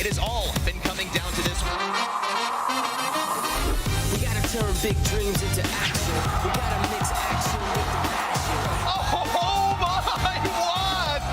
It has all been coming down to this. We gotta turn big dreams into action. We gotta mix action with the passion. Oh my,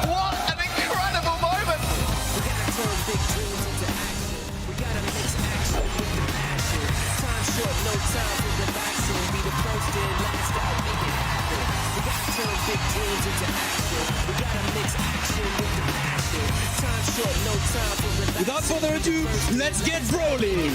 what an incredible moment. We gotta turn big dreams into action. We gotta mix action with the passion. Time short, no time for relaxing. Be the first and last out, make it happen. We gotta turn big dreams into action. We gotta mix action with the passion. Time short, no time for relaxing. Without further ado, let's get rolling.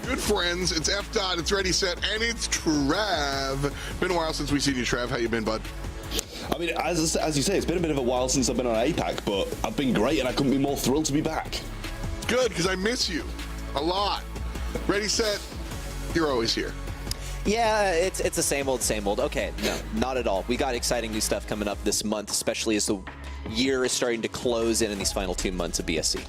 Good friends, it's F. Dot, it's Ready, Set, and it's Trav. Been a while since we've seen you, Trav. How you been, bud? I mean, as you say, it's been a bit of a while since I've been on APAC, but I've been great, and I couldn't be more thrilled to be back. Good, because I miss you a lot. Ready, Set, you're always here. Yeah, it's the same old, same old. Okay, no, not at all. We got exciting new stuff coming up this month, especially as the year is starting to close in these final 2 months of BSC.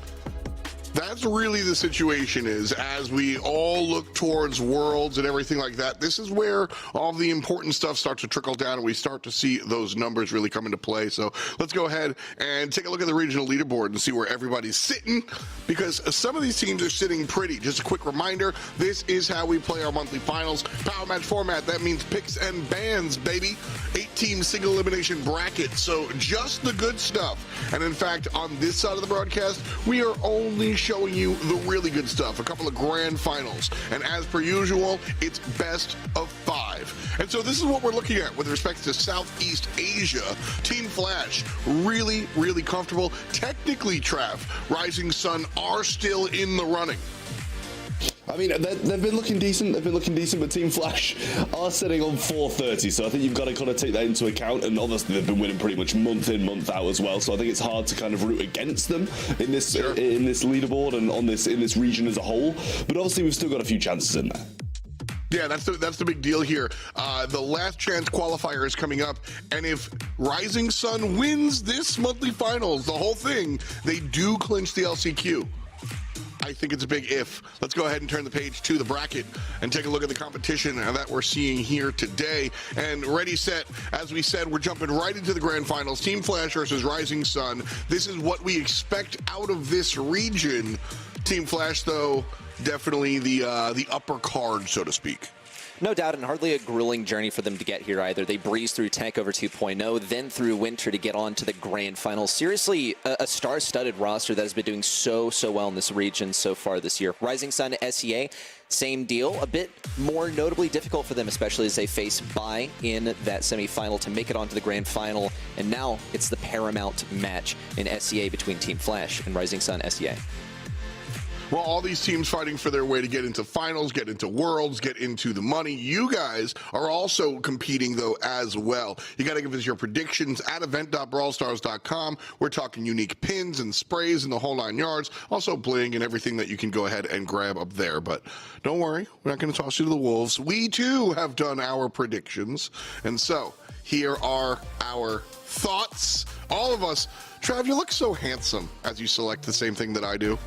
That's really the situation is, as we all look towards Worlds and everything like that, this is where all the important stuff starts to trickle down and we start to see those numbers really come into play. So let's go ahead and take a look at the regional leaderboard and see where everybody's sitting, because some of these teams are sitting pretty. Just a quick reminder, this is how we play our monthly finals. Power match format, that means picks and bans, baby. 8-team single elimination bracket, so just the good stuff. And in fact, on this side of the broadcast, we are only showing you the really good stuff, a couple of grand finals, and as per usual, it's best of 5. And so this is what we're looking at with respect to Southeast Asia. Team Flash, really, really comfortable. Technically, Trav, Rising Sun are still in the running. I mean, they've been looking decent. They've been looking decent, but Team Flash are sitting on 430. So I think you've got to kind of take that into account. And obviously, they've been winning pretty much month in, month out as well. So I think it's hard to kind of root against them in this in this leaderboard and in this region as a whole. But obviously, we've still got a few chances in there. Yeah, that's the big deal here. The last chance qualifier is coming up, and if Rising Sun wins this monthly finals, the whole thing, they do clinch the LCQ. I think it's a big if. Let's go ahead and turn the page to the bracket and take a look at the competition that we're seeing here today. And Ready, Set, as we said, we're jumping right into the grand finals. Team Flash versus Rising Sun. This is what we expect out of this region. Team Flash, though, definitely the upper card, so to speak. No doubt, and hardly a grueling journey for them to get here either. They breezed through TakeOver 2.0, then through Winter to get on to the Grand Finals. Seriously, a star-studded roster that has been doing so well in this region so far this year. Rising Sun, SEA, same deal. A bit more notably difficult for them, especially as they face Bai in that semifinal to make it onto the Grand Final. And now it's the paramount match in SEA between Team Flash and Rising Sun, SEA. Well, all these teams fighting for their way to get into finals, get into Worlds, get into the money. You guys are also competing, though, as well. You got to give us your predictions at event.brawlstars.com. We're talking unique pins and sprays and the whole 9 yards. Also bling and everything that you can go ahead and grab up there. But don't worry, we're not going to toss you to the wolves. We, too, have done our predictions. And so here are our thoughts. All of us. Trav, you look so handsome as you select the same thing that I do.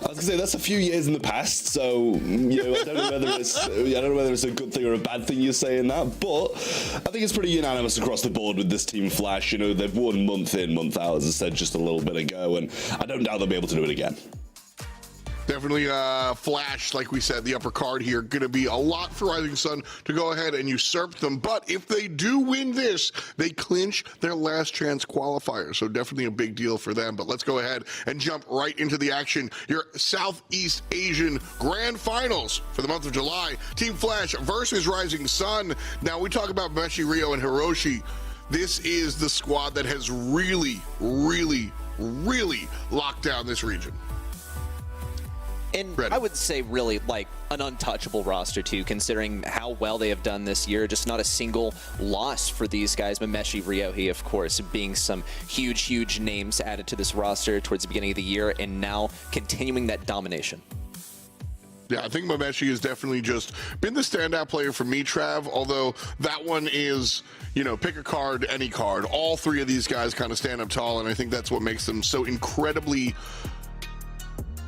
I was gonna say that's a few years in the past, so you know I don't know whether it's a good thing or a bad thing you're saying that, but I think it's pretty unanimous across the board with this Team Flash. You know, they've won month in, month out, as I said just a little bit ago, and I don't doubt they'll be able to do it again. Definitely Flash, like we said, the upper card here, going to be a lot for Rising Sun to go ahead and usurp them. But if they do win this, they clinch their last chance qualifier. So definitely a big deal for them. But let's go ahead and jump right into the action. Your Southeast Asian Grand Finals for the month of July. Team Flash versus Rising Sun. Now, we talk about Meshi, Rio, and Hiroshi. This is the squad that has really locked down this region. And I would say really like an untouchable roster too, considering how well they have done this year. Just not a single loss for these guys. Mameshi, Ryohei, of course, being some huge names added to this roster towards the beginning of the year, and now continuing that domination. Yeah, I think Mameshi has definitely just been the standout player for me, Trav, although that one is, you know, pick a card, any card. All three of these guys kind of stand up tall, and I think that's what makes them so incredibly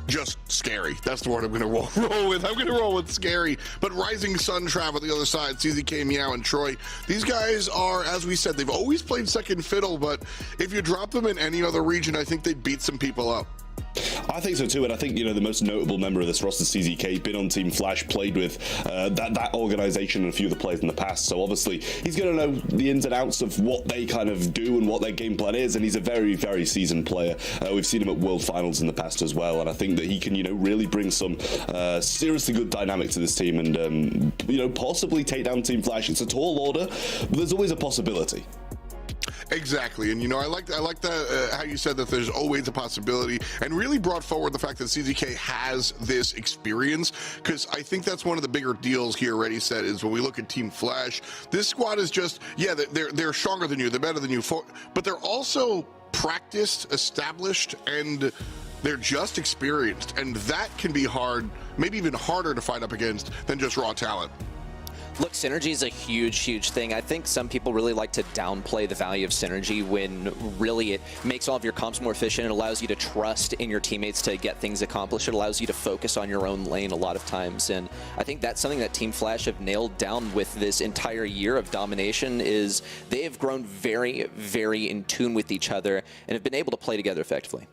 just scary. That's the word I'm going to roll with. I'm going to roll with scary. But Rising Sun travel the other side, CZK, Meow, and Troy. These guys are, as we said, they've always played second fiddle, but if you drop them in any other region, I think they'd beat some people up. I think so too, and I think, the most notable member of this roster, CZK, been on Team Flash, played with that organization and a few of the players in the past, so obviously he's going to know the ins and outs of what they kind of do and what their game plan is, and he's a very, very seasoned player. We've seen him at World Finals in the past as well, and I think that he can, really bring some seriously good dynamic to this team and, possibly take down Team Flash. It's a tall order, but there's always a possibility. Exactly, and I like that how you said that there's always a possibility, and really brought forward the fact that CZK has this experience, because I think that's one of the bigger deals he already said is when we look at Team Flash, this squad is just, yeah, they're stronger than you, they're better than you, but they're also practiced, established, and they're just experienced, and that can be hard, maybe even harder to fight up against than just raw talent. Look, synergy is a huge, huge thing. I think some people really like to downplay the value of synergy when really it makes all of your comps more efficient. It allows you to trust in your teammates to get things accomplished. It allows you to focus on your own lane a lot of times. And I think that's something that Team Flash have nailed down with this entire year of domination is they have grown very, very in tune with each other and have been able to play together effectively.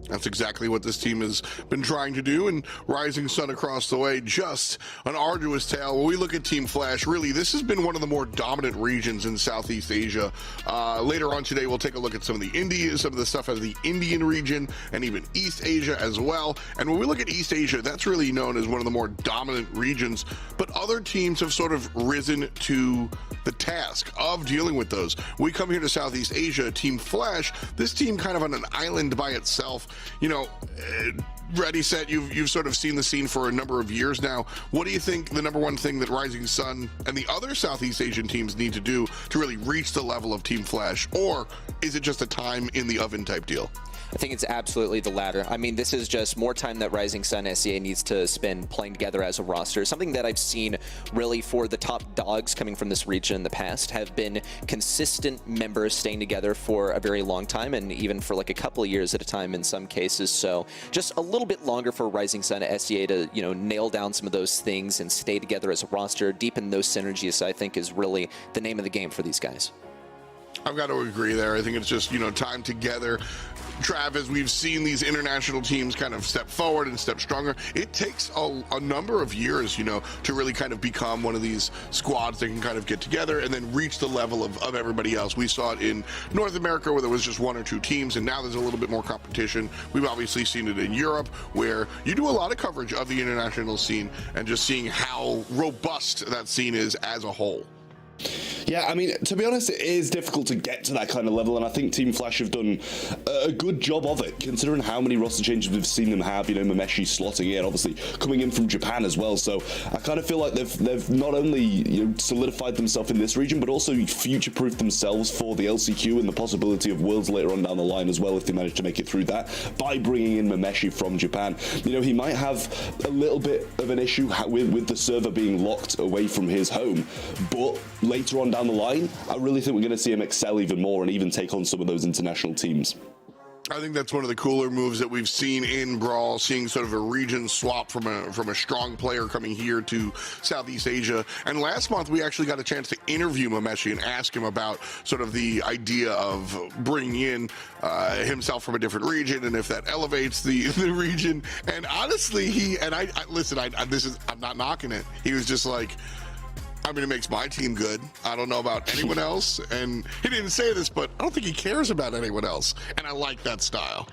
That's exactly what this team has been trying to do, and Rising Sun across the way, just an arduous tale. When we look at Team Flash, really, this has been one of the more dominant regions in Southeast Asia. Later on today, we'll take a look at some of the stuff out of the Indian region, and even East Asia as well. And when we look at East Asia, that's really known as one of the more dominant regions, but other teams have sort of risen to the task of dealing with those. We come here to Southeast Asia, Team Flash, this team kind of on an island by itself. Ready, set, you've sort of seen the scene for a number of years now. What do you think the number one thing that Rising Sun and the other Southeast Asian teams need to do to really reach the level of Team Flash? Or is it just a time in the oven type deal? I think it's absolutely the latter. I mean, this is just more time that Rising Sun SEA needs to spend playing together as a roster. Something that I've seen really for the top dogs coming from this region in the past have been consistent members staying together for a very long time, and even for like a couple of years at a time in some cases. So just a little bit longer for Rising Sun SEA to, nail down some of those things and stay together as a roster, deepen those synergies, I think is really the name of the game for these guys. I've got to agree there. I think it's just, time together. Trav, as we've seen these international teams kind of step forward and step stronger, it takes a number of years, to really kind of become one of these squads that can kind of get together and then reach the level of everybody else. We saw it in North America where there was just one or two teams, and now there's a little bit more competition. We've obviously seen it in Europe where you do a lot of coverage of the international scene and just seeing how robust that scene is as a whole. Yeah, I mean, to be honest, it is difficult to get to that kind of level, and I think Team Flash have done a good job of it, considering how many roster changes we've seen them have. Mameshi slotting in, obviously coming in from Japan as well. So I kind of feel like they've not only solidified themselves in this region, but also future-proofed themselves for the LCQ and the possibility of Worlds later on down the line as well, if they manage to make it through that, by bringing in Mameshi from Japan. He might have a little bit of an issue with the server being locked away from his home, but later on down the line, I really think we're going to see him excel even more and even take on some of those international teams. I think that's one of the cooler moves that we've seen in Brawl, seeing sort of a region swap from a strong player coming here to Southeast Asia. And last month, we actually got a chance to interview Mameshi and ask him about sort of the idea of bringing in himself from a different region and if that elevates the region. And honestly, I'm not knocking it. He was just like, it makes my team good. I don't know about anyone else. And he didn't say this, but I don't think he cares about anyone else. And I like that style.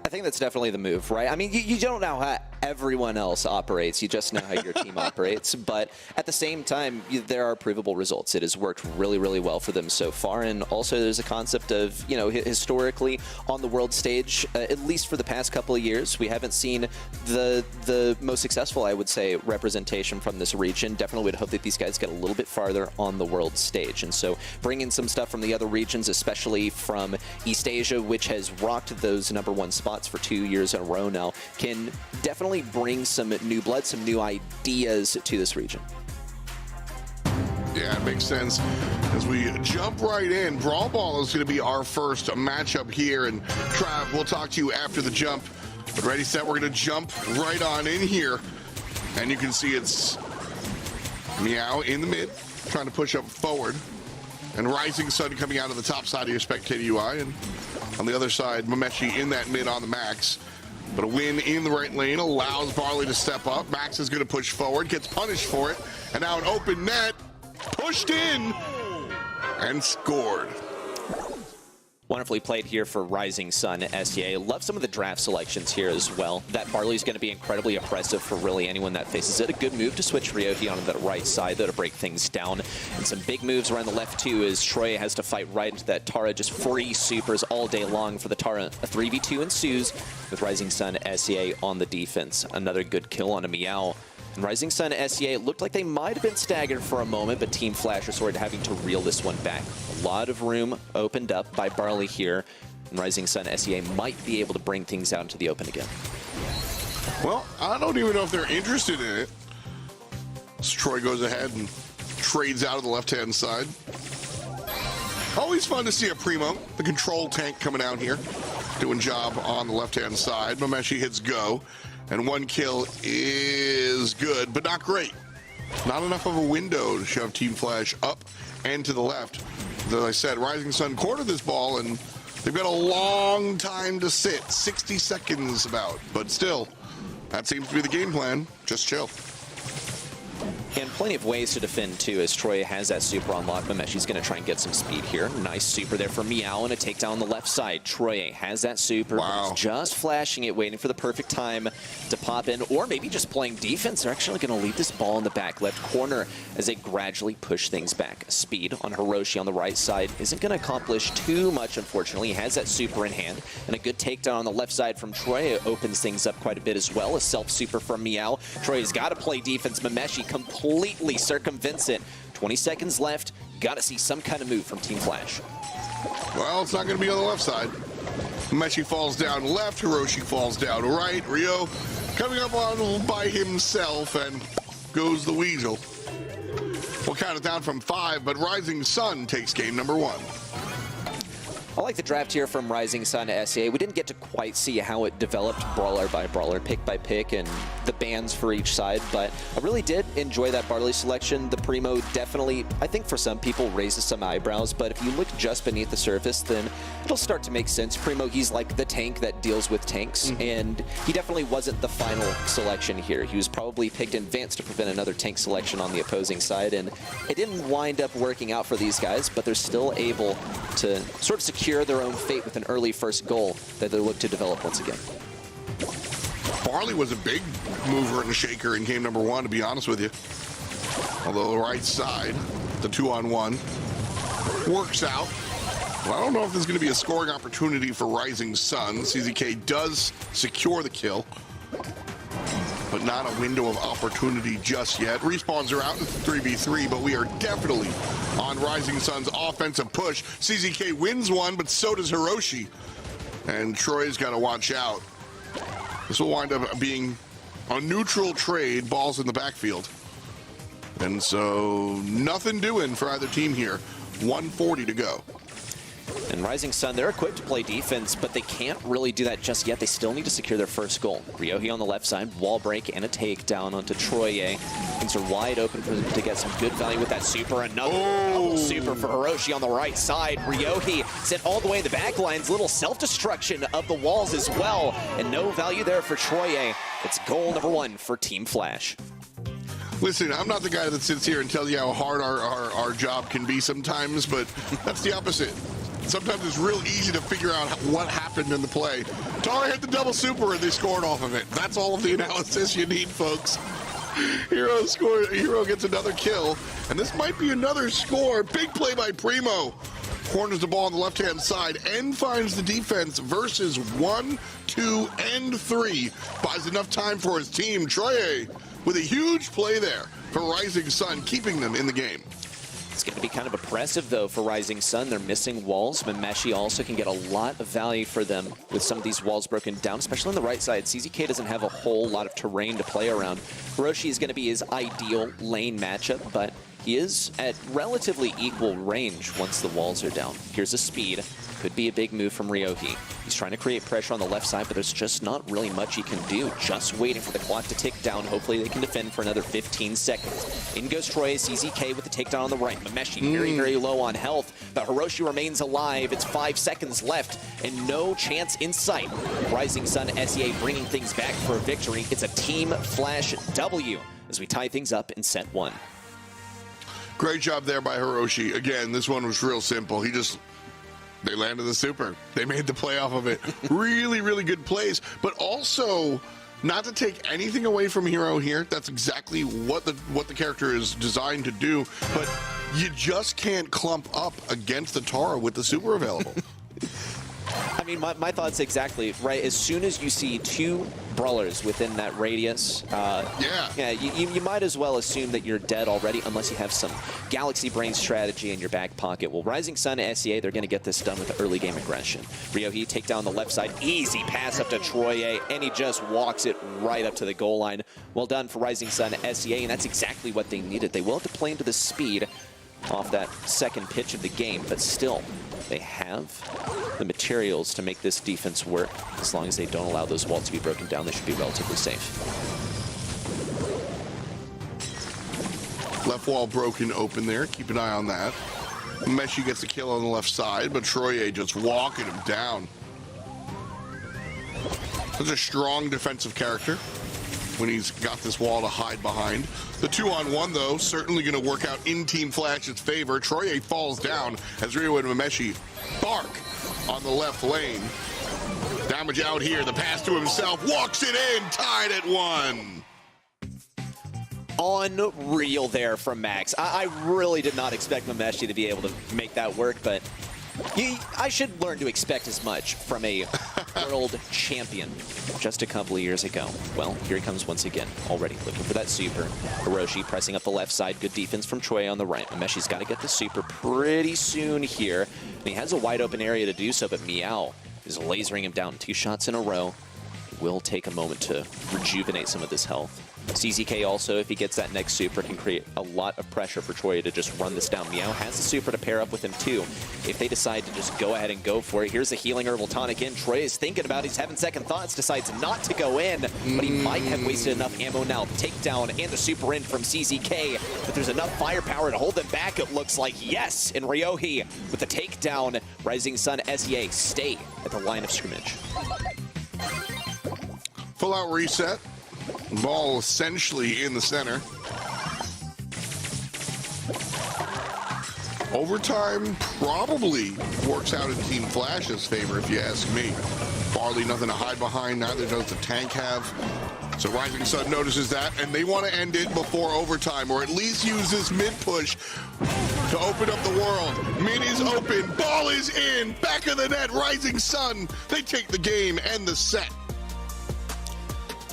I think that's definitely the move, right? I mean, you don't know how everyone else operates. You just know how your team operates. But at the same time, there are provable results. It has worked really, really well for them so far. And also there's a concept of, historically on the world stage, at least for the past couple of years, we haven't seen the most successful, I would say, representation from this region. Definitely would hope that these guys get a little bit farther on the world stage. And so bring in some stuff from the other regions, especially from East Asia, which has rocked those #1 spots for 2 years in a row now, can definitely bring some new blood, some new ideas to this region. Yeah, it makes sense. As we jump right in, Brawl Ball is going to be our first matchup here. And Trav, we'll talk to you after the jump. But ready, set, we're going to jump right on in here. And you can see it's Meow in the mid, trying to push up forward. And Rising Sun coming out of the top side of your spectator UI. And on the other side, Mameshi in that mid on the Max. But a win in the right lane allows Barley to step up. Max is going to push forward, gets punished for it. And now an open net, pushed in, and scored. Wonderfully played here for Rising Sun SEA. Love some of the draft selections here as well. That Barley's going to be incredibly oppressive for really anyone that faces it. A good move to switch Ryohi on the right side, though, to break things down. And some big moves around the left, too, as Troy has to fight right into that Tara. Just free supers all day long for the Tara. A 3v2 ensues with Rising Sun SEA on the defense. Another good kill on a Meow. And Rising Sun SEA looked like they might have been staggered for a moment, but Team Flash are sort of having to reel this one back. A lot of room opened up by Barley here, and Rising Sun SEA might be able to bring things out into the open again. Well, I don't even know if they're interested in it. So Troy goes ahead and trades out of the left-hand side. Always fun to see a Primo, the control tank, coming out here, doing job on the left-hand side. Mameshi hits go. And one kill is good, but not great. Not enough of a window to shove Team Flash up and to the left. As I said, Rising Sun cornered this ball, and they've got a long time to sit, 60 seconds about. But still, that seems to be the game plan. Just chill. And plenty of ways to defend, too, as Troy has that super on lock. Mameshi's going to try and get some speed here. Nice super there for Meow, and a takedown on the left side. Troy has that super. Wow. He's just flashing it, waiting for the perfect time to pop in, or maybe just playing defense. They're actually going to leave this ball in the back left corner as they gradually push things back. Speed on Hiroshi on the right side isn't going to accomplish too much, unfortunately. He has that super in hand, and a good takedown on the left side from Troy. It opens things up quite a bit as well. A self-super from Meow. Troy's got to play defense. Mameshi completely circumvents it. 20 seconds left. Got to see some kind of move from Team Flash. Well, it's not going to be on the left side. Meshi falls down left. Hiroshi falls down right. Ryo coming up on by himself, and goes the Weasel. We'll count it down from 5, but Rising Sun takes game number 1. I like the draft here from Rising Sun SEA. We didn't get to quite see how it developed brawler by brawler, pick by pick, and the bans for each side, but I really did enjoy that Barley selection. The Primo definitely, I think for some people, raises some eyebrows, but if you look just beneath the surface, then it'll start to make sense. Primo, he's like the tank that deals with tanks, and he definitely wasn't the final selection here. He was probably picked in advance to prevent another tank selection on the opposing side, and it didn't wind up working out for these guys, but they're still able to sort of secure their own fate with an early first goal that they look to develop once again. Barley was a big mover and shaker in game number 1, to be honest with you. Although the right side, the 2-on-1, works out. Well, I don't know if there's going to be a scoring opportunity for Rising Sun. CZK does secure the kill, but not a window of opportunity just yet. Respawns are out. It's 3v3, but we are definitely on Rising Sun's offensive push. CZK wins one, but so does Hiroshi. And Troy's got to watch out. This will wind up being a neutral trade, balls in the backfield. And so nothing doing for either team here. 1:40 to go. And Rising Sun, they're equipped to play defense, but they can't really do that just yet. They still need to secure their first goal. Ryohi on the left side, wall break and a takedown onto Troye. Things are wide open for them to get some good value with that super. Another double super for Hiroshi on the right side. Ryohi sent all the way in the back lines. Little self-destruction of the walls as well. And no value there for Troye. It's goal number 1 for Team Flash. Listen, I'm not the guy that sits here and tells you how hard our job can be sometimes, but that's the opposite. Sometimes it's real easy to figure out what happened in the play. Tara hit the double super and they scored off of it. That's all of the analysis you need, folks. Hero gets another kill, and this might be another score. Big play by Primo. Corners the ball on the left-hand side and finds the defense versus 1, 2, and 3. Buys enough time for his team. Troye with a huge play there for Rising Sun, keeping them in the game. It's going to be kind of oppressive, though, for Rising Sun. They're missing walls. Mameshi also can get a lot of value for them with some of these walls broken down, especially on the right side. CZK doesn't have a whole lot of terrain to play around. Hiroshi is going to be his ideal lane matchup, but he is at relatively equal range once the walls are down. Here's a speed. Could be a big move from Ryohei. He's trying to create pressure on the left side, but there's just not really much he can do. Just waiting for the clock to tick down. Hopefully they can defend for another 15 seconds. In goes Troy, CZK with the takedown on the right. Mameshi very, very low on health, but Hiroshi remains alive. It's 5 seconds left and no chance in sight. Rising Sun SEA bringing things back for a victory. It's a Team Flash W as we tie things up in set 1. Great job there by Hiroshi. Again, this one was real simple. They landed the super. They made the play off of it. Really, really good plays. But also, not to take anything away from Hero here. That's exactly what the character is designed to do. But you just can't clump up against the Tara with the super available. I mean, my thoughts exactly, right? As soon as you see 2 brawlers within that radius, you might as well assume that you're dead already unless you have some Galaxy Brain strategy in your back pocket. Well, Rising Sun SEA, they're going to get this done with early game aggression. Ryohei take down the left side, easy pass up to Troye, and he just walks it right up to the goal line. Well done for Rising Sun SEA, and that's exactly what they needed. They will have to play into the speed off that second pitch of the game, but still, they have the materials to make this defense work. As long as they don't allow those walls to be broken down, they should be relatively safe. Left wall broken open there. Keep an eye on that. Meshi gets the kill on the left side, but Troye just walking him down. Such a strong defensive character when he's got this wall to hide behind. The 2-on-1, though, certainly going to work out in Team Flash's favor. Troye falls down as Ryo and Mameshi bark on the left lane. Damage out here. The pass to himself. Walks it in. Tied at 1. Unreal there from Max. I really did not expect Mameshi to be able to make that work, but I should learn to expect as much from a world champion just a couple of years ago. Well, here he comes once again, already looking for that super. Hiroshi pressing up the left side. Good defense from Troy on the right. Mameshi's got to get the super pretty soon here. And he has a wide open area to do so, but Meow is lasering him down 2 shots in a row. It will take a moment to rejuvenate some of this health. CZK also, if he gets that next super, can create a lot of pressure for Troy to just run this down. Meow has the super to pair up with him too. If they decide to just go ahead and go for it, here's the healing herbal tonic in. Troy is thinking about it. He's having second thoughts, decides not to go in, but he might have wasted enough ammo now. The takedown and the super in from CZK, but there's enough firepower to hold them back, it looks like. Yes, and Ryohei with the takedown. Rising Sun SEA stay at the line of scrimmage. Full out reset. Ball essentially in the center. Overtime probably works out in Team Flash's favor, if you ask me. Barley nothing to hide behind, neither does the tank have. So Rising Sun notices that, and they want to end it before overtime, or at least use this mid-push to open up the world. Mid is open, ball is in, back of the net, Rising Sun. They take the game and the set.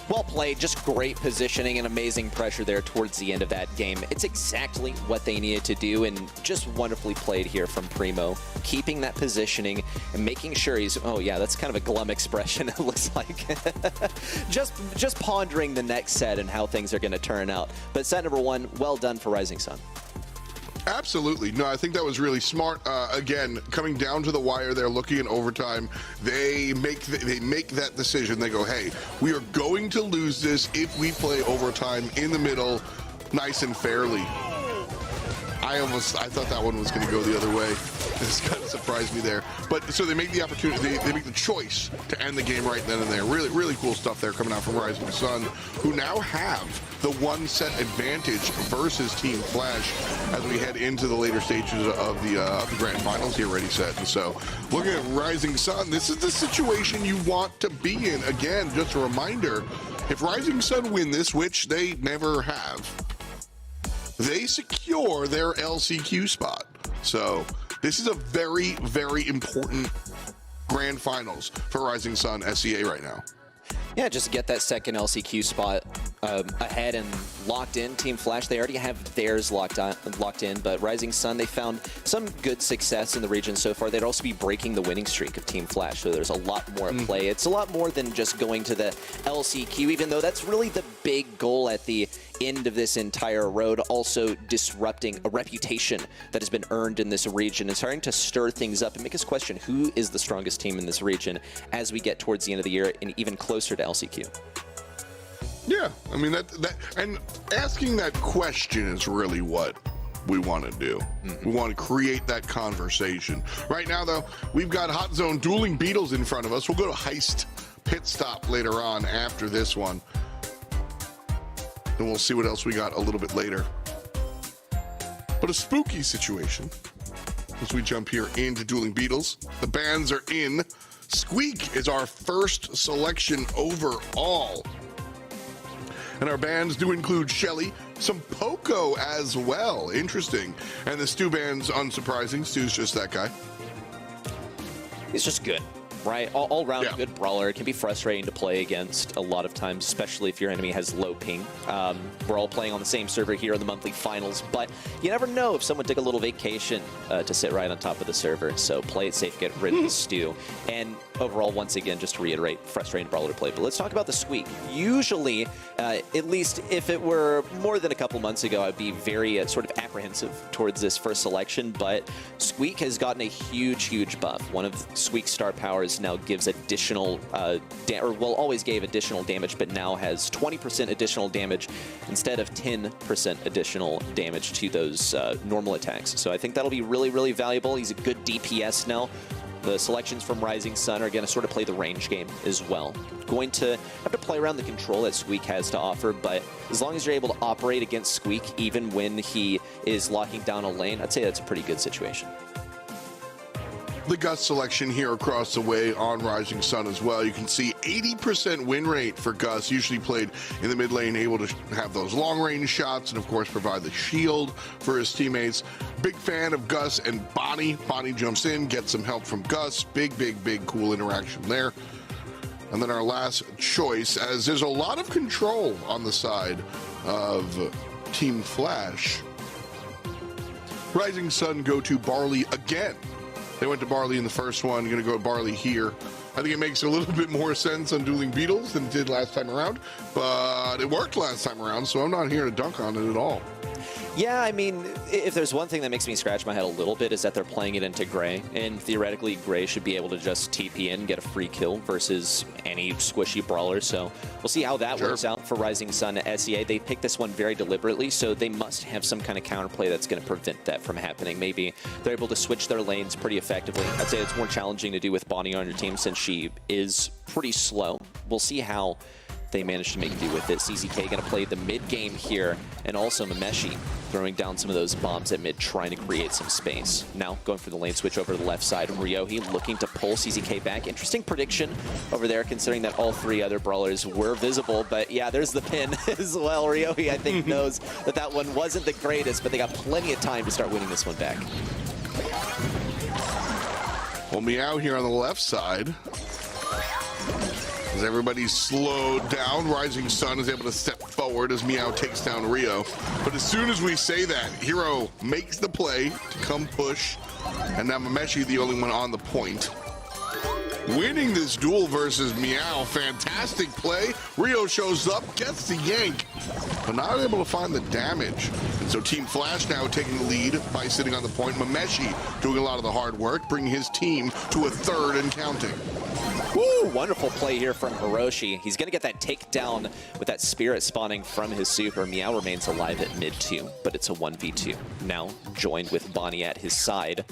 Well played, just great positioning and amazing pressure there towards the end of that game. It's exactly what they needed to do, and just wonderfully played here from Primo. Keeping that positioning and making sure he's, oh yeah, that's kind of a glum expression, it looks like. just pondering the next set and how things are going to turn out. But set number 1, well done for Rising Sun. Absolutely. No, I think that was really smart. Again, coming down to the wire there, looking at overtime, they make that decision. They go, hey, we are going to lose this if we play overtime in the middle, nice and fairly. I thought that one was going to go the other way. This kind of surprised me there. But so they make the opportunity, they make the choice to end the game right then and there. Really, really cool stuff there coming out from Rising Sun, who now have the 1 set advantage versus Team Flash as we head into the later stages of the grand finals here already set. And so looking at Rising Sun, this is the situation you want to be in. Again, just a reminder, if Rising Sun win this, which they never have, they secure their LCQ spot. So this is a very, very important grand finals for Rising Sun SEA right now. Yeah, just get that second LCQ spot ahead and locked in. Team Flash, they already have theirs locked in, but Rising Sun, they found some good success in the region so far. They'd also be breaking the winning streak of Team Flash, so there's a lot more at play. It's a lot more than just going to the LCQ, even though that's really the big goal at the end of this entire road, also disrupting a reputation that has been earned in this region and starting to stir things up and make us question who is the strongest team in this region as we get towards the end of the year and even closer to LCQ. Yeah, I mean, and asking that question is really what we want to do. We want to create that conversation. Right now, though, we've got Hot Zone dueling Beetles in front of us. We'll go to Heist Pit Stop later on after this one. And we'll see what else we got a little bit later. But a spooky situation as we jump here into Dueling Beetles. The bands are in. Squeak is our first selection overall. And our bands do include Shelly, some Poco as well. Interesting. And the Stu band's unsurprising. Stu's just that guy. He's just good, right? All-round good brawler. It can be frustrating to play against a lot of times, especially if your enemy has low ping. We're all playing on the same server here in the monthly finals, but you never know if someone took a little vacation to sit right on top of the server. So play it safe, get rid of the Stu. And overall, once again, just to reiterate, frustrating brawler to play. But let's talk about the Squeak. Usually, at least if it were more than a couple months ago, I'd be very sort of apprehensive towards this first selection, but Squeak has gotten a huge buff. One of Squeak's star powers now gives additional, always gave additional damage, but now has 20% additional damage instead of 10% additional damage to those normal attacks. So I think that'll be really valuable. He's a good DPS now. The selections from Rising Sun are going to sort of play the range game as well. Going to have to play around the control that Squeak has to offer, but as long as you're able to operate against Squeak, even when he is locking down a lane, I'd say that's a pretty good situation. The Gus selection here across the way on Rising Sun as well. You can see 80% win rate for Gus, usually played in the mid lane, able to have those long range shots and of course provide the shield for his teammates. Big fan of Gus and Bonnie. Bonnie jumps in, gets some help from Gus. Big cool interaction there. And then our last choice, as there's a lot of control on the side of Team Flash. Rising Sun go to Barley again. They went to Barley in the first one, going to go to Barley here. I think it makes a little bit more sense on Dueling Beetles than it did last time around, but it worked last time around, so I'm not here to dunk on it at all. Yeah, I mean, if there's one thing that makes me scratch my head a little bit is that they're playing it into Gray, and theoretically Gray should be able to just TP in, get a free kill versus any squishy brawler, so we'll see how that works out for Rising Sun at SEA. They picked this one very deliberately, so they must have some kind of counterplay that's going to prevent that from happening. Maybe they're able to switch their lanes pretty effectively. I'd say it's more challenging to do with Bonnie on your team since she is pretty slow. We'll see how they managed to make do with it. CZK going to play the mid game here, and also Mameshi throwing down some of those bombs at mid, trying to create some space. Now going for the lane switch over to the left side. Ryohi looking to pull CZK back. Interesting prediction over there, considering that all three other brawlers were visible. But yeah, there's the pin as well. Ryohi, I think, knows that that one wasn't the greatest, but they got plenty of time to start winning this one back. Well, Meow here on the left side. As everybody's slowed down, Rising Sun is able to step forward as Meow takes down Rio. But as soon as we say that, Hero makes the play to come push, and now Mameshi the only one on the point. Winning this duel versus Meow, fantastic play. Rio shows up, gets the yank, but not able to find the damage. And so Team Flash now taking the lead by sitting on the point. Mameshi doing a lot of the hard work, bringing his team to a third and counting. Woo, wonderful play here from Hiroshi. He's going to get that takedown with that spirit spawning from his super. Meow remains alive at mid 2, but it's a 1v2. Now joined with Bonnie at his side,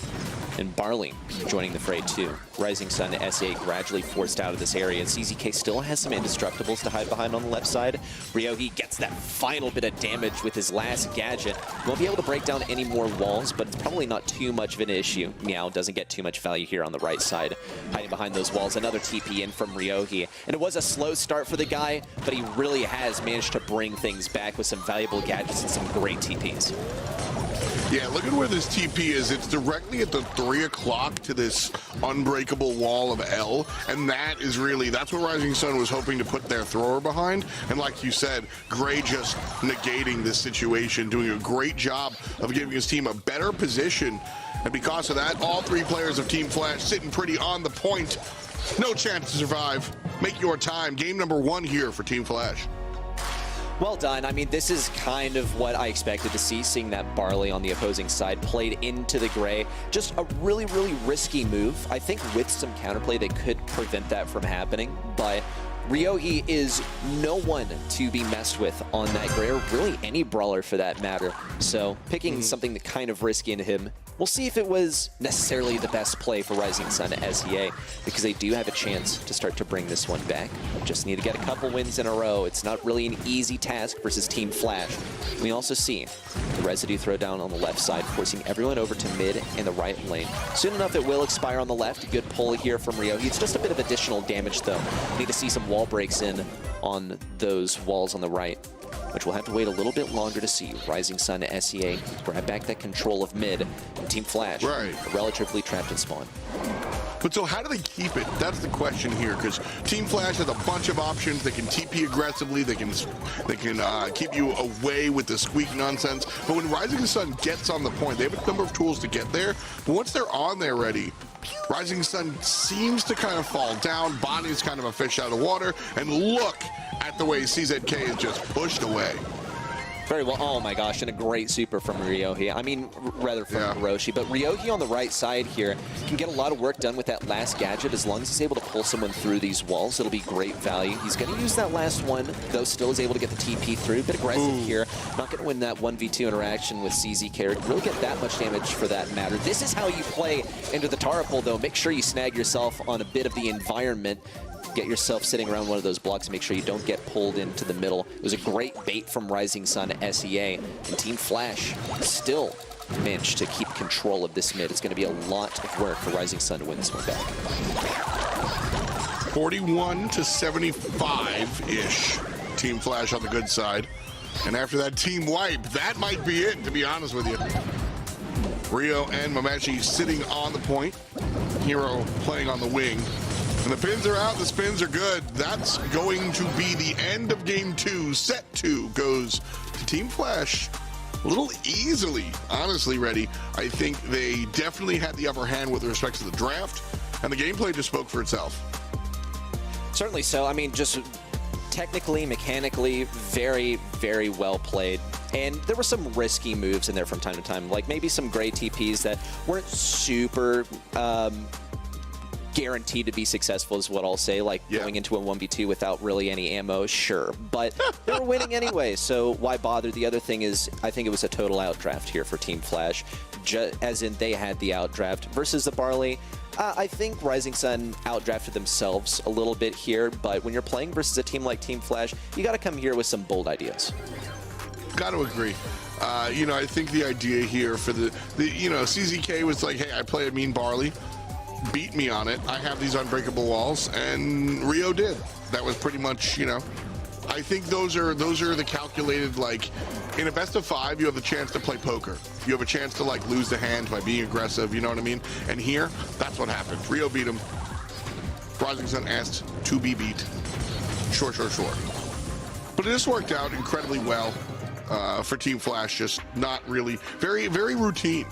and Barley joining the fray too. Rising Sun SA gradually forced out of this area. CZK still has some indestructibles to hide behind on the left side. Ryohi gets that final bit of damage with his last gadget. Won't be able to break down any more walls, but it's probably not too much of an issue. Meow doesn't get too much value here on the right side, hiding behind those walls. Another TP in from Ryohi. And it was a slow start for the guy, but he really has managed to bring things back with some valuable gadgets and some great TPs. Yeah, look at where this TP is. It's directly at the 3 o'clock to this unbreakable wall of L, and that's what Rising Sun was hoping to put their thrower behind. And like you said, Gray just negating this situation, doing a great job of giving his team a better position. And because of that, all 3 players of Team Flash sitting pretty on the point. No chance to survive. Make your time. Game number 1 here for Team Flash. Well done. I mean, this is kind of what I expected to see, seeing that Barley on the opposing side played into the Gray. Just a really, really risky move. I think with some counterplay, they could prevent that from happening, but Ryohei is no one to be messed with on that Gray, or really any brawler for that matter. So picking something that kind of risky into him, we'll see if it was necessarily the best play for Rising Sun SEA, because they do have a chance to start to bring this one back. Just need to get a couple wins in a row. It's not really an easy task versus Team Flash. We also see the residue throwdown on the left side, forcing everyone over to mid and the right lane. Soon enough, it will expire on the left. Good pull here from Ryohei. It's just a bit of additional damage, though. Need to see some wall breaks in on those walls on the right, which we'll have to wait a little bit longer to see. Rising Sun SEA grab back that control of mid, and Team Flash relatively trapped in spawn. But so how do they keep it? That's the question here, because Team Flash has a bunch of options. They can TP aggressively. They can keep you away with the squeak nonsense. But when Rising Sun gets on the point, they have a number of tools to get there. But once they're on there ready, Rising Sun seems to kind of fall down. Bonnie's kind of a fish out of water. And look at the way CZK is just pushed away. Very well. Oh my gosh, and a great super from Ryohei. I mean, rather from Hiroshi. But Ryohei on the right side here can get a lot of work done with that last gadget. As long as he's able to pull someone through these walls, it'll be great value. He's going to use that last one, though still is able to get the TP through. A bit aggressive here. Not going to win that 1v2 interaction with CZK. Really get that much damage for that matter. This is how you play into the Tara pull, though. Make sure you snag yourself on a bit of the environment. Get yourself sitting around one of those blocks and make sure you don't get pulled into the middle. It was a great bait from Rising Sun SEA, and Team Flash still managed to keep control of this mid. It's going to be a lot of work for Rising Sun to win this one back. 41 to 75-ish. Team Flash on the good side. And after that team wipe, that might be it, to be honest with you. Rio and Mameshi sitting on the point. Hero playing on the wing. And the pins are out, the spins are good. That's going to be the end of game 2. Set 2 goes to Team Flash a little easily, honestly, Reddy. I think they definitely had the upper hand with respect to the draft, and the gameplay just spoke for itself. Certainly so. I mean, just technically, mechanically, very, very well played. And there were some risky moves in there from time to time, like maybe some gray TPs that weren't super guaranteed to be successful is what I'll say, like going into a 1v2 without really any ammo, sure. But they were winning anyway, so why bother? The other thing is, I think it was a total outdraft here for Team Flash, as in they had the outdraft versus the Barley. I think Rising Sun outdrafted themselves a little bit here, but when you're playing versus a team like Team Flash, you got to come here with some bold ideas. Got to agree. You know, I think the idea here for the CZK was like, hey, I play a mean Barley. Beat me on it. I have these unbreakable walls, and Rio did. That was pretty much, you know, I think those are the calculated, like, in a best of 5, you have the chance to play poker. You have a chance to, like, lose the hand by being aggressive, you know what I mean? And here, that's what happened. Rio beat him. Rising Sun asked to be beat. Sure. But it just worked out incredibly well for Team Flash, just not really, very, very routine.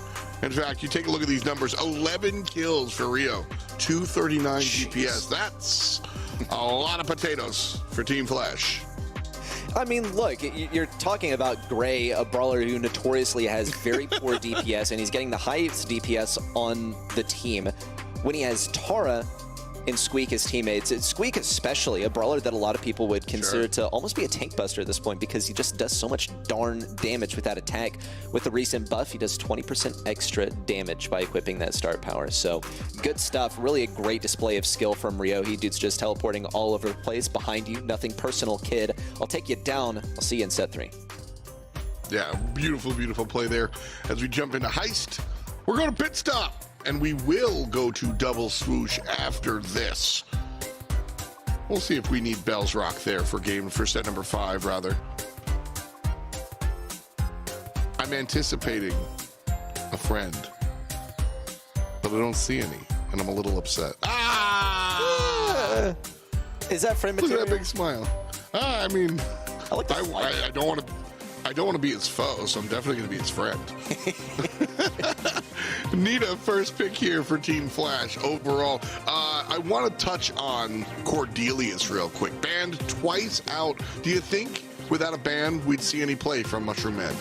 In fact, you take a look at these numbers, 11 kills for Rio, 239 DPS. That's a lot of potatoes for Team Flash. I mean, look, you're talking about Gray, a brawler who notoriously has very poor DPS, and he's getting the highest DPS on the team. When he has Tara and Squeak as teammates, Squeak especially, a brawler that a lot of people would consider to almost be a tank buster at this point, because he just does so much darn damage with that attack. With the recent buff, he does 20% extra damage by equipping that star power. So good stuff. Really a great display of skill from Ryohei. Dude's just teleporting all over the place behind you. Nothing personal, kid. I'll take you down. I'll see you in set 3. Yeah, beautiful, beautiful play there. As we jump into Heist, we're going to pit stop. And we will go to double swoosh after this. We'll see if we need Bell's Rock there for set number 5, rather. I I'm anticipating a friend, but I don't see any, and I'm a little upset. Ah! Is that friend Look material? at that big smile. I mean, I like the flight. I don't want to. I don't want to be his foe, so I'm definitely going to be his friend. Nita, first pick here for Team Flash overall. I want to touch on Cordelius real quick. Banned twice out. Do you think without a ban we'd see any play from Mushroom Man?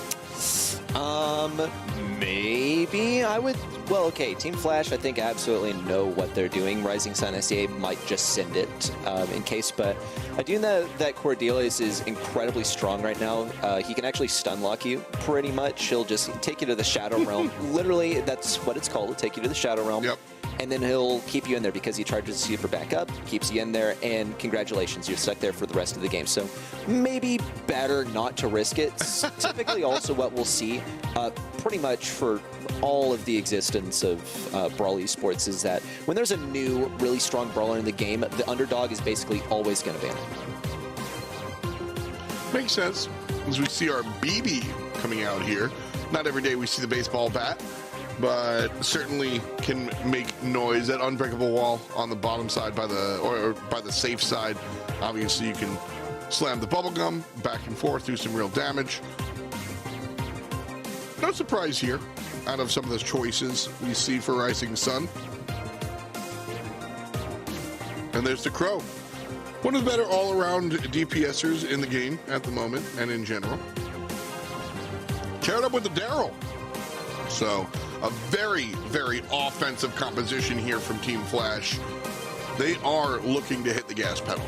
Maybe I would. Well, okay, Team Flash, I think absolutely know what they're doing. Rising Sun SEA might just send it in case, but I do know that Cordelius is incredibly strong right now. He can actually stun lock you pretty much. He'll just take you to the Shadow Realm. Literally, that's what it's called. He'll take you to the Shadow Realm. Yep. And then he'll keep you in there because he charges the super back up, keeps you in there, and congratulations, you're stuck there for the rest of the game. So maybe better not to risk it. Typically also what we'll see pretty much for all of the existence of Brawl Esports is that when there's a new, really strong brawler in the game, the underdog is basically always going to ban. Makes sense. As we see our BB coming out here. Not every day we see the baseball bat, but certainly can make noise. That unbreakable wall on the bottom side by the by the safe side. Obviously, you can slam the bubblegum back and forth, do some real damage. No surprise here out of some of the choices we see for Rising Sun. And there's the Crow. One of the better all-around DPSers in the game at the moment and in general. Paired up with the Daryl. So a very, very offensive composition here from Team Flash. They are looking to hit the gas pedal.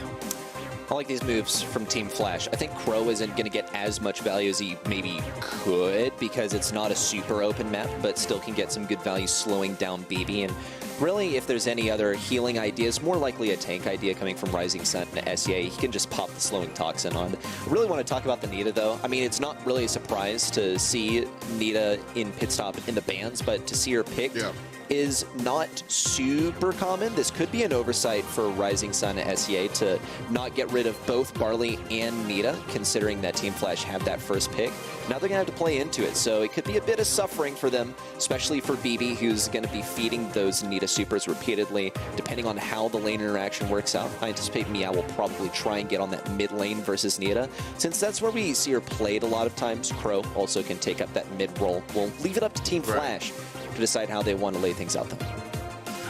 I like these moves from Team Flash. I think Crow isn't going to get as much value as he maybe could because it's not a super open map, but still can get some good value slowing down BB. And really, if there's any other healing ideas, more likely a tank idea coming from Rising Sun and SEA, he can just pop the slowing toxin on. I really want to talk about the Nita, though. I mean, it's not really a surprise to see Nita in pit stop in the bans, but to see her picked is not super common. This could be an oversight for Rising Sun SEA to not get rid of both Barley and Nita, considering that Team Flash had that first pick. Now they're going to have to play into it, so it could be a bit of suffering for them, especially for BB, who's going to be feeding those Nita supers repeatedly, depending on how the lane interaction works out. I anticipate Meow will probably try and get on that mid lane versus Nita. Since that's where we see her played a lot of times, Crow also can take up that mid role. We'll leave it up to Team Flash to decide how they want to lay things out, though.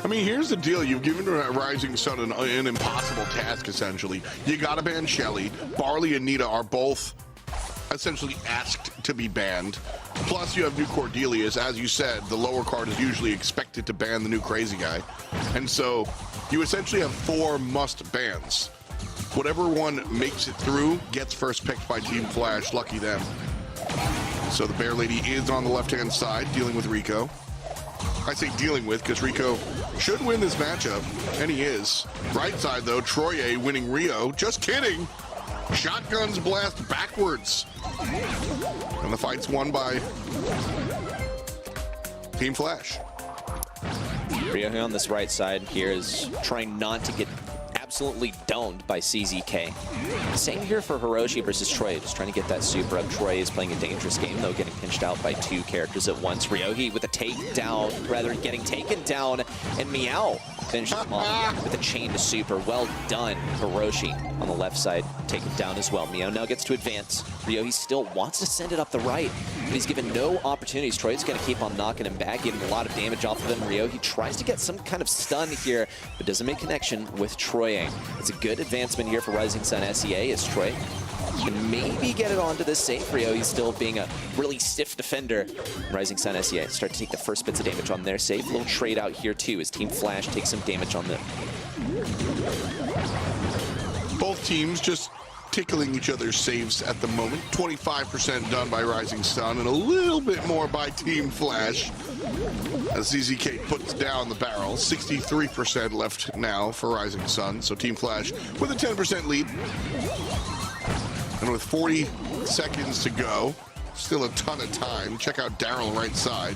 I mean, here's the deal. You've given Rising Sun an impossible task, essentially. You got to ban Shelly. Barley and Nita are both essentially asked to be banned. Plus, you have new Cordelius. As you said, the lower card is usually expected to ban the new crazy guy. And so you essentially have 4 must bans. Whatever one makes it through gets first picked by Team Flash. Lucky them. So the Bear Lady is on the left-hand side dealing with Rico. I say dealing with because Rico should win this matchup, and he is. Right side, though, Troye winning Rio. Just kidding. Shotguns blast backwards. And the fight's won by Team Flash. Rio on this right side here is trying not to get absolutely domed by CZK. Same here for Hiroshi versus Troy, just trying to get that super up. Troy is playing a dangerous game, though, getting pinched out by 2 characters at once. Ryohi with a takedown, rather getting taken down, and Meow finishes him off with a chain to super. Well done, Hiroshi on the left side, taken down as well. Meow now gets to advance. Ryohi still wants to send it up the right, but he's given no opportunities. Troy's going to keep on knocking him back, getting a lot of damage off of him. Ryohi tries to get some kind of stun here, but doesn't make connection with Troy. It's a good advancement here for Rising Sun SEA as Troy can maybe get it onto this safe. Ryohi still being a really stiff defender. Rising Sun SEA start to take the first bits of damage on their safe. Little trade out here too as Team Flash takes some damage on them. Both teams just tickling each other's saves at the moment. 25% done by Rising Sun and a little bit more by Team Flash. As ZZK puts down the barrel, 63% left now for Rising Sun. So Team Flash with a 10% lead. And with 40 seconds to go, still a ton of time. Check out Daryl right side.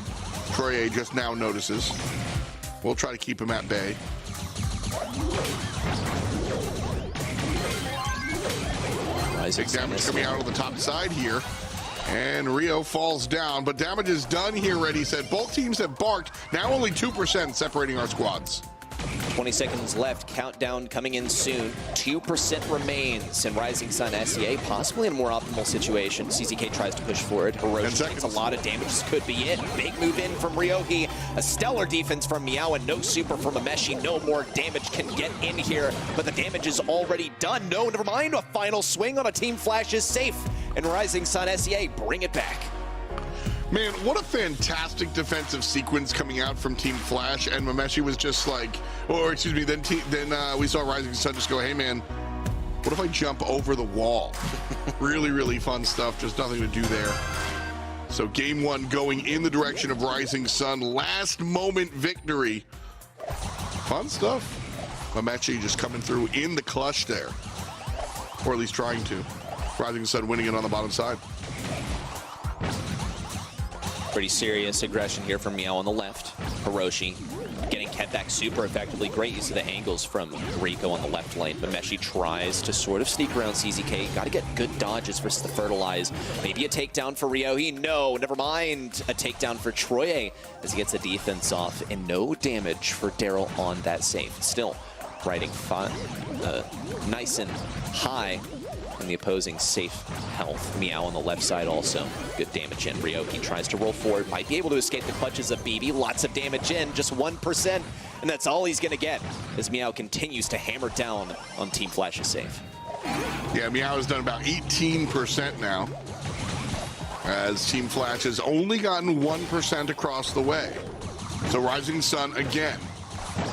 Troye just now notices. We'll try to keep him at bay. Big damage coming out on the top side here. And Rio falls down, but damage is done here, Reddy said. Both teams have barked. Now only 2% separating our squads. 20 seconds left, countdown coming in soon. 2% remains, and Rising Sun SEA possibly in a more optimal situation. CZK tries to push forward. Hiroshi takes a lot of damage. This could be it. Big move in from Ryohi. A stellar defense from Meow, and no super from Ameshi. No more damage can get in here, but the damage is already done. No, never mind. A final swing on a Team Flash is safe, and Rising Sun SEA bring it back. Man, what a fantastic defensive sequence coming out from Team Flash, and Mameshi was just like, or excuse me, then we saw Rising Sun just go, hey man, what if I jump over the wall? Really, really fun stuff, just nothing to do there. So game one going in the direction of Rising Sun, last moment victory. Fun stuff. Mameshi just coming through in the clutch there, or at least trying to. Rising Sun winning it on the bottom side. Pretty serious aggression here from Meow on the left. Hiroshi getting kept back super effectively. Great use of the angles from Rico on the left lane. But Meshi tries to sort of sneak around CZK. Got to get good dodges versus the Fertilize. Maybe a takedown for Ryohi. No, never mind. A takedown for Troye as he gets the defense off. And no damage for Daryl on that save. Still riding fun, nice and high in the opposing safe health. Meow on the left side also. Good damage in. Ryohi tries to roll forward. Might be able to escape the clutches of BB. Lots of damage in. Just 1%. And that's all he's going to get as Meow continues to hammer down on Team Flash's save. Yeah, Meow has done about 18% now, as Team Flash has only gotten 1% across the way. So Rising Sun, again,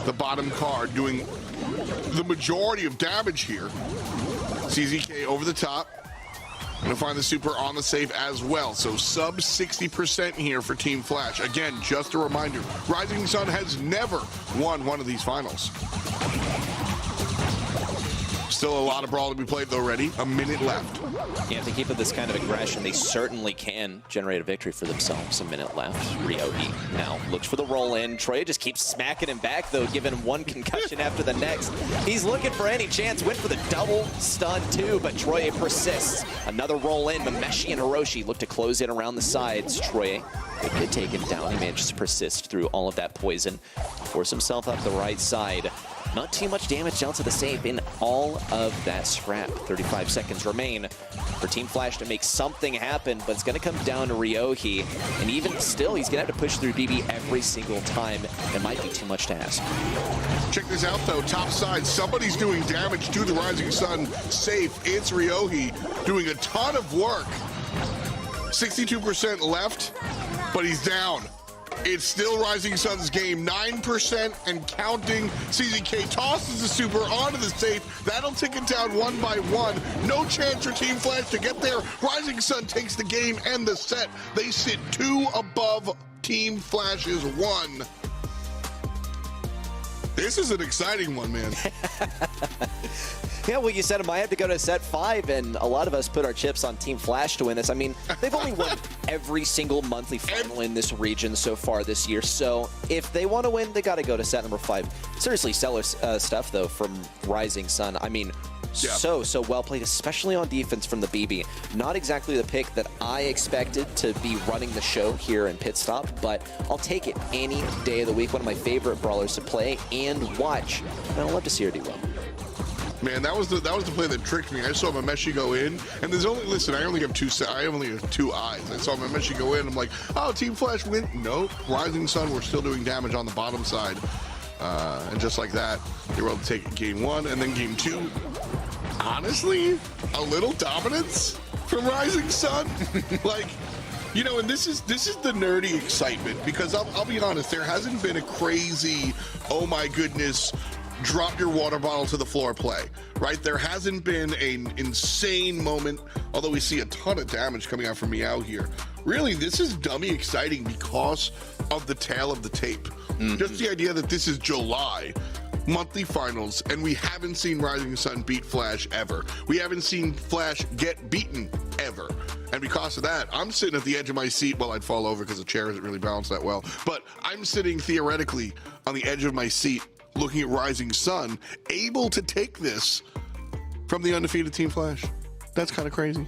the bottom card, doing the majority of damage here. CZK over the top. Gonna find the super on the save as well. So sub 60% here for Team Flash. Again, just a reminder, Rising Sun has never won one of these finals. Still a lot of Brawl to be played though, Ready. A minute left. Yeah, if they keep up this kind of aggression, they certainly can generate a victory for themselves. A minute left. Ryohi now looks for the roll in. Troye just keeps smacking him back though, giving him one concussion after the next. He's looking for any chance. Went for the double stun too, but Troye persists. Another roll in. Mameshi and Hiroshi look to close in around the sides. Troye could get taken down. He manages to persist through all of that poison. Force himself up the right side. Not too much damage down to the save in all of that scrap. 35 seconds remain for Team Flash to make something happen, but it's going to come down to Ryohi. And even still, he's going to have to push through BB every single time. It might be too much to ask. Check this out though, top side, somebody's doing damage to the Rising Sun safe. It's Ryohi doing a ton of work. 62% left, but he's down. It's still Rising Sun's game, 9% and counting. CZK tosses the super onto the safe. That'll tick it down one by one. No chance for Team Flash to get there. Rising Sun takes the game and the set. They sit 2 above Team Flash's 1. This is an exciting one, man. Yeah, well, you said it might have to go to set 5, and a lot of us put our chips on Team Flash to win this. I mean, they've only won every single monthly final in this region so far this year, so if they want to win, they got to go to set number 5. Seriously, stellar stuff, though, from Rising Sun. I mean, so well played, especially on defense from the BB. Not exactly the pick that I expected to be running the show here in Pit Stop, but I'll take it any day of the week. One of my favorite brawlers to play and watch, and I'd love to see her do well. Man, that was the play that tricked me. I saw Mameshi go in, and there's only, listen, I only have two eyes. I saw Mameshi go in, I'm like, oh, Team Flash win. Nope, Rising Sun, we're still doing damage on the bottom side. And just like that, they were able to take game 1 and then game 2. Honestly, a little dominance from Rising Sun. Like, you know, and this is the nerdy excitement, because I'll be honest, there hasn't been a crazy, oh my goodness, drop your water bottle to the floor play, right? There hasn't been an insane moment, although we see a ton of damage coming out from Meow here. Really, this is dummy exciting because of the tail of the tape. Just the idea that this is July, monthly finals, and we haven't seen Rising Sun beat Flash ever. We haven't seen Flash get beaten ever. And because of that, I'm sitting at the edge of my seat. Well, I'd fall over because the chair isn't really balanced that well, but I'm sitting theoretically on the edge of my seat looking at Rising Sun, able to take this from the undefeated Team Flash. That's kind of crazy.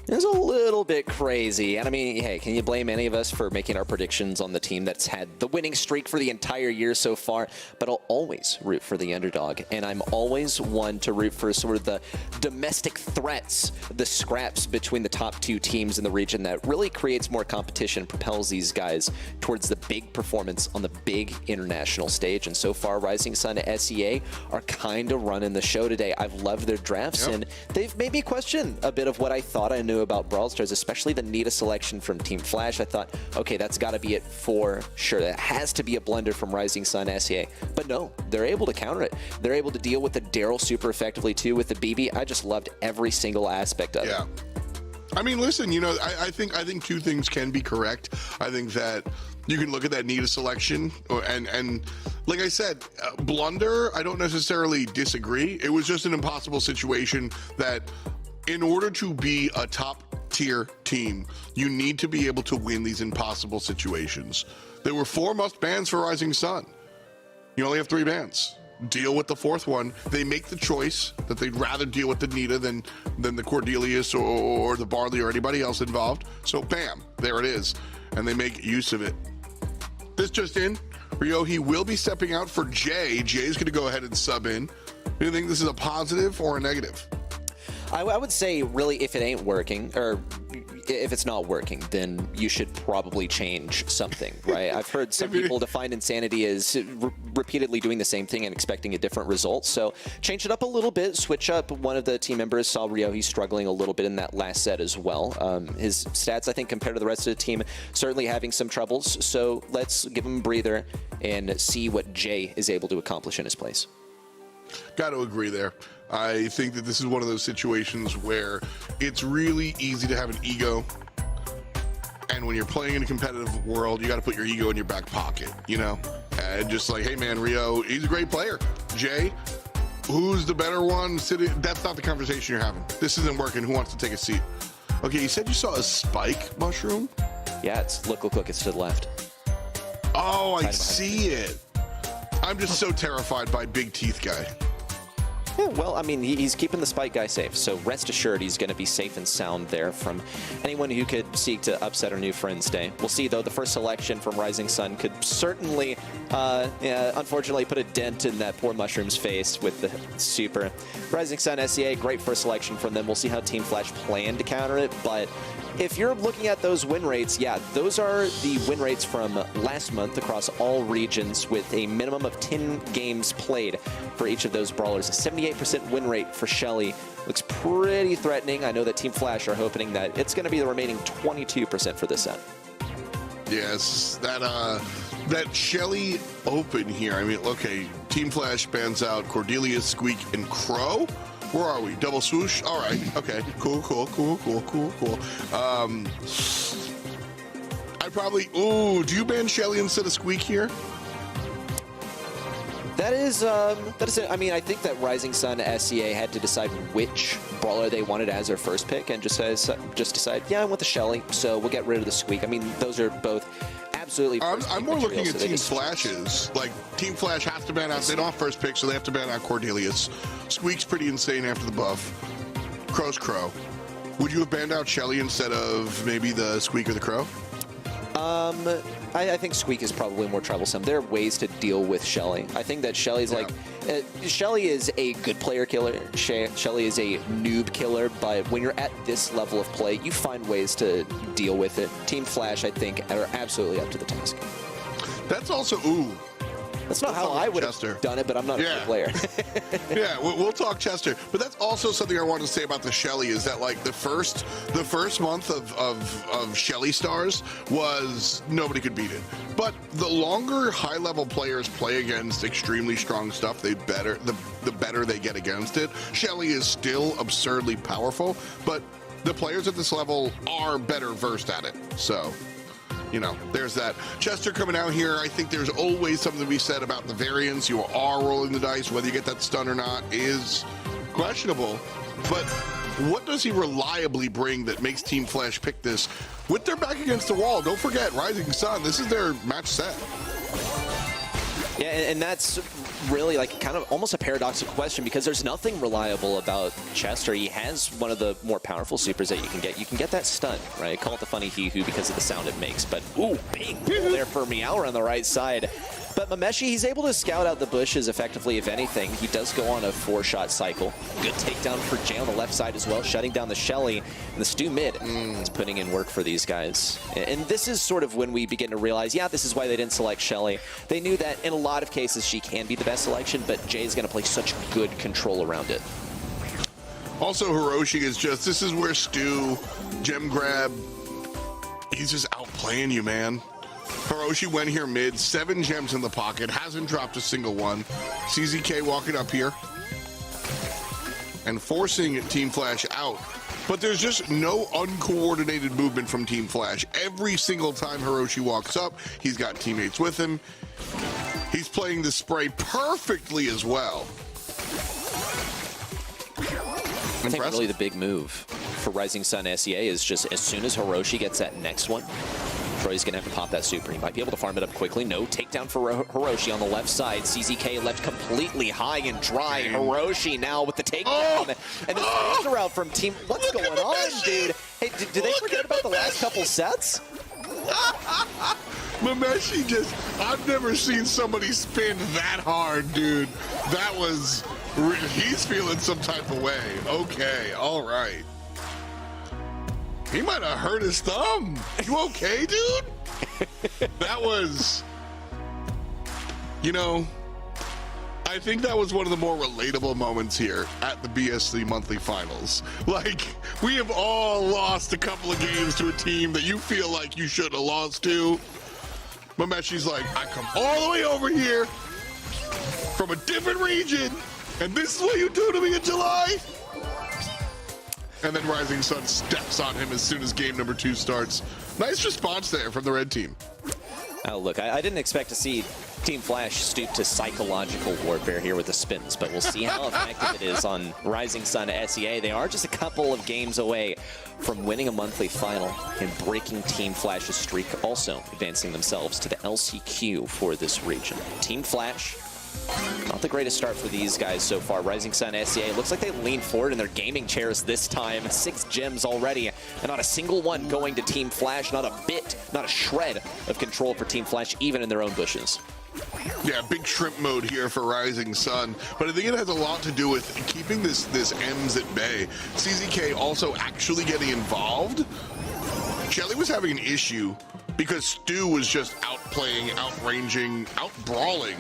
It's a little bit crazy. And I mean, hey, can you blame any of us for making our predictions on the team that's had the winning streak for the entire year so far? But I'll always root for the underdog. And I'm always one to root for sort of the domestic threats, the scraps between the top two teams in the region that really creates more competition, propels these guys towards the big performance on the big international stage. And so far, Rising Sun SEA are kind of running the show today. I've loved their drafts, and they've made me question a bit of what I thought I knew about Brawl Stars, especially the Nita selection from Team Flash. I thought, okay, that's got to be it for sure. That has to be a blunder from Rising Sun SEA. But no, they're able to counter it. They're able to deal with the Daryl super effectively too with the BB. I just loved every single aspect of it. I mean, listen, you know, I think two things can be correct. I think that you can look at that Nita selection, and like I said, blunder, I don't necessarily disagree. It was just an impossible situation that in order to be a top tier team, you need to be able to win these impossible situations. There were 4 must bans for Rising Sun. You only have 3 bans. Deal with the 4th one. They make the choice that they'd rather deal with the Nita than the Cordelius or the Barley or anybody else involved. So bam, there it is. And they make use of it. This just in, Ryohi will be stepping out for Jay. Jay's gonna go ahead and sub in. Do you think this is a positive or a negative? I would say, really, if it ain't working, or if it's not working, then you should probably change something, right? I've heard some people define insanity as repeatedly doing the same thing and expecting a different result. So change it up a little bit, switch up. One of the team members saw Ryohi struggling a little bit in that last set as well. His stats, I think, compared to the rest of the team, certainly having some troubles. So let's give him a breather and see what Jay is able to accomplish in his place. Got to agree there. I think that this is one of those situations where it's really easy to have an ego. And when you're playing in a competitive world, you got to put your ego in your back pocket, you know? And just like, hey man, Rio, he's a great player. Jay, who's the better one? That's not the conversation you're having. This isn't working. Who wants to take a seat? Okay, you said you saw a spike mushroom? Yeah, look, it's to the left. Oh, I see it. I'm just so terrified by Big Teeth Guy. Yeah, well, I mean, he's keeping the Spike guy safe, so rest assured he's going to be safe and sound there from anyone who could seek to upset our new friends day. We'll see, though, the first selection from Rising Sun could certainly, unfortunately, put a dent in that poor Mushroom's face with the super. Rising Sun SEA, great first selection from them. We'll see how Team Flash plan to counter it, but if you're looking at those win rates, yeah, those are the win rates from last month across all regions with a minimum of 10 games played for each of those brawlers. A 78% win rate for Shelly looks pretty threatening. I know that Team Flash are hoping that it's going to be the remaining 22% for this set. Yes, that Shelly Open here. I mean, okay, Team Flash bans out Cordelia, Squeak, and Crow. Where are we? Double swoosh? All right. Okay. Cool. I probably... Ooh, do you ban Shelly instead of Squeak here? That is it. I mean, I think that Rising Sun SEA had to decide which brawler they wanted as their first pick and just decide, yeah, I want the Shelly, so we'll get rid of the Squeak. I mean, those are both absolutely I'm more looking at Team Flash's. Like, Team Flash has to ban out. They don't have first pick, so they have to ban out Cordelius. Squeak's pretty insane after the buff. Crow's Crow. Would you have banned out Shelly instead of maybe the Squeak or the Crow? I think Squeak is probably more troublesome. There are ways to deal with Shelly. I think that Shelly's like... Shelly is a good player killer. Shelly is a noob killer, but when you're at this level of play, you find ways to deal with it. Team Flash, I think, are absolutely up to the task. That's also... Ooh. That's not how I would have done it, but I'm not a good player. Yeah, we'll talk Chester. But that's also something I wanted to say about the Shelly is that, like, the first month of Shelly stars was nobody could beat it. But the longer high-level players play against extremely strong stuff, the better they get against it. Shelly is still absurdly powerful, but the players at this level are better versed at it. So... you know, there's that. Chester coming out here, I think there's always something to be said about the variance. You are rolling the dice. Whether you get that stun or not is questionable. But what does he reliably bring that makes Team Flash pick this with their back against the wall? Don't forget, Rising Sun, this is their match set. Yeah, and that's really like kind of almost a paradoxical question because there's nothing reliable about Chester. He has one of the more powerful supers that you can get. You can get that stun, right? Call it the funny hee-hoo because of the sound it makes. But, ooh, big pull there for Meowr on the right side. But Mameshi, he's able to scout out the bushes effectively, if anything. He does go on a 4-shot cycle. Good takedown for Jay on the left side as well, shutting down the Shelly. And the Stu mid is putting in work for these guys. And this is sort of when we begin to realize, yeah, this is why they didn't select Shelly. They knew that in a lot of cases she can be the best selection, but Jay is going to play such good control around it. Also, Hiroshi is just, this is where Stu, gem grab, he's just outplaying you, man. Hiroshi went here mid, 7 gems in the pocket, hasn't dropped a single one. CZK walking up here and forcing Team Flash out. But there's just no uncoordinated movement from Team Flash. Every single time Hiroshi walks up, he's got teammates with him. He's playing the spray perfectly as well. I think really the big move for Rising Sun SEA is just as soon as Hiroshi gets that next one, Troy's going to have to pop that super. He might be able to farm it up quickly. No takedown for Hiroshi on the left side. CZK left completely high and dry. Hiroshi now with the takedown. And the spacer out from Team. What's going on, dude? Hey, did they forget about the last couple sets? Mameshi just, I've never seen somebody spin that hard, dude. That was, he's feeling some type of way. Okay, all right. He might have hurt his thumb. You okay, dude? That was, you know, I think that was one of the more relatable moments here at the BSC monthly finals. Like, we have all lost a couple of games to a team that you feel like you should have lost to. Mameshi's like, I come all the way over here from a different region, and this is what you do to me in July? And then Rising Sun steps on him as soon as game number 2 starts. Nice response there from the red team. Oh, look, I didn't expect to see Team Flash stoop to psychological warfare here with the spins, but we'll see how effective it is on Rising Sun SEA. They are just a couple of games away from winning a monthly final and breaking Team Flash's streak, also advancing themselves to the LCQ for this region. Team Flash, not the greatest start for these guys so far. Rising Sun SEA, looks like they lean forward in their gaming chairs this time. 6 gems already, and not a single one going to Team Flash. Not a bit, not a shred of control for Team Flash, even in their own bushes. Yeah, big shrimp mode here for Rising Sun, but I think it has a lot to do with keeping this M's at bay. CZK also actually getting involved. Shelly was having an issue because Stu was just outplaying, outranging, outbrawling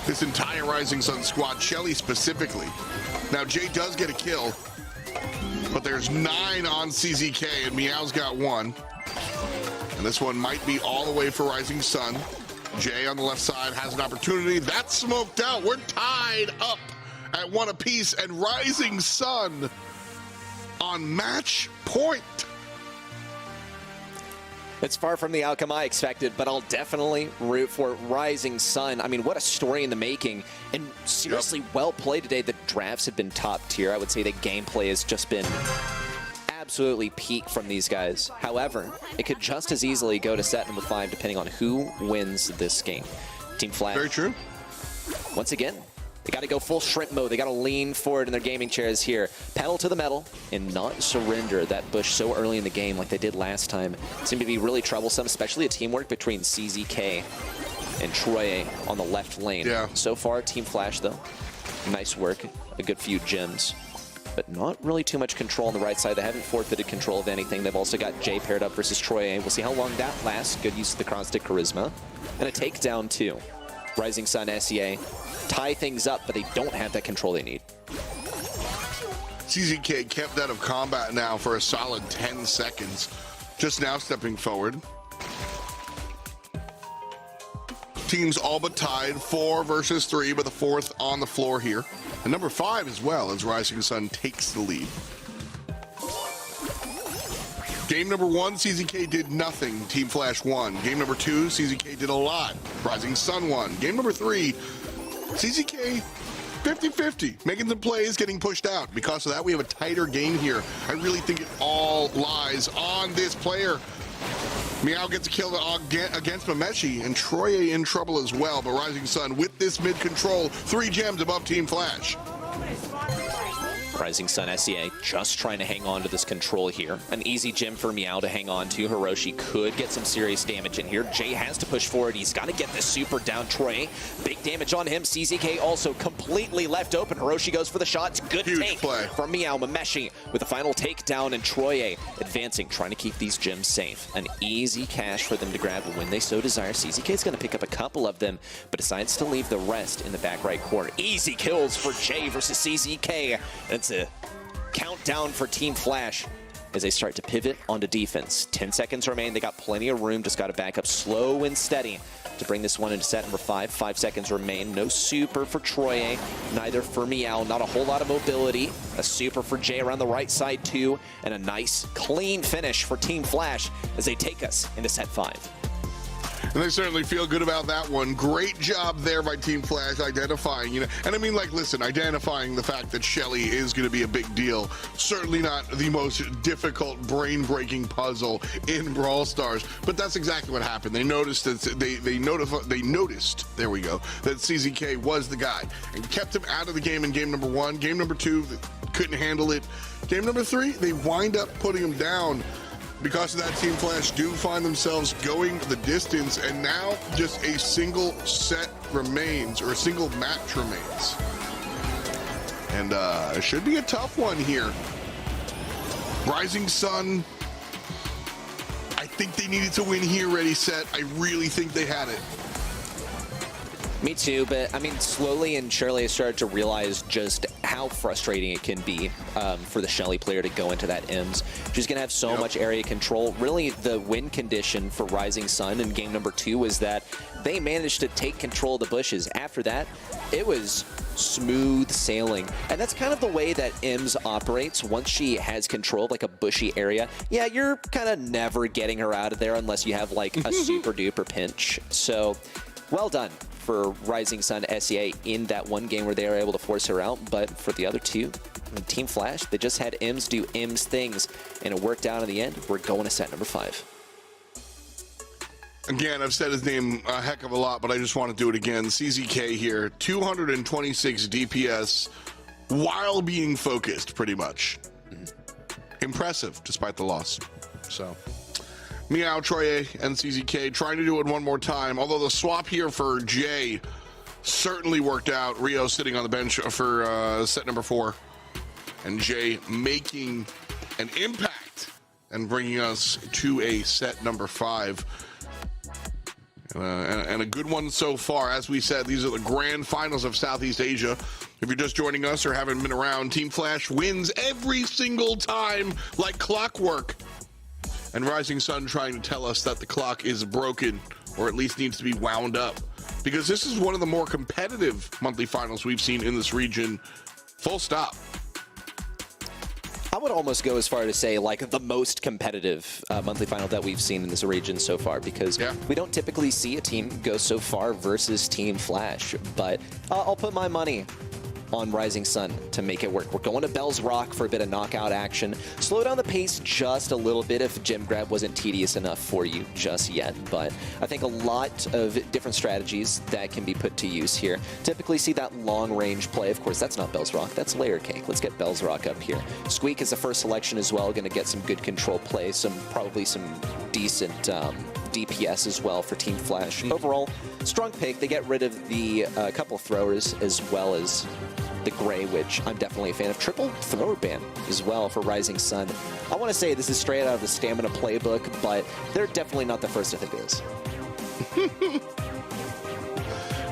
this entire Rising Sun squad, Shelly specifically. Now, Jay does get a kill, but there's 9 on CZK, and Meow's got 1. And this one might be all the way for Rising Sun. Jay on the left side has an opportunity. That's smoked out. We're tied up at 1 apiece, and Rising Sun on match point. It's far from the outcome I expected, but I'll definitely root for Rising Sun. I mean, what a story in the making. And seriously, well played today. The drafts have been top tier. I would say the gameplay has just been absolutely peak from these guys. However, it could just as easily go to set number 5 depending on who wins this game. Team Flash. Very true. Once again, they got to go full shrimp mode. They got to lean forward in their gaming chairs here. Pedal to the metal and not surrender that bush so early in the game like they did last time. It seemed to be really troublesome, especially a teamwork between CZK and Troy on the left lane. Yeah. So far, Team Flash, though, nice work. A good few gems, but not really too much control on the right side. They haven't forfeited control of anything. They've also got Jay paired up versus Troy. We'll see how long that lasts. Good use of the cross-stick charisma. And a takedown, too. Rising Sun SEA tie things up, but they don't have that control they need. CZK kept out of combat now for a solid 10 seconds. Just now stepping forward. Teams all but tied, 4 versus 3, but the 4th on the floor here. And number 5 as well, as Rising Sun takes the lead. Game number 1, CZK did nothing. Team Flash won. Game number 2, CZK did a lot. Rising Sun won. Game number 3, CZK 50-50, making some plays, getting pushed out. Because of that, we have a tighter game here. I really think it all lies on this player. Meow gets a kill against Mameshi, and Troye in trouble as well. But Rising Sun with this mid control, 3 gems above Team Flash. Rising Sun SEA just trying to hang on to this control here. An easy gem for Meow to hang on to. Hiroshi could get some serious damage in here. Jay has to push forward. He's got to get this super down. Troy, big damage on him. CZK also completely left open. Hiroshi goes for the shots. Good Huge take play from Meow. Mameshi with the final takedown, and Troye advancing, trying to keep these gems safe. An easy cache for them to grab when they so desire. CZK is going to pick up a couple of them, but decides to leave the rest in the back right corner. Easy kills for Jay versus CZK. It's a countdown for Team Flash as they start to pivot onto defense. 10 seconds remain. They got plenty of room. Just got to back up slow and steady to bring this one into set number 5. 5 seconds remain. No super for Troye, neither for Meow. Not a whole lot of mobility. A super for Jay around the right side too, and a nice clean finish for Team Flash as they take us into set 5. And they certainly feel good about that one. Great job there by Team Flash identifying, and I mean, like, listen, identifying the fact that Shelly is going to be a big deal. Certainly not the most difficult, brain-breaking puzzle in Brawl Stars, but that's exactly what happened. They noticed that they noticed, there we go, that CZK was the guy and kept him out of the game in game number 1. Game number 2, they couldn't handle it. Game number 3, they wind up putting him down. Because of that, Team Flash do find themselves going the distance, and now just a single set remains, or a single match remains. And it should be a tough one here. Rising Sun, I think they needed to win here, ready, set. I really think they had it. Me too, but I mean, slowly and surely I started to realize just how frustrating it can be for the Shelly player to go into that EMS. She's going to have so much area control. Really, the win condition for Rising Sun in game number 2 was that they managed to take control of the bushes. After that, it was smooth sailing. And that's kind of the way that EMS operates. Once she has control of like a bushy area, yeah, you're kind of never getting her out of there unless you have like a super duper pinch. So, well done for Rising Sun SEA in that one game where they were able to force her out. But for the other two, Team Flash, they just had EMS do EMS things, and it worked out in the end. We're going to set number 5. Again, I've said his name a heck of a lot, but I just want to do it again. CZK here, 226 DPS while being focused, pretty much. Impressive, despite the loss. So, Meow, Troye, and CZK trying to do it one more time, although the swap here for Jay certainly worked out. Rio sitting on the bench for set number 4, and Jay making an impact and bringing us to a set number 5. And a good one so far. As we said, these are the grand finals of Southeast Asia. If you're just joining us or haven't been around, Team Flash wins every single time like clockwork. And Rising Sun trying to tell us that the clock is broken, or at least needs to be wound up. Because this is one of the more competitive monthly finals we've seen in this region. Full stop. I would almost go as far to say like the most competitive monthly final that we've seen in this region so far, because we don't typically see a team go so far versus Team Flash. But I'll put my money on Rising Sun to make it work. We're going to Bell's Rock for a bit of knockout action. Slow down the pace just a little bit if gem grab wasn't tedious enough for you just yet, but I think a lot of different strategies that can be put to use here. Typically see that long range play. Of course, that's not Bell's Rock, that's Layer Cake. Let's get Bell's Rock up here. Squeak is the first selection as well, going to get some good control play, probably some decent DPS as well for Team Flash. Overall, strong pick. They get rid of the couple of throwers as well as the gray, which I'm definitely a fan of. Triple thrower ban as well for Rising Sun. I want to say this is straight out of the Stamina playbook, but they're definitely not the first to think it is.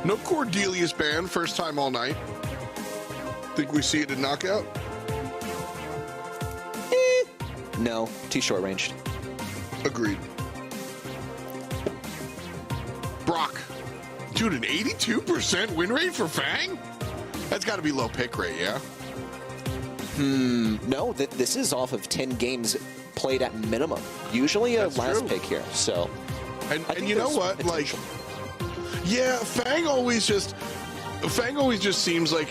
No Cordelius ban, first time all night. Think we see it in knockout? No, too short ranged. Agreed. Brock. Dude, an 82% win rate for Fang? That's got to be low pick rate, yeah? No, this is off of 10 games played at minimum. Usually a last pick here, so. And you know what? Potential. Like, yeah, Fang always just seems like,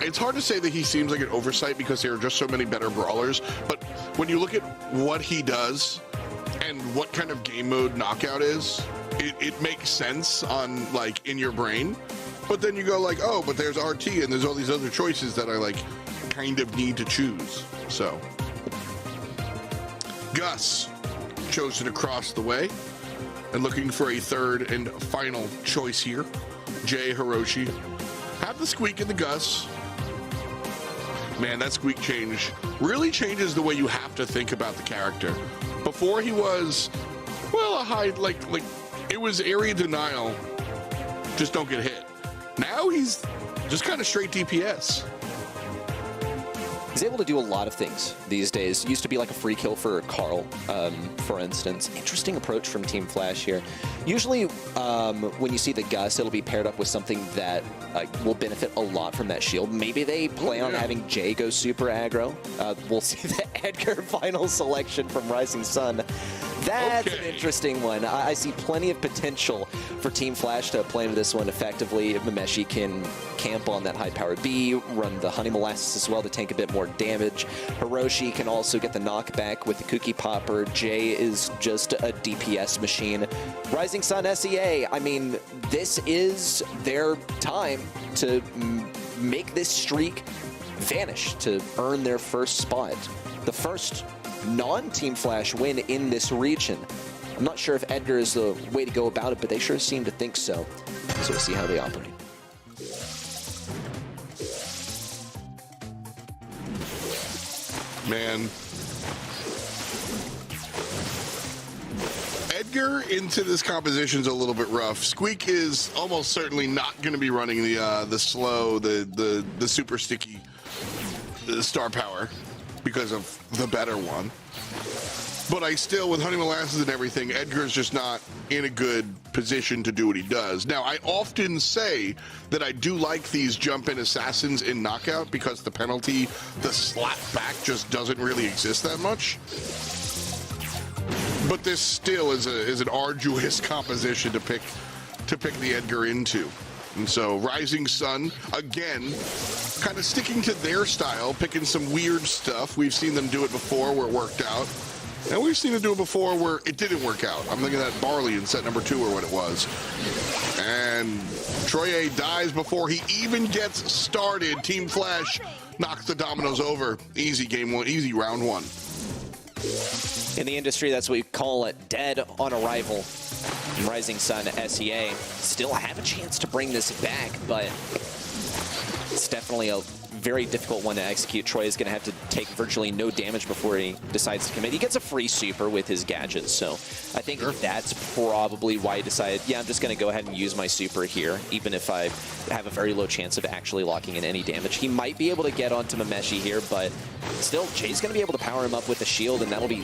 it's hard to say that he seems like an oversight because there are just so many better brawlers, but when you look at what he does and what kind of game mode knockout is, it makes sense on like in your brain. But then you go like, oh, but there's RT and there's all these other choices that I like kind of need to choose. So Gus chosen across the way and looking for a third and final choice here. Jay, Hiroshi have the squeak and the Gus. Man, that squeak change really changes the way you have to think about the character. Before he was, well, a high, like it was area denial, just don't get hit. Now he's just kind of straight DPS. He's able to do a lot of things these days. Used to be like a free kill for Carl, for instance. Interesting approach from Team Flash here. Usually, when you see the Gus, it'll be paired up with something that will benefit a lot from that shield. Maybe they plan on having Jay go super aggro. We'll see the Edgar final selection from Rising Sun. That's an interesting one. I see plenty of potential for Team Flash to play into this one effectively. If Mameshi can camp on that high-powered B, run the Honey Molasses as well to tank a bit more damage. Hiroshi can also get the knockback with the Cookie Popper. Jay is just a DPS machine. Rising Sun SEA, I mean, this is their time to make this streak vanish, to earn their first spot. The first non-Team Flash win in this region. I'm not sure if Edgar is the way to go about it, but they sure seem to think so. So we'll see how they operate. Man. Edgar into this composition is a little bit rough. Squeak is almost certainly not going to be running the slow, the super sticky star power because of the better one. But I still, with Honey Molasses and everything, Edgar's just not in a good position to do what he does. Now, I often say that I do like these jump-in assassins in Knockout because the penalty, the slap back, just doesn't really exist that much. But this still is an arduous composition to pick the Edgar into. And so Rising Sun, again, kind of sticking to their style, picking some weird stuff. We've seen them do it before where it worked out. And we've seen them do it before where it didn't work out. I'm thinking of that Barley in set number 2 or what it was. And Troye dies before he even gets started. Team Flash knocks the dominoes over. Easy game one, easy round one. In the industry, that's what we call it, dead on arrival. Rising Sun SEA still have a chance to bring this back, but it's definitely a very difficult one to execute. Troy is going to have to take virtually no damage before he decides to commit. He gets a free super with his gadgets, so I think that's probably why he decided, yeah, I'm just going to go ahead and use my super here, even if I have a very low chance of actually locking in any damage. He might be able to get onto Mameshi here, but still, Jay's going to be able to power him up with the shield, and that'll be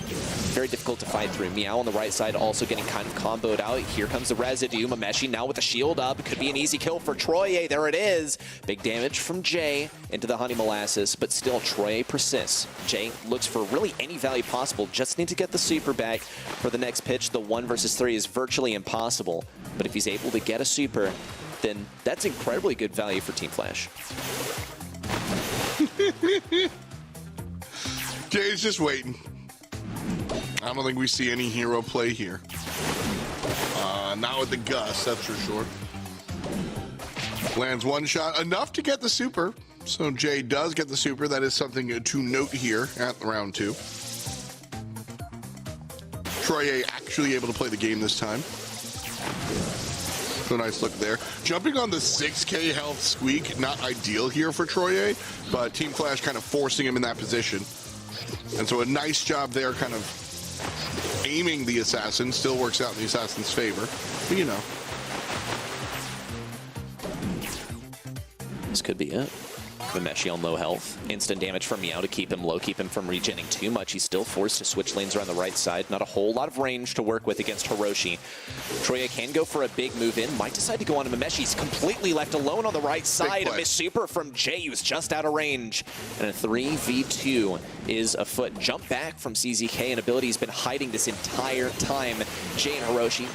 very difficult to fight through. Meow on the right side also getting kind of comboed out. Here comes the residue. Mameshi now with the shield up. Could be an easy kill for Troye. There it is. Big damage from Jay into the Honey Molasses, but still Troye persists. Jay looks for really any value possible. Just need to get the super back for the next pitch. The 1 versus 3 is virtually impossible, but if he's able to get a super, then that's incredibly good value for Team Flash. Jay's just waiting. I don't think we see any hero play here. Not with the Gus, that's for sure. Lands one shot, enough to get the super. So Jay does get the super. That is something to note here at round 2. Troye actually able to play the game this time. So nice look there. Jumping on the 6k health Squeak, not ideal here for Troye, but Team Flash kind of forcing him in that position. And so a nice job there, kind of aiming the assassin. Still works out in the assassin's favor, but you know. This could be it. Mameshi on low health. Instant damage from Meow to keep him low, keep him from regenning too much. He's still forced to switch lanes around the right side. Not a whole lot of range to work with against Hiroshi. Troye can go for a big move in. Might decide to go on to Mameshi. He's completely left alone on the right side. A miss super from Jay, who's just out of range. And a 3v2 is afoot. Jump back from CZK, an ability he's been hiding this entire time. Jay and Hiroshi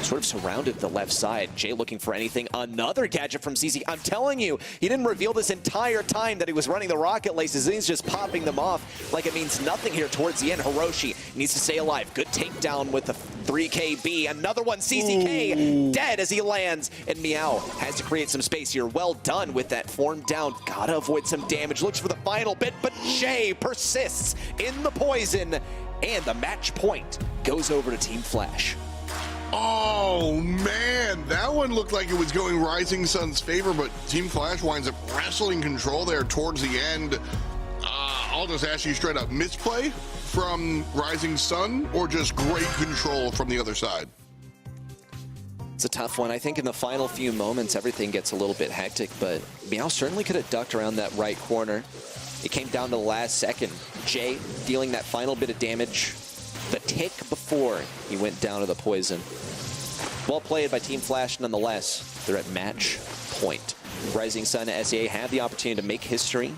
sort of surrounded the left side. Jay looking for anything. Another gadget from CZ. I'm telling you, he didn't reveal this entire time that he was running the rocket laces. He's just popping them off like it means nothing here towards the end. Hiroshi needs to stay alive. Good takedown with the 3KB. Another one, CZK dead as he lands. And Meow has to create some space here. Well done with that form down. Gotta avoid some damage. Looks for the final bit, but Jay persists in the poison. And the match point goes over to Team Flash. Oh, man, that one looked like it was going Rising Sun's favor, but Team Flash winds up wrestling control there towards the end. I'll just ask you straight up, misplay from Rising Sun or just great control from the other side? It's a tough one. I think in the final few moments, everything gets a little bit hectic, but Meow certainly could have ducked around that right corner. It came down to the last second. Jay dealing that final bit of damage, the tick before he went down to the poison. Well played by Team Flash nonetheless. They're at match point. Rising Sun SEA had the opportunity to make history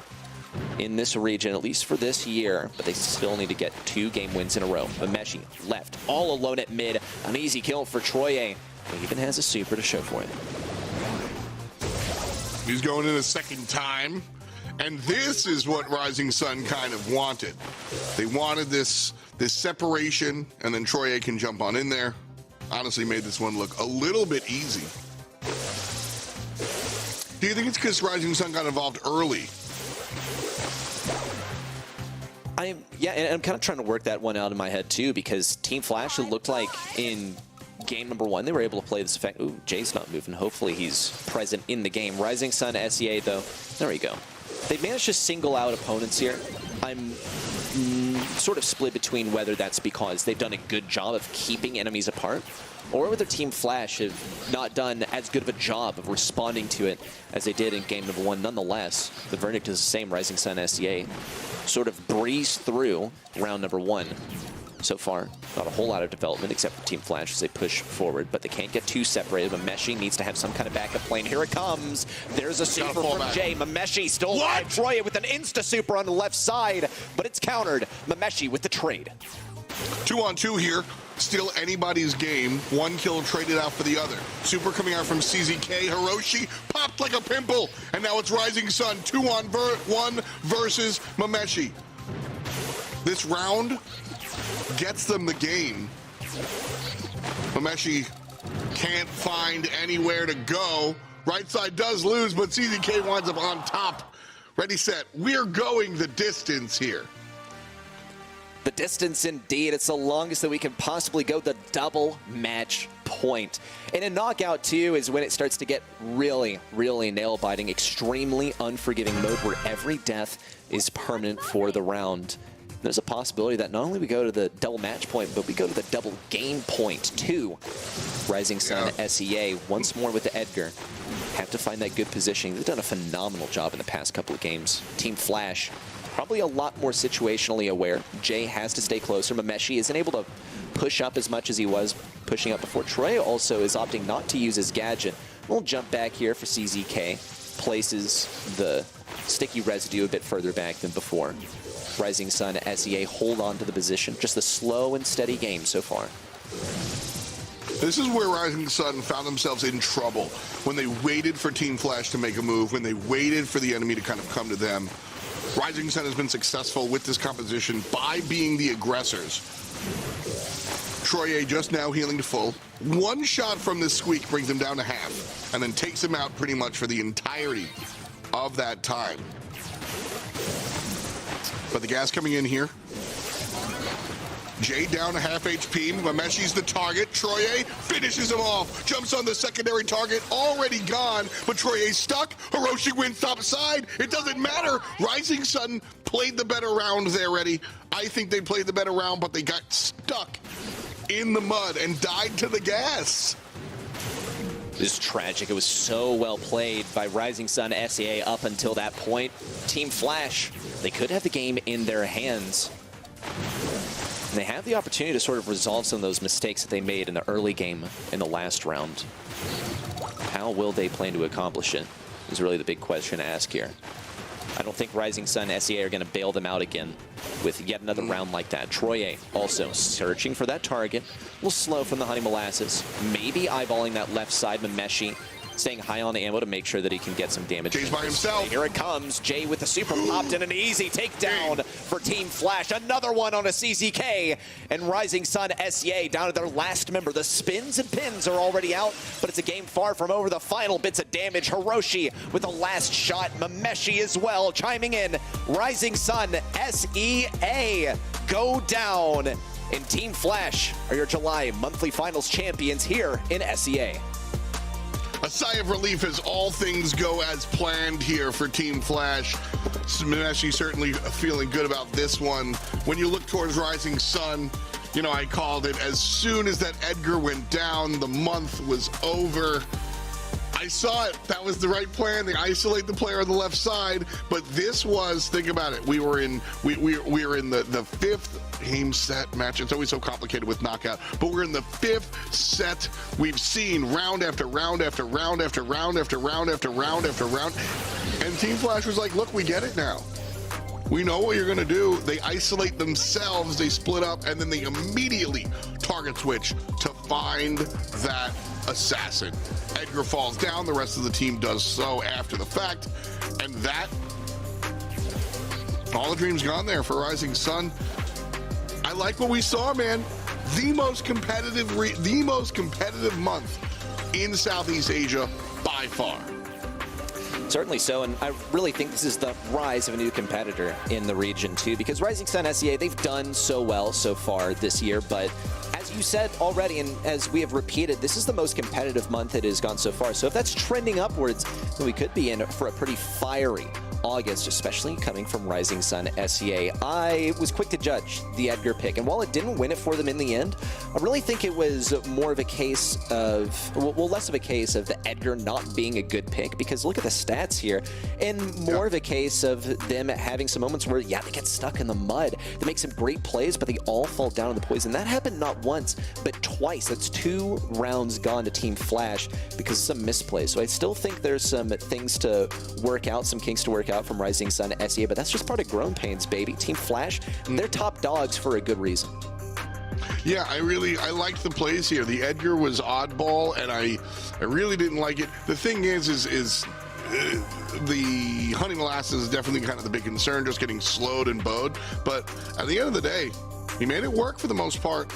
in this region, at least for this year, but they still need to get 2 game wins in a row. Mameshi left all alone at mid. An easy kill for Troye. He even has a super to show for it. He's going in a second time. And this is what Rising Sun kind of wanted. They wanted this separation, and then Troye can jump on in there. Honestly made this one look a little bit easy. Do you think it's because Rising Sun got involved early? Yeah, and I'm kind of trying to work that one out in my head too, because Team Flash, it looked like in game number 1, they were able to play this effect. Ooh, Jay's not moving. Hopefully he's present in the game. Rising Sun SEA though, there we go. They've managed to single out opponents here. I'm sort of split between whether that's because they've done a good job of keeping enemies apart, or whether Team Flash have not done as good of a job of responding to it as they did in game number 1. Nonetheless, the verdict is the same. Rising Sun SEA sort of breezed through round number 1. So far, not a whole lot of development except for Team Flash as they push forward, but they can't get too separated. Mameshi needs to have some kind of backup plan. Here it comes. There's a super from Jay. Mameshi still alive. Troye with an insta-super on the left side, but it's countered. Mameshi with the trade. 2-on-2 here. Still anybody's game. 1 kill traded out for the other. Super coming out from CZK. Hiroshi popped like a pimple, and now it's Rising Sun. 2-on-1 versus Mameshi. This round gets them the game. Mameshi can't find anywhere to go. Right side does lose, but CZK winds up on top. Ready, set. We're going the distance here. The distance indeed. It's the longest that we can possibly go, the double match point. And a knockout too is when it starts to get really, really nail-biting, extremely unforgiving mode where every death is permanent for the round. There's a possibility that not only we go to the double match point, but we go to the double game point too. Rising Sun SEA once more with the Edgar. Have to find that good positioning. They've done a phenomenal job in the past couple of games. Team Flash, probably a lot more situationally aware. Jay has to stay closer. Mameshi isn't able to push up as much as he was pushing up before. Troy also is opting not to use his gadget. We'll jump back here for CZK. Places the sticky residue a bit further back than before. Rising Sun SEA hold on to the position. Just a slow and steady game so far. This is where Rising Sun found themselves in trouble. When they waited for Team Flash to make a move, when they waited for the enemy to kind of come to them. Rising Sun has been successful with this composition by being the aggressors. Troye just now healing to full. 1 shot from this squeak brings him down to half, and then takes him out pretty much for the entirety of that time. But the gas coming in here. Jay down to half HP. Mameshi's the target. Troye finishes him off. Jumps on the secondary target. Already gone. But Troye's stuck. Hiroshi wins top side. It doesn't matter. Rising Sun played the better round there, Reddy. I think they played the better round, but they got stuck in the mud and died to the gas. This is tragic. It was so well played by Rising Sun SEA up until that point. Team Flash, they could have the game in their hands. And they have the opportunity to sort of resolve some of those mistakes that they made in the early game in the last round. How will they plan to accomplish it is really the big question to ask here. I don't think Rising Sun SEA are going to bail them out again with yet another round like that. Troye also searching for that target. A little slow from the Honey Molasses. Maybe eyeballing that left side. Mameshi staying high on the ammo to make sure that he can get some damage. Jay's by himself. Here it comes. Jay with the super popped and an easy takedown for Team Flash. Another one on a CZK. And Rising Sun SEA down to their last member. The spins and pins are already out, but it's a game far from over. The final bits of damage. Hiroshi with the last shot. Mameshi as well chiming in. Rising Sun SEA go down. And Team Flash are your July monthly finals champions here in SEA. A sigh of relief as all things go as planned here for Team Flash. Smashi certainly feeling good about this one. When you look towards Rising Sun, you know, I called it as soon as that Edgar went down, the month was over. I saw it. That was the right plan. They isolate the player on the left side, but this was, think about it. We were in the fifth game set match. It's always so complicated with knockout, but we're in the fifth set. We've seen round after round after round after round after round after round after round, and Team Flash was like, look, we get it now. We know what you're going to do. They isolate themselves, they split up, and then they immediately target switch to find that assassin. Edgar falls down, the rest of the team does so after the fact, and that, all the dreams gone there for Rising Sun. I like what we saw, man. The most competitive month in Southeast Asia by far. Certainly so, and I really think this is the rise of a new competitor in the region too, because Rising Sun SEA, they've done so well so far this year, but as you said already, and as we have repeated, this is the most competitive month it has gone so far. So if that's trending upwards, then we could be in for a pretty fiery August, especially coming from Rising Sun SEA. I was quick to judge the Edgar pick, and while it didn't win it for them in the end, I really think it was more of a case of, well, less of a case of the Edgar not being a good pick, because look at the stats here, and more of a case of them having some moments where, yeah, they get stuck in the mud. They make some great plays, but they all fall down in the poison. That happened not once, but twice. That's 2 rounds gone to Team Flash because of some misplays. So I still think there's some things to work out, some kinks to work out from Rising Sun SEA, but that's just part of growing pains, baby. Team Flash, they're top dogs for a good reason. Yeah, I liked the plays here. The Edgar was oddball, and I really didn't like it. The thing is the Honey Molasses is definitely kind of the big concern, just getting slowed and bowed. But at the end of the day, he made it work for the most part.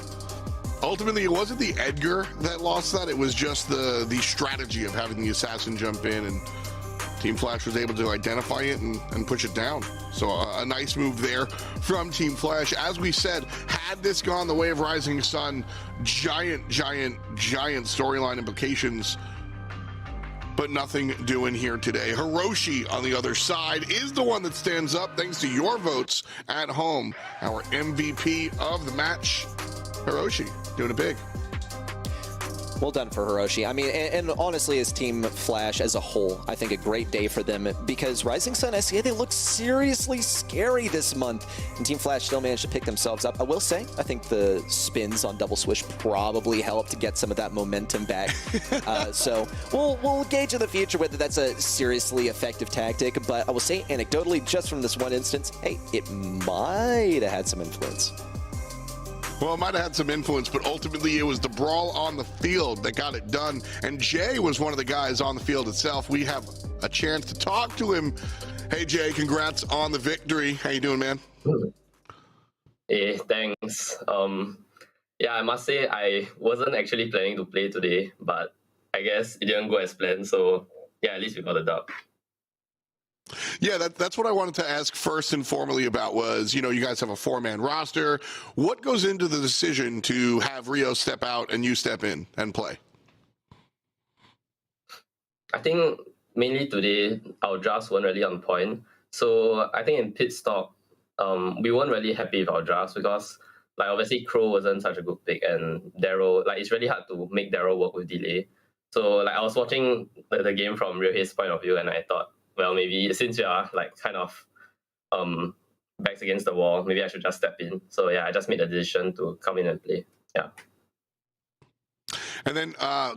Ultimately, it wasn't the Edgar that lost that. It was just the strategy of having the assassin jump in, and Team Flash was able to identify it and push it down. So a nice move there from Team Flash. As we said, had this gone the way of Rising Sun, giant storyline implications, but nothing doing here today. Hiroshi on the other side is the one that stands up thanks to your votes at home. Our MVP of the match, Hiroshi, doing it big. Well done for Hiroshi. I mean, and honestly, as Team Flash as a whole, I think a great day for them, because Rising Sun SEA, they look seriously scary this month, and Team Flash still managed to pick themselves up. I will say, I think the spins on double swish probably helped to get some of that momentum back. So we'll gauge in the future whether that's a seriously effective tactic, but I will say anecdotally, just from this one instance, hey, it might have had some influence. Well, it might have had some influence, but ultimately it was the brawl on the field that got it done. And Jay was one of the guys on the field itself. We have a chance to talk to him. Hey, Jay, congrats on the victory. How you doing, man? Hey, thanks. Yeah, I must say I wasn't actually planning to play today, but I guess it didn't go as planned. So yeah, at least we got a dub. Yeah, that's what I wanted to ask first and formally about was, you know, you guys have a 4-man roster. What goes into the decision to have Rio step out and you step in and play? I think mainly today, our drafts weren't really on point. So I think in pit stop, we weren't really happy with our drafts because, like, obviously Crow wasn't such a good pick, and Daryl, like, it's really hard to make Daryl work with delay. So, like, I was watching the game from Ryohei's point of view, and I thought, well, maybe since we are like kind of backs against the wall, maybe I should just step in. So yeah, I just made the decision to come in and play. Yeah. And then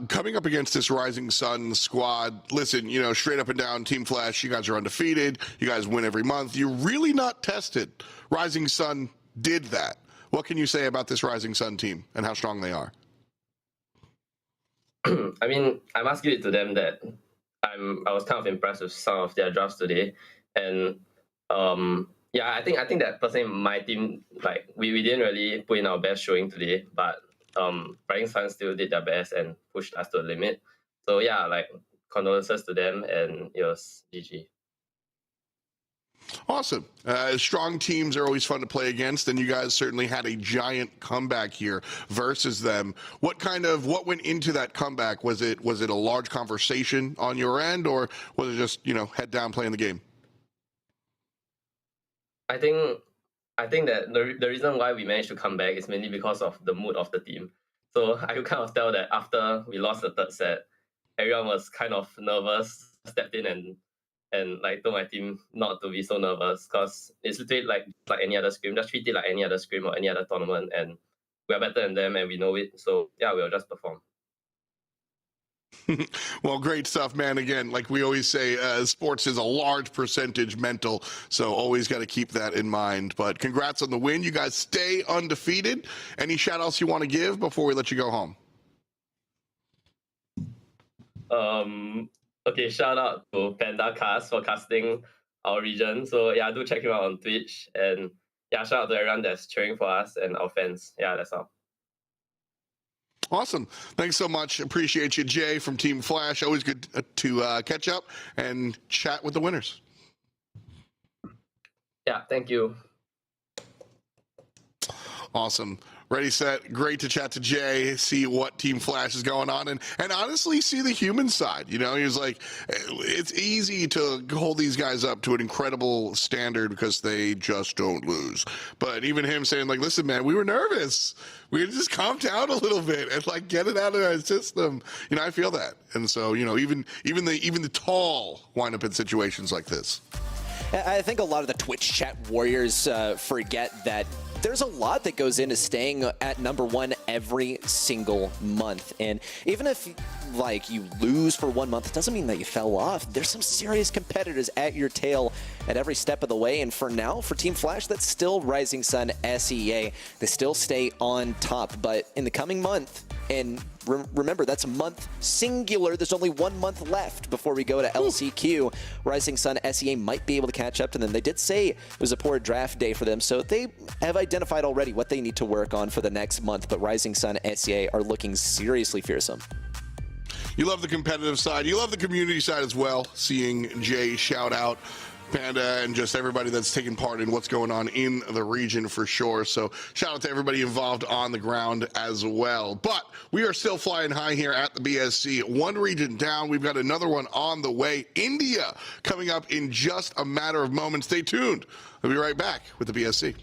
coming up against this Rising Sun squad, listen, you know, straight up and down, Team Flash, you guys are undefeated. You guys win every month. You're really not tested. Rising Sun did that. What can you say about this Rising Sun team and how strong they are? I mean, I must give it to them that I was kind of impressed with some of their drafts today, and yeah, I think that personally my team, like we didn't really put in our best showing today, but Rising Sun still did their best and pushed us to the limit. So yeah, like condolences to them, and it was GG. Awesome. Strong teams are always fun to play against, and you guys certainly had a giant comeback here versus them. What went into that comeback? Was it a large conversation on your end, or was it just, you know, head down playing the game? I think that the reason why we managed to come back is mainly because of the mood of the team. So I could kind of tell that after we lost the third set, everyone was kind of nervous, stepped in and like told my team not to be so nervous, because it's literally like any other scrim. Just treat it like any other scrim or any other tournament, and we're better than them and we know it. So yeah, we'll just perform. Well, great stuff, man. Again, like we always say, sports is a large percentage mental, so always got to keep that in mind. But congrats on the win. You guys stay undefeated. Any shout outs you want to give before we let you go home? Okay, shout out to Panda Cast for casting our region. So yeah, do check him out on Twitch. And yeah, shout out to everyone that's cheering for us and our fans. Yeah, that's all. Awesome. Thanks so much. Appreciate you, Jay from Team Flash. Always good to catch up and chat with the winners. Yeah, thank you. Awesome. Ready, set. Great to chat to Jay, see what Team Flash is going on, and honestly see the human side. You know, he was like, it's easy to hold these guys up to an incredible standard because they just don't lose. But even him saying like, listen, man, we were nervous. We just calm down a little bit and like get it out of our system. You know, I feel that. And so, you know, even the tall wind up in situations like this. I think a lot of the Twitch chat warriors forget that there's a lot that goes into staying at #1 every single month. And even if like you lose for 1 month, it doesn't mean that you fell off. There's some serious competitors at your tail at every step of the way. And for now, for Team Flash, that's still Rising Sun SEA. They still stay on top. But in the coming month, and remember, that's a month singular. There's only 1 month left before we go to LCQ. Rising Sun SEA might be able to catch up to them. They did say it was a poor draft day for them, so they have identified already what they need to work on for the next month. But Rising Sun SEA are looking seriously fearsome. You love the competitive side. You love the community side as well. Seeing Jay shout out Panda and just everybody that's taking part in what's going on in the region for sure. So shout out to everybody involved on the ground as well. But we are still flying high here at the BSC. One region down. We've got another one on the way. India coming up in just a matter of moments. Stay tuned. We'll be right back with the BSC.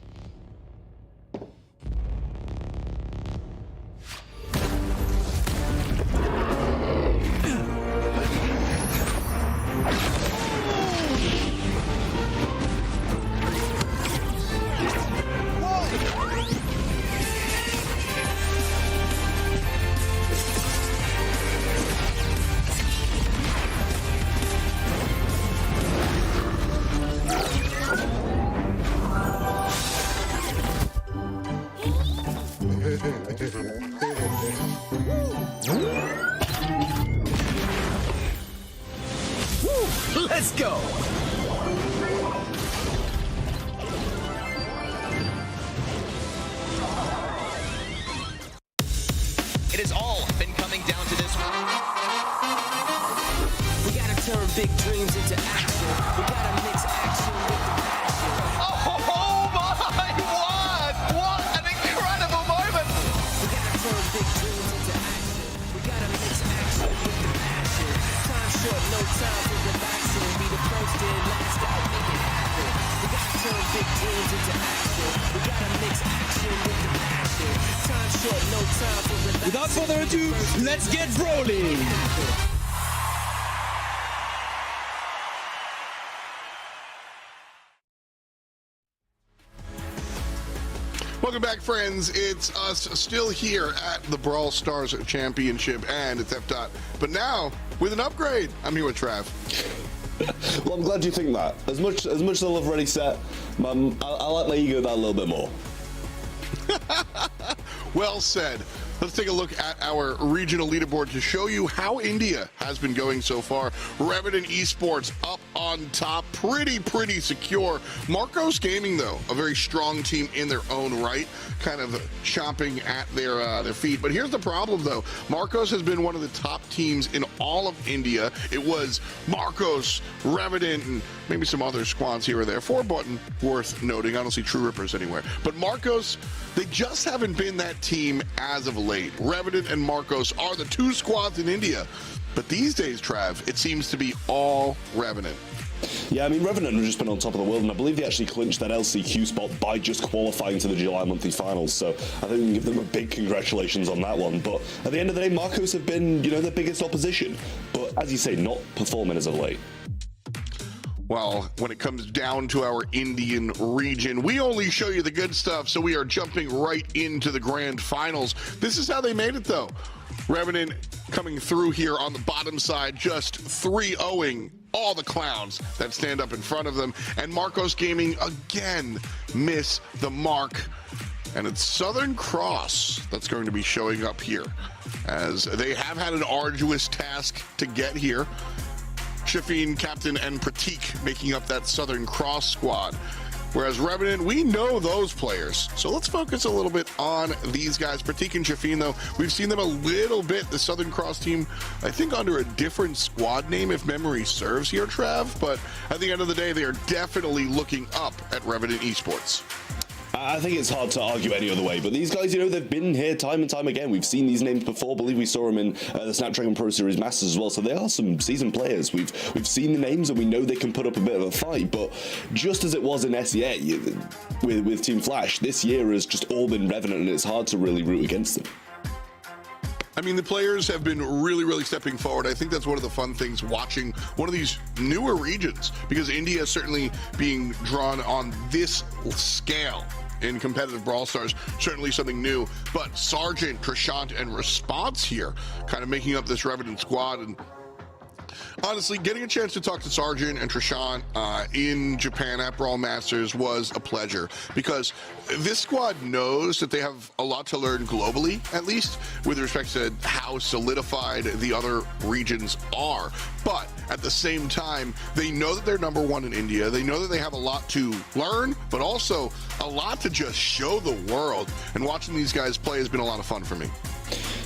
Let's go! It has all been coming down to this. We gotta turn big dreams into action. We gotta mix action with the passion. Oh my word! What an incredible moment! We gotta turn big dreams into action. We gotta mix action with the passion. Time short, no time for relaxing. Be the first and last out, make it happen. We gotta turn big dreams into action. We gotta mix action with the passion. Time short, no time for relaxing. Without further ado, let's get brawling! Welcome back, friends. It's us still here at the Brawl Stars Championship, and it's F. But now, with an upgrade, I'm here with Trav. Well, I'm glad you think that. As much as I love Ready Set, I like my ego that a little bit more. Well said. Let's take a look at our regional leaderboard to show you how India has been going so far. Revenant Esports up on top, pretty secure. Marcos Gaming, though, a very strong team in their own right, kind of chomping at their feet. But here's the problem, though. Marcos has been one of the top teams in all of India. It was Marcos, Revenant, and maybe some other squads here or there. 4-button worth noting. I don't see True Rippers anywhere. But Marcos, they just haven't been that team as of late. Revenant and Marcos are the two squads in India. But these days, Trav, it seems to be all Revenant. Yeah, I mean, Revenant have just been on top of the world, and I believe they actually clinched that LCQ spot by just qualifying to the July monthly finals. So I think we can give them a big congratulations on that one. But at the end of the day, Marcos have been, their biggest opposition. But as you say, not performing as of late. Well, when it comes down to our Indian region, we only show you the good stuff, so we are jumping right into the grand finals. This is how they made it, though. Revenant coming through here on the bottom side, just 3-0ing all the clowns that stand up in front of them. And Marcos Gaming again miss the mark. And it's Southern Cross that's going to be showing up here, as they have had an arduous task to get here. Shafeen, Captain, and Pratik making up that Southern Cross squad. Whereas Revenant, we know those players. So let's focus a little bit on these guys. Pratik and Shafeen, though, we've seen them a little bit. The Southern Cross team, I think under a different squad name, if memory serves here, Trav. But at the end of the day, they are definitely looking up at Revenant Esports. I think it's hard to argue any other way, but these guys, they've been here time and time again. We've seen these names before. I believe we saw them in the Snapdragon Pro Series Masters as well, so they are some seasoned players. We've seen the names, and we know they can put up a bit of a fight, but just as it was in SEA with Team Flash, this year has just all been Revenant, and it's hard to really root against them. I mean, the players have been really stepping forward. I think that's one of the fun things watching one of these newer regions, because India is certainly being drawn on this scale in competitive Brawl Stars, certainly something new. But Sergeant, Prashant, and Response here kind of making up this Revenant squad. And honestly, getting a chance to talk to Sergeant and Trishant in Japan at Brawl Masters was a pleasure, because this squad knows that they have a lot to learn globally, at least with respect to how solidified the other regions are. But at the same time, they know that they're number one in India. They know that they have a lot to learn, but also a lot to just show the world. And watching these guys play has been a lot of fun for me.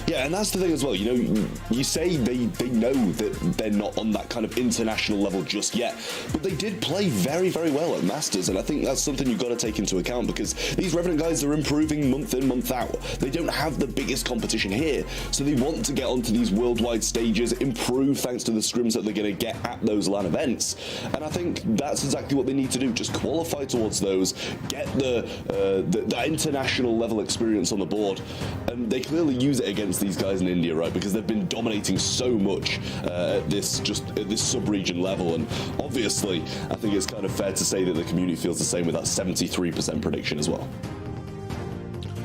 Yeah, and that's the thing as well. You say they know that they're not on that kind of international level just yet, but they did play very well at Masters, and I think that's something you've got to take into account, because these Revenant guys are improving month in, month out. They don't have the biggest competition here, so they want to get onto these worldwide stages, improve thanks to the scrims that they're going to get at those LAN events, and I think that's exactly what they need to do. Just qualify towards those, get the international level experience on the board, and they clearly use it against these guys in India, right? Because they've been dominating so much at this sub-region level, and obviously I think it's kind of fair to say that the community feels the same with that 73% prediction as well.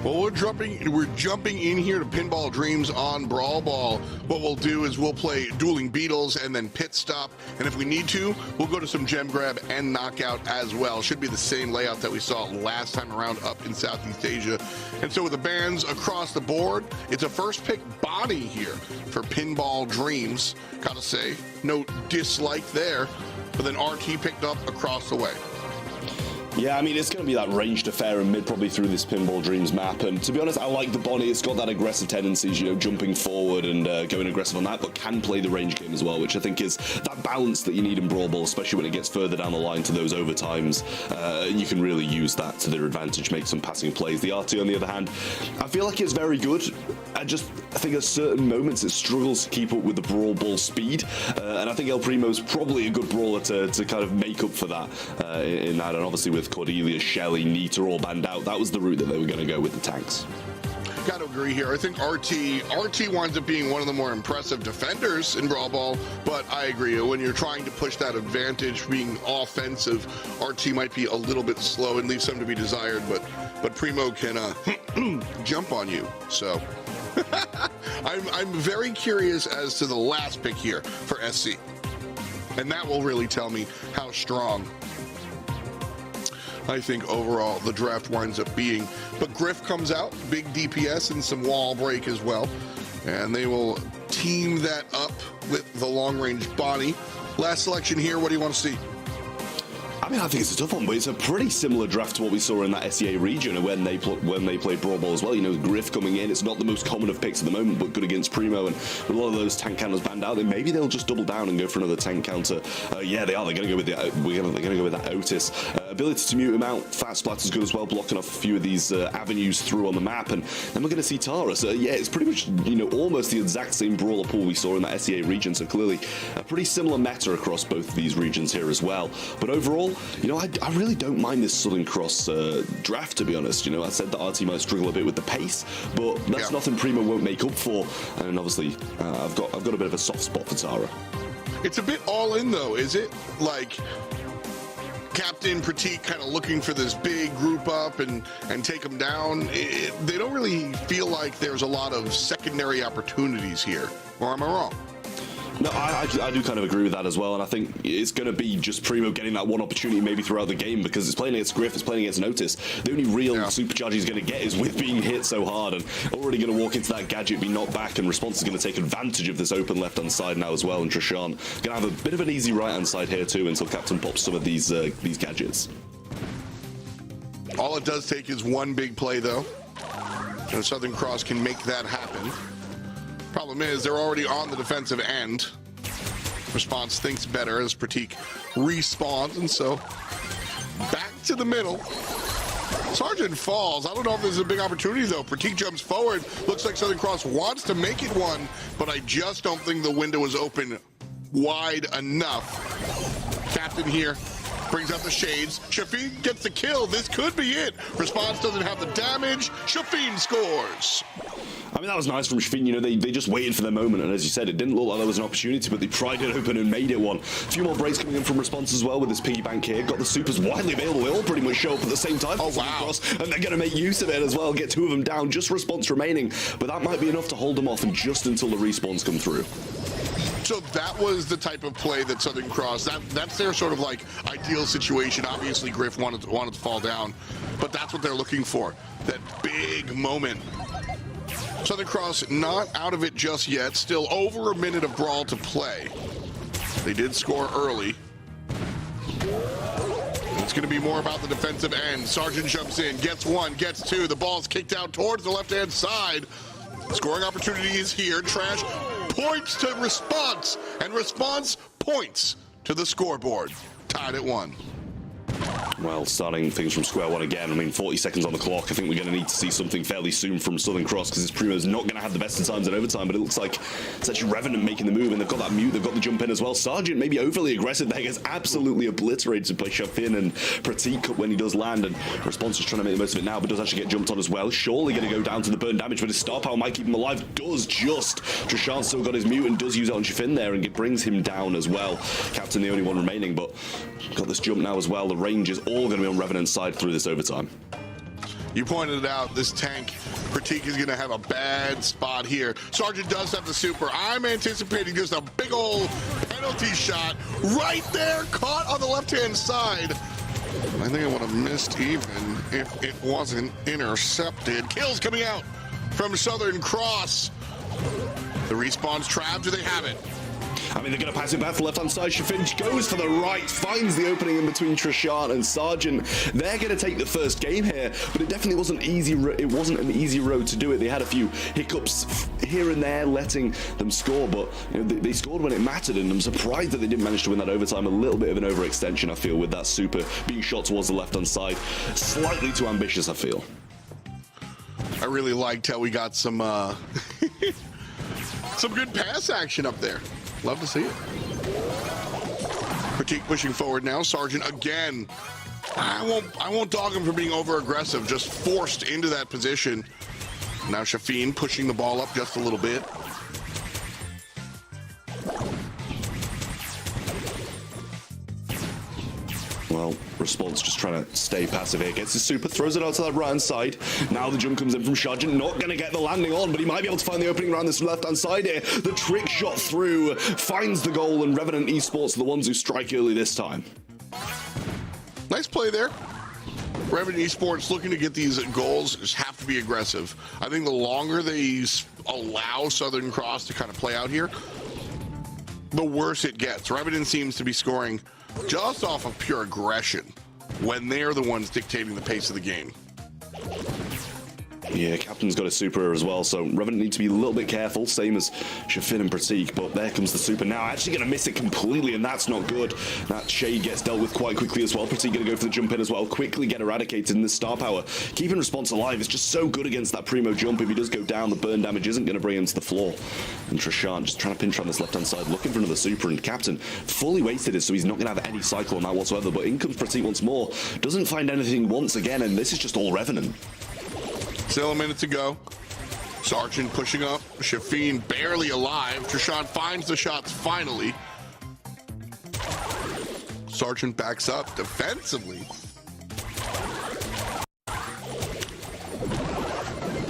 Well, we're jumping in here to Pinball Dreams on Brawl Ball. What we'll do is we'll play Dueling Beetles and then Pit Stop, and if we need to, we'll go to some Gem Grab and Knockout as well. Should be the same layout that we saw last time around up in Southeast Asia. And so with the bans across the board, it's a first pick Bonnie here for Pinball Dreams. Gotta say, no dislike there, but then RT picked up across the way. Yeah, I mean, it's going to be that ranged affair in mid, probably through this Pinball Dreams map. And to be honest, I like the Bonnie. It's got that aggressive tendencies, jumping forward and going aggressive on that, but can play the range game as well, which I think is that balance that you need in Brawl Ball, especially when it gets further down the line to those overtimes. You can really use that to their advantage, make some passing plays. The RT, on the other hand, I feel like it's very good. I think at certain moments it struggles to keep up with the Brawl Ball speed. And I think El Primo's probably a good brawler to kind of make up for that in that. And obviously with Cordelia, Shelly, Nita all banned out, that was the route that they were going to go with the tanks. Got to agree here. I think RT winds up being one of the more impressive defenders in Brawl Ball, but I agree. When you're trying to push that advantage, being offensive, RT might be a little bit slow and leave some to be desired, but but Primo can jump on you. So I'm very curious as to the last pick here for SC. And that will really tell me how strong I think overall the draft winds up being. But Griff comes out, big DPS and some wall break as well. And they will team that up with the long-range Bonnie. Last selection here, what do you want to see? I mean, I think it's a tough one, but it's a pretty similar draft to what we saw in that SEA region when they played Brawl as well. You know, Griff coming in, it's not the most common of picks at the moment, but good against Primo, and a lot of those tank counters banned out. Then maybe they'll just double down and go for another tank counter. Yeah, they are. They're going to go with that Otis. Ability to mute him out. Fat Splatter's good as well, blocking off a few of these avenues through on the map, and then we're going to see Tara. So yeah, it's pretty much, you know, almost the exact same brawler pool we saw in that SEA region. So clearly a pretty similar meta across both of these regions here as well. But overall, you know, I really don't mind this Southern Cross draft, to be honest. You know, I said that RT might struggle a bit with the pace, but that's nothing Primo won't make up for. And obviously, I've got a bit of a soft spot for Tara. It's a bit all in though, is it? Like Captain Pratik kind of looking for this big group up and take them down. They don't really feel like there's a lot of secondary opportunities here, or am I wrong? No, I do kind of agree with that as well, and I think it's going to be just Primo getting that one opportunity maybe throughout the game, because it's playing against Griff, it's playing against Notice. The only real supercharge he's going to get is with being hit so hard, and already going to walk into that gadget, be knocked back, and Response is going to take advantage of this open left-hand side now as well, and Trishan going to have a bit of an easy right-hand side here too until Captain pops some of these gadgets. All it does take is one big play though, and Southern Cross can make that happen. Problem is, they're already on the defensive end. Response thinks better as Pratik respawns, and so back to the middle. Sergeant falls. I don't know if this is a big opportunity, though. Pratik jumps forward. Looks like Southern Cross wants to make it one, but I just don't think the window is open wide enough. Captain here brings out the shades. Shafin gets the kill. This could be it. Response doesn't have the damage. Shafin scores. I mean, that was nice from Shafin. You know, they just waited for their moment, and as you said, it didn't look like there was an opportunity, but they pried it open and made it one. A few more breaks coming in from Response as well with this piggy bank here. Got the supers widely available. They all pretty much show up at the same time. Oh, wow. And they're going to make use of it as well. Get two of them down. Just Response remaining, but that might be enough to hold them off and just until the respawns come through. So that was the type of play that Southern Cross, that's their sort of like ideal situation. Obviously, Griff wanted to fall down, but that's what they're looking for. That big moment. Southern Cross not out of it just yet. Still over a minute of Brawl to play. They did score early. It's going to be more about the defensive end. Sergeant jumps in, gets one, gets two. The ball's kicked out towards the left-hand side. Scoring opportunity is here. Trash points to Response, and Response points to the scoreboard. Tied at 1. Well, starting things from square one again. I mean, 40 seconds on the clock. I think we're going to need to see something fairly soon from Southern Cross, because this Primo's not going to have the best of times in overtime, but it looks like it's actually Revenant making the move, and they've got that mute, they've got the jump in as well. Sergeant maybe overly aggressive there, gets absolutely obliterated by Shafin and Pratik when he does land, and Response is trying to make the most of it now, but does actually get jumped on as well. Surely going to go down to the burn damage, but his star power might keep him alive. Does just. Trishan's still got his mute and does use it on Shafin there, and it brings him down as well. Captain the only one remaining, but got this jump now as well. The range is all going to be on Revenant's side through this overtime. You pointed it out, this tank, Pratik is going to have a bad spot here. Sergeant does have the super. I'm anticipating just a big old penalty shot right there, caught on the left-hand side. I think I would have missed even if it wasn't intercepted. Kills coming out from Southern Cross. The respawn's trapped. Do they have it? I mean, they're going to pass it back to the left-hand side. Shafin goes for the right, finds the opening in between Trishan and Sergeant. They're going to take the first game here, but it definitely wasn't easy. It wasn't an easy road to do it. They had a few hiccups here and there, letting them score, but you know, they scored when it mattered, and I'm surprised that they didn't manage to win that overtime. A little bit of an overextension, I feel, with that super being shot towards the left-hand side. Slightly too ambitious, I feel. I really liked how we got some some good pass action up there. Love to see it. Pratik pushing forward now. Sergeant again. I won't dog him for being over aggressive, just forced into that position. Now Shafin pushing the ball up just a little bit. Well, Well, Response just trying to stay passive here. Gets his super, throws it out to that right-hand side. Now the jump comes in from Sergeant. Not going to get the landing on, but he might be able to find the opening around this left-hand side here. The trick shot through, finds the goal, and Revenant Esports are the ones who strike early this time. Nice play there. Revenant Esports looking to get these goals just have to be aggressive. I think the longer they allow Southern Cross to kind of play out here, the worse it gets. Revenant seems to be scoring just off of pure aggression when they're the ones dictating the pace of the game. Yeah, Captain's got a super as well, so Revenant need to be a little bit careful, same as Shafin and Pratik, but there comes the super now. Actually going to miss it completely, and that's not good. That shade gets dealt with quite quickly as well. Pratik going to go for the jump in as well, quickly get eradicated in this star power. Keeping Response alive is just so good against that Primo jump. If he does go down, the burn damage isn't going to bring him to the floor. And Trishant just trying to pinch around this left-hand side, looking for another super, and Captain fully wasted it, so he's not going to have any cycle on that whatsoever, but in comes Pratik once more. Doesn't find anything once again, and this is just all Revenant. Still a minute to go. Sergeant pushing up. Shafin barely alive. Trishant finds the shots finally. Sergeant backs up defensively.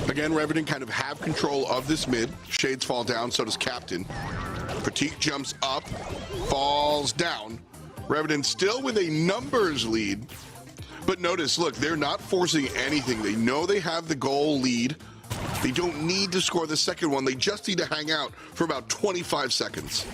Again, Revenant kind of have control of this mid. Shades fall down, so does Captain. Pratik jumps up, falls down. Revenant still with a numbers lead. But notice, look, they're not forcing anything. They know they have the goal lead. They don't need to score the second one. They just need to hang out for about 25 seconds.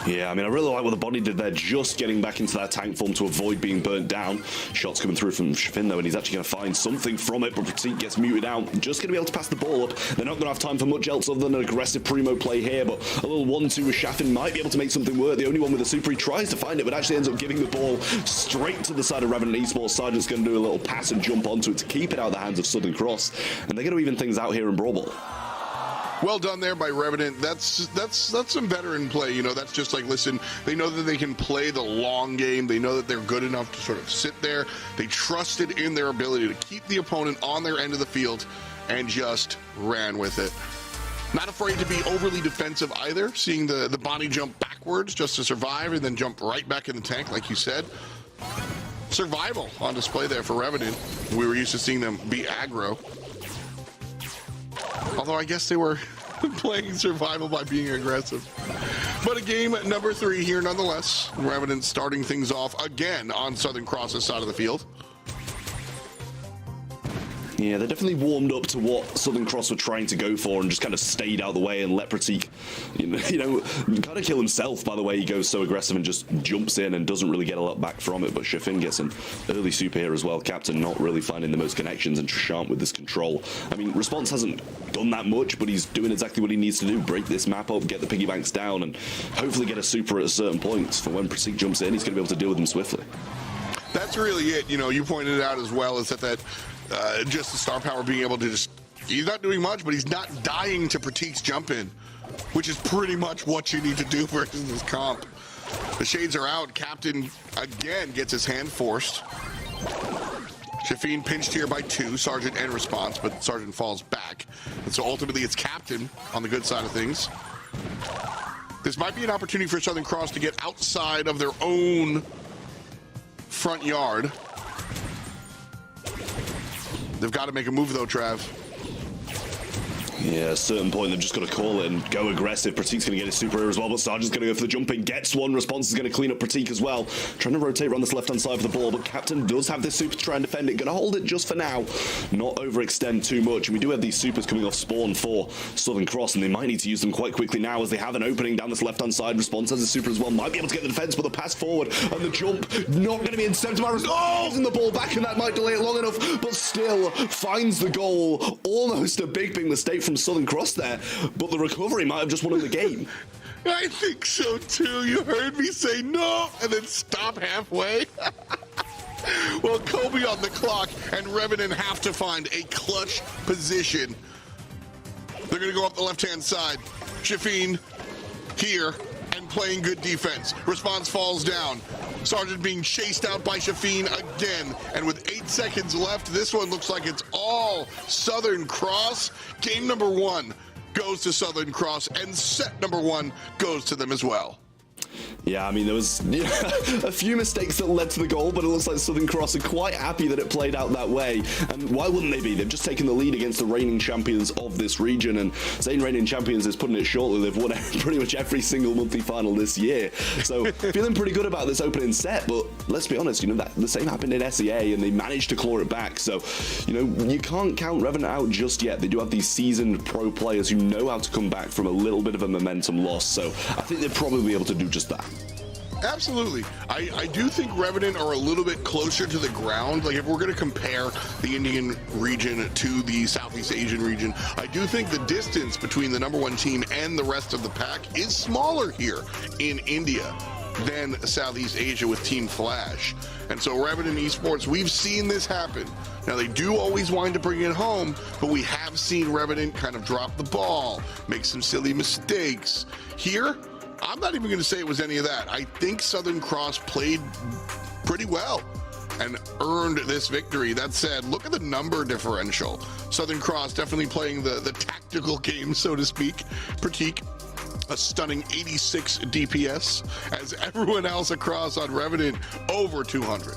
Yeah, I mean, I really like what the body did there, just getting back into that tank form to avoid being burnt down. Shots coming through from Shafin, though, and he's actually going to find something from it, but Pratik gets muted out. Just going to be able to pass the ball up. They're not going to have time for much else other than an aggressive Primo play here, but a little 1-2 with Shafin might be able to make something work. The only one with a super, he tries to find it, but actually ends up giving the ball straight to the side of Revenant Esports. Sergeant's going to do a little pass and jump onto it to keep it out of the hands of Southern Cross, and they're going to even things out here in Brawl. Well done there by Revenant. That's some veteran play. You know, that's just like, listen, they know that they can play the long game. They know that they're good enough to sort of sit there. They trusted in their ability to keep the opponent on their end of the field and just ran with it. Not afraid to be overly defensive either, seeing the body jump backwards just to survive and then jump right back in the tank, like you said. Survival on display there for Revenant. We were used to seeing them be aggro. Although I guess they were playing survival by being aggressive. But a game number 3 here nonetheless. Revenant starting things off again on Southern Cross's side of the field. Yeah, they definitely warmed up to what Southern Cross were trying to go for and just kind of stayed out of the way and let Pratik, you know, kind of kill himself by the way he goes so aggressive and just jumps in and doesn't really get a lot back from it. But Shafin gets an early super here as well. Captain not really finding the most connections, and Trishant with this control. I mean, Response hasn't done that much, but he's doing exactly what he needs to do. Break this map up, get the piggy banks down, and hopefully get a super at certain points. For when Pratik jumps in, he's going to be able to deal with them swiftly. That's really it. You know, you pointed it out as well, is that just the star power being able to just, he's not doing much, but he's not dying to Pratik's jump in, which is pretty much what you need to do versus this comp. The shades are out. Captain again gets his hand forced. Shafin pinched here by 2, Sergeant and Response, but Sergeant falls back. And so ultimately it's Captain on the good side of things. This might be an opportunity for Southern Cross to get outside of their own front yard. They've got to make a move though, Trav. Yeah, at a certain point they've just got to call it and go aggressive. Pratik's going to get his super here as well, but Sergeant's going to go for the jumping, gets one. Response is going to clean up Pratik as well. Trying to rotate around this left-hand side of the ball, but Captain does have this super to try and defend it. Going to hold it just for now, not overextend too much. And we do have these supers coming off spawn for Southern Cross, and they might need to use them quite quickly now as they have an opening down this left-hand side. Response has a super as well, might be able to get the defense, but the pass forward and the jump not going to be incentivized by Response. The ball back, and that might delay it long enough, but still finds the goal. Almost a big mistake from Southern Cross there, but the recovery might have just won the game. I think so too. You heard me say no and then stop halfway. Well, Kobe on the clock, and Revenant have to find a clutch position. They're going to go up the left-hand side. Shafin here and playing good defense. Response falls down. Sergeant being chased out by Shafin again. And with 8 seconds left, this one looks like it's all Southern Cross. Game number 1 goes to Southern Cross, and set number 1 goes to them as well. Yeah, I mean, there was a few mistakes that led to the goal, but it looks like Southern Cross are quite happy that it played out that way. And why wouldn't they be? They've just taken the lead against the reigning champions of this region, and saying reigning champions is putting it shortly. They've won pretty much every single monthly final this year. So feeling pretty good about this opening set, but let's be honest, that the same happened in SEA, and they managed to claw it back. So, you can't count Revenant out just yet. They do have these seasoned pro players who know how to come back from a little bit of a momentum loss. So I think they'll probably be able to do just that. Absolutely. I do think Revenant are a little bit closer to the ground. Like, if we're going to compare the Indian region to the Southeast Asian region, I do think the distance between the #1 team and the rest of the pack is smaller here in India than Southeast Asia with Team Flash. And so Revenant Esports, we've seen this happen. Now, they do always wind up bringing it home, but we have seen Revenant kind of drop the ball, make some silly mistakes. Here, I'm not even going to say it was any of that. I think Southern Cross played pretty well and earned this victory. That said, look at the number differential. Southern Cross definitely playing the tactical game, so to speak. Pratik, a stunning 86 DPS, as everyone else across on Revenant over 200.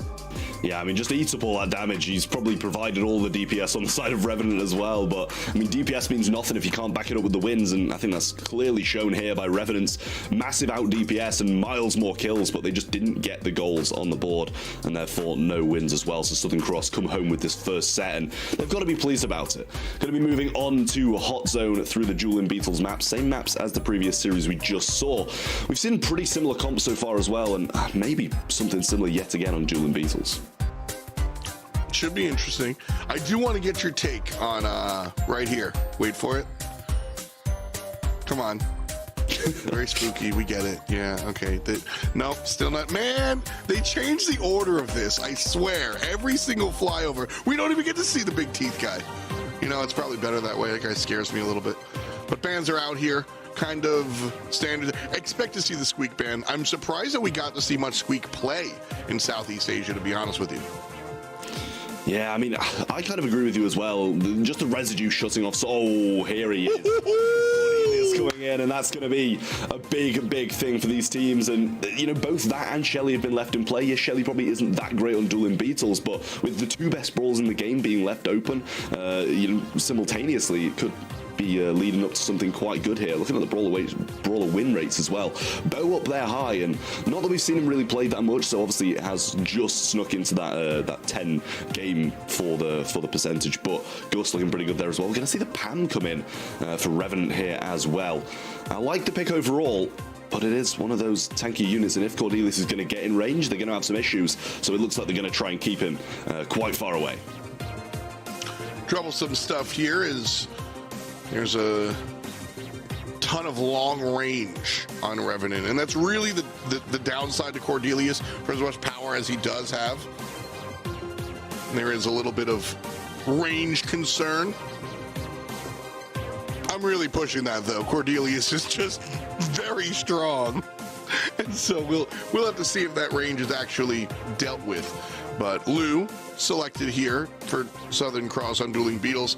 Yeah, I mean, just to eat up all that damage, he's probably provided all the DPS on the side of Revenant as well. But, I mean, DPS means nothing if you can't back it up with the wins, and I think that's clearly shown here by Revenant's massive out DPS and miles more kills, but they just didn't get the goals on the board, and therefore no wins as well. So Southern Cross come home with this first set, and they've got to be pleased about it. Going to be moving on to Hot Zone through the Julian Beetles maps, same maps as the previous series we just saw. We've seen pretty similar comps so far as well, and maybe something similar yet again on Julian Beetles. Should be interesting. I do want to get your take on right here. Wait for it. Come on. Very spooky. We get it. Yeah. Okay. Nope. Still not. Man, they changed the order of this. I swear. Every single flyover. We don't even get to see the big teeth guy. It's probably better that way. That guy scares me a little bit. But bans are out here. Kind of standard. Expect to see the Squeak ban. I'm surprised that we got to see much Squeak play in Southeast Asia, to be honest with you. Yeah, I mean, I kind of agree with you as well. Just the residue shutting off. So, here he is. Coming in, and that's going to be a big thing for these teams. And, both that and Shelly have been left in play. Yes, Shelly probably isn't that great on Dueling Beetles, but with the two best brawls in the game being left open, simultaneously, it could be leading up to something quite good here. Looking at the brawler win rates as well. Bo up there high, and not that we've seen him really play that much, so obviously it has just snuck into that 10 game for the percentage, but Gus looking pretty good there as well. We're going to see the Pam come in for Revenant here as well. I like the pick overall, but it is one of those tanky units, and if Cordelius is going to get in range, they're going to have some issues, so it looks like they're going to try and keep him quite far away. Troublesome stuff here is there's a ton of long range on Revenant, and that's really the downside to Cordelius for as much power as he does have. There is a little bit of range concern. I'm really pushing that though. Cordelius is just very strong, and so we'll have to see if that range is actually dealt with. But Lou selected here for Southern Cross on Dueling Beetles.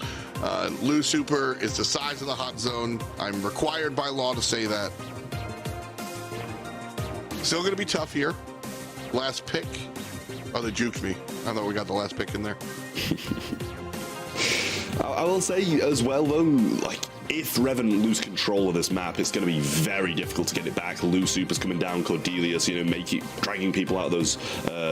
Lou Super is the size of the Hot Zone. I'm required by law to say that. Still going to be tough here. Last pick. Oh, they juked me. I thought we got the last pick in there. I will say as well, though, like, if Revenant lose control of this map, it's going to be very difficult to get it back. Lou Super's coming down, Cordelius, dragging people out of those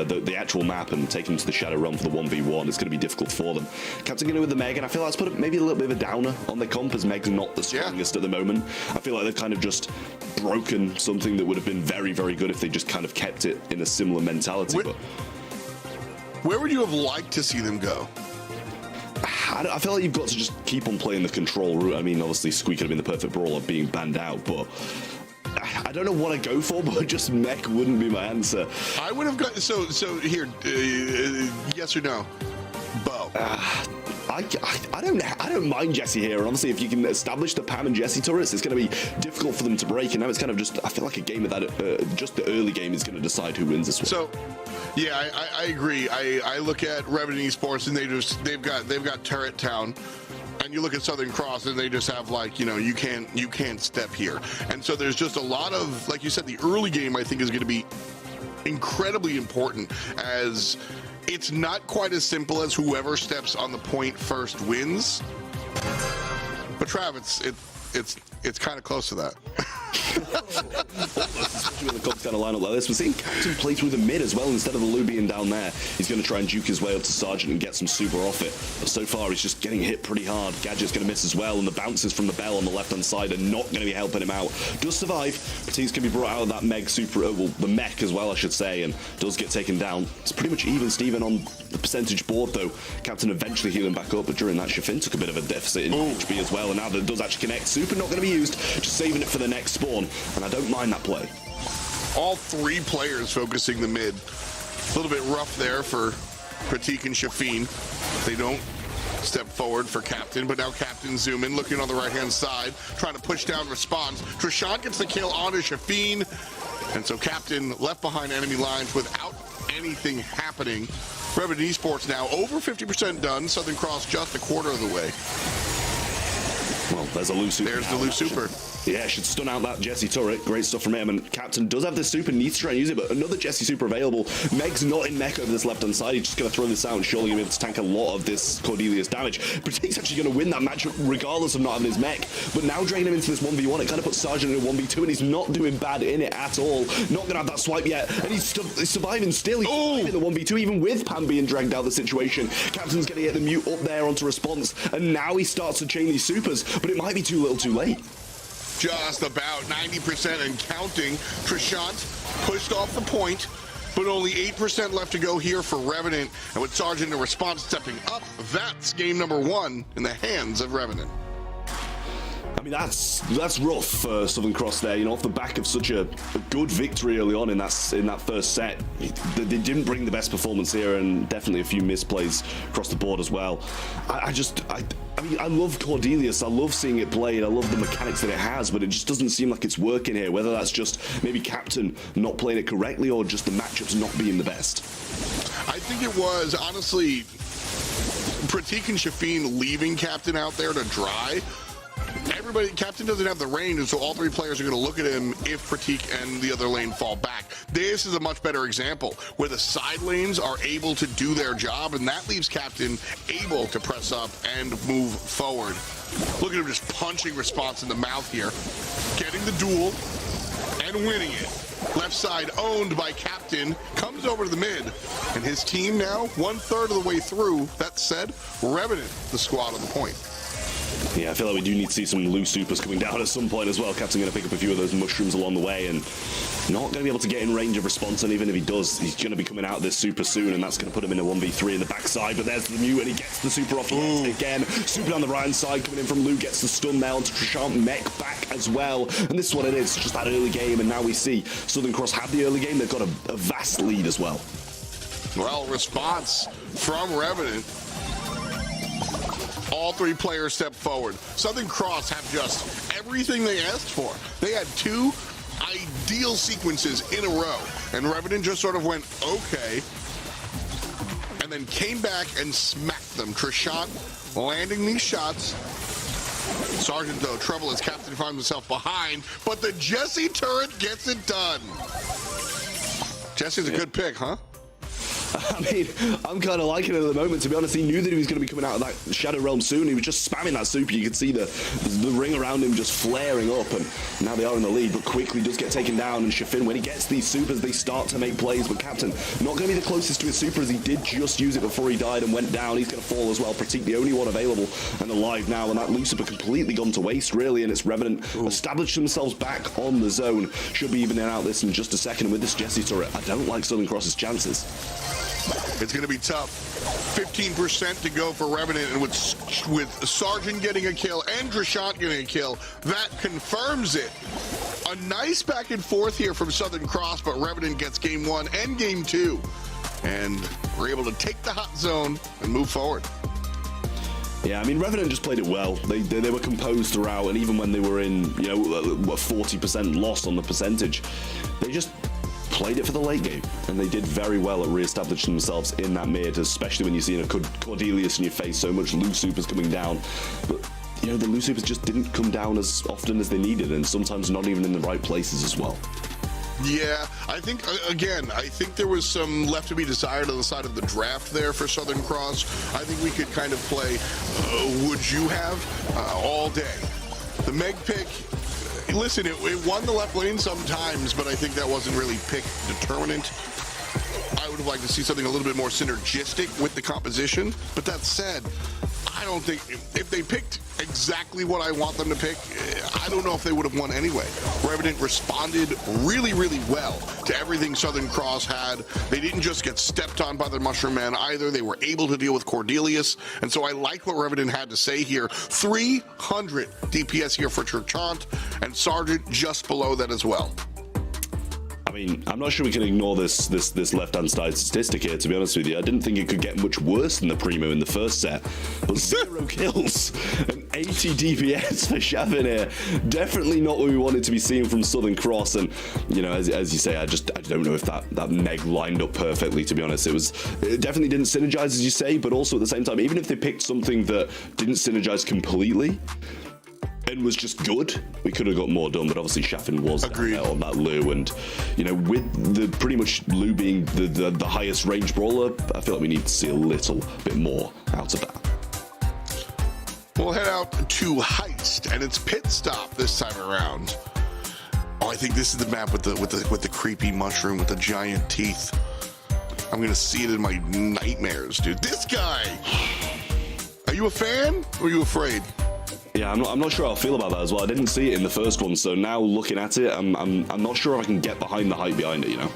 the actual map and taking them to the Shadow Realm for the 1v1. It's going to be difficult for them. Captain going with the Meg, and I feel like that's put maybe a little bit of a downer on their comp, as Meg's not the strongest at the moment. I feel like they've kind of just broken something that would have been very, very good if they just kind of kept it in a similar mentality. Where would you have liked to see them go? I feel like you've got to just keep on playing the control route. I mean, obviously, Squeak would have been the perfect brawler being banned out, but I don't know what I go for, but just mech wouldn't be my answer. I would have got so here. Yes or no, Bo? I don't mind Jesse here, and obviously if you can establish the Pam and Jesse turrets, it's going to be difficult for them to break, and now it's kind of just, I feel like a game of that, just the early game is going to decide who wins this one. So, yeah, I agree. I look at Revenant Esports, and they've got Turret Town, And you look at Southern Cross and they just have like, you can't step here. And so there's just a lot of, like you said, the early game I think is going to be incredibly important, as it's not quite as simple as whoever steps on the point first wins. But Trav, it's kind of close to that. Especially with the Cogs kind of lineup like this. We're seeing Captain play through the mid as well instead of the Lou being down there. He's going to try and juke his way up to Sergeant and get some super off it. But so far, he's just getting hit pretty hard. Gadget's going to miss as well, and the bounces from the Bell on the left-hand side are not going to be helping him out. Does survive. Teams can be brought out of that Meg super, well, the mech as well, I should say, and does get taken down. It's pretty much even Steven on the percentage board, though. Captain eventually healing back up, but during that, Shafin took a bit of a deficit in HP as well, and now that it does actually connect. Super not going to be used, just saving it for the next spawn, and I don't mind that play. All three players focusing the mid. A little bit rough there for Pratik and Shafin. They don't step forward for Captain, but now Captain zoom in, looking on the right-hand side, trying to push down response. Trishant gets the kill onto Shafin, and so Captain left behind enemy lines without anything happening. Revenant Esports now over 50% done. Southern Cross just a quarter of the way. Well, there's a Lou super. There's the Lou super. Yeah, should stun out that Jesse turret. Great stuff from him. And Captain does have this super, needs to try and use it, but another Jesse super available. Meg's not in mech over this left-hand side. He's just going to throw this out and surely going to be able to tank a lot of this Cordelia's damage. Pratik's actually going to win that matchup regardless of not having his mech. But now dragging him into this 1v1, it kind of puts Sergeant in a 1v2, and he's not doing bad in it at all. Not going to have that swipe yet. And he's surviving still. He's surviving the 1v2, even with Pam being dragged out of the situation. Captain's going to get the mute up there onto response, and now he starts to chain these supers, but it might be too little too late. Just about 90% and counting. Trishant pushed off the point, but only 8% left to go here for Revenant. And with Sergeant in response stepping up, that's game number 1 in the hands of Revenant. I mean, that's rough for Southern Cross there, off the back of such a good victory early on in that first set. They didn't bring the best performance here, and definitely a few misplays across the board as well. I mean, I love Cordelius. I love seeing it played. I love the mechanics that it has, but it just doesn't seem like it's working here, whether that's just maybe Captain not playing it correctly or just the matchups not being the best. I think it was, honestly, Pratik and Shafin leaving Captain out there to dry. Captain doesn't have the range, and so all three players are going to look at him if Pratik and the other lane fall back. This is a much better example where the side lanes are able to do their job, and that leaves Captain able to press up and move forward. Look at him just punching response in the mouth here, getting the duel and winning it. Left side owned by Captain, comes over to the mid, and his team now 1/3 of the way through. That said, Revenant, the squad on the point. Yeah, I feel like we do need to see some loose supers coming down at some point as well. Captain going to pick up a few of those mushrooms along the way, and not going to be able to get in range of response, and even if he does, he's going to be coming out of this super soon, and that's going to put him in a 1v3 in the backside. But there's the mute, and he gets the super off again. Super on the right side coming in from Lou, gets the stun there onto Trishant, mech back as well. And this is what it is, just that early game, and now we see Southern Cross have the early game. They've got a vast lead as well. Well, response from Revenant. All three players step forward. Southern Cross have just everything they asked for. They had 2 ideal sequences in a row, and Revenant just sort of went, okay, and then came back and smacked them. Trishant landing these shots. Sergeant, though, trouble as Captain finds himself behind, but the Jesse turret gets it done. Jesse's a good pick, huh? I mean, I'm kind of liking it at the moment, to be honest. He knew that he was going to be coming out of that Shadow Realm soon. He was just spamming that super. You could see the ring around him just flaring up, and now they are in the lead, but quickly does get taken down. And Shafin, when he gets these supers, they start to make plays, but Captain not going to be the closest to his super, as he did just use it before he died and went down. He's going to fall as well. Pratik, the only one available and alive now, and that loose super completely gone to waste, really, and it's Revenant established themselves back on the zone. Should be evening out this in just a second. With this Jesse turret, I don't like Southern Cross's chances. It's going to be tough. 15% to go for Revenant, and with Sergeant getting a kill and Trishant getting a kill, that confirms it. A nice back and forth here from Southern Cross, but Revenant gets game 1 and game 2, and we're able to take the hot zone and move forward. Yeah, I mean, Revenant just played it well. They were composed throughout, and even when they were in, 40% loss on the percentage, they just played it for the late game, and they did very well at re-establishing themselves in that mid, especially when you see a Cordelius in your face, so much loose supers coming down. But you know, the loose supers just didn't come down as often as they needed, and sometimes not even in the right places as well. Yeah, I think, again, I think there was some left to be desired on the side of the draft there for Southern Cross. I think we could kind of play would you have all day. The Meg pick, listen, it won the left lane sometimes, but I think that wasn't really pick determinant. I would have liked to see something a little bit more synergistic with the composition. But that said, I don't think if they picked exactly what I want them to pick, I don't know if they would have won anyway. Revenant responded really, really well to everything Southern Cross had. They didn't just get stepped on by the Mushroom Man either. They were able to deal with Cordelius. And so I like what Revenant had to say here. 300 DPS here for Cherchant, and Sergeant just below that as well. I mean, I'm not sure we can ignore this left-hand side statistic here, to be honest with you. I didn't think it could get much worse than the Primo in the first set. But 0 kills and 80 DPS for Shavin here. Definitely not what we wanted to be seeing from Southern Cross. And, you know, as you say, I don't know if that Meg lined up perfectly, to be honest. It definitely didn't synergize, as you say, but also at the same time, even if they picked something that didn't synergize completely and was just good, we could have got more done. But obviously Shaffin was down there on that Lu, and you know, with the pretty much Lu being the highest range brawler, I feel like we need to see a little bit more out of that. We'll head out to Heist, and it's Pit Stop this time around. Oh, I think this is the map with the creepy mushroom with the giant teeth. I'm gonna see it in my nightmares, dude. This guy. Are you a fan or are you afraid? Yeah, I'm not sure how I feel about that as well. I didn't see it in the first one, so now looking at it, I'm not sure if I can get behind the hype behind it, you know?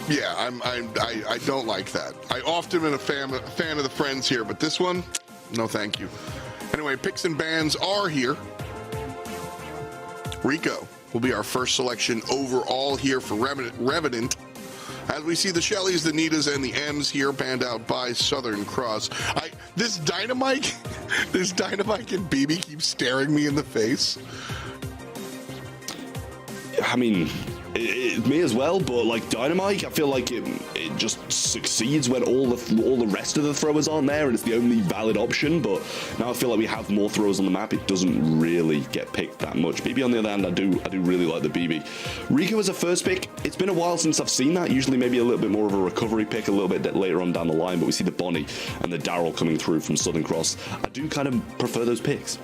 Yeah, I don't like that. I often am a fan of the friends here, but this one, no thank you. Anyway, picks and bans are here. Rico will be our first selection overall here for Revenant. As we see the Shellys, the Nitas, and the M's here banned out by Southern Cross. This Dynamite and BB keep staring me in the face. I mean, me as well, but like Dynamite, I feel like it just succeeds when all the rest of the throwers aren't there, and it's the only valid option. But now I feel like we have more throwers on the map, it doesn't really get picked that much. BB on the other hand, I do really like the BB. Rico as a first pick, it's been a while since I've seen that. Usually maybe a little bit more of a recovery pick a little bit later on down the line, but we see the Bonnie and the Daryl coming through from Southern Cross. I do kind of prefer those picks.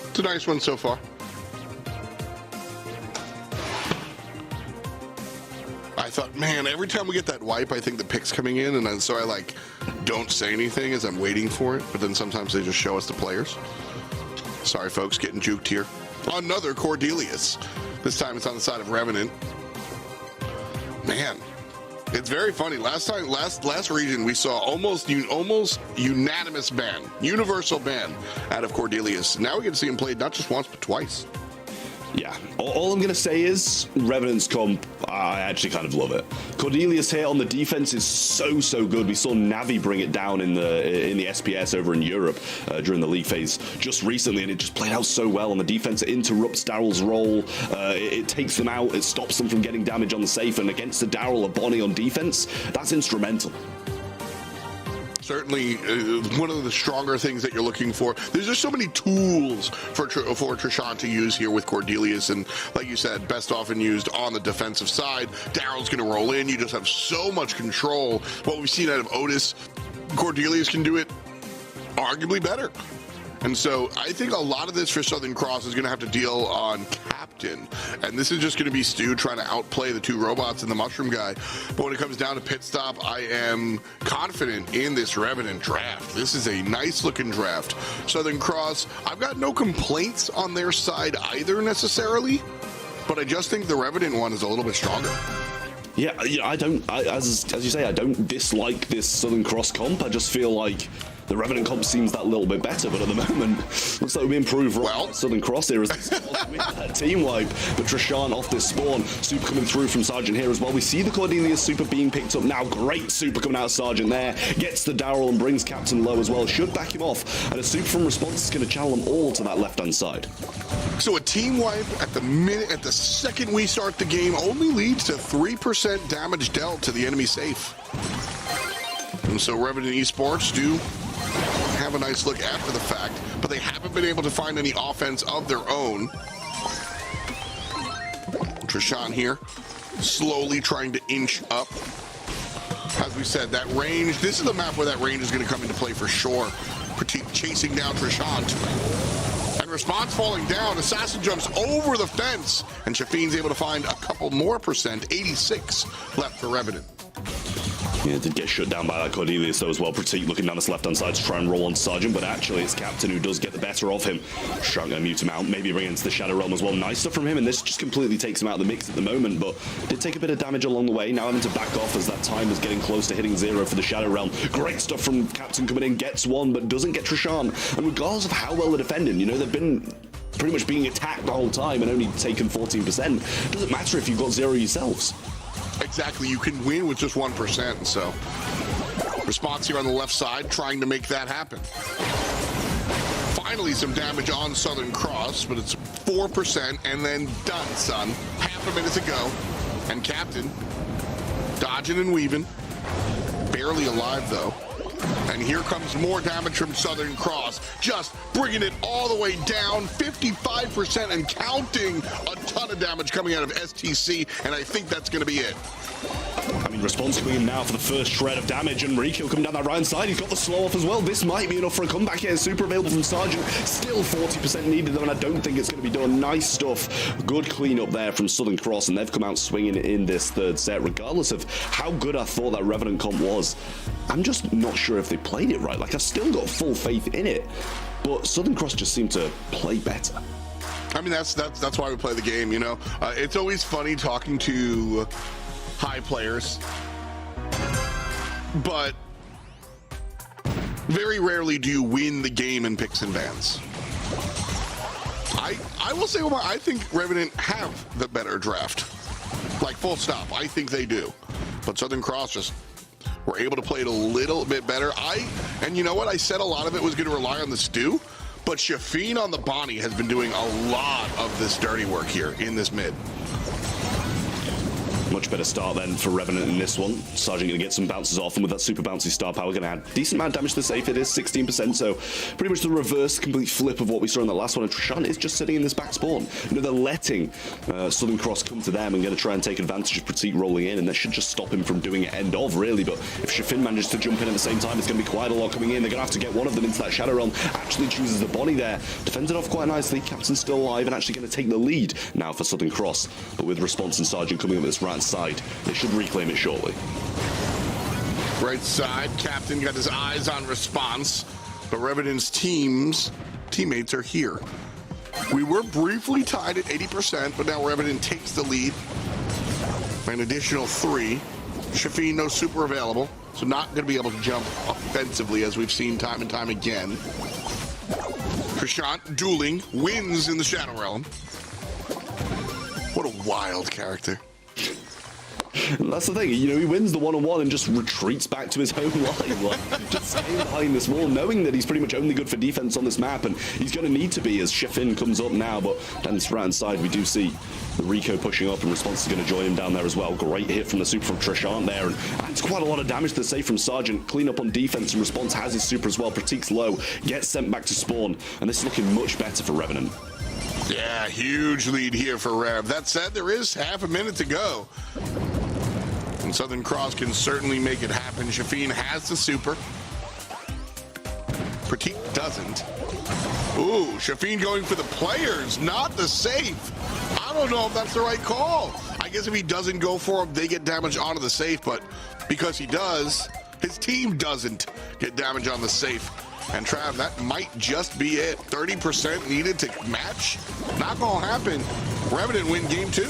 It's a nice one so far. I thought, man, every time we get that wipe, I think the pick's coming in, and then, so I like don't say anything as I'm waiting for it, but then sometimes they just show us the players. Sorry, folks, getting juked here. Another Cordelius. This time it's on the side of Revenant. Man, it's very funny. Last region we saw almost unanimous ban, universal ban out of Cordelius. Now we get to see him played not just once but twice. Yeah, all I'm going to say is Revenant's comp, I actually kind of love it. Cordelius here on the defense is so good. We saw Navi bring it down in the SPS over in Europe during the league phase just recently, and it just played out so well on the defense. It interrupts Daryl's role, it takes them out, it stops them from getting damage on the safe, and against the Daryl or Bonnie on defense, that's instrumental. Certainly one of the stronger things that you're looking for. There's just so many tools for Cherchant to use here with Cordelius, and like you said, best often used on the defensive side. Daryl's going to roll in. You just have so much control. What we've seen out of Otis, Cordelius can do it arguably better. And so I think a lot of this for Southern Cross is going to have to deal on Captain. And this is just going to be Stu trying to outplay the two robots and the Mushroom guy. But when it comes down to Pit Stop, I am confident in this Revenant draft. This is a nice looking draft. Southern Cross, I've got no complaints on their side either necessarily, but I just think the Revenant one is a little bit stronger. Yeah, as you say, I don't dislike this Southern Cross comp. I just feel like the Revenant comp seems that little bit better, but at the moment, looks like we improved right Southern Cross here as they that team wipe. But Trishant off this spawn, super coming through from Sergeant here as well. We see the Cordelia's super being picked up now. Great super coming out of Sergeant there. Gets the Daryl and brings Captain low as well. Should back him off. And a super from Response is going to channel them all to that left-hand side. So a team wipe at the second we start the game only leads to 3% damage dealt to the enemy safe. And so Revenant Esports do have a nice look after the fact, but they haven't been able to find any offense of their own. Trishant here, slowly trying to inch up. As we said, that range, this is the map where that range is going to come into play for sure. Chasing down Trishant. And Response falling down, Assassin jumps over the fence, and Shafine's able to find a couple more percent, 86 left for Revenant. Yeah, did get shut down by that Cordelia though as well. Pratik looking down this left-hand side to try and roll on Sergeant, but actually it's Captain who does get the better of him. Shrunk gonna mute him out, maybe bring into the Shadow Realm as well. Nice stuff from him, and this just completely takes him out of the mix at the moment, but did take a bit of damage along the way. Now having to back off as that time is getting close to hitting 0 for the Shadow Realm. Great stuff from Captain coming in, gets one, but doesn't get Trishant. And regardless of how well they're defending, you know, they've been pretty much being attacked the whole time and only taken 14%. Doesn't matter if you've got 0 yourselves. Exactly, you can win with just 1%, so Response here on the left side trying to make that happen. Finally some damage on Southern Cross, but it's 4% and then done, son. Half a minute to go, and Captain dodging and weaving, barely alive though. And here comes more damage from Southern Cross, just bringing it all the way down, 55% and counting. A ton of damage coming out of STC, and I think that's going to be it. I mean, Response coming in now for the first shred of damage, and Rico coming down that right side. He's got the slow off as well. This might be enough for a comeback here. Super available from Sergeant. Still 40% needed, though, and I don't think it's going to be done. Nice stuff. Good cleanup there from Southern Cross, and they've come out swinging in this third set. Regardless of how good I thought that Revenant comp was, I'm just not sure if they played it right. Like, I've still got full faith in it, but Southern Cross just seemed to play better. I mean, that's why we play the game, you know. It's always funny talking to high players, but very rarely do you win the game in picks and bans. I will say, well, I think Revenant have the better draft. Like, full stop. I think they do. But Southern Cross just were able to play it a little bit better. And you know what? I said a lot of it was going to rely on the stew, but Shafine on the Bonnie has been doing a lot of this dirty work here in this mid. Much better start then for Revenant in this one. Sergeant going to get some bounces off, and with that super bouncy star power, going to add decent amount of damage to the safe. It is 16%, so pretty much the reverse, complete flip of what we saw in the last one. And Trishant is just sitting in this back spawn. You know, they're letting Southern Cross come to them and going to try and take advantage of Pratik rolling in, and that should just stop him from doing it end of, really. But if Shafin manages to jump in at the same time, it's going to be quite a lot coming in. They're going to have to get one of them into that Shadow Realm. Actually chooses the Bonnie there. Defends it off quite nicely. Captain's still alive and actually going to take the lead now for Southern Cross. But with Response and Sergeant coming up this right side, they should reclaim it shortly. Right side, Captain got his eyes on Response, but Revenant's teammates are here. We were briefly tied at 80%, but now Revenant takes the lead by an additional 3. Shafine, no super available, so not going to be able to jump offensively as we've seen time and time again. Trishant, dueling, wins in the Shadow Realm. What a wild character. And that's the thing, you know, he wins the one-on-one and just retreats back to his home line, like, just staying behind this wall, knowing that he's pretty much only good for defense on this map, and he's going to need to be as Shafin comes up now. But down this right-hand side, we do see the Rico pushing up, and Response is going to join him down there as well. Great hit from the super from Trishant there, and adds quite a lot of damage to the safe from Sergeant. Clean up on defense, and Response has his super as well. Pratik's low, gets sent back to spawn, and this is looking much better for Revenant. Yeah, huge lead here for Rev. That said, there is half a minute to go. And Southern Cross can certainly make it happen. Shafine has the super. Pratik doesn't. Ooh, Shafine going for the players, not the safe. I don't know if that's the right call. I guess if he doesn't go for them, they get damage onto the safe, but because he does, his team doesn't get damage on the safe. And Trav, that might just be it. 30% needed to match. Not gonna happen. Revenant win game 2.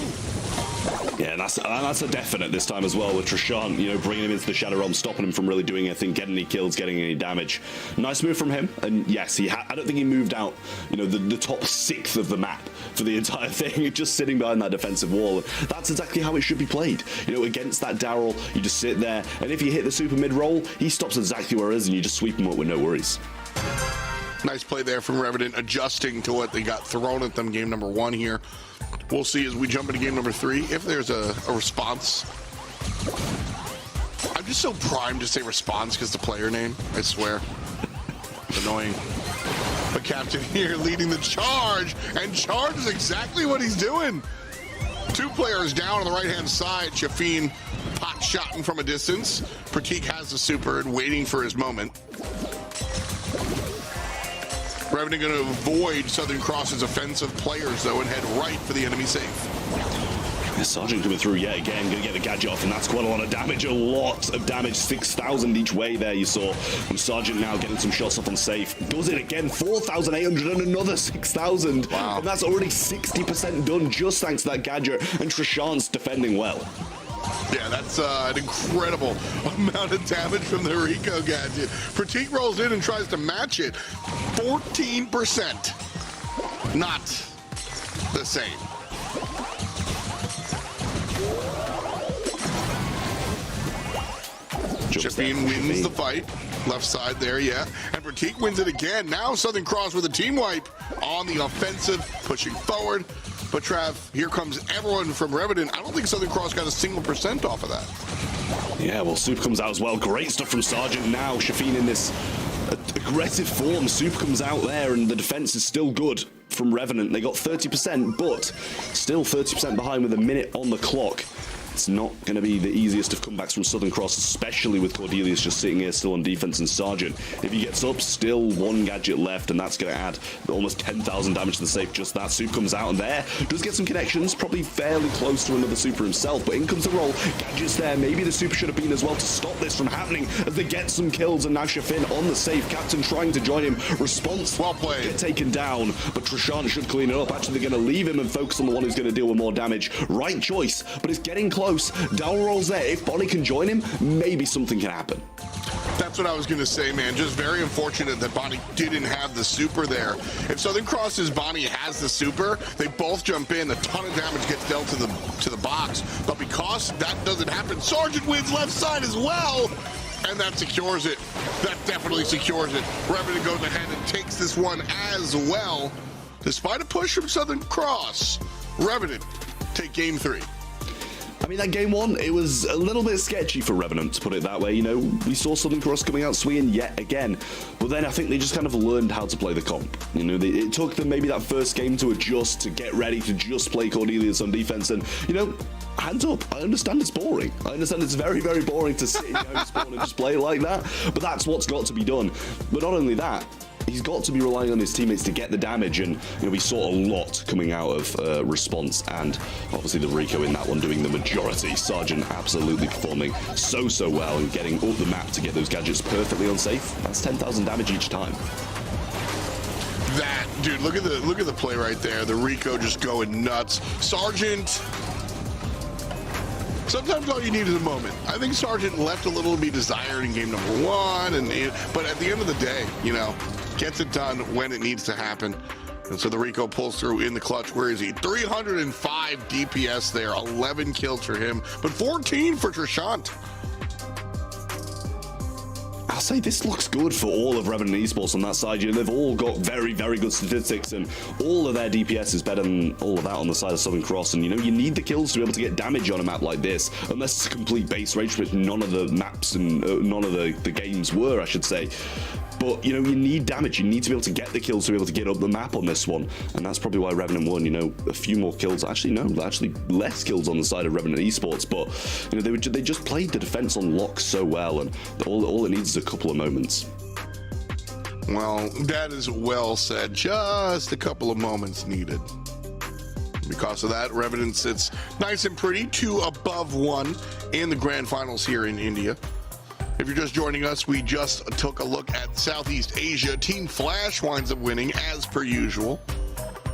Yeah, and that's a definite this time as well with Trishant, you know, bringing him into the Shadow Realm, stopping him from really doing anything, getting any kills, getting any damage. Nice move from him, and yes, I don't think he moved out, you know, the top sixth of the map for the entire thing, just sitting behind that defensive wall. And that's exactly how it should be played. You know, against that Daryl, you just sit there, and if you hit the super mid roll, he stops exactly where it is, and you just sweep him up with no worries. Nice play there from Revenant, adjusting to what they got thrown at them game number 1 here. We'll see as we jump into game number 3 if there's a response. I'm just so primed to say response because the player name, I swear. It's annoying. But Captain here leading the charge, and charge is exactly what he's doing. 2 players down on the right-hand side. Shafin pot shotting from a distance. Pratik has the super and waiting for his moment. Revenant going to avoid Southern Cross's offensive players, though, and head right for the enemy safe. Sergeant coming through yet again, going to get the gadget off, and that's quite a lot of damage. A lot of damage, 6,000 each way there, you saw. And Sergeant now getting some shots off on safe. Does it again, 4,800 and another 6,000. Wow. And that's already 60% done just thanks to that gadget. And Trishant's defending well. Yeah, that's an incredible amount of damage from the Rico gadget. Pratik rolls in and tries to match it. 14%. Not the same. Shafin wins the fight. Left side there, yeah. And Pratik wins it again. Now Southern Cross with a team wipe on the offensive, pushing forward. But Trav, here comes everyone from Revenant. I don't think Southern Cross got a single % off of that. Yeah, well, Soup comes out as well. Great stuff from Sergeant now. Shafin in this aggressive form. Soup comes out there, and the defense is still good from Revenant. They got 30%, but still 30% behind with a minute on the clock. It's not going to be the easiest of comebacks from Southern Cross, especially with Cordelius just sitting here still on defense and Sergeant. If he gets up, still 1 gadget left, and that's going to add almost 10,000 damage to the safe. Just that. Soup comes out, and there does get some connections, probably fairly close to another super himself, but in comes the roll. Gadget's there. Maybe the super should have been as well to stop this from happening as they get some kills, and now Shafin on the safe. Captain trying to join him. Response, well played. Get taken down, but Trishant should clean it up. Actually, they're going to leave him and focus on the one who's going to deal with more damage. Right choice, but it's getting close. Down rolls there. If Bonnie can join him, maybe something can happen. That's what I was going to say, man. Just very unfortunate that Bonnie didn't have the super there. If Southern Cross's Bonnie has the super, they both jump in. A ton of damage gets dealt to the box. But because that doesn't happen, Sergeant wins left side as well. And that secures it. That definitely secures it. Revenant goes ahead and takes this one as well. Despite a push from Southern Cross, Revenant take game 3. I mean, that game 1, it was a little bit sketchy for Revenant, to put it that way. You know, we saw Southern Cross coming out swinging yet again, but then I think they just kind of learned how to play the comp. You know, it took them maybe that first game to adjust, to get ready to just play Cordelius on defense, and, you know, hands up, I understand it's boring. I understand it's very, very boring to sit in your home spawn and just play like that, but that's what's got to be done. But not only that, he's got to be relying on his teammates to get the damage, and you know, we saw a lot coming out of Response, and obviously the Rico in that one doing the majority. Sergeant absolutely performing so well and getting up the map to get those gadgets perfectly on safe. That's 10,000 damage each time. That, dude, look at the play right there. The Rico just going nuts. Sergeant, sometimes all you need is a moment. I think Sergeant left a little to be desired in game number 1, but at the end of the day, you know, gets it done when it needs to happen. And so the Rico pulls through in the clutch. Where is he? 305 DPS there, 11 kills for him, but 14 for Trishant. I'll say this looks good for all of Revenant Esports on that side. You know, they've all got very, very good statistics, and all of their DPS is better than all of that on the side of Southern Cross. And, you know, you need the kills to be able to get damage on a map like this, unless it's a complete base rage, which none of the maps and none of the games were, I should say. But, you know, you need damage. You need to be able to get the kills to be able to get up the map on this one. And that's probably why Revenant won, you know, a few more kills. Actually, no, actually less kills on the side of Revenant Esports. But, you know, they just played the defense on lock so well. And all it needs is a couple of moments. Well, that is well said. Just a couple of moments needed. Because of that, Revenant sits nice and pretty, 2 above 1 in the grand finals here in India. If you're just joining us, we just took a look at Southeast Asia. Team Flash winds up winning as per usual.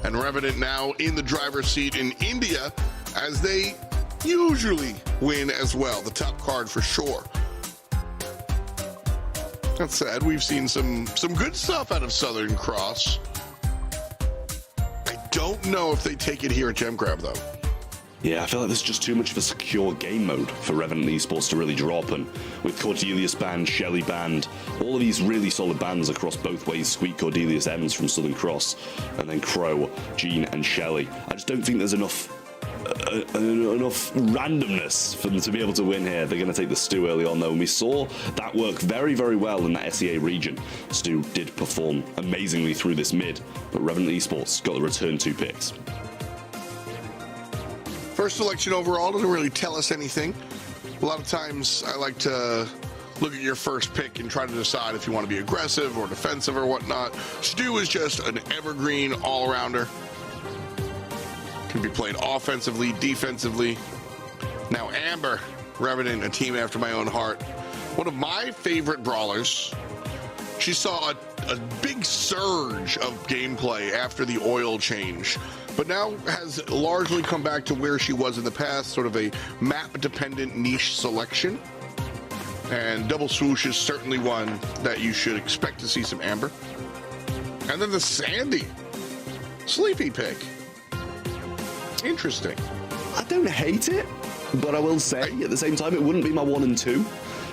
And Revenant now in the driver's seat in India as they usually win as well. The top card for sure. That said, we've seen some good stuff out of Southern Cross. I don't know if they take it here at Gem Grab, though. Yeah, I feel like there's just too much of a secure game mode for Revenant Esports to really drop, and with Cordelius banned, Shelly banned, all of these really solid bans across both ways, Squeak, Cordelius, Ems from Southern Cross, and then Crow, Jean, and Shelly. I just don't think there's enough randomness for them to be able to win here. They're going to take the Stu early on, though, and we saw that work very, very well in that SEA region. Stu did perform amazingly through this mid, but Revenant Esports got the return 2 picks. First selection overall doesn't really tell us anything. A lot of times I like to look at your first pick and try to decide if you want to be aggressive or defensive or whatnot. Stu is just an evergreen all-arounder. Can be played offensively, defensively. Now Amber, Revenant, a team after my own heart. One of my favorite brawlers. She saw a big surge of gameplay after the oil change, but now has largely come back to where she was in the past, sort of a map-dependent niche selection. And Double Swoosh is certainly one that you should expect to see some Amber. And then the Sandy. Sleepy pick. Interesting. I don't hate it, but I will say at the same time it wouldn't be my 1 and 2.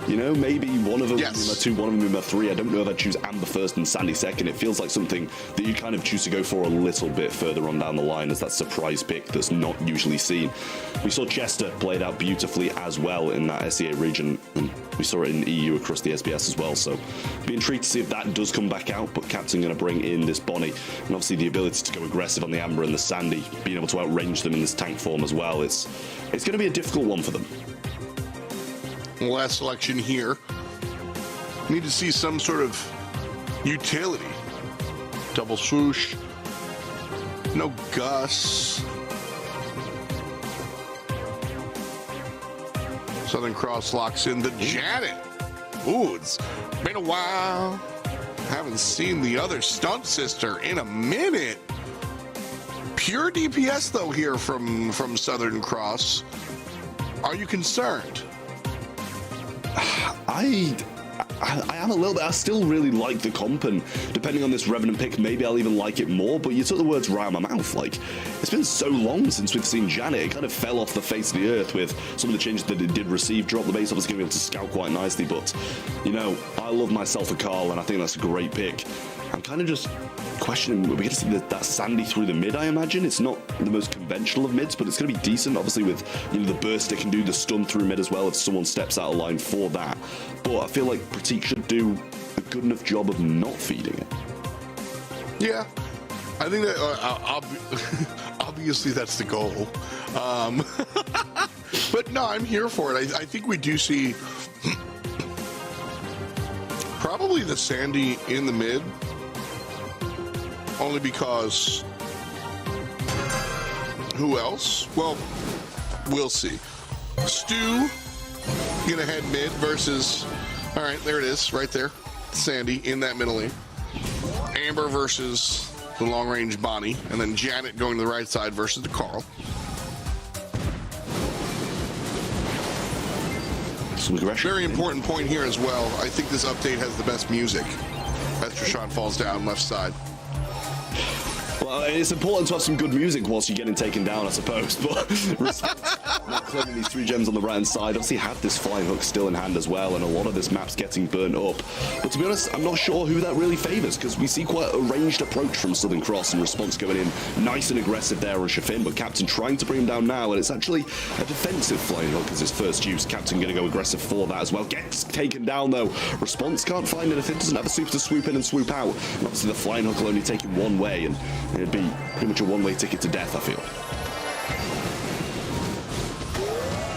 You know, maybe one of them would be my 2, one of them would be my 3. I don't know if I'd choose Amber first and Sandy second. It feels like something that you kind of choose to go for a little bit further on down the line as that surprise pick that's not usually seen. We saw Chester played out beautifully as well in that SEA region, and we saw it in EU across the SBS as well, so be intrigued to see if that does come back out. But Captain going to bring in this Bonnie, and obviously the ability to go aggressive on the Amber and the Sandy, being able to outrange them in this tank form as well. It's going to be a difficult one for them. Last selection here. Need to see some sort of utility. Double Swoosh. No Gus. Southern Cross locks in the Janet. Ooh, it's been a while. Haven't seen the other stunt sister in a minute. Pure DPS though here from Southern Cross. Are you concerned? I am a little bit. I still really like the comp, and depending on this Revenant pick, maybe I'll even like it more, but you took the words right out of my mouth. Like, it's been so long since we've seen Janet. It kind of fell off the face of the earth with some of the changes that it did receive. Drop the base, obviously going to be able to scout quite nicely, but, you know, I love myself a Carl, and I think that's a great pick. I'm kind of just questioning, we're going to see that Sandy through the mid, I imagine. It's not the most conventional of mids, but it's going to be decent, obviously, with, you know, the burst it can do, the stun through mid as well if someone steps out of line for that. But I feel like Pratik should do a good enough job of not feeding it. Yeah, I think that obviously that's the goal. But no, I'm here for it. I think we do see probably the Sandy in the mid, only because who else? Well, we'll see. Stu gonna head mid versus, all right, there it is, right there. Sandy in that middle lane. Amber versus the long-range Bonnie, and then Janet going to the right side versus the Carl. Some aggression. Very important point here as well. I think this update has the best music as Trishon falls down left side. Well, it's important to have some good music whilst you're getting taken down, I suppose, but claiming these 3 gems on the right-hand side, obviously had this flying hook still in hand as well, and a lot of this map's getting burnt up. But to be honest, I'm not sure who that really favours, because we see quite a ranged approach from Southern Cross, and Response going in nice and aggressive there on Shafin, but Captain trying to bring him down now, and it's actually a defensive flying hook as his first use. Captain going to go aggressive for that as well. Gets taken down though. Response can't find anything, doesn't have a super to swoop in and swoop out. And obviously the flying hook will only take him one way, and it'd be pretty much a one-way ticket to death, I feel.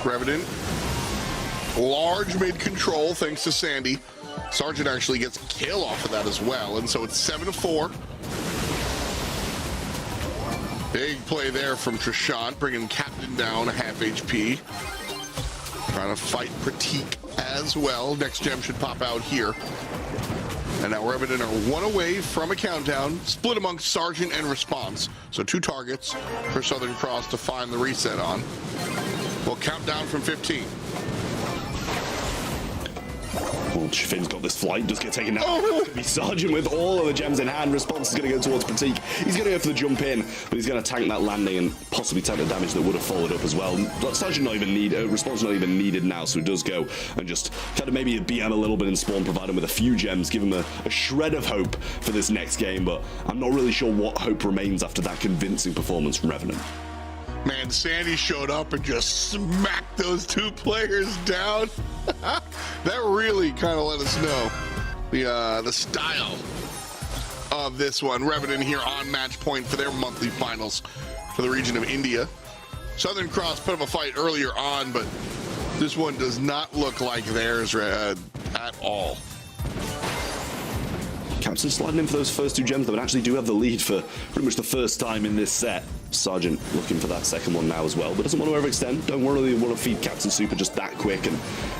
Revenant, large mid-control thanks to Sandy. Sergeant actually gets a kill off of that as well, and so it's 7-4. Big play there from Trishon, bringing Captain down a half HP. Trying to fight Pratik as well. Next gem should pop out here. And now Revenant are 1 away from a countdown, split amongst Sergeant and Response. So 2 targets for Southern Cross to find the reset on. We'll count down from 15. Well, Shafin's got this flight, does get taken down. It's going to be Sergeant with all of the gems in hand. Response is going to go towards Pratik. He's going to go for the jump in, but he's going to tank that landing and possibly tank the damage that would have followed up as well. Sergeant not even Response not even needed now, so he does go and just kind of maybe BM a little bit in spawn, provide him with a few gems, give him a shred of hope for this next game, but I'm not really sure what hope remains after that convincing performance from Revenant. Man, Sandy showed up and just smacked those two players down. That really kind of let us know the style of this one. Revenant here on match point for their monthly finals for the region of India. Southern Cross put up a fight earlier on, but this one does not look like theirs at all. Captain sliding in for those first two gems, though, and actually do have the lead for pretty much the first time in this set. Sergeant looking for that second one now as well, but doesn't want to overextend. Don't really want to feed Captain Super just that quick, and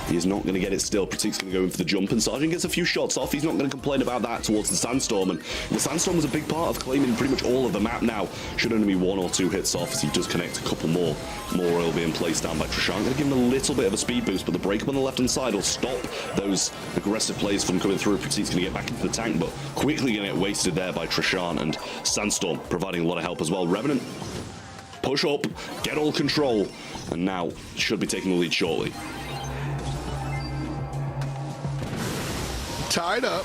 he is not going to get it still. Pratik's going to go in for the jump, and Sergeant gets a few shots off. He's not going to complain about that towards the Sandstorm, and the Sandstorm was a big part of claiming pretty much all of the map now. Should only be 1 or 2 hits off as he does connect a couple more. More oil being placed down by Trishan. Going to give him a little bit of a speed boost, but the breakup on the left-hand side will stop those aggressive plays from coming through. Pratik's going to get back into the tank, but quickly going to get wasted there by Trishan, and Sandstorm providing a lot of help as well. Revenant push up, get all control, and now should be taking the lead shortly. Tied up.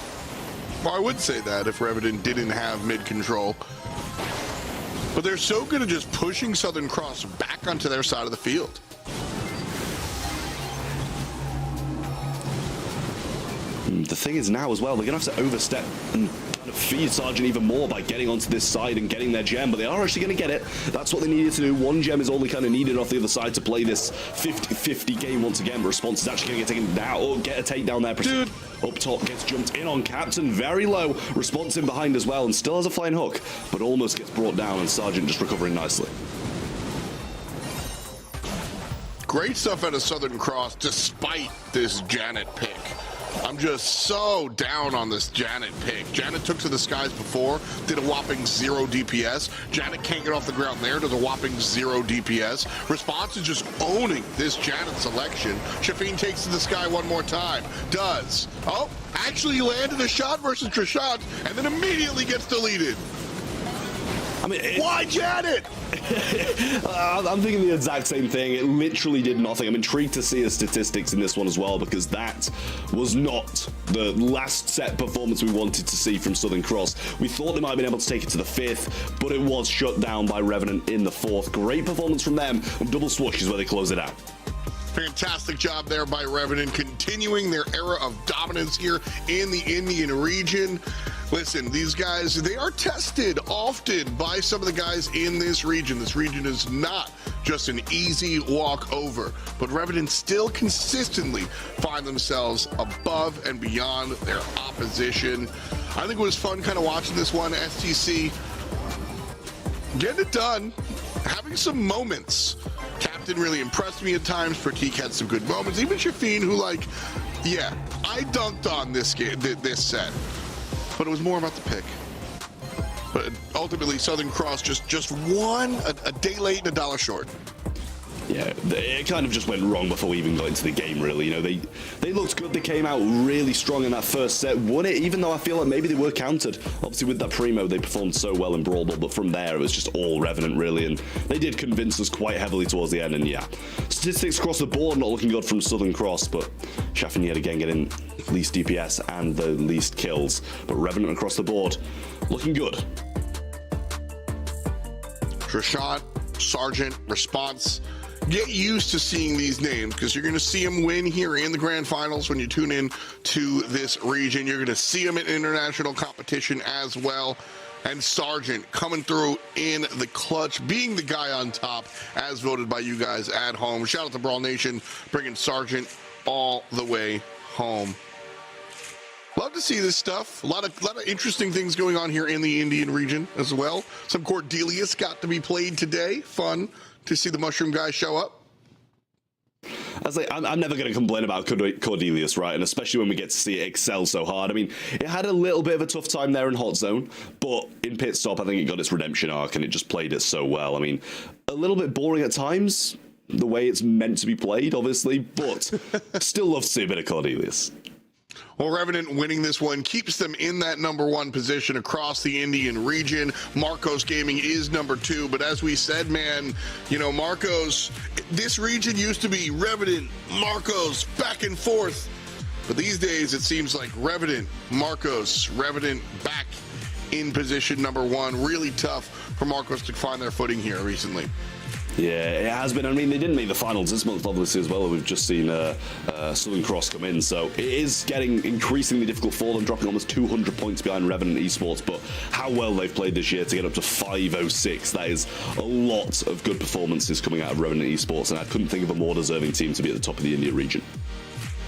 Well, I would say that if Revenant didn't have mid control. But they're so good at just pushing Southern Cross back onto their side of the field. The thing is now as well, they're going to have to overstep and kind of feed Sergeant even more by getting onto this side and getting their gem, but they are actually going to get it. That's what they needed to do. 1 gem is all they kind of needed off the other side to play this 50-50 game once again. Response is actually going to get taken down, or get a takedown there. Dude. Up top, gets jumped in on Captain, very low. Response in behind as well, and still has a flying hook, but almost gets brought down, and Sergeant just recovering nicely. Great stuff out of Southern Cross despite this Janet pick. I'm just so down on this Janet pick. Janet took to the skies before, did a whopping 0 DPS. Janet can't get off the ground there, does a whopping 0 DPS. Response is just owning this Janet selection. Shafin takes to the sky one more time. Does. Oh, actually landed a shot versus Trishant, and then immediately gets deleted. I mean, why Janet? I'm thinking the exact same thing. It literally did nothing. I'm intrigued to see the statistics in this one as well, because that was not the last set performance we wanted to see from Southern Cross. We thought they might have been able to take it to the 5th, but it was shut down by Revenant in the 4th. Great performance from them, and double swoosh is where they close it out. Fantastic job there by Revenant, continuing their era of dominance here in the Indian region. Listen, these guys, they are tested often by some of the guys in this region. This region is not just an easy walk over, but Revenant still consistently find themselves above and beyond their opposition. I think it was fun kind of watching this one. STC getting it done, having some moments. Captain really impressed me at times. Pratik had some good moments. Even Shafin, who, like, yeah, I dunked on this game, this set, but it was more about the pick. But ultimately, Southern Cross just won a day late and a dollar short. Yeah, it kind of just went wrong before we even got into the game, really. You know, they looked good. They came out really strong in that first set, won it, even though I feel like maybe they were countered. Obviously, with that Primo, they performed so well in Brawl, but from there, it was just all Revenant, really, and they did convince us quite heavily towards the end, and yeah. Statistics across the board not looking good from Southern Cross, but Shafin yet again getting least DPS and the least kills, but Revenant across the board looking good. Trishant, Sergeant, Response. Get used to seeing these names, because you're going to see them win here in the grand finals when you tune in to this region. You're going to see them in international competition as well. And Sergeant coming through in the clutch, being the guy on top, as voted by you guys at home. Shout out to Brawl Nation, bringing Sergeant all the way home. Love to see this stuff. A lot of interesting things going on here in the Indian region as well. Some Cordelius got to be played today. Fun to see the Mushroom guy show up. I'm never going to complain about Cordelius, right? And especially when we get to see it excel so hard. I mean, it had a little bit of a tough time there in Hot Zone, but in Pit Stop, I think it got its redemption arc and it just played it so well. I mean, a little bit boring at times, the way it's meant to be played, obviously, but still love to see a bit of Cornelius. Well, Revenant winning this one keeps them in that #1 position across the Indian region. Marcos Gaming is #2, but as we said, man, you know, Marcos, this region used to be Revenant, Marcos, back and forth. But these days, it seems like Revenant, Marcos, Revenant back in position #1. Really tough for Marcos to find their footing here recently. Yeah, it has been. I mean, they didn't make the finals this month, obviously, as well. We've just seen Southern Cross come in, so it is getting increasingly difficult for them, dropping almost 200 points behind Revenant Esports. But how well they've played this year to get up to 506, that is a lot of good performances coming out of Revenant Esports, and I couldn't think of a more deserving team to be at the top of the India region.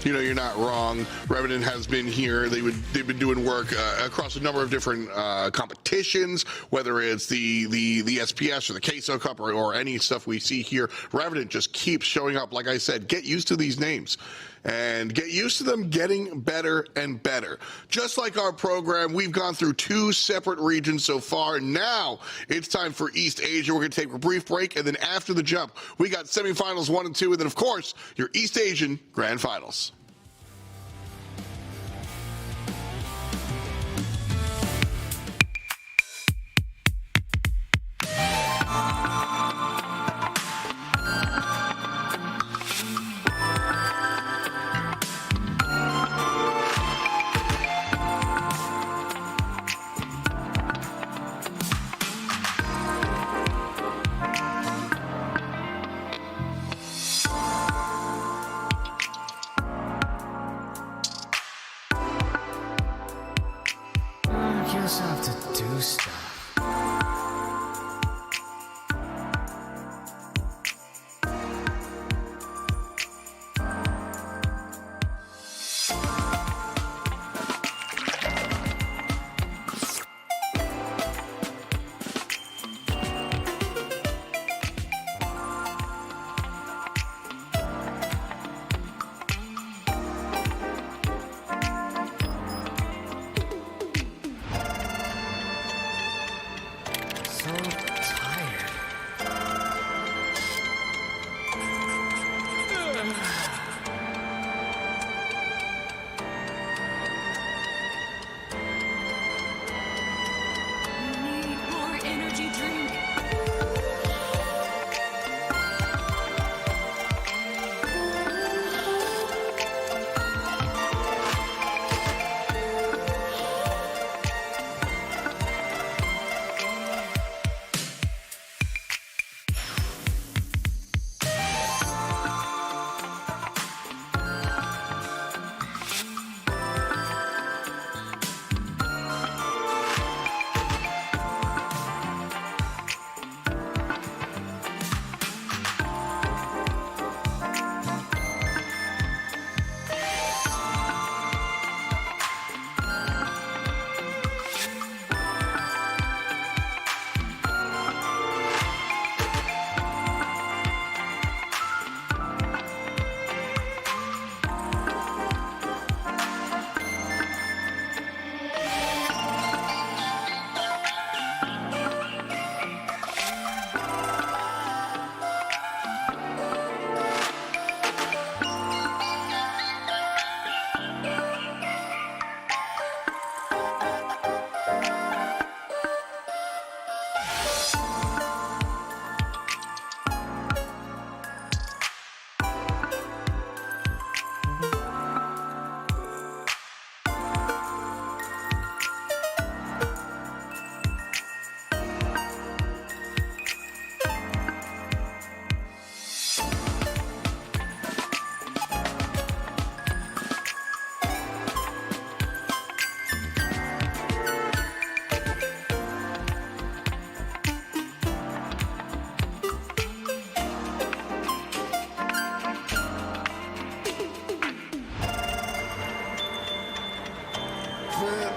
You know, you're not wrong. Revenant has been here. They've been doing work across a number of different competitions, whether it's the SPS or the Queso Cup or any stuff we see here. Revenant just keeps showing up. Like I said, get used to these names and get used to them getting better and better. Just like our program, we've gone through 2 separate regions so far. Now it's time for East Asia. We're going to take a brief break, and then after the jump, we got semifinals 1 and 2, and then, of course, your East Asian Grand Finals. Just have to do stuff.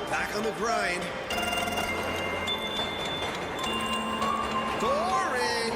Back on the grind. Boring.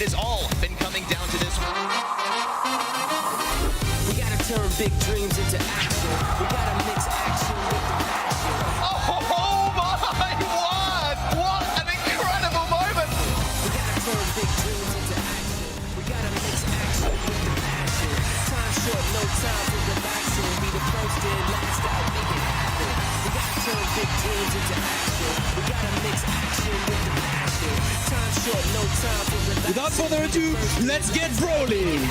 has all been coming down to this. We gotta turn big dreams into action. We gotta mix action with the passion. Oh my word! What an incredible moment! We gotta turn big dreams into action. We gotta mix action with the passion. Time short, no time for relaxing. Be the first in, last out, make it happen. We gotta turn big dreams into action. We gotta mix action with the passion. Time short, no time for relaxing. Without further ado, let's get rolling.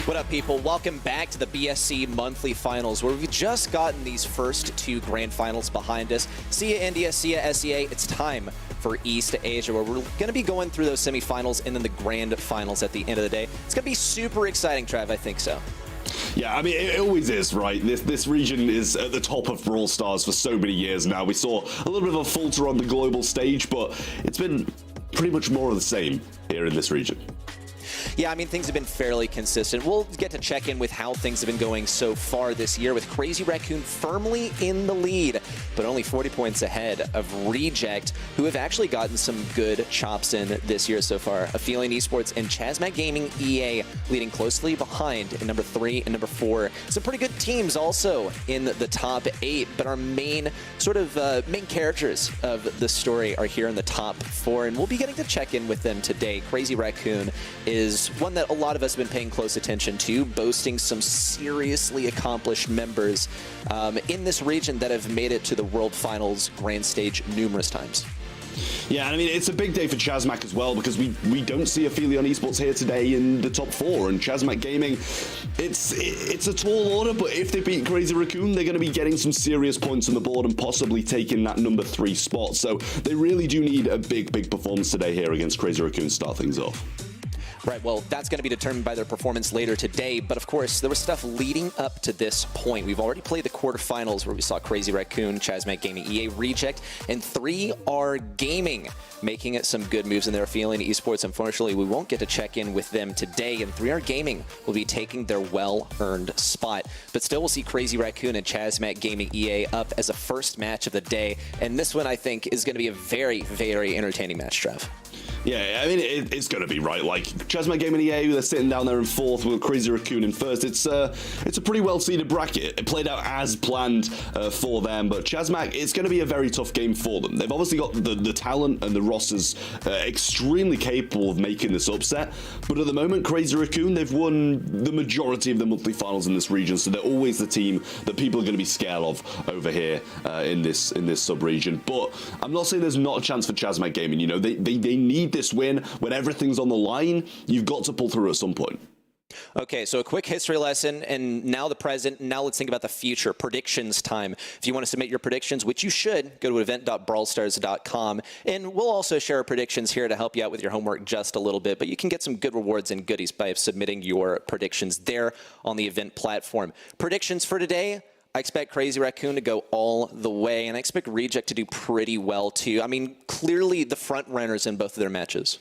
What up, people? Welcome back to the BSC Monthly Finals, where we've just gotten these first two Grand Finals behind us. See ya, India. See ya, SEA. It's time for East Asia, where we're going to be going through those semifinals and then the Grand Finals at the end of the day. It's going to be super exciting, Trav. I think so. Yeah, I mean, it always is, right? This region is at the top of Brawl Stars for so many years now. We saw a little bit of a falter on the global stage, but it's been pretty much more of the same here in this region. Yeah, I mean, things have been fairly consistent. We'll get to check in with how things have been going so far this year, with Crazy Raccoon firmly in the lead, but only 40 points ahead of Reject, who have actually gotten some good chops in this year so far. Aphelion Esports and Chazmat Gaming EA leading closely behind in number 3 and number 4. Some pretty good teams also in the top 8, but our main main characters of the story are here in the top 4, and we'll be getting to check in with them today. Crazy Raccoon is one that a lot of us have been paying close attention to, boasting some seriously accomplished members in this region that have made it to the World Finals grand stage numerous times. Yeah, and I mean, it's a big day for Chazmat as well, because we don't see Aphelion Esports here today in the top 4, and Chazmat Gaming, it's a tall order, but if they beat Crazy Raccoon, they're going to be getting some serious points on the board and possibly taking that number 3 spot, so they really do need a big performance today here against Crazy Raccoon to start things off. Right, well, that's going to be determined by their performance later today, but of course, there was stuff leading up to this point. We've already played the quarterfinals where we saw Crazy Raccoon, Chazmat Gaming, EA Reject, and 3R Gaming making it some good moves in their Aphelion Esports. Unfortunately, we won't get to check in with them today, and 3R Gaming will be taking their well-earned spot. But still, we'll see Crazy Raccoon and Chazmat Gaming EA up as a first match of the day, and this one, I think, is going to be a very entertaining match, Trev. Yeah, I mean, it's going to be, right. Like, Chazmat Gaming EA, they're sitting down there in 4th with Crazy Raccoon in 1st. It's a pretty well-seeded bracket. It played out as planned for them, but Chazmat, it's going to be a very tough game for them. They've obviously got the talent and the rosters extremely capable of making this upset, but at the moment, Crazy Raccoon, they've won the majority of the monthly finals in this region, so they're always the team that people are going to be scared of over here in this sub-region. But I'm not saying there's not a chance for Chazmat Gaming. You know, they need this win. When everything's on the line, you've got to pull through at some point. Okay, so a quick history lesson, and now the present. Now let's think about the future. Predictions time. If you want to submit your predictions, which you should, go to event.brawlstars.com, and we'll also share our predictions here to help you out with your homework just a little bit, but you can get some good rewards and goodies by submitting your predictions there on the event platform. Predictions for today: I expect Crazy Raccoon to go all the way, and I expect Reject to do pretty well too. I mean, clearly the front runners in both of their matches.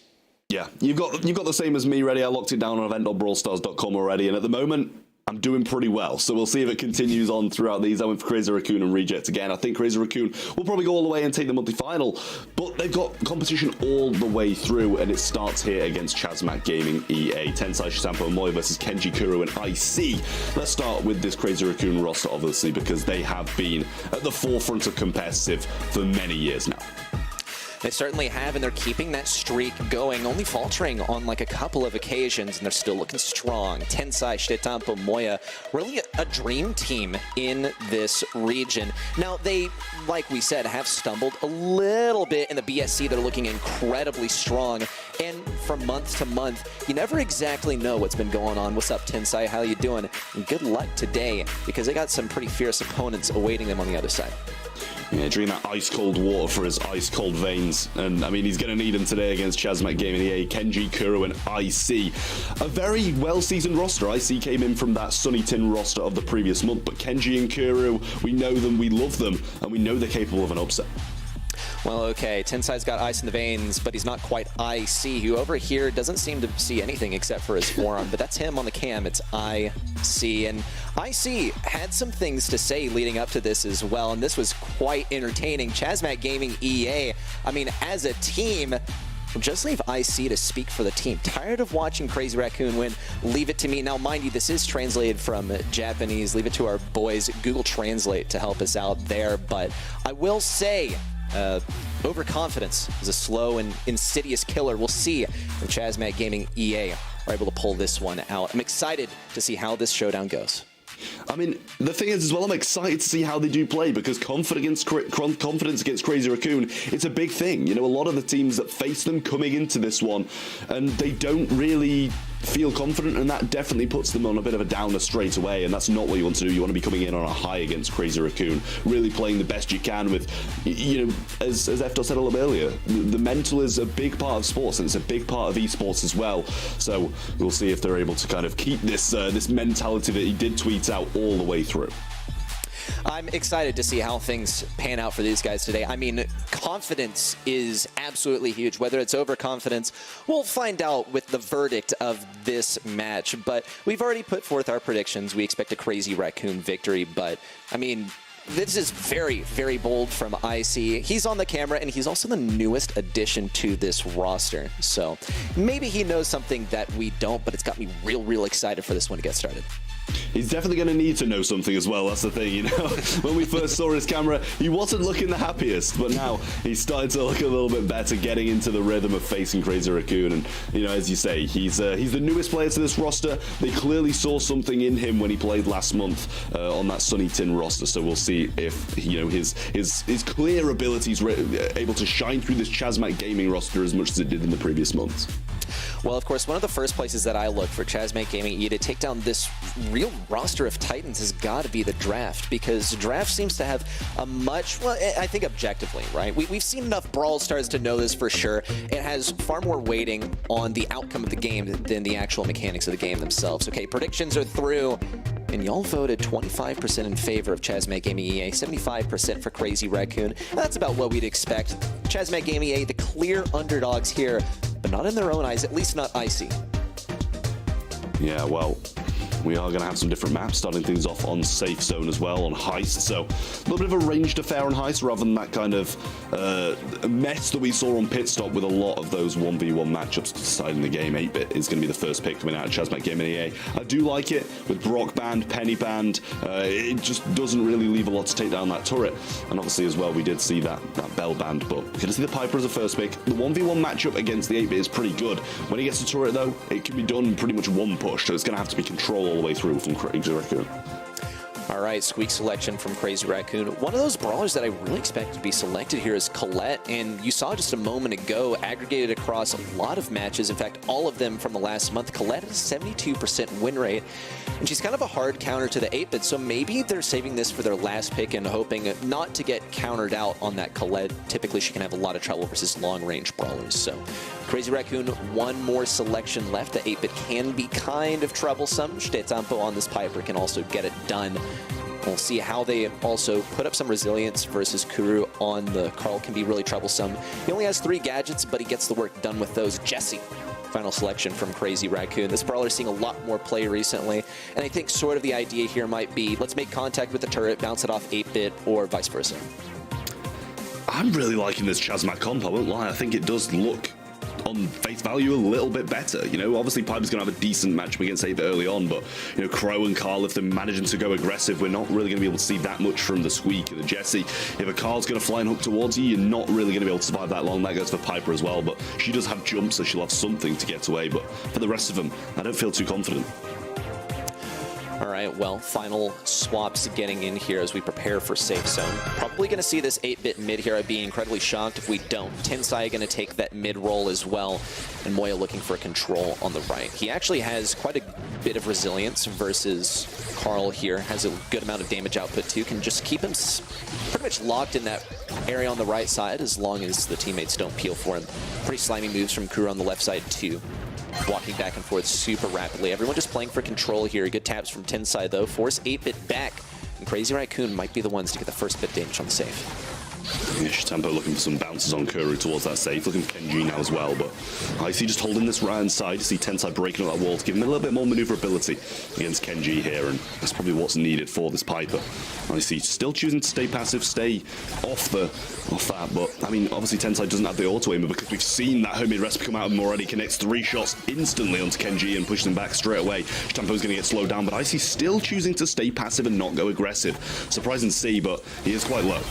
Yeah, you've got the same as me ready. I locked it down on event.brawlstars.com already, and at the moment, I'm doing pretty well. So we'll see if it continues on throughout these. I went for Crazy Raccoon and Reject again. I think Crazy Raccoon will probably go all the way and take the monthly final, but they've got competition all the way through, and it starts here against Chazmat Gaming EA. Tensai Shisampo and Moy versus Kenji Kuru and IC. Let's start with this Crazy Raccoon roster, obviously, because they have been at the forefront of competitive for many years now. They certainly have, and they're keeping that streak going, only faltering on like a couple of occasions, and they're still looking strong. Tensai, Shitampo, Moya, really a dream team in this region. Now, they, like we said, have stumbled a little bit in the BSC. They're looking incredibly strong, and from month to month, you never exactly know what's been going on. What's up, Tensai? How you doing? And good luck today, because they got some pretty fierce opponents awaiting them on the other side. Yeah, drinking that ice-cold water for his ice-cold veins. And, I mean, he's going to need them today against Chazmat Gaming EA, Kenji, Kuru, and IC. A very well-seasoned roster. IC came in from that Sunny Tin roster of the previous month, but Kenji and Kuru, we know them, we love them, and we know they're capable of an upset. Well, okay, Tenside's got ice in the veins, but he's not quite IC, who over here doesn't seem to see anything except for his forearm, but that's him on the cam. It's IC, and IC had some things to say leading up to this as well, and this was quite entertaining. Chazmat Gaming EA, I mean, as a team, just leave IC to speak for the team. Tired of watching Crazy Raccoon win? Leave it to me. Now, mind you, this is translated from Japanese. Leave it to our boys Google Translate to help us out there. But I will say, overconfidence is a slow and insidious killer. We'll see if Chazmat Gaming EA are able to pull this one out. I'm excited to see how this showdown goes. I mean, the thing is as well, I'm excited to see how they do play, because confidence against Crazy Raccoon, it's a big thing. You know, a lot of the teams that face them coming into this one, and they don't really feel confident, and that definitely puts them on a bit of a downer straight away, and that's not what you want to do. You want to be coming in on a high against Crazy Raccoon, really playing the best you can with, you know, as Eftor said a little bit earlier, the mental is a big part of sports, and it's a big part of esports as well. So we'll see if they're able to kind of keep this this mentality that he did tweet out all the way through. I'm excited to see how things pan out for these guys today. I mean, confidence is absolutely huge. Whether it's overconfidence, we'll find out with the verdict of this match. But we've already put forth our predictions. We expect a Crazy Raccoon victory. But, I mean, this is very, very bold from IC. He's on the camera, and he's also the newest addition to this roster. So maybe he knows something that we don't, but it's got me real, real excited for this one to get started. He's definitely going to need to know something as well. That's the thing, you know. When we first saw his camera, he wasn't looking the happiest, but now he's starting to look a little bit better, getting into the rhythm of facing Crazy Raccoon. And, you know, as you say, he's the newest player to this roster. They clearly saw something in him when he played last month on that Sunny Tin roster. So we'll see if, you know, his clear abilities able to shine through this Chazmat Gaming roster as much as it did in the previous months. Well, of course, one of the first places that I look for Chazmat Gaming EA to take down this real roster of Titans has got to be the draft, because the draft seems to have a much, well, I think objectively, right? We've seen enough Brawl stars to know this for sure. It has far more weighting on the outcome of the game than the actual mechanics of the game themselves. Okay, predictions are through, and y'all voted 25% in favor of Chazmat Gaming EA, 75% for Crazy Raccoon. That's about what we'd expect. Chazmat Gaming EA, the clear underdogs here, but not in their own eyes, at least not IC. Yeah, well, we are going to have some different maps, starting things off on Safe Zone as well, on Heist. So a little bit of a ranged affair on Heist, rather than that kind of mess that we saw on Pit Stop with a lot of those 1v1 matchups deciding the game. 8-Bit is going to be the first pick coming out of Chazmat Gaming EA. I do like it with Brock Band, Penny Band. It just doesn't really leave a lot to take down that turret. And obviously as well, we did see that Bell Band, but we're going to see the Piper as a first pick. The 1v1 matchup against the 8-Bit is pretty good. When he gets the turret though, it can be done in pretty much one push, so it's going to have to be control all the way through from Crazy Raccoon. All right, Squeak selection from Crazy Raccoon. One of those brawlers that I really expect to be selected here is Colette, and you saw just a moment ago, aggregated across a lot of matches, in fact, all of them from the last month. Colette has a 72% win rate, and she's kind of a hard counter to the 8-Bit, so maybe they're saving this for their last pick and hoping not to get countered out on that Colette. Typically, she can have a lot of trouble versus long-range brawlers, so Crazy Raccoon, one more selection left. The 8-Bit can be kind of troublesome. Shtetampo on this Piper can also get it done. We'll see how they also put up some resilience versus Kuru on the Carl. Can be really troublesome. He only has 3 gadgets, but he gets the work done with those. Jesse, final selection from Crazy Raccoon. This brawler is seeing a lot more play recently, and I think sort of the idea here might be, let's make contact with the turret, bounce it off 8-Bit, or vice versa. I'm really liking this Chazmat comp, I won't lie. I think it does look on face value a little bit better. You know, obviously Piper's going to have a decent matchup against 8-Bit early on, but, you know, Crow and Carl, if they're managing to go aggressive, we're not really going to be able to see that much from the Squeak and the Jesse. If a Carl's going to fly and hook towards you, you're not really going to be able to survive that long. That goes for Piper as well, but she does have jumps, so she'll have something to get away, but for the rest of them, I don't feel too confident. All right, well, final swaps getting in here as we prepare for Safe Zone. Probably going to see this 8-Bit mid here. I'd be incredibly shocked if we don't. Tensai going to take that mid role as well, and Moya looking for control on the right. He actually has quite a bit of resilience versus Carl here. Has a good amount of damage output too. Can just keep him pretty much locked in that area on the right side as long as the teammates don't peel for him. Pretty slimy moves from Kuru on the left side too. Walking back and forth super rapidly. Everyone just playing for control here. Good taps from Tensai though. Force 8-Bit back. And Crazy Raccoon might be the ones to get the first bit damage on the safe. Tempo looking for some bounces on Kuru towards that safe, looking for Kenji now as well, but Icy just holding this right hand side. You see Tensai breaking up that wall to give him a little bit more maneuverability against Kenji here, and that's probably what's needed for this Piper. Icy still choosing to stay passive, stay off that, but I mean, obviously Tensai doesn't have the auto aimer because we've seen that homemade recipe come out of him already, connects 3 shots instantly onto Kenji and pushes him back straight away. Tempo's going to get slowed down, but Icy still choosing to stay passive and not go aggressive. Surprising to see, but he is quite low.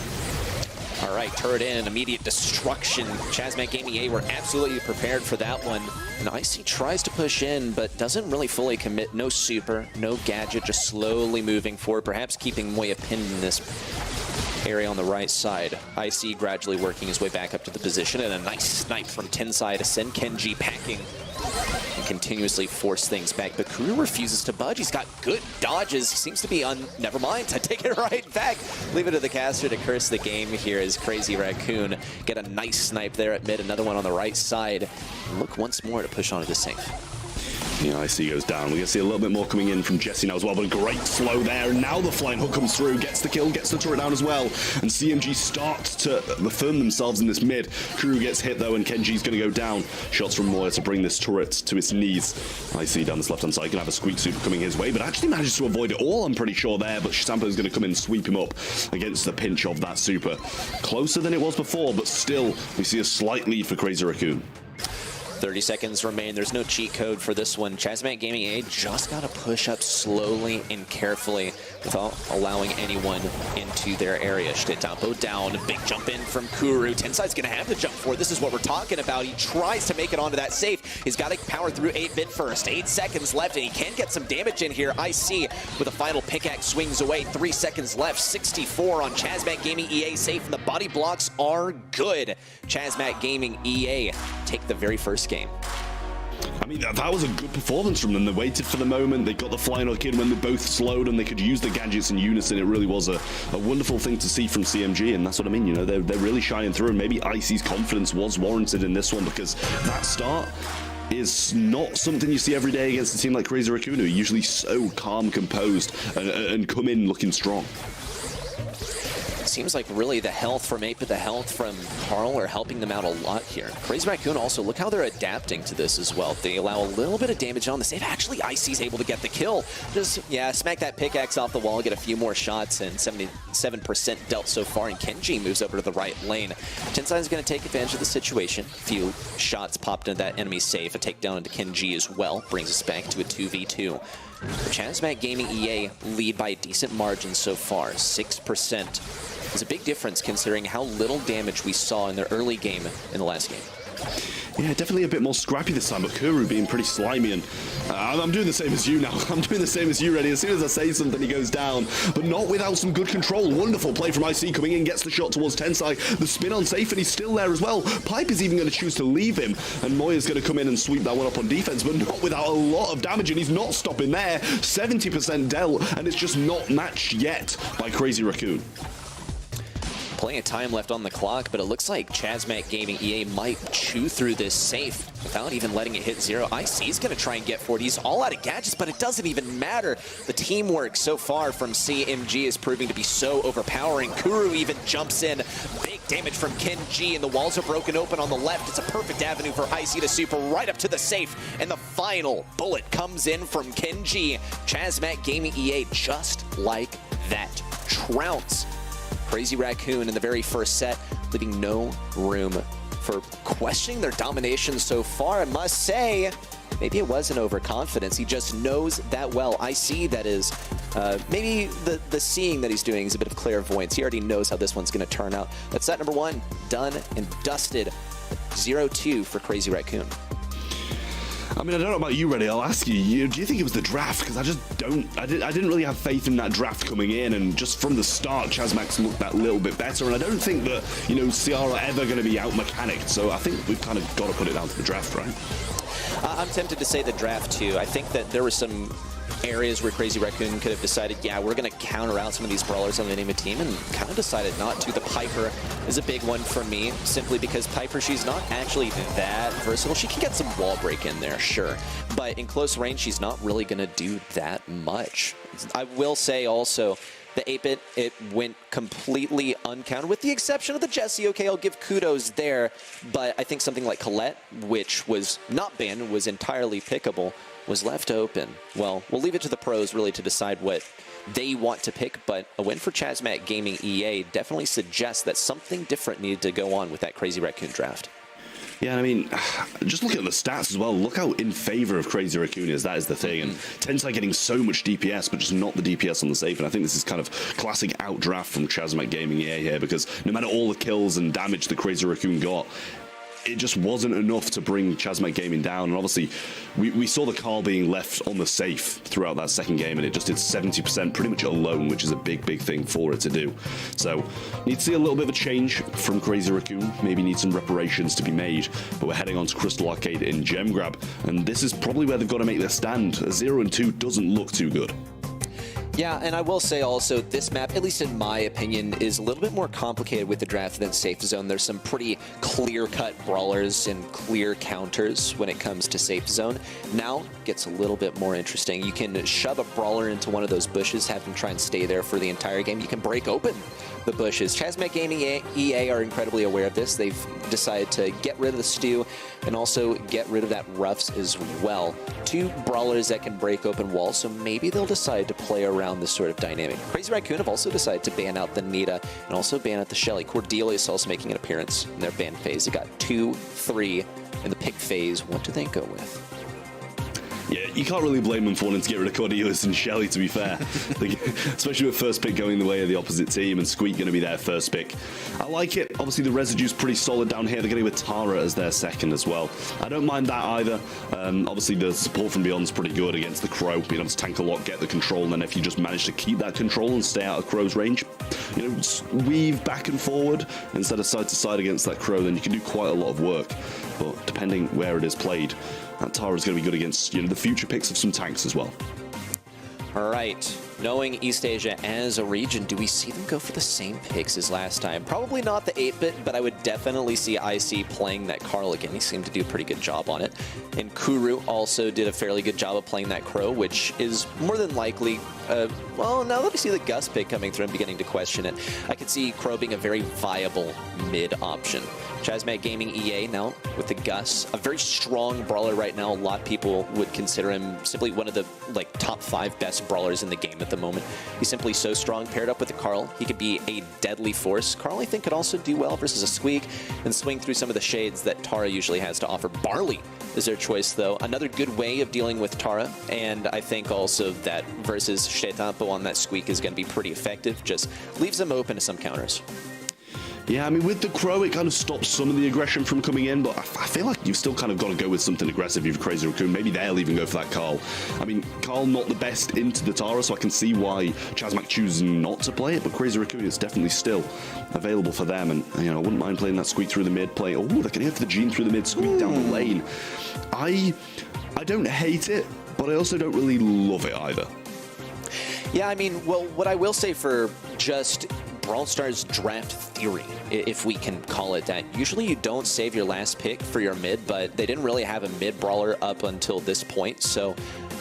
All right, turret in, immediate destruction. Chazmat Gaming EA were absolutely prepared for that one. And Icy tries to push in, but doesn't really fully commit. No super, no gadget, just slowly moving forward, perhaps keeping Moya pinned in this area on the right side. Icy gradually working his way back up to the position, and a nice snipe from Tensai to send Kenji packing and continuously force things back. But Kuru refuses to budge. He's got good dodges. He seems to be on... Never mind. I take it right back. Leave it to the caster to curse the game here as Crazy Raccoon get a nice snipe there at mid. Another one on the right side. And look once more to push onto the safe. Yeah, Icy goes down. We're going to see a little bit more coming in from Jesse now as well, but a great slow there. And now the flying hook comes through, gets the kill, gets the turret down as well. And CMG starts to affirm themselves in this mid. Kuru gets hit though, and Kenji's going to go down. Shots from Moya to bring this turret to its knees. Icy down this left-hand side can have a squeak super coming his way, but actually manages to avoid it all, I'm pretty sure there. But Sampo's going to come in and sweep him up against the pinch of that super. Closer than it was before, but still, we see a slight lead for Crazy Raccoon. 30 seconds remain. There's no cheat code for this one. Chazmat Gaming A just got to push up slowly and carefully without allowing anyone into their area. Tempo down. Big jump in from Kuru. Tensai's going to have to jump forward. This is what we're talking about. He tries to make it onto that safe. He's got to power through 8-bit first. 8 seconds left, and he can get some damage in here. IC with a final pickaxe swings away. 3 seconds left. 64 on Chazmat Gaming EA safe, and the body blocks are good. Chazmat Gaming EA take the very first game. I mean, that was a good performance from them. They waited for the moment, they got the flying hook in when they both slowed, and they could use the gadgets in unison. It really was a wonderful thing to see from CMG, and that's what I mean, you know, they're really shining through, and maybe Icy's confidence was warranted in this one, because that start is not something you see every day against a team like Crazy Raccoon, who are usually so calm, composed, and come in looking strong. Seems like really the health from Ape, the health from Carl are helping them out a lot here. Crazy Raccoon also, look how they're adapting to this as well. They allow a little bit of damage on the save. Actually, Icy's able to get the kill. Just, yeah, smack that pickaxe off the wall, get a few more shots, and 77% dealt so far, and Kenji moves over to the right lane. Tensai's going to take advantage of the situation. A few shots popped into that enemy safe. A takedown into Kenji as well. Brings us back to a 2v2. Chazmat Gaming EA lead by a decent margin so far, 6%. It's a big difference considering how little damage we saw in their early game in the last game. Yeah, definitely a bit more scrappy this time, but Kuru being pretty slimy, and I'm doing the same as you now. I'm doing the same as you, Reddy. As soon as I say something, he goes down, but not without some good control. Wonderful play from IC coming in, gets the shot towards Tensai. The spin on safe, and he's still there as well. Pipe is even going to choose to leave him, and Moya's going to come in and sweep that one up on defense, but not without a lot of damage, and he's not stopping there. 70% dealt, and it's just not matched yet by Crazy Raccoon. Plenty of time left on the clock, but it looks like Chazmat Gaming EA might chew through this safe without even letting it hit zero. IC's going to try and get forward. He's all out of gadgets, but it doesn't even matter. The teamwork so far from CMG is proving to be so overpowering. Kuru even jumps in. Big damage from Kenji, and the walls are broken open on the left. It's a perfect avenue for IC to super right up to the safe, and the final bullet comes in from Kenji. Chazmat Gaming EA just like that. Trounce Crazy Raccoon in the very first set, leaving no room for questioning their domination so far. I must say, maybe it wasn't overconfidence. He just knows that well. I see that is maybe the seeing that he's doing is a bit of clairvoyance. He already knows how this one's going to turn out. That's set number 1, done and dusted. 0-2 for Crazy Raccoon. I mean, I don't know about you, Reddy. I'll ask you, do you think it was the draft? Because I just don't. I didn't really have faith in that draft coming in, and just from the start, Chazmax looked that little bit better, and I don't think that, you know, Ciara ever going to be out-mechanicked, so I think we've kind of got to put it down to the draft, right? I'm tempted to say the draft, too. I think that there were some areas where Crazy Raccoon could have decided, yeah, we're going to counter out some of these brawlers on the name of team, and kind of decided not to. The Piper is a big one for me, simply because Piper, she's not actually that versatile. She can get some wall break in there, sure, but in close range, she's not really going to do that much. I will say also, The 8-bit, it went completely uncounted, with the exception of the Jessie. Okay, I'll give kudos there, but I think something like Colette, which was not banned, was entirely pickable, was left open. Well, we'll leave it to the pros really to decide what they want to pick, but a win for Chazmat Gaming EA definitely suggests that something different needed to go on with that Crazy Raccoon draft. Yeah, I mean, just looking at the stats as well, look how in favor of Crazy Raccoon is. That is the thing. And Tensai getting so much DPS, but just not the DPS on the safe. And I think this is kind of classic outdraft from Chazmat Gaming EA here, because no matter all the kills and damage the Crazy Raccoon got, it just wasn't enough to bring Chazmat Gaming down. And obviously, we saw the Carl being left on the safe throughout that second game, and it just did 70% pretty much alone, which is a big, big thing for it to do. So, need to see a little bit of a change from Crazy Raccoon. Maybe need some reparations to be made. But we're heading on to Crystal Arcade in Gem Grab, and this is probably where they've got to make their stand. A 0-2 doesn't look too good. Yeah, and I will say also, this map, at least in my opinion, is a little bit more complicated with the draft than Safe Zone. There's some pretty clear-cut brawlers and clear counters when it comes to Safe Zone. Now, gets a little bit more interesting. You can shove a brawler into one of those bushes, have him try and stay there for the entire game. You can break open the bushes. Chazmat Gaming EA are incredibly aware of this. They've decided to get rid of the stew and also get rid of that roughs as well. 2 brawlers that can break open walls, so maybe they'll decide to play around this sort of dynamic. Crazy Raccoon have also decided to ban out the Nita and also ban out the Shelly. Cordelia's also making an appearance in their ban phase. They got 2, 3 in the pick phase. What do they go with? Yeah, you can't really blame them for wanting to get rid of Cordelius and Shelly, to be fair. Especially with first pick going the way of the opposite team and Squeak going to be their first pick. I like it. Obviously, the residue's pretty solid down here. They're going to go with Tara as their second as well. I don't mind that either. Obviously, the support from Beyond's pretty good against the Crow. Being able to tank a lot, get the control, and then if you just manage to keep that control and stay out of Crow's range, you know, just weave back and forward instead of side to side against that Crow, then you can do quite a lot of work. But depending where it is played, that Tara is going to be good against, you know, the future picks of some tanks as well. All right, knowing East Asia as a region, do we see them go for the same picks as last time? Probably not the 8-bit, but I would definitely see IC playing that Carl again. He seemed to do a pretty good job on it. And Kuru also did a fairly good job of playing that Crow, which is more than likely, well, now that I see the Gus pick coming through, I'm beginning to question it. I could see Crow being a very viable mid option. Chazmat Gaming EA now with the Gus, a very strong brawler right now. A lot of people would consider him simply one of the top 5 best brawlers in the game at the moment. He's simply so strong. Paired up with the Carl, he could be a deadly force. Carl, I think, could also do well versus a Squeak and swing through some of the shades that Tara usually has to offer. Barley is their choice, though. Another good way of dealing with Tara, and I think also that versus Shetampo on that Squeak is going to be pretty effective. Just leaves them open to some counters. Yeah, I mean, with the Crow, it kind of stops some of the aggression from coming in, but I feel like you've still kind of got to go with something aggressive. You've Crazy Raccoon. Maybe they'll even go for that Carl. I mean, Carl not the best into the Tara, so I can see why Chazmak chooses not to play it, but Crazy Raccoon is definitely still available for them, and, you know, I wouldn't mind playing that Squeak through the mid, play. Oh, they can hit for the Gene through the mid, Squeak down the lane. I don't hate it, but I also don't really love it either. Yeah, I mean, well, what I will say for just Brawl Stars draft theory, if we can call it that, usually you don't save your last pick for your mid, but they didn't really have a mid brawler up until this point, so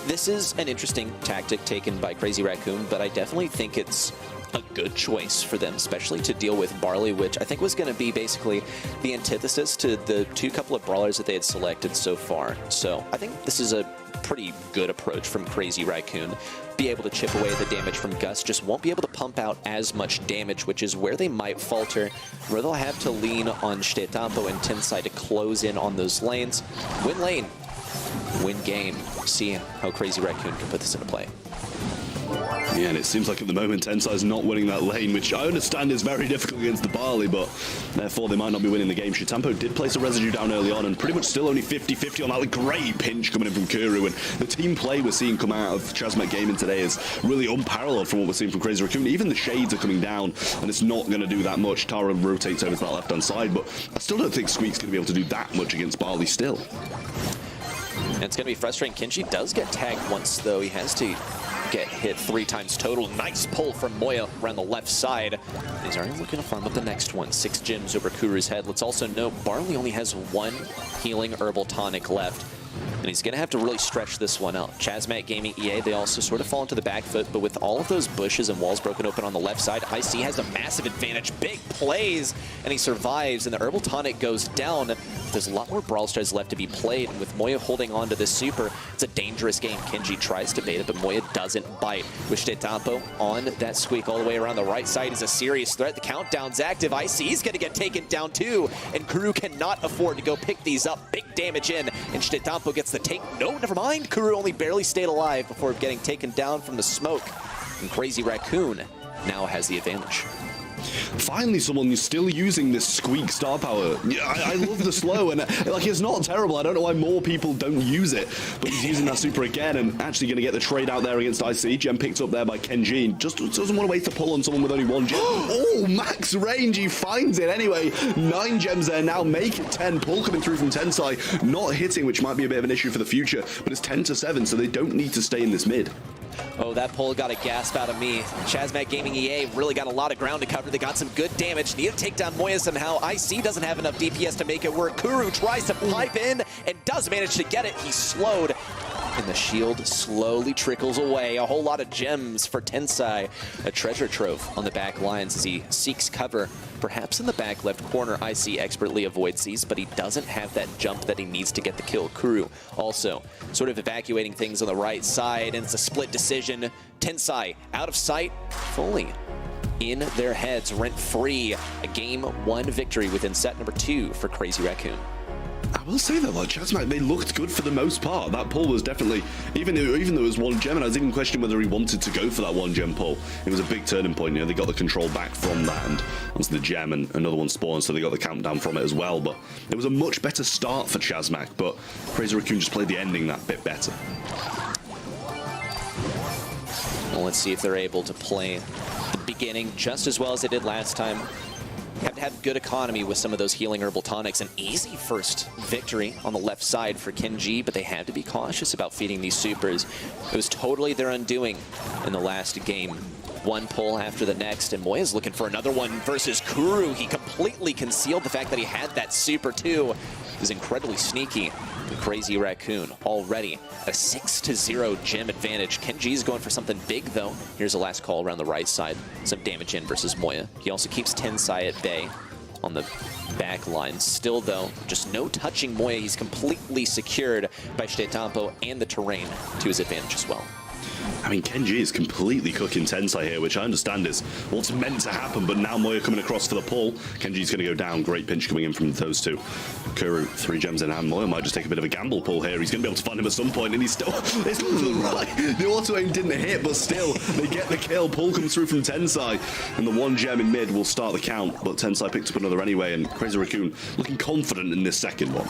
this is an interesting tactic taken by Crazy Raccoon, but I definitely think it's a good choice for them, especially to deal with Barley, which I think was going to be basically the antithesis to the couple of brawlers that they had selected so far. So I think this is a pretty good approach from Crazy Raccoon. Be able to chip away the damage from Gus, just won't be able to pump out as much damage, which is where they might falter, where they'll have to lean on Shetampo and Tensai to close in on those lanes. Win lane, win game. See how Crazy Raccoon can put this into play. Yeah, and it seems like at the moment Tensai's not winning that lane, which I understand is very difficult against the Barley, but therefore they might not be winning the game. Shetampo did place a residue down early on, and pretty much still only 50-50 on that. Like, great pinch coming in from Kuru, and the team play we're seeing come out of Chazmat Gaming today is really unparalleled from what we're seeing from Crazy Raccoon. Even the shades are coming down, and it's not going to do that much. Tara rotates over to that left-hand side, but I still don't think Squeak's going to be able to do that much against Barley still. And it's going to be frustrating. Kenji does get tagged once, though. He has to get hit 3 times total. Nice pull from Moya around the left side. He's already looking to farm up the next one. 6 gems over Kuru's head. Let's also note Barley only has 1 healing herbal tonic left. and he's going to have to really stretch this one out. Chazmac Gaming EA, they also sort of fall into the back foot, but with all of those bushes and walls broken open on the left side, IC has a massive advantage. Big plays, and he survives, and the Herbal Tonic goes down. There's a lot more Brawl Stars left to be played, and with Moya holding on to this super, it's a dangerous game. Kenji tries to bait it, but Moya doesn't bite. With Shtetampo on that squeak all the way around the right side is a serious threat. The countdown's active. IC's going to get taken down too, and Kuru cannot afford to go pick these up. Big damage in, and Shtetampo gets the take. No, never mind. Kuru only barely stayed alive before getting taken down from the smoke, and Crazy Raccoon now has the advantage. Finally, someone who's still using this squeak star power. Yeah, I love the slow, and like it's not terrible. I don't know why more people don't use it, but he's using that super again and actually going to get the trade out there against IC. Gem picked up there by Kenji. Just doesn't want to wait to pull on someone with only one gem. Oh, max range. He finds it anyway. 9 gems there now. Make it 10. Pull coming through from Tensai. Not hitting, which might be a bit of an issue for the future, but it's 10-7, so they don't need to stay in this mid. Oh, that pull got a gasp out of me. Chazmac Gaming EA really got a lot of ground to cover. They got some good damage. Need to take down Moya somehow. IC doesn't have enough DPS to make it work. Kuru tries to pipe in and does manage to get it. He's slowed, and the shield slowly trickles away. A whole lot of gems for Tensai. A treasure trove on the back lines as he seeks cover. Perhaps in the back left corner, IC expertly avoids these, but he doesn't have that jump that he needs to get the kill. Kuru also sort of evacuating things on the right side, and it's a split decision. Tensai out of sight, fully in their heads, rent-free. A game 1 victory within set number 2 for Crazy Raccoon. I will say that, like, Chazmac, they looked good for the most part. That pull was definitely, even though it was 1 gem, and I was even questioning whether he wanted to go for that 1 gem pull. It was a big turning point. You know, they got the control back from that and onto the gem, and another one spawned, so they got the countdown from it as well. But it was a much better start for Chazmac, but Crazy Raccoon just played the ending that bit better. Well, let's see if they're able to play the beginning just as well as they did last time. Have to have good economy with some of those healing herbal tonics. An easy first victory on the left side for Kenji, but they had to be cautious about feeding these supers. It was totally their undoing in the last game. 1 pull after the next, and Moya's looking for another one versus Kuru. He completely concealed the fact that he had that super too. He was incredibly sneaky. The Crazy Raccoon already a 6-0 gem advantage. Kenji's going for something big though. Here's a last call around the right side. Some damage in versus Moya. He also keeps Tensai at bay on the back line. Still though, just no touching Moya. He's completely secured by Shtetampo and the terrain to his advantage as well. I mean, Kenji is completely cooking Tensai here, which I understand is what's meant to happen, but now Moya coming across for the pull. Kenji's going to go down. Great pinch coming in from those two. Kuru, 3 gems in hand. Moya might just take a bit of a gamble pull here. He's going to be able to find him at some point, and he's still... It's right. The auto aim didn't hit, but still, they get the kill. Pull comes through from Tensai, and the 1 gem in mid will start the count, but Tensai picked up another anyway, and Crazy Raccoon looking confident in this second one.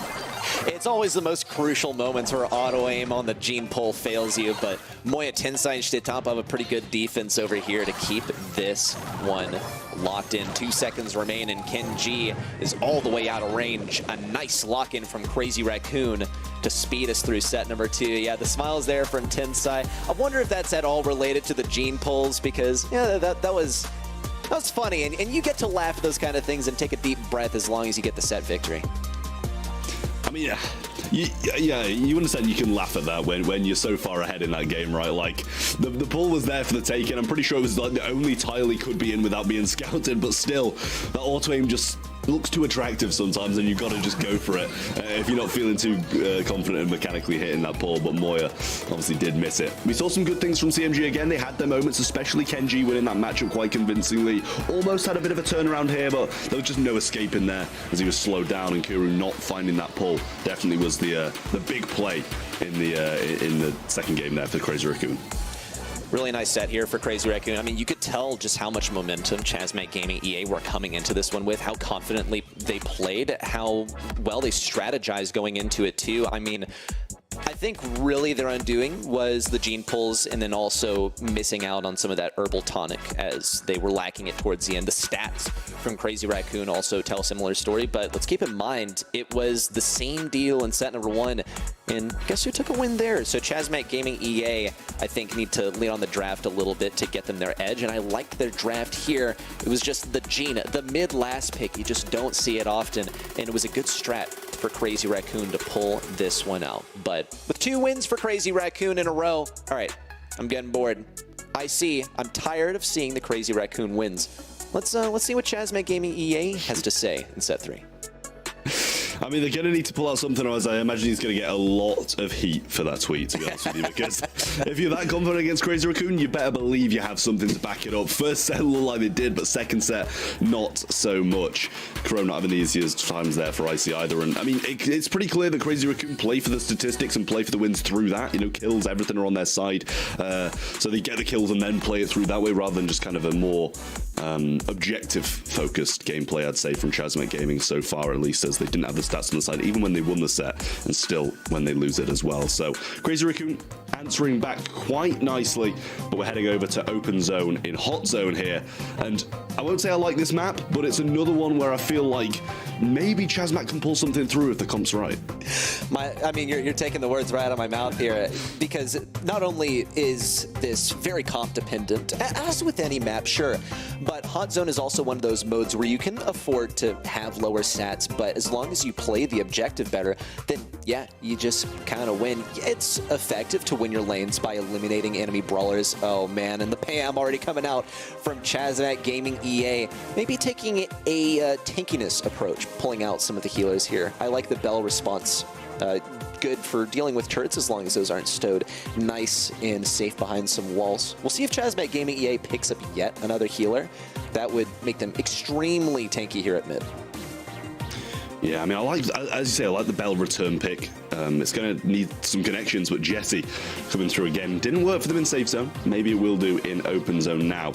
It's always the most crucial moments where auto aim on the gene pull fails you, but Moya, Tensai, and Shtetampo have a pretty good defense over here to keep this one locked in. 2 seconds remain, and Kenji is all the way out of range. A nice lock-in from Crazy Raccoon to speed us through set number 2. Yeah, the smile's there from Tensai. I wonder if that's at all related to the gene pulls, because yeah, that was funny, and you get to laugh at those kind of things and take a deep breath as long as you get the set victory. I mean, yeah, you understand you can laugh at that when you're so far ahead in that game, right? Like, the pull was there for the taking. I'm pretty sure it was like the only tile he could be in without being scouted, but still, that auto aim just looks too attractive sometimes, and you've got to just go for it if you're not feeling too confident in mechanically hitting that pull. But Moya obviously did miss it. We saw some good things from CMG again. They had their moments, especially Kenji winning that matchup quite convincingly. Almost had a bit of a turnaround here, but there was just no escape in there as he was slowed down, and Kuru not finding that pull definitely was the big play in the second game there for Crazy Raccoon. Really nice set here for Crazy Raccoon. I mean, you could tell just how much momentum Chazmac Gaming EA were coming into this one with, how confidently they played, how well they strategized going into it too. I mean, I think really their undoing was the gene pulls, and then also missing out on some of that herbal tonic as they were lacking it towards the end. The stats from Crazy Raccoon also tell a similar story, but let's keep in mind it was the same deal in set number 1, and guess who took a win there? So Chazmac Gaming EA, I think, need to lean on the draft a little bit to get them their edge, and I liked their draft here. It was just the gene, the mid last pick. You just don't see it often, and it was a good strat for Crazy Raccoon to pull this one out. But with 2 wins for Crazy Raccoon in a row, all right, I'm getting bored. I'm tired of seeing the Crazy Raccoon wins. Let's see what Chazmet Gaming EA has to say in set 3. I mean, they're going to need to pull out something, or as I imagine he's going to get a lot of heat for that tweet, to be honest with you, because if you're that confident against Crazy Raccoon, you better believe you have something to back it up. First set looked like they did, but second set, not so much. Crow not having the easiest times there for Icy either, and I mean, it's pretty clear that Crazy Raccoon play for the statistics and play for the wins through that. You know, kills, everything are on their side, so they get the kills and then play it through that way, rather than just kind of a more objective-focused gameplay, I'd say, from Chazmet Gaming so far, at least, as they didn't have the stats on the side, even when they won the set, and still when they lose it as well. So Crazy Raccoon answering back quite nicely, but we're heading over to Open Zone in Hot Zone here, and I won't say I like this map, but it's another one where I feel like maybe Chazmet can pull something through if the comp's right. I mean, you're taking the words right out of my mouth here, because not only is this very comp dependent, as with any map, sure, but Hot Zone is also one of those modes where you can afford to have lower stats, but as long as you play the objective better, then yeah, you just kind of win. It's effective to win your lanes by eliminating enemy brawlers. Oh man, and the Pam already coming out from Chazmet Gaming EA. Maybe taking a tankiness approach, pulling out some of the healers here. I like the Bell response. Good for dealing with turrets as long as those aren't stowed nice and safe behind some walls. We'll see if Chazmet Gaming EA picks up yet another healer. That would make them extremely tanky here at mid. Yeah, I mean, I like, as you say, I like the Bell return pick. It's going to need some connections, but Jesse coming through again. Didn't work for them in safe zone. Maybe it will do in open zone now.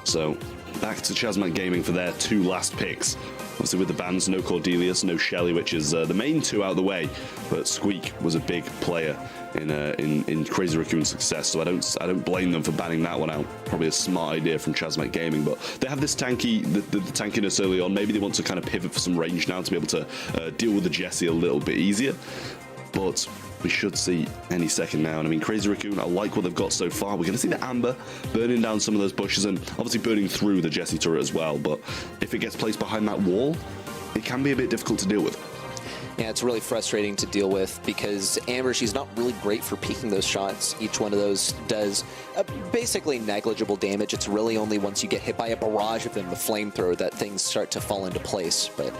So back to Chazmet Gaming for their 2 last picks. Obviously with the bans, no Cordelius, no Shelly, which is the main 2 out of the way. But Squeak was a big player in Crazy Raccoon's success, so I don't blame them for banning that one out. Probably a smart idea from Chazmet Gaming, but they have this the tankiness early on. Maybe they want to kind of pivot for some range now to be able to deal with the Jesse a little bit easier. But we should see any second now. And I mean, Crazy Raccoon, I like what they've got so far. We're going to see the Amber burning down some of those bushes and obviously burning through the Jesse turret as well. But if it gets placed behind that wall, it can be a bit difficult to deal with. Yeah, it's really frustrating to deal with because Amber, she's not really great for peeking those shots. Each one of those does basically negligible damage. It's really only once you get hit by a barrage of them, the flamethrower, that things start to fall into place. But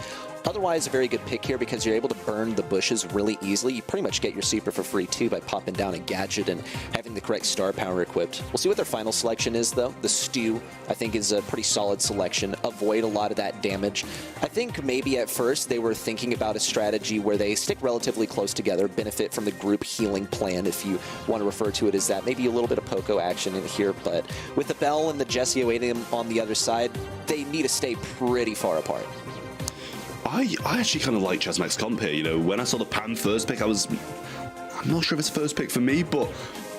otherwise, a very good pick here because you're able to burn the bushes really easily. You pretty much get your super for free too by popping down a gadget and having the correct star power equipped. We'll see what their final selection is though. The Stew, I think, is a pretty solid selection. Avoid a lot of that damage. I think maybe at first they were thinking about a strategy where they stick relatively close together, benefit from the group healing plan, if you want to refer to it as that. Maybe a little bit of Poco action in here, but with the Bell and the Jesse awaiting them on the other side, they need to stay pretty far apart. I actually kind of like Chazmet's comp here. You know, when I saw the Pam first pick, I'm not sure if it's first pick for me, but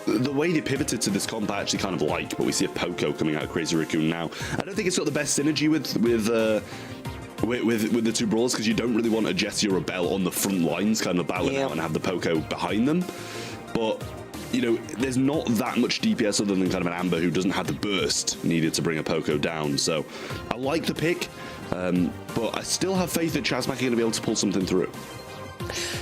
the way they pivoted to this comp I actually kind of like. But we see a Poco coming out of Crazy Raccoon now. I don't think it's got the best synergy with the 2 brawlers because you don't really want a Jesse or a Bell on the front lines kind of battling out and have the Poco behind them. But you know, there's not that much DPS other than kind of an Amber who doesn't have the burst needed to bring a Poco down. So I like the pick, but I still have faith that Chazmet are going to be able to pull something through.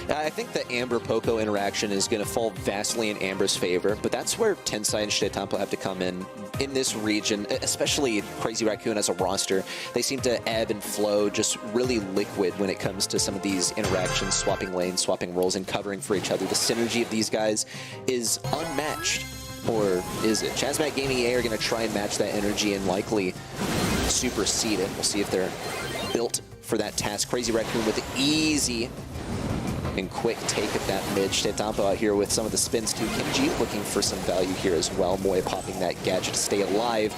I think the Amber-Poco interaction is going to fall vastly in Amber's favor, but that's where Tensai and Shdetampo have to come in this region, especially Crazy Raccoon as a roster. They seem to ebb and flow, just really liquid when it comes to some of these interactions, swapping lanes, swapping roles, and covering for each other. The synergy of these guys is unmatched. Or is it? Chazmet Gaming EA are going to try and match that energy and likely supersede it. We'll see if they're built for that task. Crazy Raccoon with easy and quick take of that mid. Shdetampo out here with some of the spins too. Kenji looking for some value here as well. Moya popping that gadget to stay alive,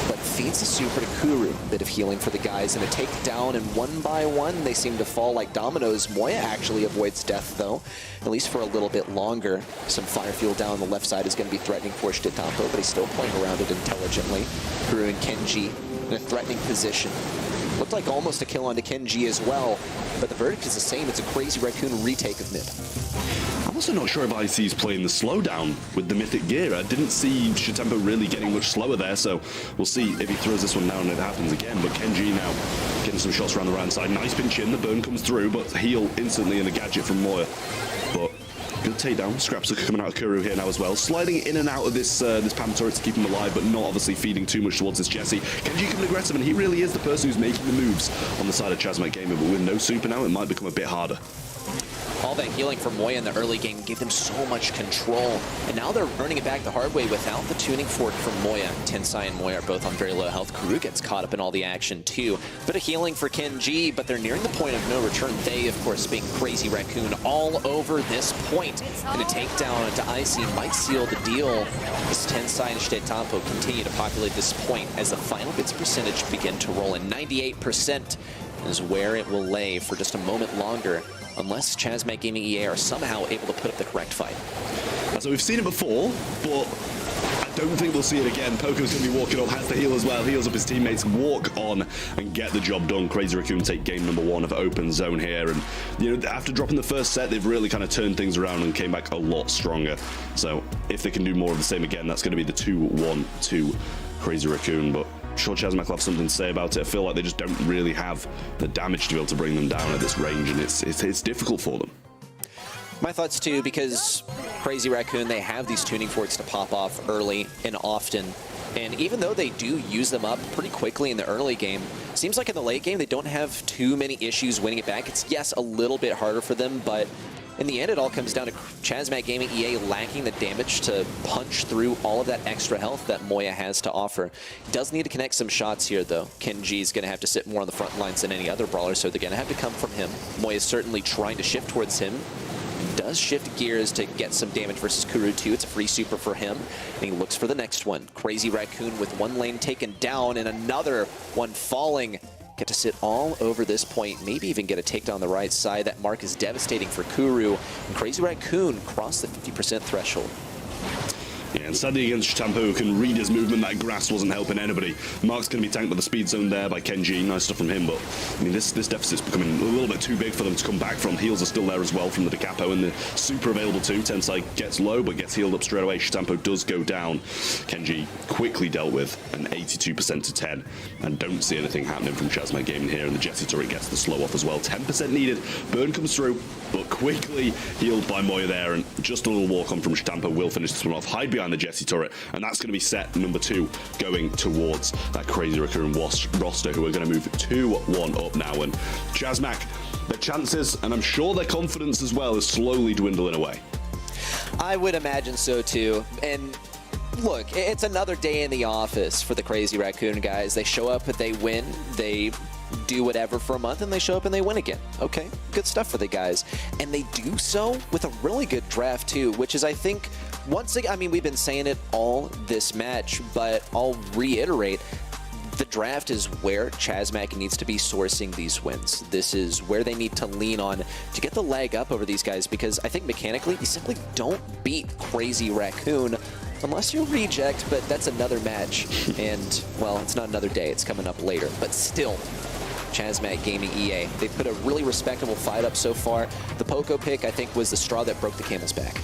but feeds the super to Kuru. A bit of healing for the guys and a takedown, and one by one they seem to fall like dominoes. Moya actually avoids death though, at least for a little bit longer. Some fire fuel down on the left side is going to be threatening for Shdetampo, but he's still playing around it intelligently. Kuru and Kenji in a threatening position. Looked like almost a kill onto Kenji as well, but the verdict is the same. It's a Crazy Raccoon retake of mid. also not sure if IC's playing the slowdown with the Mythic gear. I didn't see Shitempo really getting much slower there, so we'll see if he throws this one down and it happens again. But Kenji now getting some shots around the right side. Nice pinch in, the burn comes through, but heal instantly in the gadget from Moya. But good takedown. Scraps are coming out of Kuru here now as well. Sliding in and out of this this Pam turret to keep him alive, but not obviously feeding too much towards this Jesse. Kenji coming aggressive, and he really is the person who's making the moves on the side of Chazmak Gaming, but with no super now, it might become a bit harder. All that healing from Moya in the early game gave them so much control, and now they're earning it back the hard way without the tuning fork from Moya. Tensai and Moya are both on very low health. Kuru gets caught up in all the action too. Bit of healing for Kenji, but they're nearing the point of no return. They, of course, being Crazy Raccoon all over this point. And a takedown to Icy might seal the deal as Tensai and Shitempo continue to populate this point as the final bits percentage begin to roll in. 98% is where it will lay for just a moment longer, unless Chazmak Gaming EA are somehow able to put up the correct fight. So we've seen it before, but I don't think we'll see it again. Poco's going to be walking up, has the heal as well, heals up his teammates, walk on and get the job done. Crazy Raccoon take game number 1 of open zone here, and you know, after dropping the first set, they've really kind of turned things around and came back a lot stronger. So if they can do more of the same again, that's going to be the 2-1-2 Crazy Raccoon, but sure Chazmak will have something to say about it. I feel like they just don't really have the damage to be able to bring them down at this range, and it's difficult for them. My thoughts too, because Crazy Raccoon, they have these tuning forks to pop off early and often. And even though they do use them up pretty quickly in the early game, seems like in the late game they don't have too many issues winning it back. It's, yes, a little bit harder for them, but in the end, it all comes down to Chazmak Gaming EA lacking the damage to punch through all of that extra health that Moya has to offer. Does need to connect some shots here, though. Kenji's going to have to sit more on the front lines than any other brawler, so they're going to have to come from him. Moya's certainly trying to shift towards him. Does shift gears to get some damage versus Kuru, too. It's a free super for him, and he looks for the next one. Crazy Raccoon with one lane taken down and another one falling. Get to sit all over this point, maybe even get a takedown on the right side. That mark is devastating for Kuru. And Crazy Raccoon crossed the 50% threshold. Yeah, and sadly against Shitempo, who can read his movement, that grass wasn't helping anybody. Mark's going to be tanked by the speed zone there by Kenji. Nice stuff from him, but I mean, this deficit's becoming a little bit too big for them to come back from. Heals are still there as well from the DeCapo, and the super available too. Tensai gets low, but gets healed up straight away. Shitempo does go down. Kenji quickly dealt with an 82% to 10, and don't see anything happening from Chazmak Gaming here, and the Jesse turret gets the slow off as well. 10% needed. Burn comes through, but quickly healed by Moya there, and just a little walk on from Shitempo will finish this one off. Hide behind the Jesse turret, and that's going to be set number 2 going towards that Crazy Raccoon roster, who are going to move 2-1 up now. And Chazmak, their chances, and I'm sure their confidence as well, is slowly dwindling away. I would imagine so too. And look, it's another day in the office for the Crazy Raccoon guys. They show up, they win, they do whatever for a month, and they show up and they win again. Okay, good stuff for the guys. And they do so with a really good draft too, which is, I think, once again, I mean, we've been saying it all this match, but I'll reiterate, the draft is where Chazmak needs to be sourcing these wins. This is where they need to lean on to get the leg up over these guys, because I think mechanically, you simply don't beat Crazy Raccoon unless you reject, but that's another match. And, well, it's not another day. It's coming up later. But still, Chazmak Gaming EA, they put a really respectable fight up so far. The Poco pick, I think, was the straw that broke the camel's back.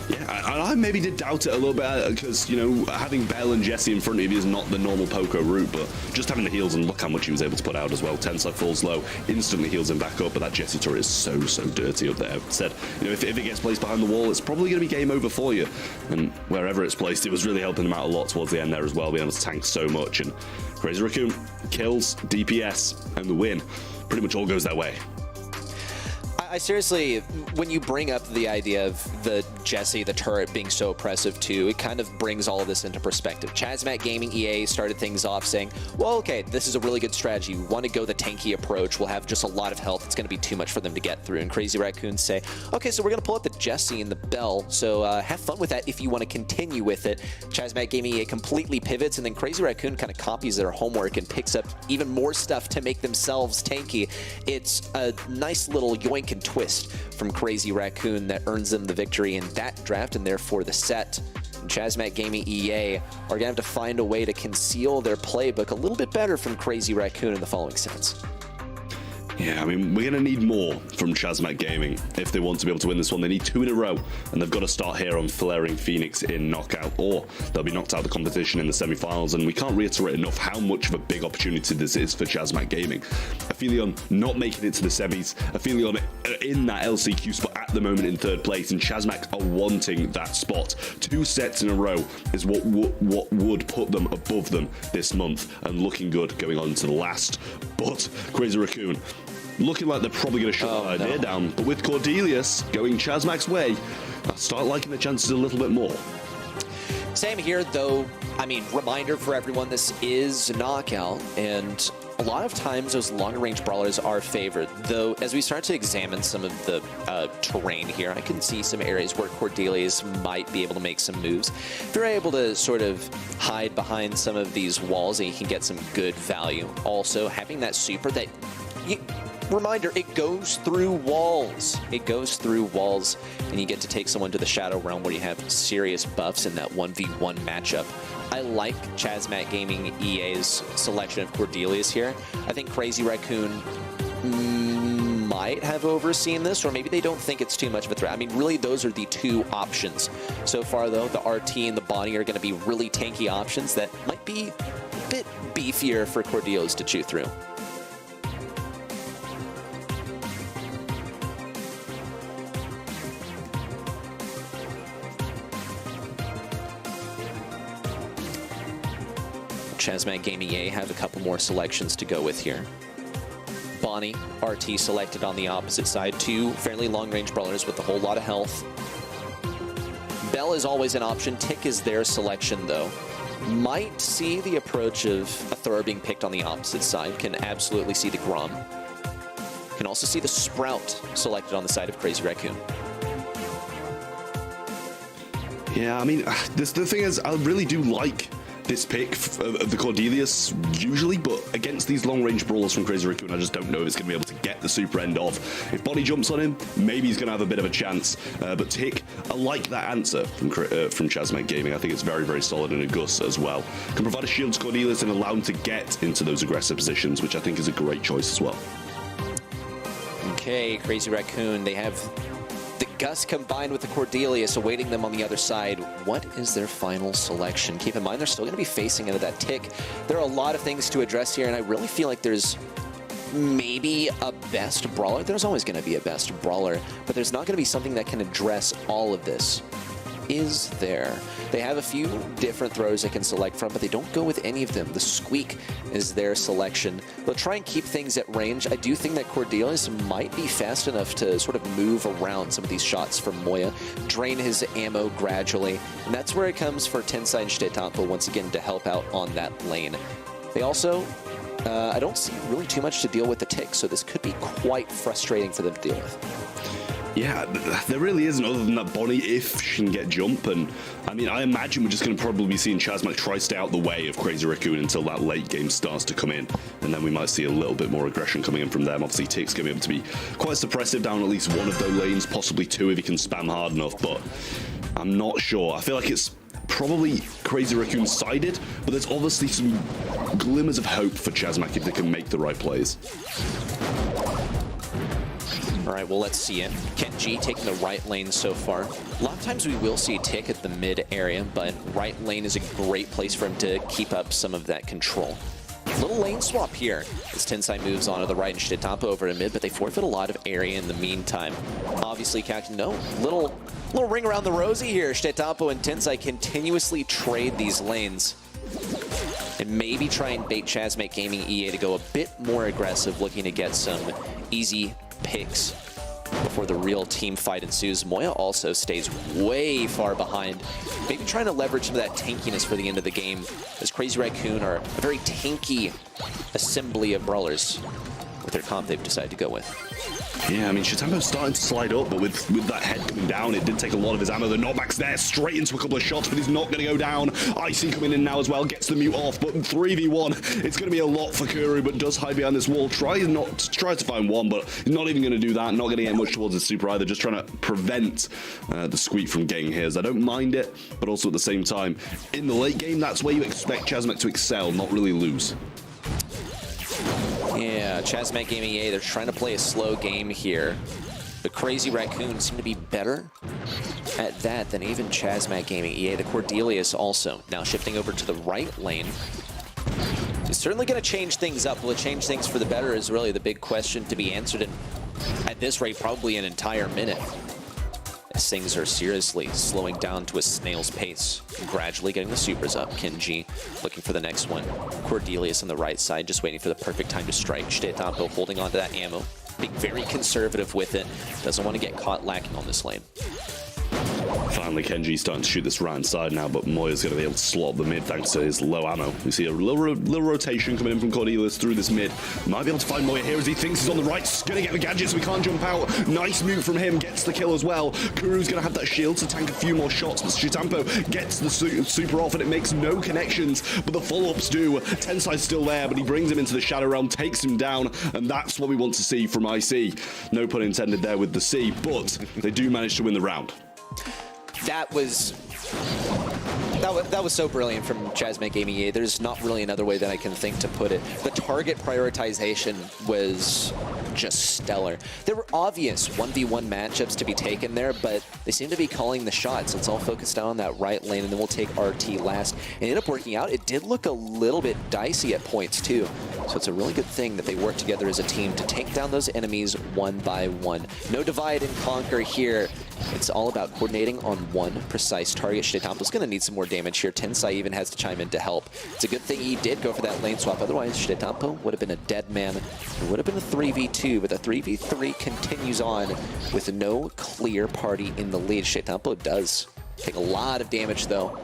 Yeah, I maybe did doubt it a little bit, because, you know, having Bell and Jesse in front of you is not the normal Poco route, but just having the heals, and look how much he was able to put out as well. Tensai falls low, instantly heals him back up, but that Jesse turret is so dirty up there. Said, you know, if it gets placed behind the wall, it's probably going to be game over for you. And wherever it's placed, it was really helping him out a lot towards the end there as well, being able to tank so much. And Crazy Raccoon kills, DPS, and the win pretty much all goes their way. I seriously, when you bring up the idea of the Jesse, the turret being so oppressive too, it kind of brings all of this into perspective. Chazmak Gaming EA started things off saying, well, okay, this is a really good strategy. We want to go the tanky approach. We'll have just a lot of health. It's going to be too much for them to get through. And Crazy Raccoons say, okay, so we're going to pull out the Jesse and the Bell. So have fun with that if you want to continue with it. Chazmak Gaming EA completely pivots, and then Crazy Raccoon kind of copies their homework and picks up even more stuff to make themselves tanky. It's a nice little yoink and twist from Crazy Raccoon that earns them the victory in that draft, and therefore the set. And Chazmak Gaming EA are going to have to find a way to conceal their playbook a little bit better from Crazy Raccoon in the following sets. Yeah, I mean, we're going to need more from Chazmac Gaming if they want to be able to win this one. They need 2 in a row, and they've got to start here on Flaring Phoenix in knockout, or they'll be knocked out of the competition in the semi-finals, and we can't reiterate enough how much of a big opportunity this is for Chazmac Gaming. Aphelion not making it to the semis, Aphelion in that LCQ spot at the moment in 3rd place, and Chazmac are wanting that spot. 2 sets in a row is what would put them above them this month, and looking good going on to the last. But Crazy Raccoon looking like they're probably going to shut that idea down. But with Cordelius going Chazmac's way, I start liking the chances a little bit more. Same here, though. I mean, reminder for everyone, this is knockout, and a lot of times those longer range brawlers are favored. Though, as we start to examine some of the terrain here, I can see some areas where Cordelius might be able to make some moves. If they're able to sort of hide behind some of these walls, and you can get some good value. Also, having that super that... Reminder, it goes through walls. It goes through walls, and you get to take someone to the Shadow Realm where you have serious buffs in that 1v1 matchup. I like Chazmac Gaming EA's selection of Cordelius here. I think Crazy Raccoon might have overseen this, or maybe they don't think it's too much of a threat. I mean, really, those are the 2 options. So far, though, the RT and the Bonnie are going to be really tanky options that might be a bit beefier for Cordelius to chew through. Chazmac Gaming EA have a couple more selections to go with here. Bonnie, RT selected on the opposite side. 2 fairly long-range brawlers with a whole lot of health. Bell is always an option. Tick is their selection, though. Might see the approach of a Thrower being picked on the opposite side. Can absolutely see the Grom. Can also see the Sprout selected on the side of Crazy Raccoon. Yeah, I mean, the thing is, I really do like this pick of the Cordelius usually, but against these long-range brawlers from Crazy Raccoon, I just don't know if it's going to be able to get the super end off. If Bonnie jumps on him, maybe he's going to have a bit of a chance, but Tick, I like that answer from Chazmac Gaming. I think it's very, very solid, and a Gus as well. Can provide a shield to Cordelius and allow him to get into those aggressive positions, which I think is a great choice as well. Okay, Crazy Raccoon, they have the Gus combined with the Cordelius awaiting them on the other side. What is their final selection? Keep in mind, they're still going to be facing into that Tick. There are a lot of things to address here, and I really feel like there's maybe a best brawler. There's always going to be a best brawler, but there's not going to be something that can address all of this. Is there? They have a few different throws they can select from, but they don't go with any of them. The Squeak is their selection. They'll try and keep things at range. I do think that Cordelius might be fast enough to sort of move around some of these shots from Moya, drain his ammo gradually, and that's where it comes for Tensai and Shitetampo once again to help out on that lane. They also, I don't see really too much to deal with the Tick, so this could be quite frustrating for them to deal with. Yeah, there really isn't, other than that Bonnie, if she can get jump. And I mean, I imagine we're just going to probably be seeing Chazmac try to stay out the way of Crazy Raccoon until that late game starts to come in, and then we might see a little bit more aggression coming in from them. Obviously, Tick's going to be able to be quite suppressive down at least one of those lanes, possibly 2 if he can spam hard enough, but I'm not sure. I feel like it's probably Crazy Raccoon sided, but there's obviously some glimmers of hope for Chazmac if they can make the right plays. All right, well, let's see it. Kent G taking the right lane so far. A lot of times we will see Tick at the mid area, but right lane is a great place for him to keep up some of that control. Little lane swap here as Tensai moves on to the right and Shitetampo over to mid, but they forfeit a lot of area in the meantime. Obviously, Captain, no, little ring around the rosy here. Shitetampo and Tensai continuously trade these lanes. And maybe try and bait Chazmac Gaming EA to go a bit more aggressive, looking to get some easy picks before the real team fight ensues. Moya also stays way far behind, maybe trying to leverage some of that tankiness for the end of the game, as Crazy Raccoon are a very tanky assembly of brawlers with their comp they've decided to go with. Yeah, I mean, Shitetampo's starting to slide up, but with that head coming down, it did take a lot of his ammo. The knockback's there, straight into a couple of shots, but he's not going to go down. Icy coming in now as well, gets the mute off, but 3v1, it's going to be a lot for Kuru, but does hide behind this wall. Tries to find one, but he's not even going to do that, not going to get much towards his super either, just trying to prevent the Squeak from getting his. I don't mind it, but also at the same time, in the late game, that's where you expect Chazmac to excel, not really lose. Yeah, Yeah, Chazmat Gaming EA, they're trying to play a slow game here. The Crazy Raccoon seem to be better at that than even Chazmat Gaming EA. The Cordelius also now shifting over to the right lane. It's certainly going to change things up. Will it change things for the better is really the big question to be answered in, at this rate, probably an entire minute. As things are seriously slowing down to a snail's pace. Gradually getting the supers up. Kenji looking for the next one. Cordelius on the right side, just waiting for the perfect time to strike. Shdetampo holding on to that ammo. Being very conservative with it. Doesn't want to get caught lacking on this lane. Finally, Kenji's starting to shoot this right side now, but Moya's going to be able to slot the mid thanks to his low ammo. We see a little rotation coming in from Cordelius through this mid. Might be able to find Moya here as he thinks he's on the right. Going to get the gadget so we can't jump out. Nice move from him, gets the kill as well. Kuru's going to have that shield to tank a few more shots, but Shdetampo gets the super off and it makes no connections, but the follow-ups do. Tensai's still there, but he brings him into the Shadow Realm, takes him down, and that's what we want to see from IC. No pun intended there with the C, but they do manage to win the round. That was so brilliant from Chazmat Gaming EA. There's not really another way that I can think to put it. The target prioritization was just stellar. There were obvious 1v1 matchups to be taken there, but they seem to be calling the shots. It's all focused down on that right lane, and then we'll take RT last. It ended up working out. It did look a little bit dicey at points, too. So it's a really good thing that they work together as a team to take down those enemies one by one. No divide and conquer here. It's all about coordinating on one precise target. Shdetampo's going to need some more damage here. Tensai even has to chime in to help. It's a good thing he did go for that lane swap. Otherwise, Shdetampo would have been a dead man. It would have been a 3v2, but the 3v3 continues on with no clear party in the lead. Shdetampo does take a lot of damage, though.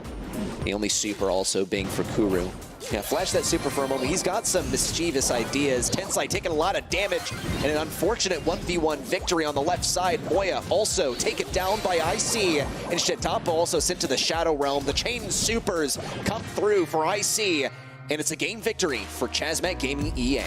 The only super also being for Kuru. Yeah, flash that super for a moment. He's got some mischievous ideas. Tensai taking a lot of damage and an unfortunate 1v1 victory on the left side. Moya also taken down by IC, and Shdetampo also sent to the Shadow Realm. The chain supers come through for IC, and it's a game victory for Chazmat Gaming EA.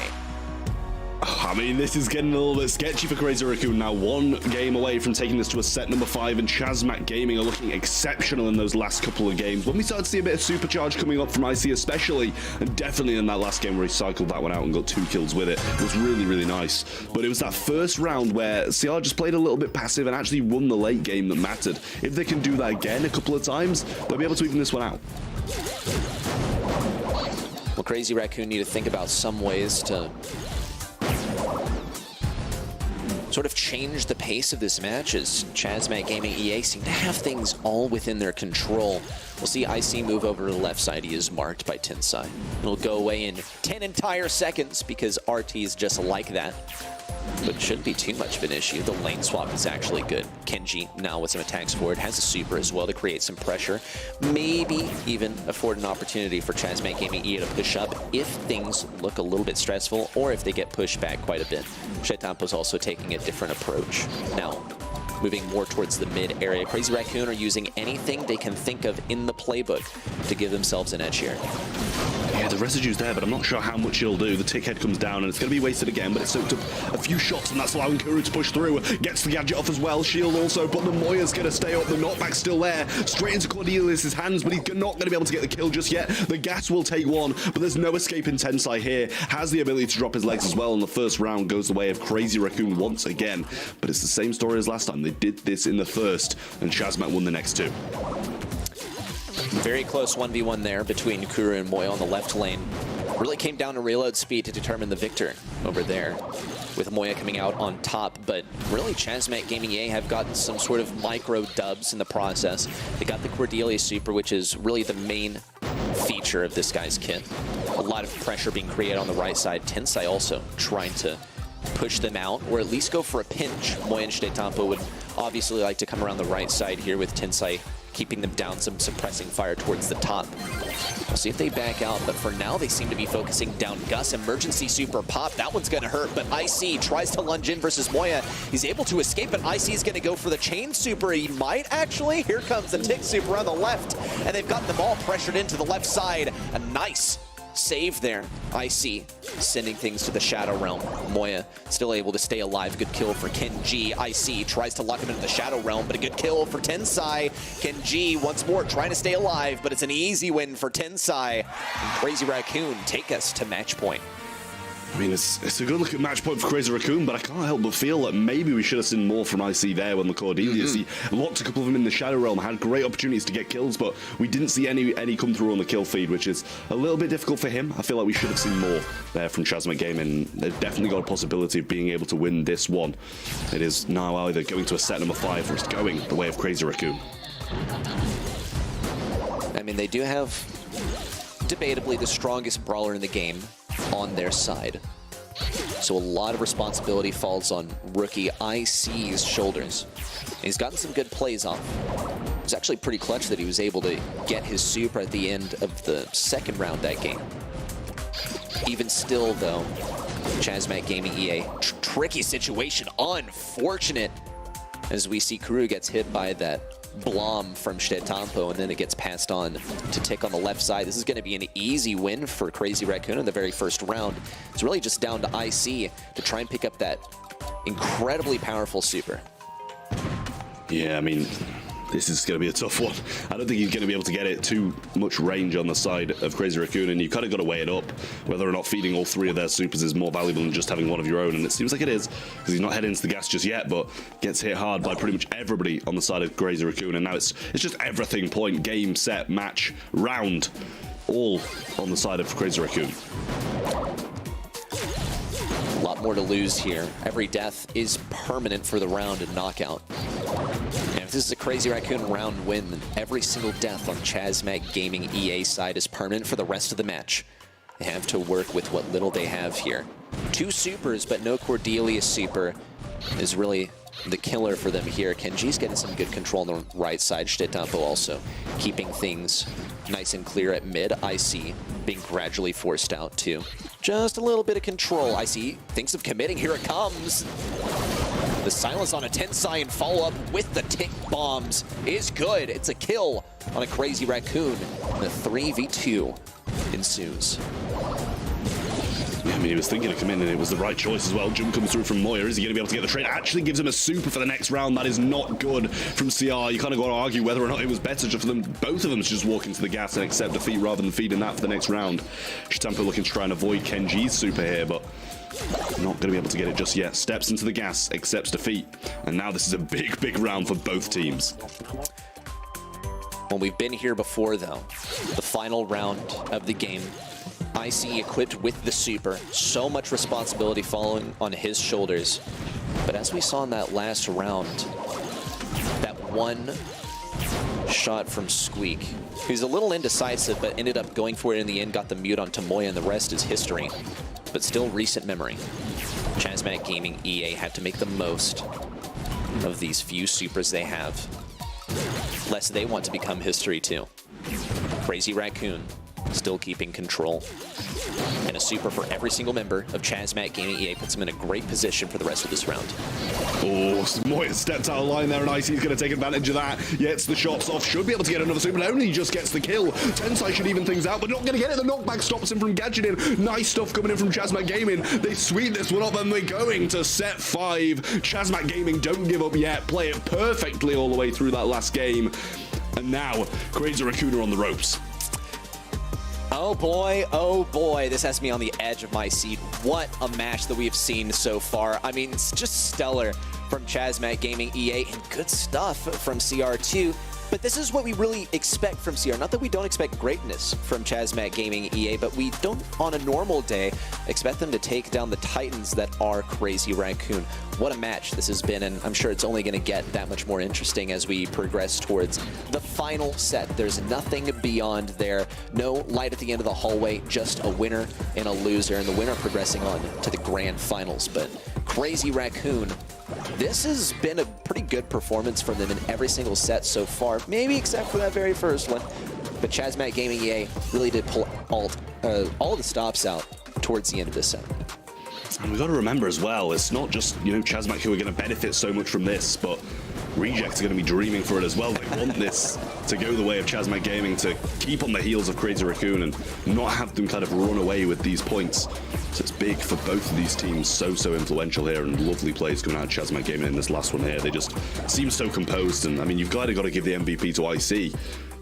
I mean, this is getting a little bit sketchy for Crazy Raccoon now. One game away from taking this to a set number 5, and Chazmat Gaming are looking exceptional in those last couple of games. When we started to see a bit of supercharge coming up from IC especially, and definitely in that last game where he cycled that one out and got 2 kills with it, it was really, really nice. But it was that first round where CR just played a little bit passive and actually won the late game that mattered. If they can do that again a couple of times, they'll be able to even this one out. Well, Crazy Raccoon need to think about some ways to sort of change the pace of this match, as Chazmat Gaming EA seem to have things all within their control. We'll see IC move over to the left side. He is marked by Tensai. It'll go away in 10 entire seconds because RT is just like that. But it shouldn't be too much of an issue. The lane swap is actually good. Kenji now with some attacks forward has a super as well to create some pressure. Maybe even afford an opportunity for Chazmat Gaming EA to push up if things look a little bit stressful or if they get pushed back quite a bit. Shdetampo's also taking a different approach. Now, moving more towards the mid area. Crazy Raccoon are using anything they can think of in the playbook to give themselves an edge here. Yeah, the residue's there, but I'm not sure how much he'll do. The tick head comes down, and it's going to be wasted again, but it soaked up a few shots, and that's allowing Kuru to push through. Gets the gadget off as well. Shield also, but the Moya's going to stay up. The knockback's still there. Straight into Cordelius' hands, but he's not going to be able to get the kill just yet. The gas will take one, but there's no escape in Tensai here. Has the ability to drop his legs as well, and the first round goes the way of Crazy Raccoon once again. But it's the same story as last time. They did this in the first, and Chazmat won the next 2. Very close 1v1 there between Kuru and Moya on the left lane. Really came down to reload speed to determine the victor over there, with Moya coming out on top. But really, Chazmat Gaming EA have gotten some sort of micro dubs in the process. They got the Cordelia super, which is really the main feature of this guy's kit. A lot of pressure being created on the right side. Tensai also trying to push them out, or at least go for a pinch. Moya and Shdetampo would obviously like to come around the right side here, with Tensai keeping them down, some suppressing fire towards the top. We'll see if they back out, but for now they seem to be focusing down Gus. Emergency super pop, that one's gonna hurt, but IC tries to lunge in versus Moya. He's able to escape, but IC is gonna go for the chain super. He might actually. Here comes the tick super on the left, and they've got them all pressured into the left side. A nice save there. IC sending things to the Shadow Realm. Moya still able to stay alive. Good kill for Kenji. IC tries to lock him into the Shadow Realm, but a good kill for Tensai. Kenji once more trying to stay alive, but it's an easy win for Tensai. And Crazy Raccoon take us to match point. I mean, it's a good looking match point for Crazy Raccoon, but I can't help but feel that maybe we should have seen more from IC there when the Cordelius. He locked a couple of them in the Shadow Realm, had great opportunities to get kills, but we didn't see any come through on the kill feed, which is a little bit difficult for him. I feel like we should have seen more there from Chasma Gaming. They've definitely got a possibility of being able to win this one. It is now either going to a set number 5 or it's going the way of Crazy Raccoon. I mean, they do have debatably the strongest brawler in the game on their side. So a lot of responsibility falls on rookie IC's shoulders. And he's gotten some good plays off. It was actually pretty clutch that he was able to get his super at the end of the second round that game. Even still, though, Chasmat Gaming EA, tricky situation, unfortunate, as we see Kuru gets hit by that Blom from Shtetampo, and then it gets passed on to Tick on the left side. This is going to be an easy win for Crazy Raccoon in the very first round. It's really just down to IC to try and pick up that incredibly powerful super. Yeah, I mean, this is going to be a tough one. I don't think he's going to be able to get it too much range on the side of Crazy Raccoon, and you've kind of got to weigh it up. Whether or not feeding all 3 of their supers is more valuable than just having one of your own, and it seems like it is, because he's not heading into the gas just yet, but gets hit hard by pretty much everybody on the side of Crazy Raccoon, and now it's just everything, point, game, set, match, round, all on the side of Crazy Raccoon. A lot more to lose here. Every death is permanent for the round and knockout. And if this is a Crazy Raccoon round win, then every single death on Chasmat Gaming EA side is permanent for the rest of the match. They have to work with what little they have here. 2 supers, but no Cordelius super is really the killer for them here. Kenji's getting some good control on the right side. Shtetampo also keeping things nice and clear at mid. IC being gradually forced out too. Just a little bit of control. IC thinks of committing. Here it comes. The silence on a Tensai and follow-up with the tick bombs is good. It's a kill on a Crazy Raccoon. The 3v2 ensues. Yeah, I mean, he was thinking of committing, and it was the right choice as well. Jump comes through from Moya. Is he going to be able to get the trade? Actually gives him a super for the next round. That is not good from CR. You kind of got to argue whether or not it was better just for them, both of them, to just walk into the gas and accept defeat rather than feeding that for the next round. Shtetampo looking to try and avoid Kenji's super here, but not going to be able to get it just yet. Steps into the gas, accepts defeat, and now this is a big, big round for both teams. Well, we've been here before, though. The final round of the game. IC equipped with the super. So much responsibility falling on his shoulders. But as we saw in that last round, that one shot from Squeak, who's a little indecisive, but ended up going for it in the end, got the mute on Tomoya, and the rest is history. But still recent memory. Chasmat Gaming EA had to make the most of these few supers they have, lest they want to become history too. Crazy Raccoon still keeping control. And a super for every single member of Chasmat Gaming EA puts him in a great position for the rest of this round. Oh, Moya stepped out of line there, and IC is going to take advantage of that. Gets the shots off, should be able to get another super, but only just gets the kill. Tensai should even things out, but not going to get it. The knockback stops him from gadgeting in. Nice stuff coming in from Chasmat Gaming. They sweep this one up, and they're going to set 5. Chasmat Gaming don't give up yet. Play it perfectly all the way through that last game. And now, Crazy Raccoon are on the ropes. Oh boy, this has me on the edge of my seat. What a match that we've seen so far. I mean, it's just stellar from Chasmat Gaming EA, and good stuff from CR2. But this is what we really expect from CR. Not that we don't expect greatness from Chasmat Gaming EA, but we don't, on a normal day, expect them to take down the titans that are Crazy Raccoon. What a match this has been, and I'm sure it's only going to get that much more interesting as we progress towards the final set. There's nothing beyond there. No light at the end of the hallway, just a winner and a loser, and the winner progressing on to the grand finals. But Crazy Raccoon, this has been a pretty good performance from them in every single set so far, maybe except for that very first one. But Chasmat Gaming EA really did pull all the stops out towards the end of this set. And we've got to remember as well, it's not just, Chasmat who are going to benefit so much from this, but Rejects are going to be dreaming for it as well. They want this to go the way of Chasmat Gaming, to keep on the heels of Crazy Raccoon and not have them kind of run away with these points. So it's big for both of these teams, so influential here, and lovely plays coming out of Chasmat Gaming in this last one here. They just seem so composed, and I mean, you've got to give the MVP to IC.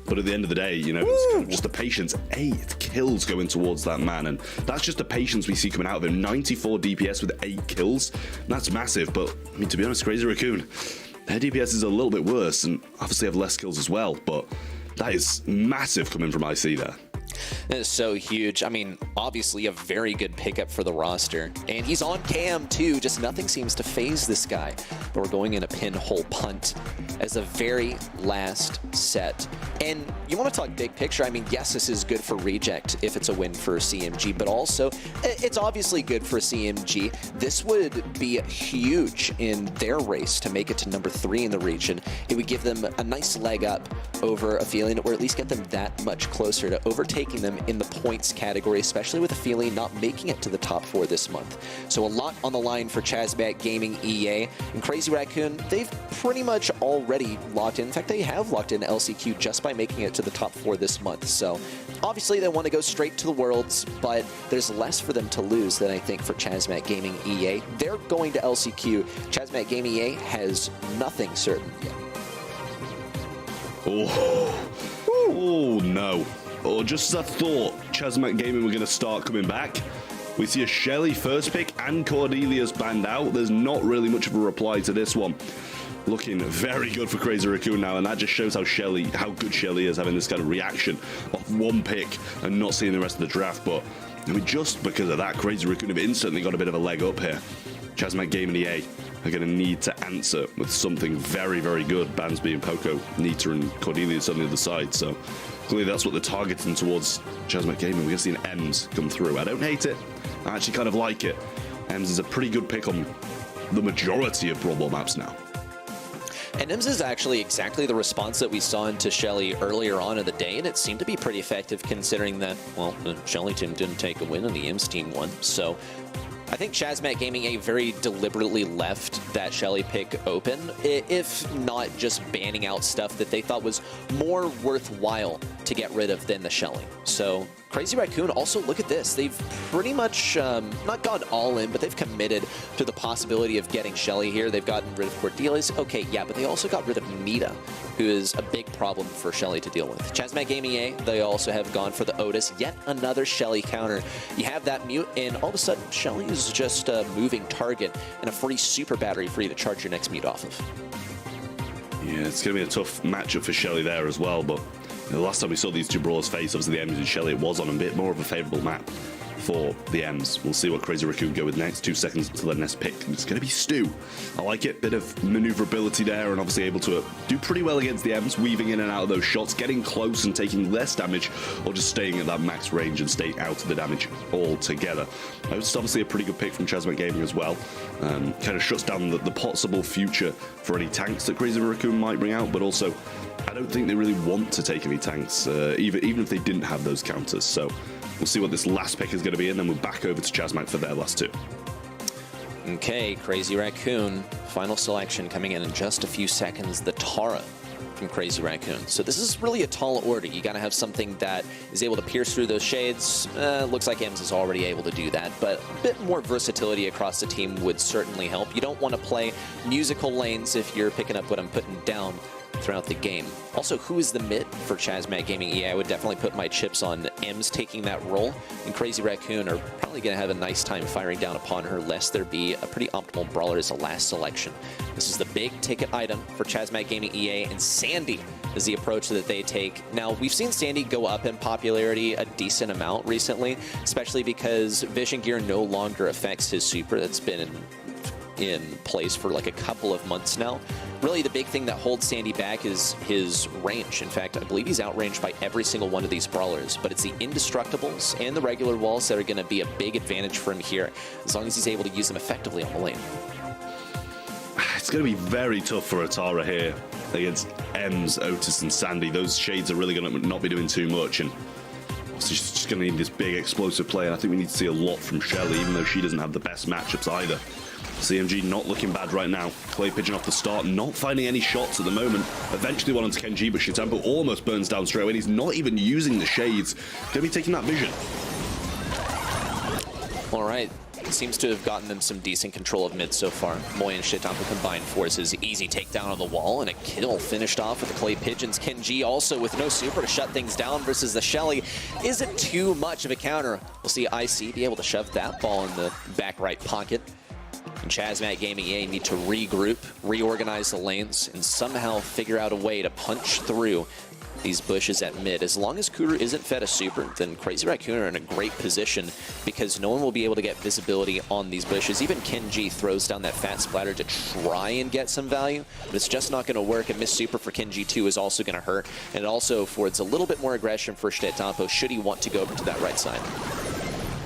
But at the end of the day, you know, it's kind of just the patience. 8 kills going towards that man, and that's just the patience we see coming out of him. 94 DPS with 8 kills. That's massive, but I mean, to be honest, Crazy Raccoon, their DPS is a little bit worse, and obviously have less kills as well, but that is massive coming from IC there. That is so huge. I mean, obviously a very good pickup for the roster. And he's on cam too, just nothing seems to phase this guy. But we're going in a pinhole punt as the very last set. And you want to talk big picture, I mean, yes, this is good for Reject if it's a win for CMG, but also it's obviously good for CMG. This would be huge in their race to make it to number 3 in the region. It would give them a nice leg up over a feeling, or at least get them that much closer to overtaking them in the points category, especially with a feeling not making it to the top 4 this month. So a lot on the line for Chazbat Gaming EA, and Crazy Raccoon, they've pretty much already locked in. In fact, they have locked in LCQ just by making it to the top 4 this month. So obviously they want to go straight to the Worlds, but there's less for them to lose than I think for Chazmat Gaming EA. They're going to LCQ. Chazmat Gaming EA has nothing certain yet. Oh no. Or just as I thought Chazmat Gaming were going to start coming back, we see a Shelly first pick and Cordelia's banned out. There's not really much of a reply to this one. Looking very good for Crazy Raccoon now, and that just shows how good Shelly is, having this kind of reaction off one pick and not seeing the rest of the draft. But I mean, just because of that, Crazy Raccoon have instantly got a bit of a leg up here. Chazmat Gaming EA are going to need to answer with something very, very good. Bans being Poco, Nita, and Cordelia's on the other side. So clearly that's what they're targeting towards Chazmat Gaming. We're going to see an Ems come through. I don't hate it. I actually kind of like it. Ems is a pretty good pick on the majority of Brawl maps now. And Ems is actually exactly the response that we saw into Shelly earlier on in the day, and it seemed to be pretty effective considering that, well, the Shelly team didn't take a win and the Ems team won. So I think Chazmat Gaming very deliberately left that Shelly pick open, if not just banning out stuff that they thought was more worthwhile to get rid of than the Shelly. So Crazy Raccoon, also look at this. They've pretty much not gone all in, but they've committed to the possibility of getting Shelly here. They've gotten rid of Cordelia's. Okay, yeah, but they also got rid of Nita, who is a big problem for Shelly to deal with. Chazmat Gaming they also have gone for the Otis, yet another Shelly counter. You have that mute, and all of a sudden, Shelly is just a moving target and a free super battery for you to charge your next mute off of. Yeah, it's going to be a tough matchup for Shelly there as well, but the last time we saw these two brawlers face, obviously the Ems and Shelly, it was on a bit more of a favourable map for the Ems. We'll see what Crazy Raccoon go with next. 2 seconds until their next pick. It's going to be Stu. I like it. Bit of manoeuvrability there, and obviously able to do pretty well against the Ems, weaving in and out of those shots, getting close and taking less damage, or just staying at that max range and staying out of the damage altogether. It's obviously a pretty good pick from Chazmat Gaming as well. Kind of shuts down the possible future for any tanks that Crazy Raccoon might bring out, but also I don't think they really want to take any tanks, even if they didn't have those counters. So we'll see what this last pick is going to be, and then we're back over to Chazmat for their last 2. Okay, Crazy Raccoon, final selection coming in just a few seconds. The Tara from Crazy Raccoon. So this is really a tall order. You got to have something that is able to pierce through those shades. Looks like Ems is already able to do that, but a bit more versatility across the team would certainly help. You don't want to play musical lanes if you're picking up what I'm putting down throughout the game. Also, who is the mid for Chazmat Gaming EA? I would definitely put my chips on Ems taking that role, and Crazy Raccoon are probably going to have a nice time firing down upon her, lest there be a pretty optimal brawler as a last selection. This is the big ticket item for Chazmat Gaming EA, and Sandy is the approach that they take. Now, we've seen Sandy go up in popularity a decent amount recently, especially because Vision Gear no longer affects his super. That's been in place for like a couple of months now. Really, the big thing that holds Sandy back is his range. In fact, I believe he's outranged by every single one of these brawlers, but it's the indestructibles and the regular walls that are going to be a big advantage for him here, as long as he's able to use them effectively on the lane. It's going to be very tough for Atara here against Ems, Otis, and Sandy. Those shades are really going to not be doing too much, and she's just going to need this big explosive play, and I think we need to see a lot from Shelly, even though she doesn't have the best matchups either. CMG not looking bad right now. Clay pigeon off the start, not finding any shots at the moment. Eventually one onto Kenji, but Shitampo almost burns down straight away. He's not even using the shades. Gonna be taking that vision. All right, seems to have gotten them some decent control of mid so far. Moya and Shitampo combined forces. Easy takedown on the wall and a kill finished off with the Clay Pigeons. Kenji also with no super to shut things down versus the Shelly. Isn't too much of a counter. We'll see IC be able to shove that ball in the back right pocket. And Chazmat Gaming EA need to regroup, reorganize the lanes, and somehow figure out a way to punch through these bushes at mid. As long as Kuru isn't fed a super, then Crazy Raccoon are in a great position because no one will be able to get visibility on these bushes. Even Kenji throws down that fat splatter to try and get some value, but it's just not going to work. A missed super for Kenji too is also going to hurt, and it also affords a little bit more aggression for Shitampo should he want to go over to that right side.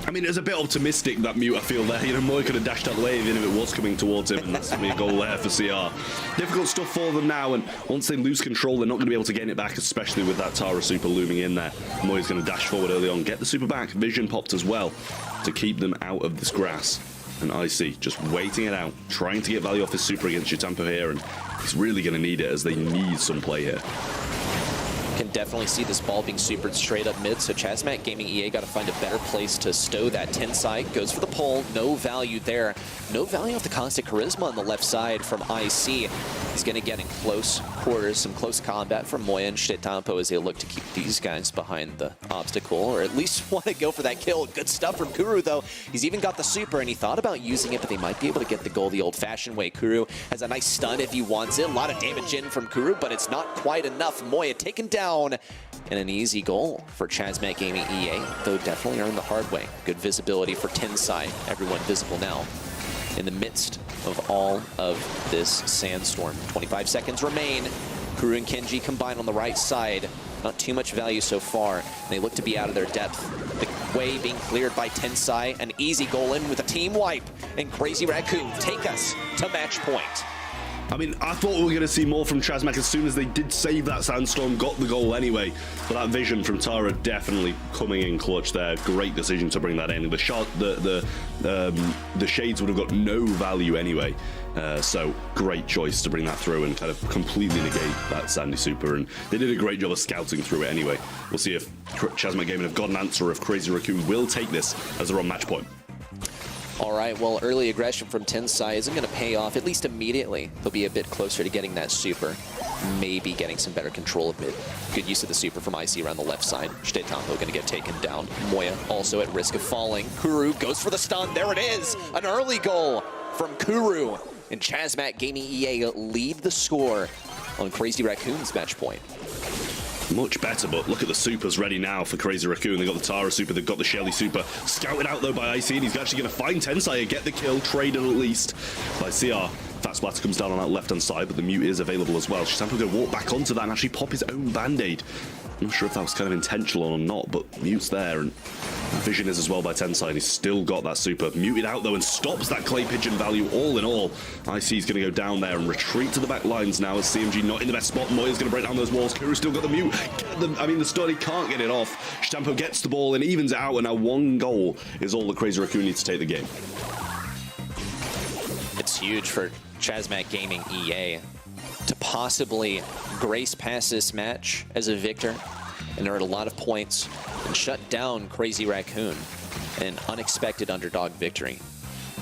I mean, it was a bit optimistic, that mute, I feel there. You know, Moy could have dashed out the way even if it was coming towards him, and that's going to be a goal there for CR. Difficult stuff for them now, and once they lose control, they're not going to be able to gain it back, especially with that Tara super looming in there. Moy's going to dash forward early on, get the super back. Vision popped as well to keep them out of this grass. And IC just waiting it out, trying to get value off his super against Shitampo here, and he's really going to need it as they need some play here. Can definitely see this ball being supered straight up mid, so Chazmat Gaming EA got to find a better place to stow that Tensai. Goes for the pull, no value there. No value off the Caustic Charisma on the left side from IC. He's going to get in close quarters, some close combat from Moya and Shitampo as they look to keep these guys behind the obstacle, or at least want to go for that kill. Good stuff from Kuru, though. He's even got the super, and he thought about using it, but they might be able to get the goal the old-fashioned way. Kuru has a nice stun if he wants it. A lot of damage in from Kuru, but it's not quite enough. Moya taken down. And an easy goal for Chazmat Gaming EA, though definitely earned the hard way. Good visibility for Tensai, everyone visible now in the midst of all of this sandstorm. 25 seconds remain. Kuru and Kenji combined on the right side. Not too much value so far. They look to be out of their depth. The way being cleared by Tensai. An easy goal in with a team wipe. And Crazy Raccoon take us to match point. I mean, I thought we were going to see more from Chazmak as soon as they did save that sandstorm, got the goal anyway. But that vision from Tara definitely coming in clutch there. Great decision to bring that in. The shot, the shades would have got no value anyway. So great choice to bring that through and kind of completely negate that Sandy super. And they did a great job of scouting through it anyway. We'll see if Chazmak Gaming have got an answer, or if Crazy Raccoon will take this as they're on match point. All right, well, early aggression from Tensai isn't going to pay off, at least immediately. They'll be a bit closer to getting that super, maybe getting some better control of mid. Good use of the super from IC around the left side. Shitampo going to get taken down. Moya also at risk of falling. Kuru goes for the stun. There it is, an early goal from Kuru. And Chazmat Gaming EA lead the score on Crazy Raccoon's match point. Much better, but look at the supers ready now for Crazy Raccoon. They've got the Tara super, they've got the Shelly super. Scouted out, though, by IC, and he's actually going to find Tensai and get the kill, traded at least by CR. Fat Splatter comes down on that left-hand side, but the mute is available as well. Shitampo going to walk back onto that and actually pop his own Band-Aid. I'm not sure if that was kind of intentional or not, but mute's there, and vision is as well by Tensai, and he's still got that super. Muted out, though, and stops that Clay Pigeon value all in all. IC's going to go down there and retreat to the back lines now as CMG not in the best spot. Moya's going to break down those walls. Kuru's still got the mute. The stun, he can't get it off. Shitampo gets the ball and evens it out, and now one goal is all the Crazy Raccoon needs to take the game. It's huge for Chazmat Gaming EA to possibly grace past this match as a victor and earn a lot of points and shut down Crazy Raccoon. An unexpected underdog victory.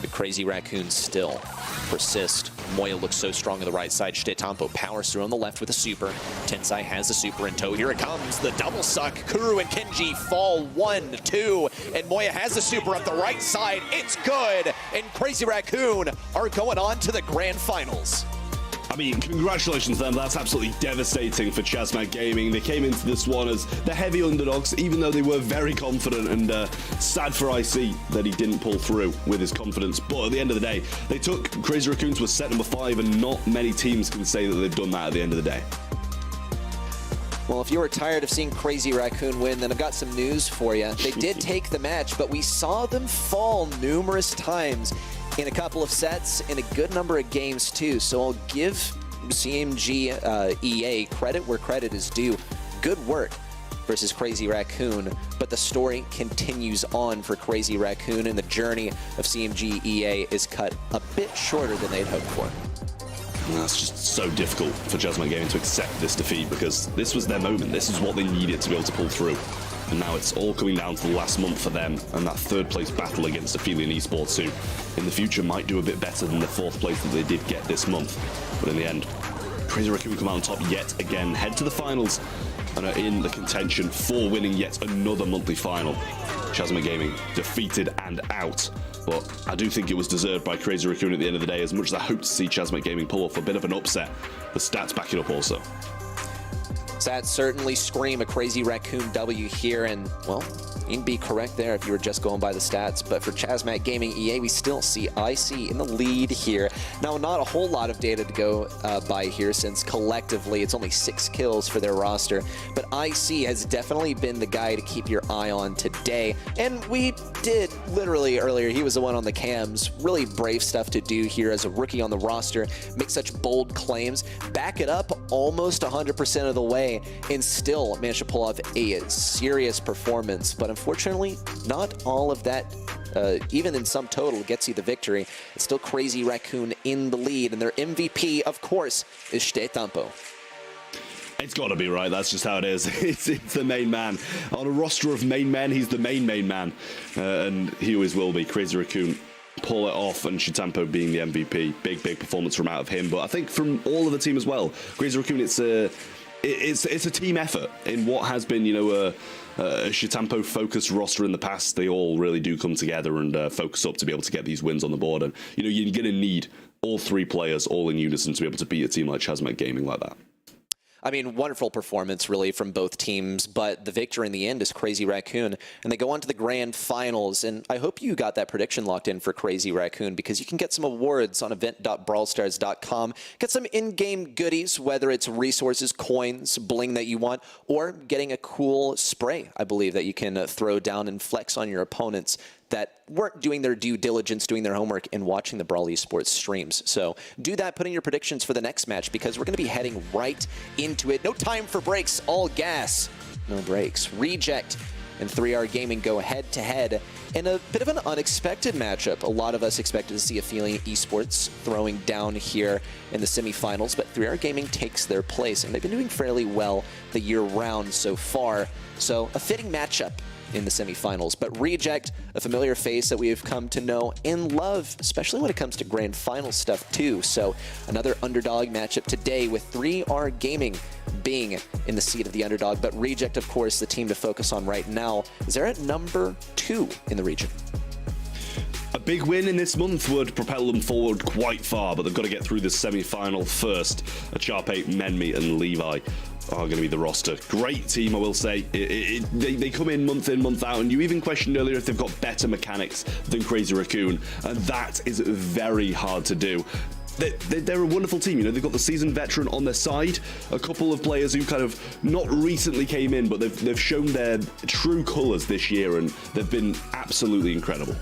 The Crazy Raccoons still persist. Moya looks so strong on the right side. Shitampo powers through on the left with a super. Tensai has the super in tow. Here it comes. The double suck. Kuru and Kenji fall 1-2. And Moya has the super up the right side. It's good. And Crazy Raccoon are going on to the grand finals. I mean, congratulations to them. That's absolutely devastating for Chazmat Gaming. They came into this one as the heavy underdogs, even though they were very confident, and sad for IC that he didn't pull through with his confidence. But at the end of the day, they took Crazy Raccoon to a set number 5, and not many teams can say that they've done that at the end of the day. Well, if you were tired of seeing Crazy Raccoon win, then I've got some news for you. They did take the match, but we saw them fall numerous times in a couple of sets, in a good number of games too. So I'll give CMG EA credit where credit is due. Good work versus Crazy Raccoon, but the story continues on for Crazy Raccoon, and the journey of CMG EA is cut a bit shorter than they'd hoped for. And that's just so difficult for Jasmine Gaming to accept this defeat, because this was their moment. This is what they needed to be able to pull through. And now it's all coming down to the last month for them, and that third place battle against Aphelion Esports, who in the future might do a bit better than the fourth place that they did get this month. But in the end, Crazy Raccoon come out on top yet again, head to the finals, and are in the contention for winning yet another monthly final. Jasmine Gaming defeated and out, but I do think it was deserved by Crazy Raccoon at the end of the day. As much as I hope to see Jasmine Gaming pull off a bit of an upset, the stats back it up also. Stats certainly scream a Crazy Raccoon W here, and, well, you'd be correct there if you were just going by the stats. But for Chazmat Gaming EA, we still see IC in the lead here. Now, not a whole lot of data to go by here, since collectively it's only 6 kills for their roster. But IC has definitely been the guy to keep your eye on today. And we did literally earlier, he was the one on the cams. Really brave stuff to do here as a rookie on the roster. Make such bold claims, back it up almost 100% of the way, and still manage to pull off a serious performance. But unfortunately, not all of that, even in sum total, gets you the victory. It's still Crazy Raccoon in the lead, and their MVP, of course, is Tampo. It's got to be, right? That's just how it is. It's the main man. On a roster of main men, he's the main man. And he always will be. Crazy Raccoon pull it off, and Shitampo being the MVP. Big performance from out of him. But I think from all of the team as well, Crazy Raccoon, it's a team effort in what has been, you know, a Shitampo focused roster in the past. They all really do come together and focus up to be able to get these wins on the board. And, you know, you're going to need all 3 players all in unison to be able to beat a team like Chazmat Gaming like that. I mean, wonderful performance, really, from both teams, but the victor in the end is Crazy Raccoon, and they go on to the grand finals, and I hope you got that prediction locked in for Crazy Raccoon, because you can get some awards on event.brawlstars.com, get some in-game goodies, whether it's resources, coins, bling that you want, or getting a cool spray, I believe, that you can throw down and flex on your opponents that weren't doing their due diligence, doing their homework, and watching the Brawl Esports streams. So do that, put in your predictions for the next match, because we're going to be heading right into it. No time for breaks, all gas, no breaks. Reject and 3R Gaming go head-to-head in a bit of an unexpected matchup. A lot of us expected to see Aphelion Esports throwing down here in the semifinals, but 3R Gaming takes their place, and they've been doing fairly well the year round so far. So a fitting matchup in the semifinals. But Reject, a familiar face that we have come to know and love, especially when it comes to grand final stuff too. So another underdog matchup today, with 3R Gaming being in the seat of the underdog. But Reject, of course, the team to focus on right now, is they're at number 2 in the region. A big win in this month would propel them forward quite far, but they've got to get through this semi-final first. Charpe, Menmi, and Levi are going to be the roster. Great team, I will say. They come in, month out, and you even questioned earlier if they've got better mechanics than Crazy Raccoon, and that is very hard to do. They're a wonderful team, you know. They've got the seasoned veteran on their side, a couple of players who kind of not recently came in, but they've shown their true colors this year, and they've been absolutely incredible.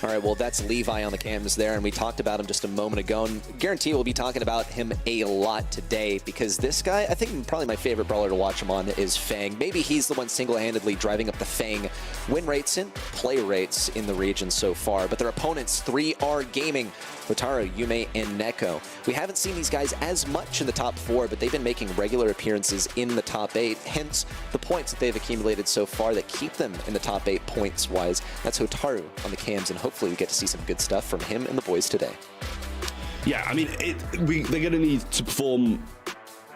All right, well, that's Levi on the cams there, and we talked about him just a moment ago, and guarantee we'll be talking about him a lot today, because this guy, I think probably my favorite brawler to watch him on is Fang. Maybe he's the one single-handedly driving up the Fang win rates and play rates in the region so far, but their opponents, 3R Gaming, Hotaru, Yume, and Neko. We haven't seen these guys as much in the top 4, but they've been making regular appearances in the top 8, hence the points that they've accumulated so far that keep them in the top 8 points-wise. That's Hotaru on the cams, and hopefully we get to see some good stuff from him and the boys today. Yeah, I mean, they're going to need to perform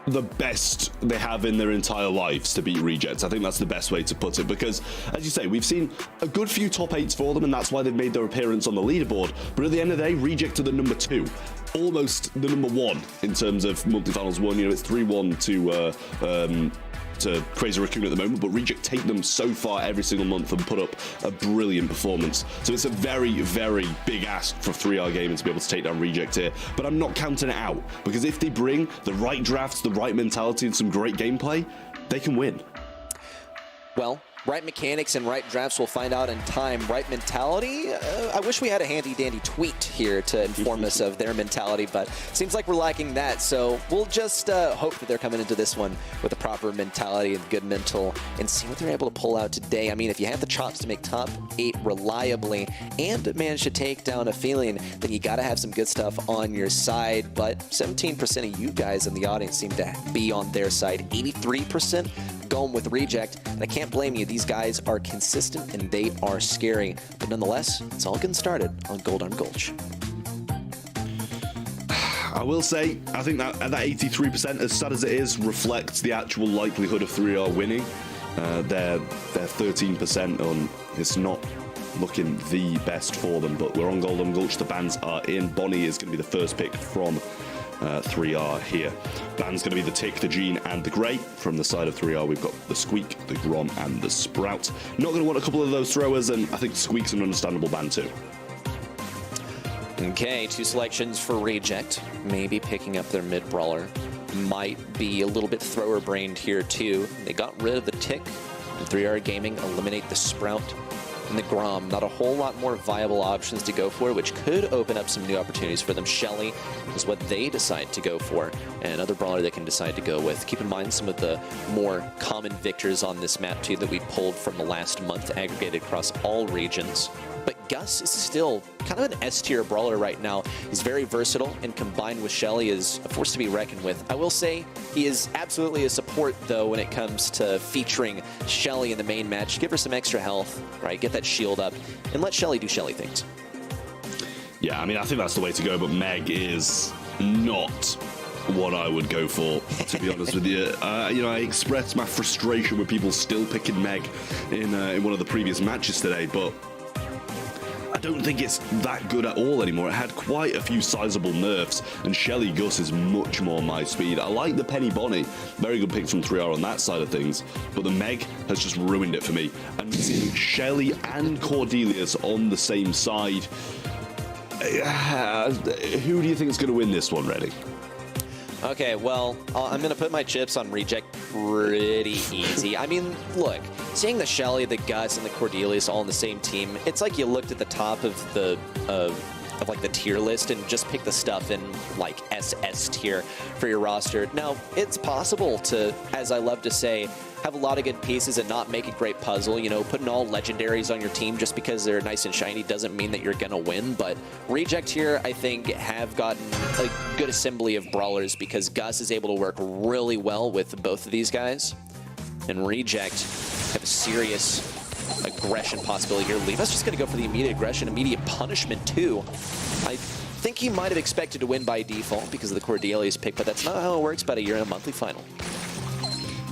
the best they have in their entire lives to beat Rejects. I think that's the best way to put it, because, as you say, we've seen a good few top 8s for them, and that's why they've made their appearance on the leaderboard. But at the end of the day, Reject are the number 2, almost the number 1 in terms of monthly finals 1. You know, it's 3-1 to Crazy Raccoon at the moment, but Reject take them so far every single month and put up a brilliant performance. So it's a very, very big ask for 3R Gaming to be able to take down Reject here, but I'm not counting it out, because if they bring the right drafts, the right mentality, and some great gameplay, they can win. Well, Right mechanics and right drafts, we'll find out in time. Right mentality, I wish we had a handy-dandy tweet here to inform us of their mentality, but seems like we're lacking that. So we'll just hope that they're coming into this one with a proper mentality and good mental and see what they're able to pull out today. I mean, if you have the chops to make top 8 reliably and manage to take down a feeling, then you got to have some good stuff on your side. But 17% of you guys in the audience seem to be on their side. 83% going with Reject, and I can't blame you. These guys are consistent and they are scary, but nonetheless, it's all getting started on Gold Arm Gulch. I will say, I think that at that 83%, as sad as it is, reflects the actual likelihood of 3R winning. They're 13% on. It's not looking the best for them, but we're on Gold Arm Gulch. The bans are in. Bonnie is going to be the first pick from 3R here. Ban's going to be the Tick, the Gene, and the Grey. From the side of 3R, we've got the Squeak, the Grom, and the Sprout. Not going to want a couple of those throwers, and I think Squeak's an understandable ban too. Okay, 2 selections for Reject. Maybe picking up their mid-brawler. Might be a little bit thrower-brained here too. They got rid of the Tick. And 3R Gaming eliminate the Sprout and the Grom. Not a whole lot more viable options to go for, which could open up some new opportunities for them. Shelly is what they decide to go for, and another brawler they can decide to go with. Keep in mind some of the more common victors on this map too that we pulled from the last month, aggregated across all regions. But Gus is still kind of an S-tier brawler right now. He's very versatile, and combined with Shelly is a force to be reckoned with. I will say he is absolutely a support, though, when it comes to featuring Shelly in the main match. Give her some extra health, right? Get that shield up, and let Shelly do Shelly things. Yeah, I mean, I think that's the way to go, but Meg is not what I would go for, to be honest with you. You know, I expressed my frustration with people still picking Meg in one of the previous matches today, but I don't think it's that good at all anymore. It had quite a few sizable nerfs, and Shelly Gus is much more my speed. I like the Penny Bonnie, very good pick from 3R on that side of things, but the Meg has just ruined it for me. And seeing Shelly and Cordelius on the same side, who do you think is going to win this one, Reddy? Okay, well, I'm going to put my chips on Reject pretty easy. I mean, look, seeing the Shelly, the Gus, and the Cordelius all on the same team, it's like you looked at the top of the like the tier list and just picked the stuff in like SS tier for your roster. Now, it's possible to, as I love to say, have a lot of good pieces and not make a great puzzle. You know, putting all legendaries on your team just because they're nice and shiny doesn't mean that you're gonna win. But Reject here, I think, have gotten a good assembly of brawlers because Gus is able to work really well with both of these guys, and Reject have a serious aggression possibility here. Leva's just gonna go for the immediate aggression, immediate punishment too. I think he might have expected to win by default because of the Cordelius pick, but that's not how it works about a year in a monthly final.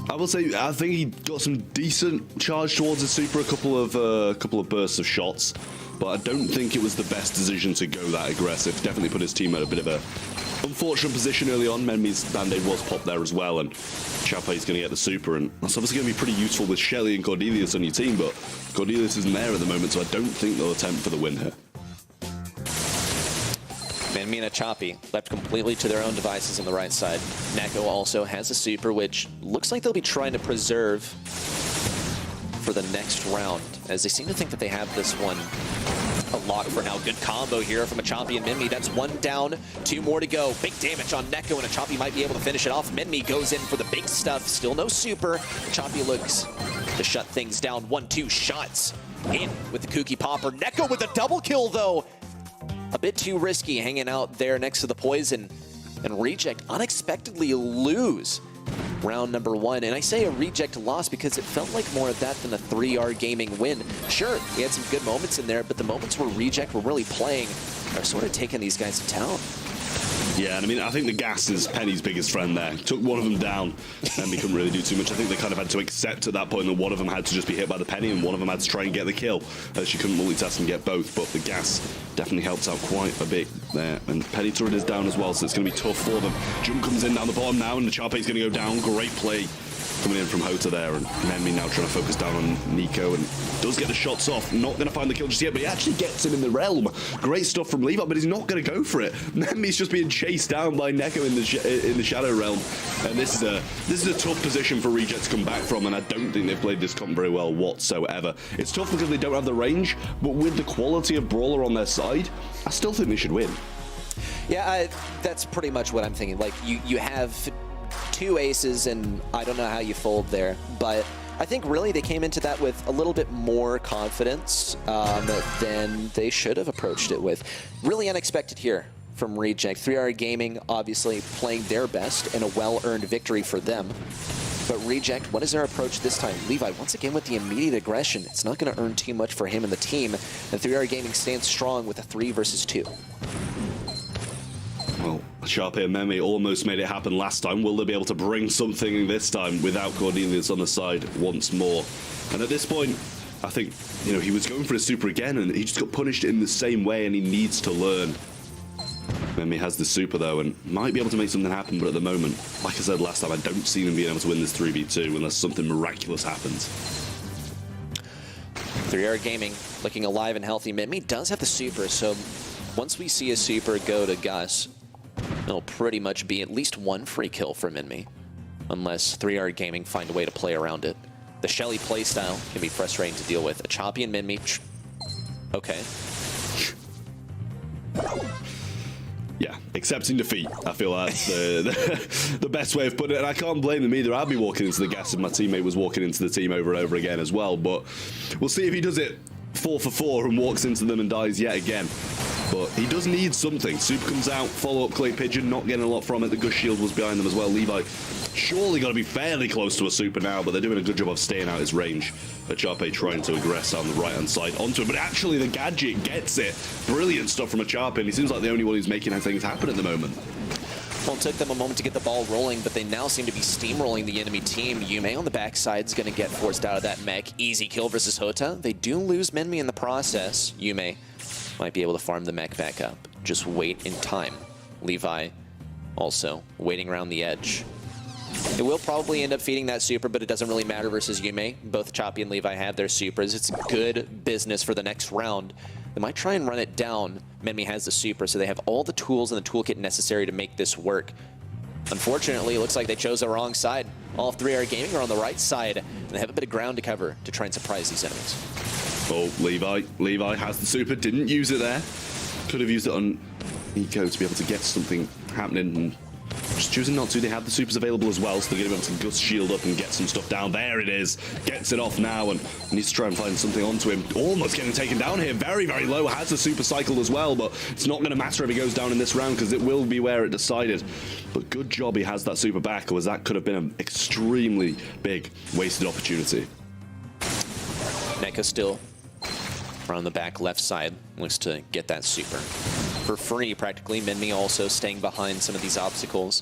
I will say, I think he got some decent charge towards his super, a couple of bursts of shots, but I don't think it was the best decision to go that aggressive. Definitely put his team at a bit of a unfortunate position early on. Menmi's Band-Aid was popped there as well, and Chape's going to get the super, and that's obviously going to be pretty useful with Shelly and Cordelius on your team, but Cordelius isn't there at the moment, so I don't think they'll attempt for the win here. Menmi and Chape left completely to their own devices on the right side. Neko also has a super, which looks like they'll be trying to preserve for the next round, as they seem to think that they have this one a lock for now. Good combo here from Chape and Menmi. That's 1 down, 2 more to go. Big damage on Neko, and Chape might be able to finish it off. Menmi goes in for the big stuff. Still no super. Chape looks to shut things down. 1-2 shots in with the Kooky Popper. Neko with a double kill, though. A bit too risky hanging out there next to the poison, and Reject unexpectedly lose round number 1. And I say a Reject loss because it felt like more of that than a 3R Gaming win. Sure, we had some good moments in there, but the moments where Reject were really playing are sort of taking these guys to town. Yeah, and I mean, I think the gas is Penny's biggest friend there. Took one of them down, and they couldn't really do too much. I think they kind of had to accept at that point that one of them had to just be hit by the Penny, and one of them had to try and get the kill. She couldn't multitask and get both, but the gas definitely helps out quite a bit there. And Penny turret is down as well, so it's going to be tough for them. Jump comes in down the bottom now, and the Chape's going to go down. Great play coming in from Hota there, and Memmi now trying to focus down on Nico, and does get the shots off. Not going to find the kill just yet, but he actually gets him in the realm. Great stuff from Levi, but he's not going to go for it. Memmi's just being chased down by Neko in the Shadow realm, and this is a tough position for Reject to come back from, and I don't think they've played this comp very well whatsoever. It's tough because they don't have the range, but with the quality of Brawler on their side, I still think they should win. Yeah, that's pretty much what I'm thinking. Like, you have 2 aces, and I don't know how you fold there, but I think really they came into that with a little bit more confidence than they should have approached it with. Really unexpected here from Reject. 3R Gaming obviously playing their best and a well-earned victory for them. But Reject, what is their approach this time? Levi, once again with the immediate aggression. It's not going to earn too much for him and the team. And 3R Gaming stands strong with a 3 versus 2. Well, Sharpie and Memmi almost made it happen last time. Will they be able to bring something this time without Cornelius on the side once more? And at this point, I think, you know, he was going for a super again, and he just got punished in the same way, and he needs to learn. Memmi has the super, though, and might be able to make something happen, but at the moment, like I said last time, I don't see them being able to win this 3v2 unless something miraculous happens. 3R Gaming looking alive and healthy. Memmi does have the super, so once we see a super go to Gus, it'll pretty much be at least 1 free kill for Memmi, unless 3R Gaming find a way to play around it. The Shelly playstyle can be frustrating to deal with. A Choppy and Memmi, okay. Yeah, accepting defeat. I feel that's the best way of putting it, and I can't blame them either. I'd be walking into the gas if my teammate was walking into the team over and over again as well, but we'll see if he does it 4 for 4 and walks into them and dies yet again. But he does need something. Super comes out, follow-up Clay Pigeon, not getting a lot from it. The Gus shield was behind them as well. Levi surely got to be fairly close to a super now, but they're doing a good job of staying out his range. Achape trying to aggress on the right-hand side onto him, but actually the gadget gets it. Brilliant stuff from Achape, and he seems like the only one who's making things happen at the moment. Well, it took them a moment to get the ball rolling, but they now seem to be steamrolling the enemy team. Yume on the backside is going to get forced out of that mech. Easy kill versus Hota. They do lose Memmi in the process. Yume might be able to farm the mech back up. Just wait in time. Levi also waiting around the edge. It will probably end up feeding that super, but it doesn't really matter versus Yume. Both Choppy and Levi have their supers. It's good business for the next round. They might try and run it down. Memmi has the super, so they have all the tools in the toolkit necessary to make this work. Unfortunately, it looks like they chose the wrong side. All 3R Gaming are on the right side, and they have a bit of ground to cover to try and surprise these enemies. Oh, Levi has the super, didn't use it there. Could have used it on Nico to be able to get something happening, and just choosing not to. They have the supers available as well, so they're going to be able to Gus shield up and get some stuff down. There it is. Gets it off now, and needs to try and find something onto him. Almost getting taken down here. Very, very low. Has a super cycle as well, but it's not going to matter if he goes down in this round because it will be where it decided. But good job he has that super back, or that could have been an extremely big wasted opportunity. Neko still on the back left side, looks to get that super for free practically. Memmi also staying behind some of these obstacles.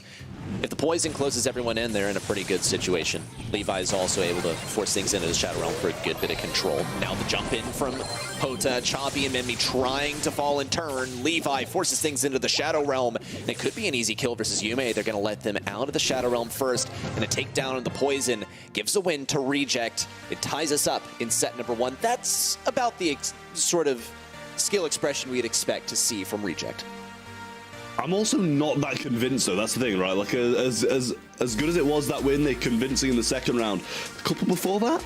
If the poison closes everyone in, they're in a pretty good situation. Levi is also able to force things into the Shadow Realm for a good bit of control. Now the jump in from Hota, Choppy and Memmi trying to fall in turn. Levi forces things into the Shadow Realm. And it could be an easy kill versus Yume. They're going to let them out of the Shadow Realm first. And a takedown of the poison gives a win to Reject. It ties us up in set number 1. That's about the sort of skill expression we'd expect to see from Reject. I'm also not that convinced, though. That's the thing, right? Like, as good as it was that win, they're convincing in the second round. A couple before that,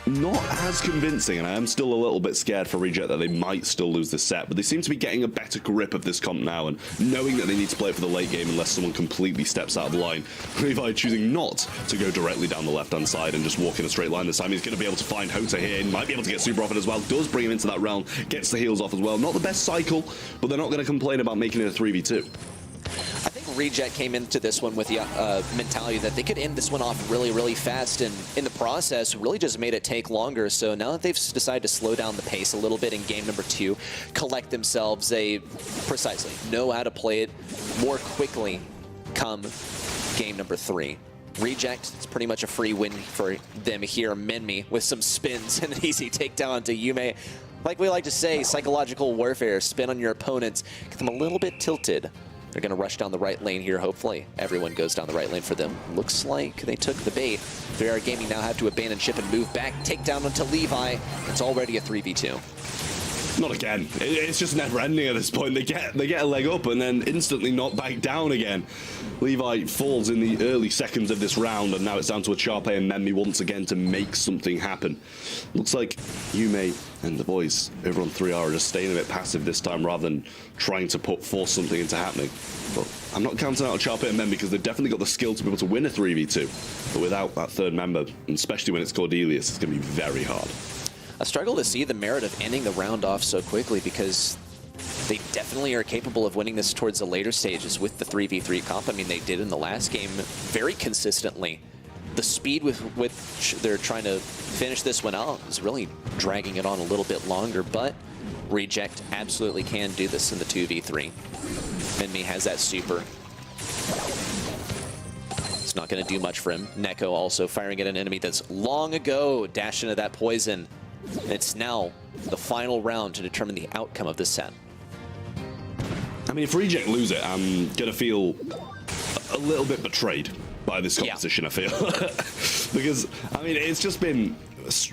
not as convincing, and I am still a little bit scared for Reject that they might still lose this set, but they seem to be getting a better grip of this comp now, and knowing that they need to play it for the late game unless someone completely steps out of line. Levi choosing not to go directly down the left-hand side and just walk in a straight line this time. He's going to be able to find Hota here, and might be able to get super off it as well. Does bring him into that round, gets the heals off as well. Not the best cycle, but they're not going to complain about making it a 3v2. I think Reject came into this one with the mentality that they could end this one off really, really fast, and in the process, really just made it take longer. So now that they've decided to slow down the pace a little bit in game number 2, collect themselves, they precisely know how to play it more quickly come game number 3. Reject, it's pretty much a free win for them here. Memmi with some spins and an easy takedown to Yume. Like we like to say, psychological warfare, spin on your opponents, get them a little bit tilted. They're going to rush down the right lane here, hopefully. Everyone goes down the right lane for them. Looks like they took the bait. 3R Gaming now have to abandon ship and move back. Take down onto Levi. It's already a 3v2. Not again. It's just never ending at this point. They get a leg up and then instantly knocked back down again. Levi falls in the early seconds of this round, and now it's down to a Charpe and Memmi once again to make something happen. Looks like Yume and the boys over on 3R are just staying a bit passive this time rather than trying to force something into happening. But I'm not counting out Charpe and Memmi because they've definitely got the skill to be able to win a 3v2. But without that third member, and especially when it's Cordelius, it's going to be very hard. I struggle to see the merit of ending the round off so quickly because they definitely are capable of winning this towards the later stages with the 3v3 comp. I mean, they did in the last game very consistently. The speed with which they're trying to finish this one out is really dragging it on a little bit longer, but Reject absolutely can do this in the 2v3. Minmi has that super. It's not going to do much for him. Neko also firing at an enemy that's long ago dashed into that poison. It's now the final round to determine the outcome of this set. I mean, if Reject lose it, I'm going to feel a little bit betrayed by this competition, yeah. I feel. Because, I mean, it's just been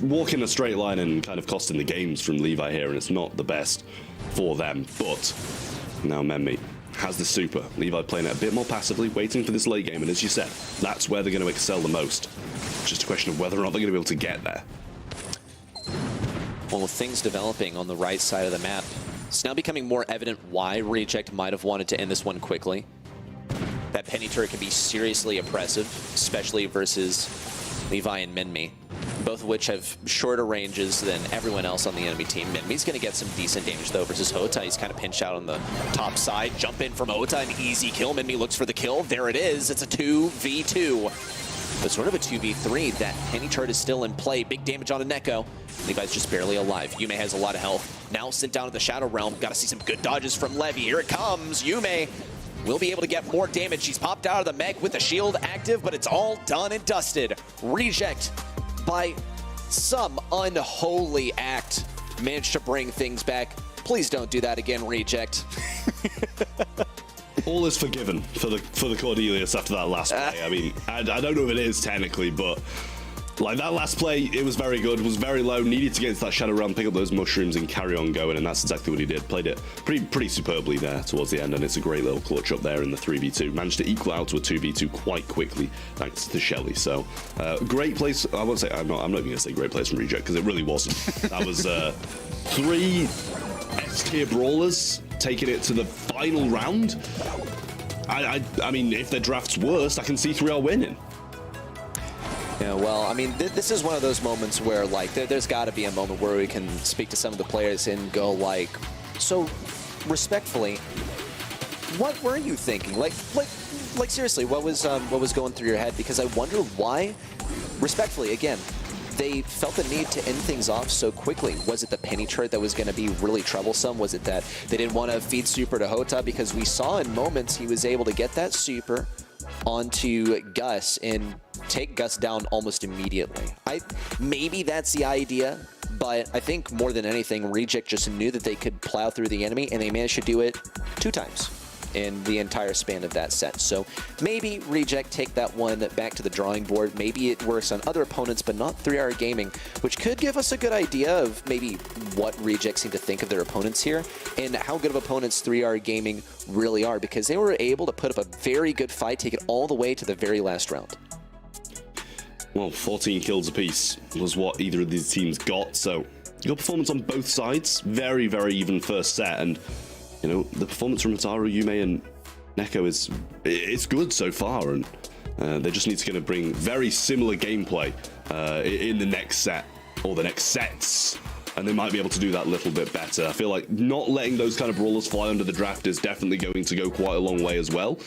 walking a straight line and kind of costing the games from Levi here, and it's not the best for them. But now Memmi has the super. Levi playing it a bit more passively, waiting for this late game, and as you said, that's where they're going to excel the most. It's just a question of whether or not they're going to be able to get there. Well, with things developing on the right side of the map, it's now becoming more evident why Reject might have wanted to end this one quickly. That penny turret can be seriously oppressive, especially versus Levi and Minmi, both of which have shorter ranges than everyone else on the enemy team. Minmi's going to get some decent damage, though, versus Hota. He's kind of pinched out on the top side. Jump in from Hota, an easy kill. Minmi looks for the kill. There it is. It's a 2v2. But sort of a 2v3. That penny turret is still in play. Big damage on a Neko. Levi's just barely alive. Yume has a lot of health. Now sent down to the Shadow Realm. Got to see some good dodges from Levy. Here it comes. Yume will be able to get more damage. She's popped out of the mech with the shield active, but it's all done and dusted. Reject, by some unholy act, managed to bring things back. Please don't do that again, Reject. All is forgiven for the Cordelius after that last play. I mean, I don't know if it is technically, but like that last play, it was very good, was very low, needed to get into that Shadow Realm, pick up those mushrooms and carry on going, and that's exactly what he did. Played it pretty superbly there towards the end, and it's a great little clutch up there in the 3v2. Managed to equal out to a 2v2 quite quickly thanks to Shelly. So great place. I won't say, I'm not even gonna say great place from Reject because it really wasn't. That was 3 S-tier brawlers taking it to the final round. I mean, if their draft's worst, I can see 3R winning. Yeah, well, I mean, this is one of those moments where, like, there's got to be a moment where we can speak to some of the players and go, like, so, respectfully, what were you thinking? Like seriously, what was going through your head? Because I wonder why, respectfully, again, they felt the need to end things off so quickly. Was it the penny turret that was going to be really troublesome? Was it that they didn't want to feed super to Hota? Because we saw in moments he was able to get that super onto Gus and take Gus down almost immediately. Maybe that's the idea, but I think more than anything, Reject just knew that they could plow through the enemy, and they managed to do it 2 times in the entire span of that set. So maybe Reject take that one back to the drawing board. Maybe it works on other opponents, but not 3R Gaming, which could give us a good idea of maybe what Reject seem to think of their opponents here and how good of opponents 3R Gaming really are, because they were able to put up a very good fight, take it all the way to the very last round. Well, 14 kills apiece was what either of these teams got, so good performance on both sides. Very, very even first set, and you know, the performance from Hataru, Yume, and Neko it's good so far, and they just need to kind of bring very similar gameplay in the next set, or the next sets, and they might be able to do that a little bit better. I feel like not letting those kind of brawlers fly under the draft is definitely going to go quite a long way as well.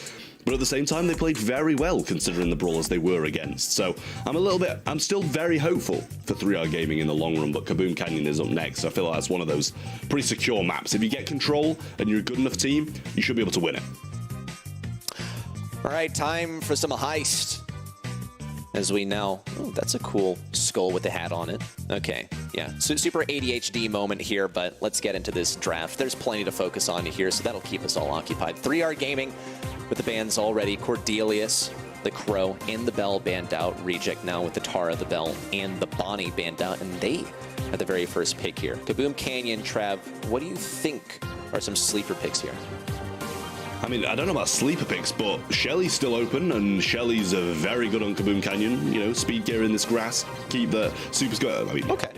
But at the same time, they played very well considering the brawlers they were against. So I'm still very hopeful for 3R Gaming in the long run, but Kaboom Canyon is up next. I feel like that's one of those pretty secure maps. If you get control and you're a good enough team, you should be able to win it. All right, time for some heist. as we now... Oh, that's a cool skull with the hat on it. Okay, yeah. So super ADHD moment here, but let's get into this draft. There's plenty to focus on here, so that'll keep us all occupied. 3R Gaming with the bans already. Cordelius, the Crow, and the Bell banned out. Reject now with the Tara, the Bell, and the Bonnie banned out, and they had the very first pick here. Kaboom Canyon, Trav, what do you think are some sleeper picks here? I mean, I don't know about sleeper picks, but Shelly's still open, and Shelly's very good on Kaboom Canyon. You know, speed gear in this grass, keep the supers going. I mean, okay.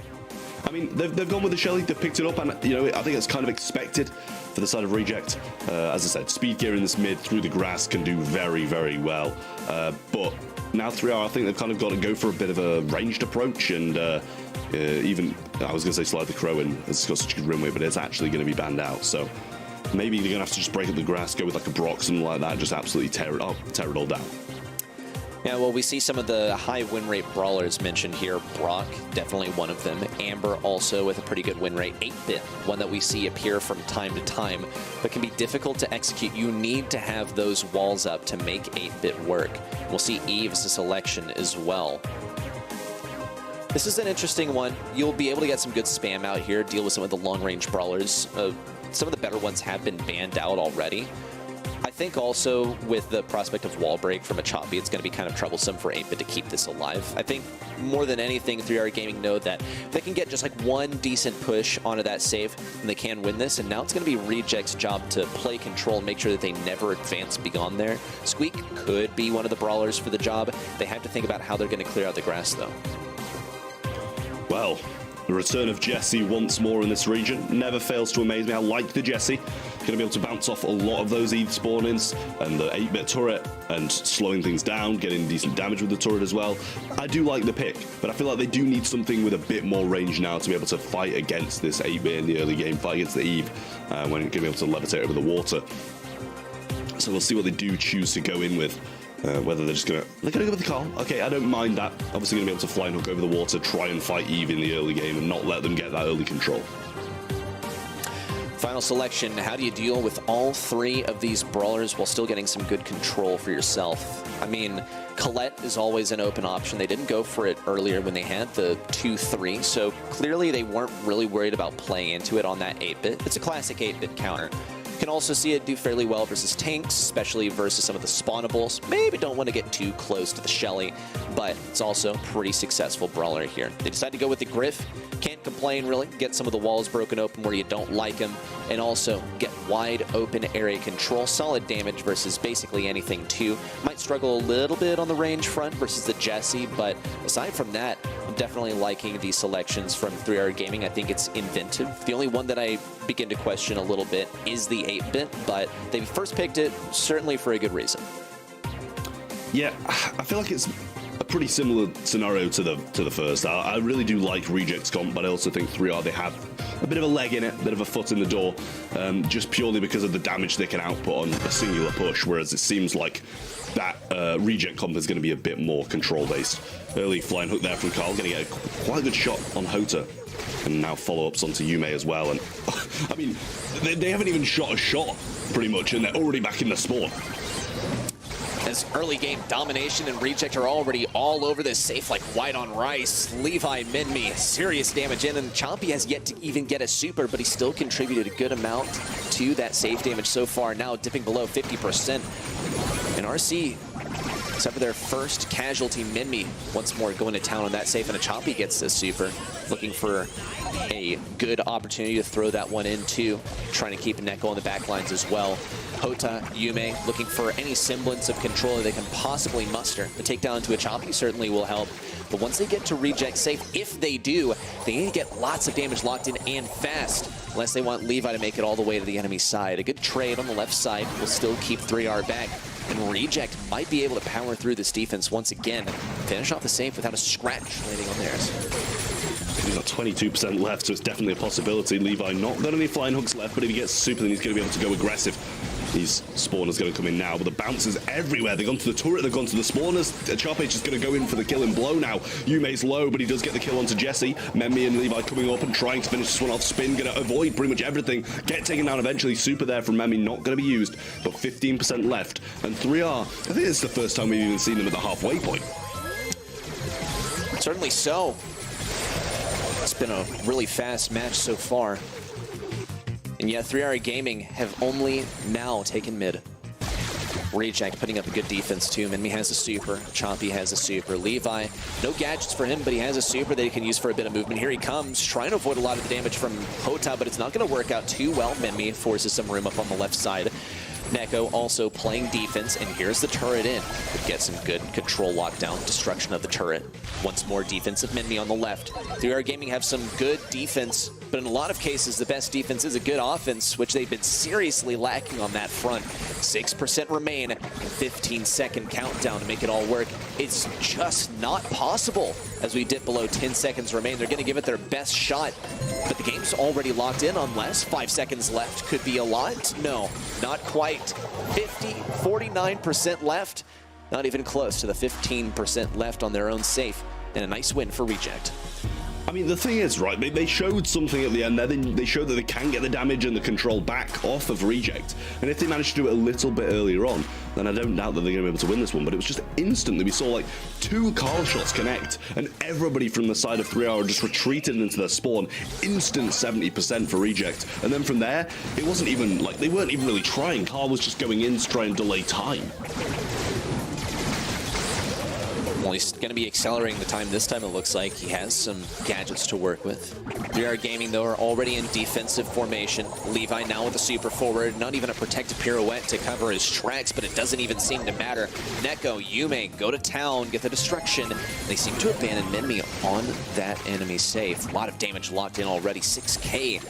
I mean, they've gone with the Shelly, they've picked it up, and, you know, I think it's kind of expected for the side of Reject. As I said, speed gear in this mid through the grass can do very, very well. But now 3R, I think they've kind of got to go for a bit of a ranged approach, and even, I was going to say slide the Crow in, it's got such a good runway, but it's actually going to be banned out, so... Maybe they're going to have to just break up the grass, go with like a Brock, something like that, just absolutely tear it up, tear it all down. Yeah, well, we see some of the high win rate brawlers mentioned here. Brock, definitely one of them. Amber also with a pretty good win rate. 8-bit, one that we see appear from time to time, but can be difficult to execute. You need to have those walls up to make 8-bit work. We'll see Eve as a selection as well. This is an interesting one. You'll be able to get some good spam out here, deal with some of the long-range brawlers. Some of the better ones have been banned out already. I think also with the prospect of wall break from a Choppy, it's going to be kind of troublesome for 8-bit to keep this alive. I think more than anything, 3R Gaming know that they can get just like one decent push onto that save, and they can win this. And now it's going to be Reject's job to play control and make sure that they never advance beyond there. Squeak could be one of the brawlers for the job. They have to think about how they're going to clear out the grass, though. Well, the return of Jesse once more in this region never fails to amaze me. I like the Jesse. Going to be able to bounce off a lot of those Eve spawn-ins and the 8-bit turret and slowing things down, getting decent damage with the turret as well. I do like the pick, but I feel like they do need something with a bit more range now to be able to fight against this 8-bit in the early game, fight against the Eve when going to be able to levitate over the water. So we'll see what they do choose to go in with. Whether they're just going to go with the call. Okay, I don't mind that. Obviously going to be able to fly and hook over the water, try and fight Eve in the early game and not let them get that early control. Final selection, how do you deal with all three of these brawlers while still getting some good control for yourself? I mean, Colette is always an open option. They didn't go for it earlier when they had the 2-3, so clearly they weren't really worried about playing into it on that 8-bit. It's a classic 8-bit counter. Can also see it do fairly well versus tanks, especially versus some of the spawnables. Maybe don't want to get too close to the Shelly, but it's also a pretty successful brawler here. They decide to go with the Griff. Can't complain, really. Get some of the walls broken open where you don't like them, and also get wide open area control. Solid damage versus basically anything, too. Might struggle a little bit on the range front versus the Jesse, but aside from that, I'm definitely liking these selections from 3R Gaming. I think it's inventive. The only one that I begin to question a little bit is the 8-bit, but they first picked it certainly for a good reason. Yeah, I feel like it's a pretty similar scenario to the first. I really do like Reject's comp, but I also think 3R, they have a bit of a leg in it, a bit of a foot in the door, just purely because of the damage they can output on a singular push, whereas it seems like that Reject comp is going to be a bit more control-based. Early flying hook there from Carl, going to get quite a good shot on Hota, and now follow-ups onto Yume as well. And I mean, they haven't even shot a shot, pretty much, and they're already back in the spawn. As early game domination and Reject are already all over this safe like white on rice. Levi Minmi, serious damage in, and Chompy has yet to even get a super, but he still contributed a good amount to that safe damage so far, now dipping below 50%. And RC, except for their first casualty, Minmi once more going to town on that safe, and a Chompy gets a super. Looking for a good opportunity to throw that one in too. Trying to keep Neko on the back lines as well. Hota, Yume looking for any semblance of control that they can possibly muster. The takedown to a Chompy certainly will help. But once they get to Reject safe, if they do, they need to get lots of damage locked in and fast, unless they want Levi to make it all the way to the enemy side. A good trade on the left side will still keep 3R back. And Reject might be able to power through this defense once again, finish off the safe without a scratch landing on theirs. He's got 22% left, so it's definitely a possibility. Levi not got any flying hooks left, but if he gets super, then he's going to be able to go aggressive. These spawners going to come in now, but the bouncers everywhere. They've gone to the turret, they've gone to the spawners. Charpage is going to go in for the kill and blow now. Yume's low, but he does get the kill onto Jesse. Memmi and Levi coming up and trying to finish this one off. Spin going to avoid pretty much everything. Get taken down eventually. Super there from Memmi, not going to be used, but 15% left. And 3R, I think it's the first time we've even seen them at the halfway point. Certainly so. It's been a really fast match so far. And yet 3R Gaming have only now taken mid. Reject putting up a good defense too. Minmi has a super, Chompy has a super. Levi, no gadgets for him, but he has a super that he can use for a bit of movement. Here he comes, trying to avoid a lot of the damage from Hota, but it's not going to work out too well. Minmi forces some room up on the left side. Neko also playing defense, and here's the turret in. Could get some good control lockdown, destruction of the turret. Once more defensive Minmi on the left. 3R Gaming have some good defense, but in a lot of cases, the best defense is a good offense, which they've been seriously lacking on that front. 6% remain, 15-second countdown to make it all work. It's just not possible. As we dip below 10 seconds remain, they're going to give it their best shot. But the game's already locked in unless 5 seconds left could be a lot. No, not quite. 49% left. Not even close to the 15% left on their own safe. And a nice win for Reject. I mean, the thing is, right, they showed something at the end there. They showed that they can get the damage and the control back off of Reject. And if they manage to do it a little bit earlier on, then I don't doubt that they're going to be able to win this one. But it was just instantly. We saw like 2 Carl shots connect, and everybody from the side of 3R just retreated into their spawn. Instant 70% for Reject. And then from there, it wasn't even like, they weren't even really trying. Carl was just going in to try and delay time. Well, he's going to be accelerating the time this time, it looks like. He has some gadgets to work with. 3R Gaming, though, are already in defensive formation. Levi now with a super forward. Not even a protective pirouette to cover his tracks, but it doesn't even seem to matter. Neko, Yume go to town, get the destruction. They seem to abandon Minmi on that enemy safe. A lot of damage locked in already. 6K.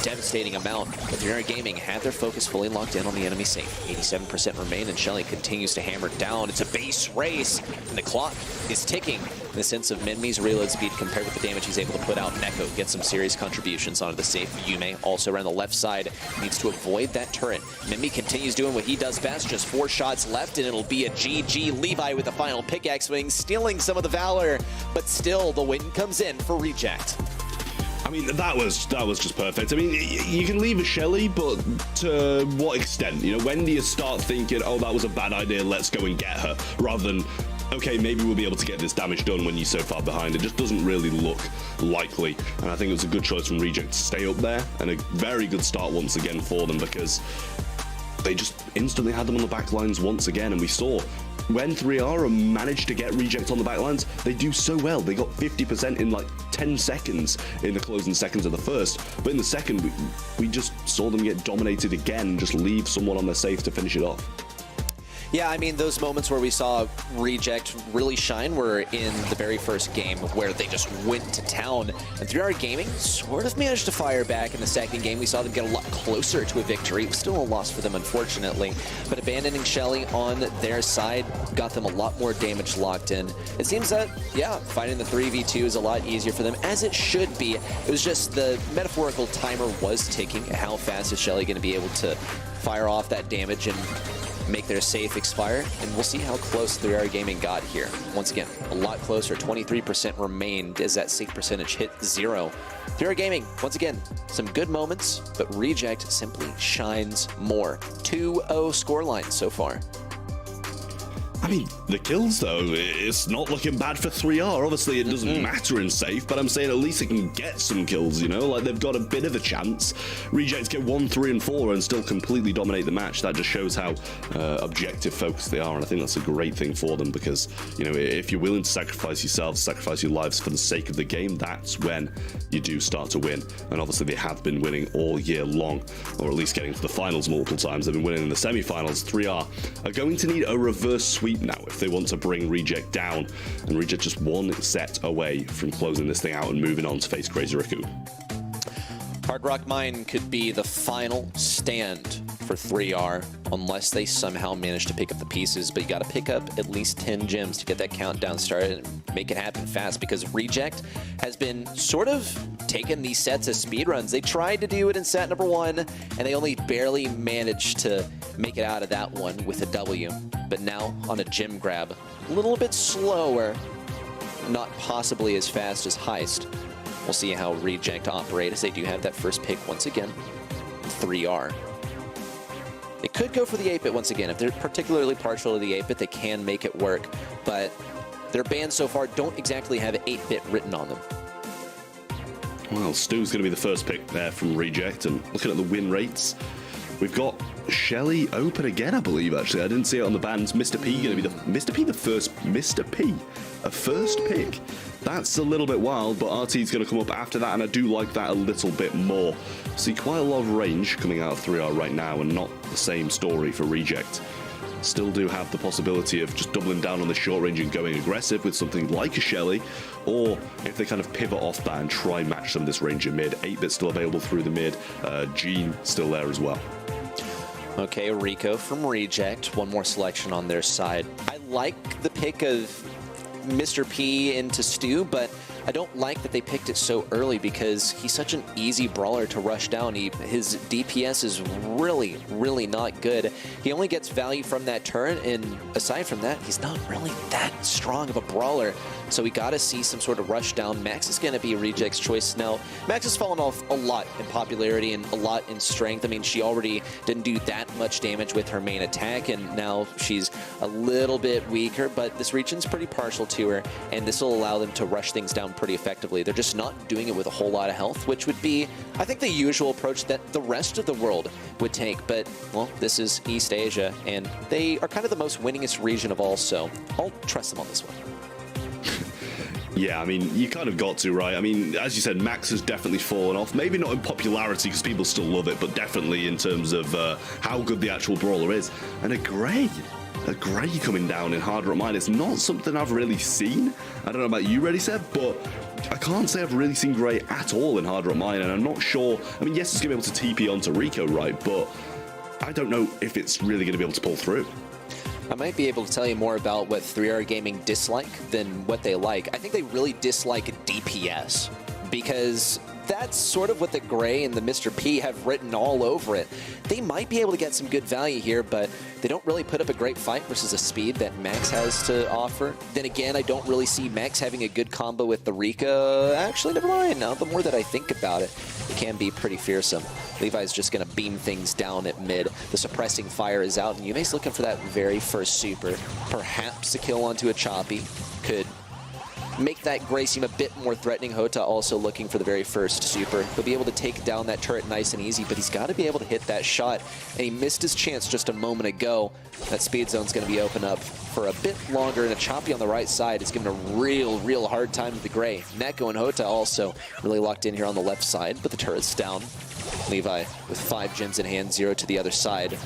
Devastating amount, but 3R Gaming had their focus fully locked in on the enemy safe. 87% remain, and Shelly continues to hammer down. It's a base race, and the clock is ticking in the sense of Minmi's reload speed compared with the damage he's able to put out. Neko gets some serious contributions onto the safe. Yume also around the left side needs to avoid that turret. Minmi continues doing what he does best, just 4 shots left, and it'll be a GG. Levi with the final pickaxe swing, stealing some of the valor, but still the win comes in for Reject. I mean, that was just perfect. I mean, you can leave a Shelly, but to what extent? You know, when do you start thinking, oh, that was a bad idea, let's go and get her, rather than, okay, maybe we'll be able to get this damage done when you're so far behind. It just doesn't really look likely, and I think it was a good choice from Reject to stay up there, and a very good start once again for them, because they just instantly had them on the back lines once again, and we saw when 3R managed to get Reject on the back lines, they do so well. They got 50% in like 10 seconds in the closing seconds of the first, but in the second, we just saw them get dominated again and just leave someone on their safe to finish it off. Yeah, I mean, those moments where we saw Reject really shine were in the very first game where they just went to town. And 3R Gaming sort of managed to fire back in the second game. We saw them get a lot closer to a victory. It was still a loss for them, unfortunately. But abandoning Shelly on their side got them a lot more damage locked in. It seems that, yeah, fighting the 3v2 is a lot easier for them, as it should be. It was just the metaphorical timer was ticking. How fast is Shelly going to be able to fire off that damage and make their safe expire, and we'll see how close 3R Gaming got here. Once again, a lot closer. 23% remained as that safe percentage hit 0. 3R Gaming, once again, some good moments, but Reject simply shines more. 2-0 scoreline so far. I mean, the kills, though, it's not looking bad for 3R. Obviously, it doesn't matter in safe, but I'm saying at least it can get some kills, you know? Like, they've got a bit of a chance. Rejects get 1, 3, and 4 and still completely dominate the match. That just shows how objective focused they are, and I think that's a great thing for them because, you know, if you're willing to sacrifice yourselves, sacrifice your lives for the sake of the game, that's when you do start to win. And obviously, they have been winning all year long, or at least getting to the finals multiple times. They've been winning in the semi-finals. 3R are going to need a reverse sweep now if they want to bring Reject down, and Reject just 1 set away from closing this thing out and moving on to face Crazy Riku. Hard Rock Mine could be the final stand for 3R unless they somehow manage to pick up the pieces, but you got to pick up at least 10 gems to get that countdown started and make it happen fast, because Reject has been sort of taking these sets as speedruns. They tried to do it in set number 1, and they only barely managed to make it out of that one with a W. But now on a gem grab, a little bit slower, not possibly as fast as Heist. We'll see how Reject operate as they do have that first pick once again, 3R. They could go for the 8-bit once again. If they're particularly partial to the 8-bit, they can make it work. But Their bans so far don't exactly have 8-bit written on them. Well, Stu's going to be the first pick there from Reject, and looking at the win rates, we've got Shelly open again, I believe, actually. I didn't see it on the bans. Mr. P going to be a first pick. That's a little bit wild, but RT's going to come up after that, and I do like that a little bit more. See quite a lot of range coming out of 3R right now, and not the same story for Reject. Still do have the possibility of just doubling down on the short range and going aggressive with something like a Shelly, or if they kind of pivot off that and try and match some of this range in mid. 8-bit still available through the mid, Gene still there as well. Okay, Rico from Reject, one more selection on their side. I like the pick of Mr. P into Stu, but I don't like that they picked it so early because he's such an easy brawler to rush down. His DPS is really, really not good. He only gets value from that turret, and aside from that, he's not really that strong of a brawler. So we got to see some sort of rush down. Max is going to be Reject's choice now. Max has fallen off a lot in popularity and a lot in strength. I mean, she already didn't do that much damage with her main attack, and now she's a little bit weaker, but this region's pretty partial to her, and this will allow them to rush things down pretty effectively. They're just not doing it with a whole lot of health, which would be, I think, the usual approach that the rest of the world would take. But, well, this is East Asia, and they are kind of the most winningest region of all, so I'll trust them on this one. Yeah, I mean, you kind of got to, right? I mean, as you said, Max has definitely fallen off. Maybe not in popularity because people still love it, but definitely in terms of how good the actual brawler is. And a Grey coming down in Hard Rock Mine. It's not something I've really seen. I don't know about you, Ready Seb, but I can't say I've really seen Grey at all in Hard Rock Mine, and I'm not sure. I mean, yes, it's going to be able to TP onto Rico, right? But I don't know if it's really going to be able to pull through. I might be able to tell you more about what 3R Gaming dislike than what they like. I think they really dislike DPS because that's sort of what the Grey and the Mr. P have written all over it. They might be able to get some good value here, but they don't really put up a great fight versus the speed that Max has to offer. Then again, I don't really see Max having a good combo with the Rika. Actually, never mind. Now, the more that I think about it, it can be pretty fearsome. Levi's just going to beam things down at mid. The suppressing fire is out, and Yume's looking for that very first super. Perhaps a kill onto a Choppy could make that Grey seem a bit more threatening. Hota also looking for the very first super. He'll be able to take down that turret nice and easy, but he's got to be able to hit that shot, and he missed his chance just a moment ago. That speed zone's going to be open up for a bit longer, and a Choppy on the right side is giving a real hard time to the Grey. Neko and Hota also really locked in here on the left side, but the turret's down. Levi with 5 gems in hand, 0 to the other side.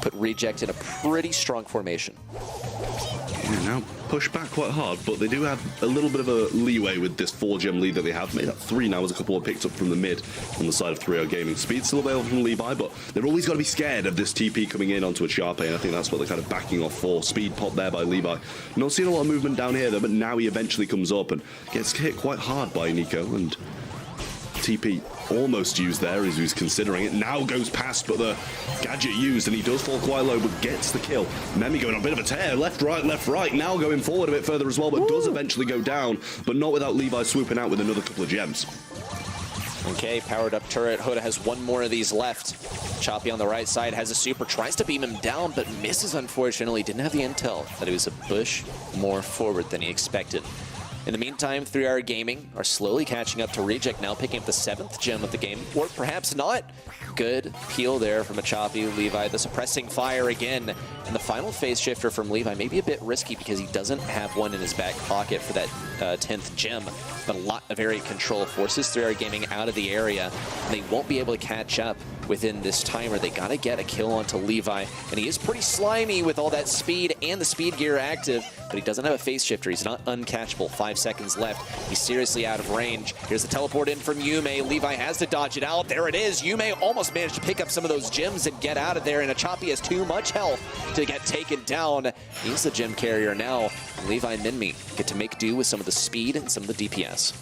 Put Reject in a pretty strong formation. Yeah, now push back quite hard, but they do have a little bit of a leeway with this 4-gem lead that they have. Made that 3 now as a couple are picked up from the mid on the side of 3R Gaming. Speed still available from Levi, but they've always got to be scared of this TP coming in onto a Sharpay, and I think that's what they're kind of backing off for. Speed pop there by Levi. Not seeing a lot of movement down here though, but now he eventually comes up and gets hit quite hard by Neko, and TP almost used there as he was considering it. Now goes past, but the gadget used, and he does fall quite low, but gets the kill. Memi going on a bit of a tear, left, right. Now going forward a bit further as well, but does eventually go down, but not without Levi swooping out with another couple of gems. Okay, powered up turret. Hota has one more of these left. Choppy on the right side has a super, tries to beam him down, but misses unfortunately. Didn't have the intel that he was a bush more forward than he expected. In the meantime, 3R Gaming are slowly catching up to Reject, now picking up the 7th gem of the game, or perhaps not. Good peel there from a Choppy. Levi, the suppressing fire again, and the final phase shifter from Levi may be a bit risky because he doesn't have one in his back pocket for that 10th gem, but a lot of area control forces 3R Gaming out of the area, and they won't be able to catch up within this timer. They gotta get a kill onto Levi, and he is pretty slimy with all that speed and the speed gear active, but he doesn't have a phase shifter. He's not uncatchable. 5 seconds left. He's seriously out of range. Here's the teleport in from Yume. Levi has to dodge it out. There it is. Yume almost managed to pick up some of those gems and get out of there, and a Choppy has too much health to get taken down. He's the gem carrier now. Levi and Minmi get to make do with some of the speed and some of the DPS.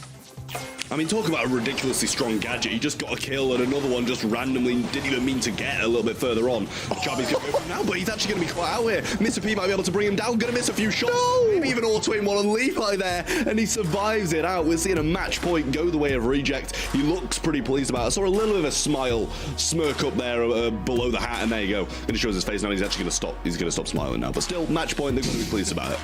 I mean, talk about a ridiculously strong gadget. He just got a kill, and another one just randomly didn't even mean to get a little bit further on. Choppy's going to go for now, but he's actually going to be quite out here. Mr. P might be able to bring him down. Going to miss a few shots. No! Maybe even auto-aim one on Levi there, and he survives it out. We're seeing a match point go the way of Reject. He looks pretty pleased about it. I saw a little bit of a smile smirk up there below the hat, and there you go. And it shows his face now. He's actually going to stop. He's going to stop smiling now, but still, match point. They're going to be pleased about it.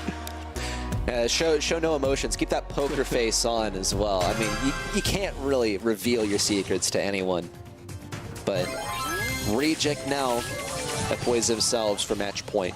Show no emotions. Keep that poker face on as well. I mean, you can't really reveal your secrets to anyone. But Reject now have poised themselves for match point.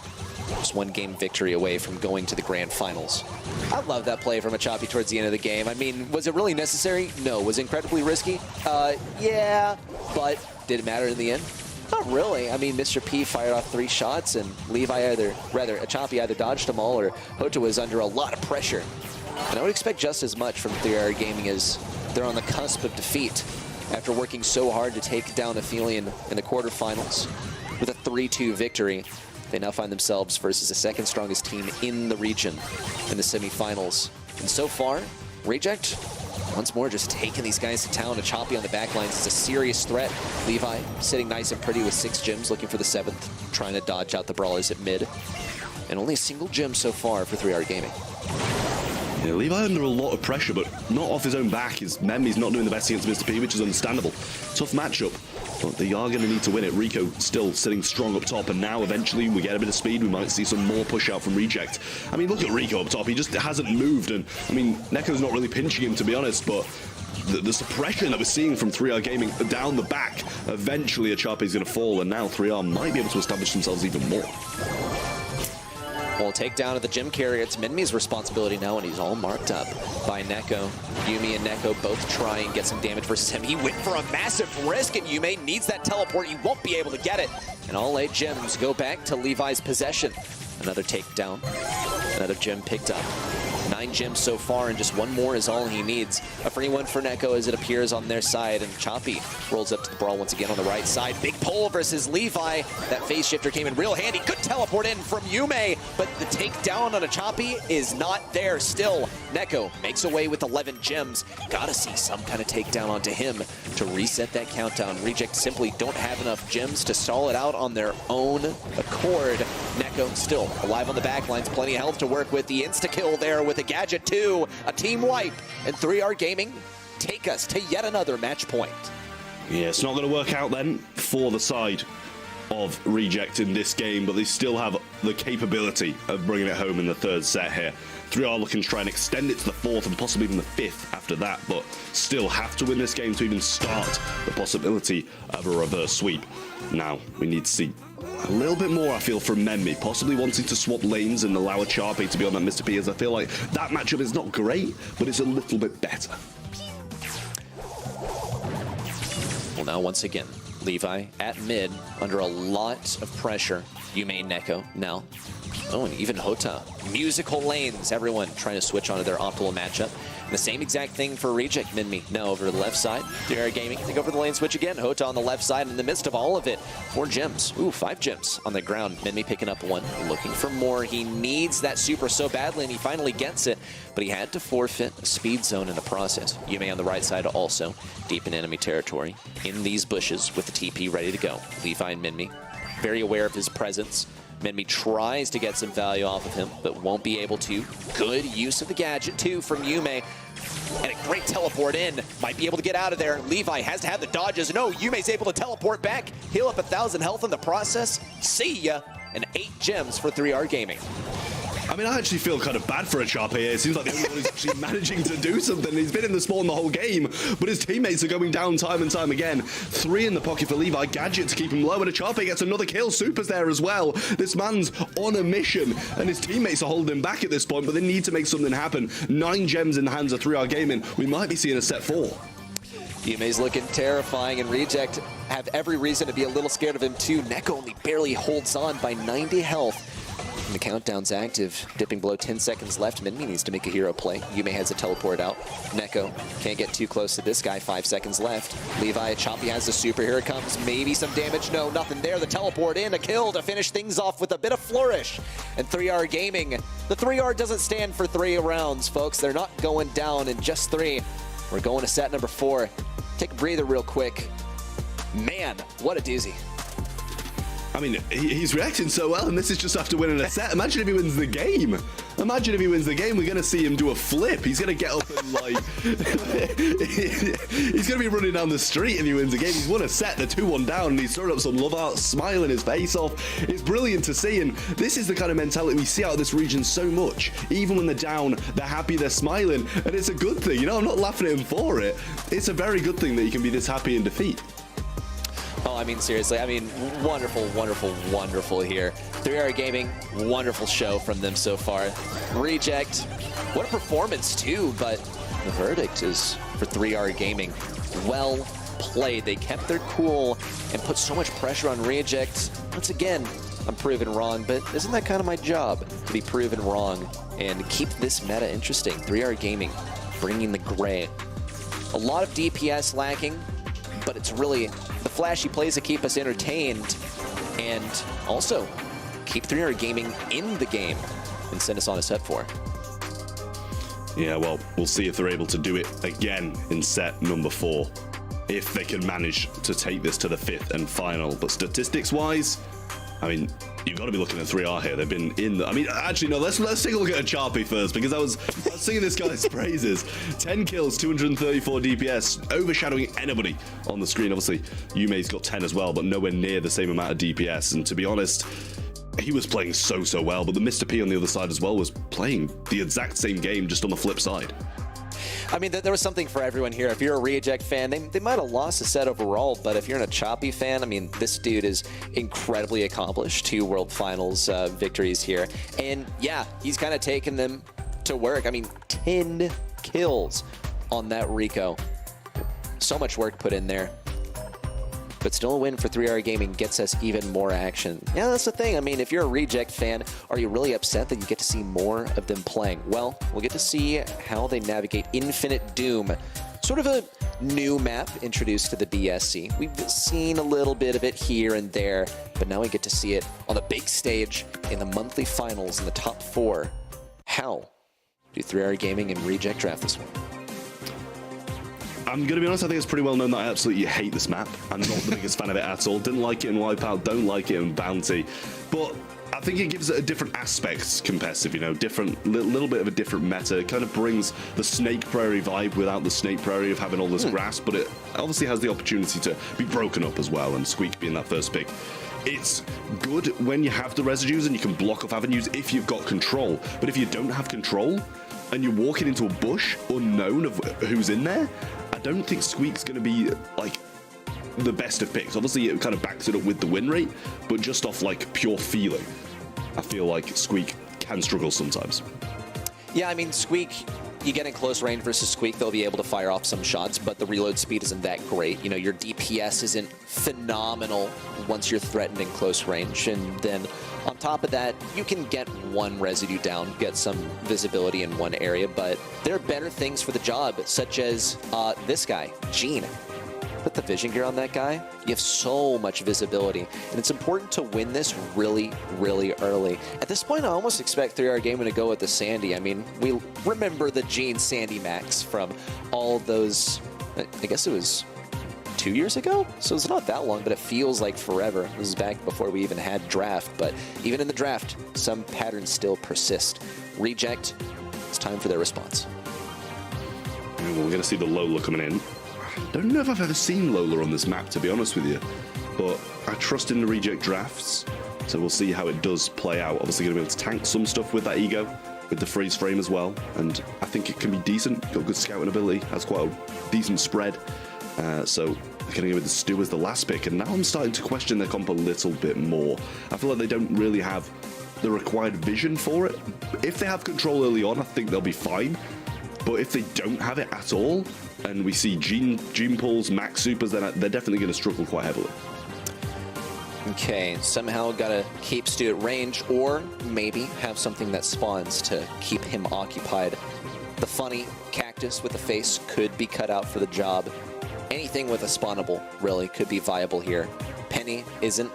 Just one game victory away from going to the grand finals. I love that play from Achapi towards the end of the game. I mean, was it really necessary? No. Was it incredibly risky? Yeah. But did it matter in the end? Not really. I mean, Mr. P fired off 3 shots, and Achapi either dodged them all, or Hota was under a lot of pressure. And I would expect just as much from 3R Gaming, as they're on the cusp of defeat after working so hard to take down Aphelion in the quarterfinals. With a 3-2 victory, they now find themselves versus the second strongest team in the region in the semifinals. And so far, Reject, once more, just taking these guys to town. Achapi on the back lines is a serious threat. Levi sitting nice and pretty with 6 gems, looking for the 7th, trying to dodge out the brawlers at mid. And only a single gem so far for 3R Gaming. Yeah, Levi under a lot of pressure, but not off his own back. His Memmi's not doing the best against Mr. P, which is understandable. Tough matchup, but they are going to need to win it. Rico still sitting strong up top, and now eventually we get a bit of speed. We might see some more push out from Reject. I mean, look at Rico up top. He just hasn't moved, and I mean, Neko's not really pinching him, to be honest, but the suppression that we're seeing from 3R Gaming down the back, eventually Achapi's going to fall, and now 3R might be able to establish themselves even more. Well, takedown of the gym carrier, it's Minmi's responsibility now, and he's all marked up by Neko. Yuumi and Neko both try and get some damage versus him. He went for a massive risk, and Yuumi needs that teleport. He won't be able to get it. And all 8 gems go back to Levi's possession. Another takedown. Another gem picked up. 9 gems so far, and just one more is all he needs. A free one for Neko as it appears on their side, and Choppy rolls up to the Brawl once again on the right side. Big pull versus Levi. That phase shifter came in real handy. Good teleport in from Yume, but the takedown on a Choppy is not there still. Neko makes away with 11 gems. Gotta see some kind of takedown onto him to reset that countdown. Reject simply don't have enough gems to stall it out on their own accord. Neko still alive on the back lines, plenty of health to work with. The insta-kill there with a Gadget 2, a team wipe, and 3R Gaming take us to yet another match point. Yeah, it's not going to work out then for the side of Reject in this game, but they still have the capability of bringing it home in the 3rd set here. 3R looking to try and extend it to the 4th and possibly even the 5th after that, but still have to win this game to even start the possibility of a reverse sweep. Now, we need to see a little bit more, I feel, from Memmi, possibly wanting to swap lanes and allow Achapi to be on that Mr. P, as I feel like that matchup is not great, but it's a little bit better. Well, now once again, Levi at mid under a lot of pressure. Yume and Neko now. Oh, and even Hota. Musical lanes, everyone trying to switch onto their optimal matchup. And the same exact thing for Reject. Minmi now over the left side. 3R Gaming, they go for the lane switch again. Hota on the left side in the midst of all of it. 4 gems. Ooh, 5 gems on the ground. Minmi picking up 1, looking for more. He needs that super so badly, and he finally gets it. But he had to forfeit a speed zone in the process. Yume on the right side also deep in enemy territory. In these bushes with the TP ready to go. Levi and Minmi very aware of his presence. Minmi tries to get some value off of him, but won't be able to. Good use of the Gadget, too, from Yume. And a great teleport in. Might be able to get out of there. Levi has to have the dodges. No, Yume's able to teleport back. Heal up 1,000 health in the process. See ya. And 8 gems for 3R Gaming. I mean, I actually feel kind of bad for Achapi here. It seems like the only one who's actually managing to do something. He's been in the spawn the whole game, but his teammates are going down time and time again. 3 in the pocket for Levi. Gadget to keep him low, and Achapi gets another kill. Super's there as well. This man's on a mission, and his teammates are holding him back at this point, but they need to make something happen. 9 gems in the hands of 3R Gaming. We might be seeing a set 4. Yume's looking terrifying, and Reject have every reason to be a little scared of him too. Neko only barely holds on by 90 health. And the countdown's active, dipping below 10 seconds left. Minmi needs to make a hero play. Yume has a teleport out. Neko can't get too close to this guy. 5 seconds left. Levi, Choppy has the super. Here it comes. Maybe some damage. No, nothing there. The teleport in. A kill to finish things off with a bit of flourish. And 3R Gaming. The 3R doesn't stand for 3 rounds, folks. They're not going down in just 3. We're going to set number 4. Take a breather real quick. Man, what a doozy. I mean, he's reacting so well, and this is just after winning a set. Imagine if he wins the game. Imagine if he wins the game, we're going to see him do a flip. He's going to get up and, like, he's going to be running down the street if he wins the game. He's won a set, they're 2-1 down, and he's throwing up some love out, smiling his face off. It's brilliant to see, and this is the kind of mentality we see out of this region so much. Even when they're down, they're happy, they're smiling, and it's a good thing. You know, I'm not laughing at him for it. It's a very good thing that you can be this happy in defeat. Oh, I mean, seriously, I mean, wonderful, wonderful, wonderful here. 3R Gaming, wonderful show from them so far. Reject, what a performance too, but the verdict is for 3R Gaming. Well played. They kept their cool and put so much pressure on Reject. Once again, I'm proven wrong, but isn't that kind of my job, to be proven wrong and keep this meta interesting? 3R Gaming, bringing the gray. A lot of DPS lacking, but it's really the flashy plays that keep us entertained and also keep 3R Gaming in the game and send us on a set 4. Yeah, well, we'll see if they're able to do it again in set number 4, if they can manage to take this to the 5th and final. But statistics-wise, I mean, you've got to be looking at 3R here. They've been in the... I mean, actually, no, let's take a look at Acharpy first, because I was singing this guy's praises. 10 kills, 234 DPS, overshadowing anybody on the screen. Obviously, Yume's got 10 as well, but nowhere near the same amount of DPS. And to be honest, he was playing so well, but the Mr. P on the other side as well was playing the exact same game, just on the flip side. I mean, there was something for everyone here. If you're a Reject fan, they might have lost a set overall, but if you're an Acharpy fan, I mean, this dude is incredibly accomplished. 2 World Finals victories here. And yeah, he's kind of taken them to work. I mean, 10 kills on that Rico. So much work put in there. But still a win for 3R Gaming gets us even more action. Yeah, that's the thing. I mean, if you're a Reject fan, are you really upset that you get to see more of them playing? Well, we'll get to see how they navigate Infinite Doom. Sort of a new map introduced to the BSC. We've seen a little bit of it here and there, but now we get to see it on the big stage in the monthly finals in the top 4. How do 3R Gaming and Reject draft this one? I'm going to be honest, I think it's pretty well known that I absolutely hate this map. I'm not the biggest fan of it at all. Didn't like it in Wipeout, don't like it in Bounty. But I think it gives it a different aspect competitive, you know, little bit of a different meta. It kind of brings the Snake Prairie vibe without the Snake Prairie of having all this grass, but it obviously has the opportunity to be broken up as well, and Squeak being that first pick. It's good when you have the residues and you can block off avenues if you've got control. But if you don't have control and you're walking into a bush unknown of who's in there, I don't think Squeak's going to be, like, the best of picks. Obviously, it kind of backs it up with the win rate, but just off, like, pure feeling, I feel like Squeak can struggle sometimes. Yeah, I mean, Squeak, you get in close range versus Squeak, they'll be able to fire off some shots, but the reload speed isn't that great. You know, your DPS isn't phenomenal once you're threatened in close range. And then on top of that, you can get one residue down, get some visibility in one area, but there are better things for the job, such as this guy, Gene. Put the vision gear on that guy, you have so much visibility, and it's important to win this really, really early. At this point, I almost expect 3R Gaming to go with the Sandy. I mean, we remember the Gene Sandy Max from all those, I guess it was 2 years ago? So it's not that long, but it feels like forever. This is back before we even had draft, but even in the draft, some patterns still persist. Reject, it's time for their response. We're going to see the Lola coming in. Don't know if I've ever seen Lola on this map, to be honest with you, but I trust in the Reject drafts, so we'll see how it does play out. Obviously going to be able to tank some stuff with that ego, with the freeze frame as well, and I think it can be decent. Got good scouting ability, has quite a decent spread, so they're going to go with the Stu as the last pick, and now I'm starting to question their comp a little bit more. I feel like they don't really have the required vision for it. If they have control early on, I think they'll be fine, but if they don't have it at all, and we see Gene Pulls, Max Supers, then they're definitely going to struggle quite heavily. Okay, somehow gotta keep Stu at range, or maybe have something that spawns to keep him occupied. The funny cactus with the face could be cut out for the job. Anything with a spawnable really could be viable here. Penny isn't